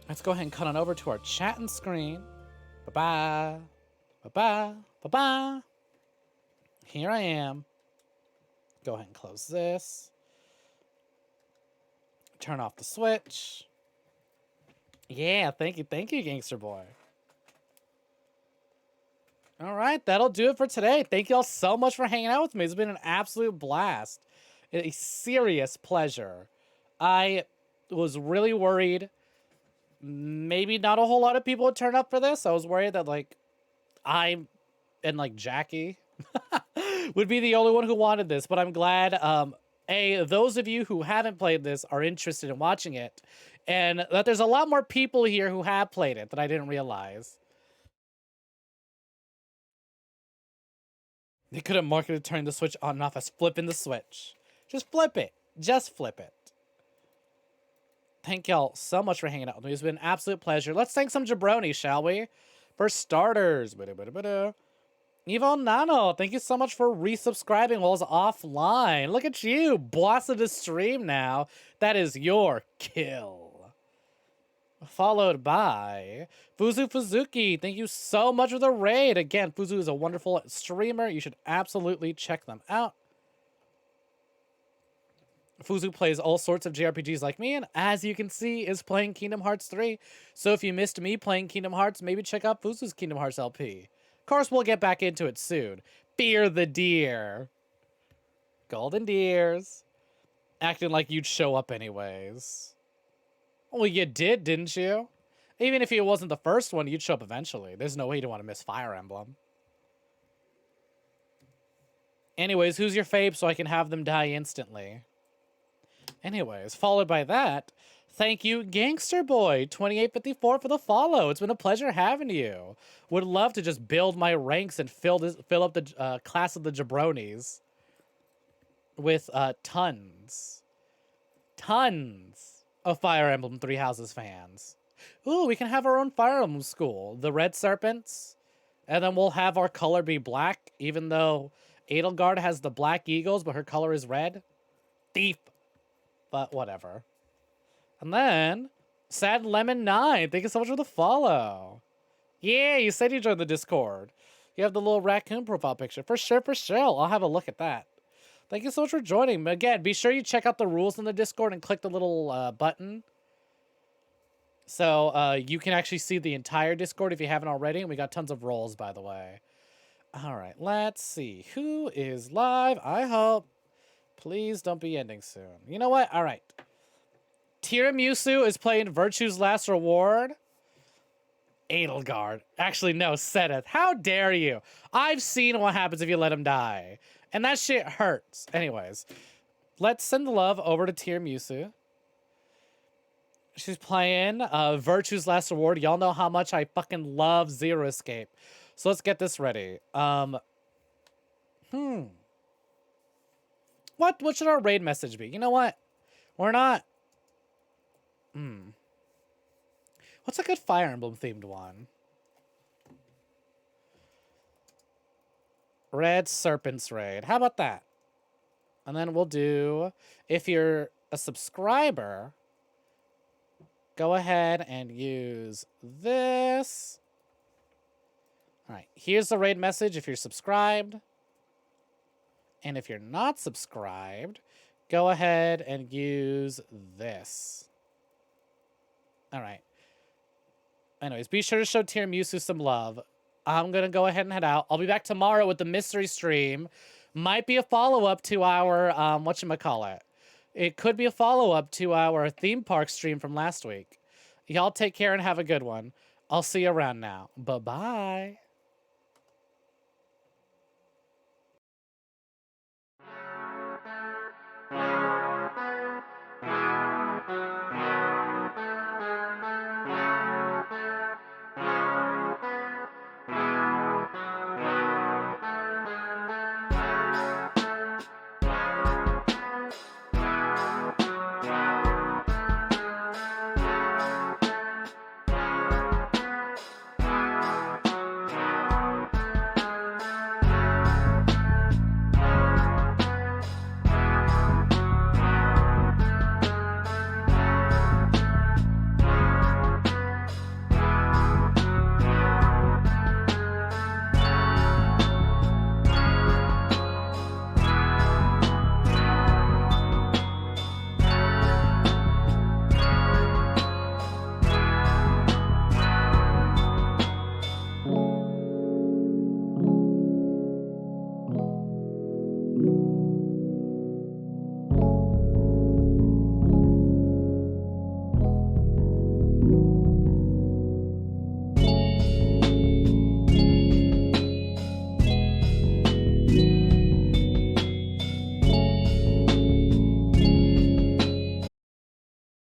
Let's go ahead and cut on over to our chatting screen. Bye-bye. Bye-bye. Bye-bye. Here I am. Go ahead and close this. Turn off the switch. Yeah, thank you, Gangster Boy. All right, that'll do it for today. Thank you all so much for hanging out with me. It's been an absolute blast. A serious pleasure. I was really worried maybe not a whole lot of people would turn up for this. I was worried that, like, I and, like, Jackie would be the only one who wanted this, but I'm glad, those of you who haven't played this are interested in watching it, and that there's a lot more people here who have played it that I didn't realize. They could have marketed turning the switch on and off as flipping the switch. Just flip it. Just flip it. Thank y'all so much for hanging out with me. It's been an absolute pleasure. Let's thank some jabronis, shall we? For starters, Evo Nano, thank you so much for resubscribing while I was offline. Look at you, boss of the stream now. That is your kill. Followed by Fuzu Fuzuki. Thank you so much for the raid. Again, Fuzu is a wonderful streamer. You should absolutely check them out. Fuzu plays all sorts of JRPGs like me, and as you can see, is playing Kingdom Hearts 3. So if you missed me playing Kingdom Hearts, maybe check out Fuzu's Kingdom Hearts LP. Of course, we'll get back into it soon. Fear the deer. Golden deers. Acting like you'd show up anyways. Well, you did, didn't you? Even if it wasn't the first one, you'd show up eventually. There's no way you don't want to miss Fire Emblem. Anyways, who's your fave so I can have them die instantly? Anyways, followed by that, thank you, Gangster Boy 2854 for the follow. It's been a pleasure having you. Would love to just build my ranks and fill up the class of the jabronis with tons of Fire Emblem Three Houses fans. Ooh, we can have our own Fire Emblem school, the Red Serpents, and then we'll have our color be black, even though Edelgard has the black eagles, but her color is red. Thief. But whatever. And then, Sad Lemon 9, thank you so much for the follow. Yeah, you said you joined the Discord. You have the little raccoon profile picture. For sure, for sure. I'll have a look at that. Thank you so much for joining. Again, be sure you check out the rules in the Discord and click the little button. So you can actually see the entire Discord if you haven't already. And we got tons of roles, by the way. All right, let's see. Who is live? I hope. Please don't be ending soon. You know what? All right. Tiramisu is playing Virtue's Last Reward. Edelgard. Actually, no, Seth. How dare you? I've seen what happens if you let him die. And that shit hurts. Anyways, let's send the love over to Tiramisu. She's playing Virtue's Last Reward. Y'all know how much I fucking love Zero Escape. So let's get this ready. What should our raid message be? You know what? We're not... What's a good Fire Emblem themed one? Red Serpents raid. How about that? And then we'll do... If you're a subscriber, go ahead and use this. Alright, here's the raid message if you're subscribed. And if you're not subscribed, go ahead and use this. All right. Anyways, be sure to show Tiramisu some love. I'm going to go ahead and head out. I'll be back tomorrow with the mystery stream. Might be a follow-up to our, whatchamacallit. It could be a follow-up to our theme park stream from last week. Y'all take care and have a good one. I'll see you around now. Bye-bye.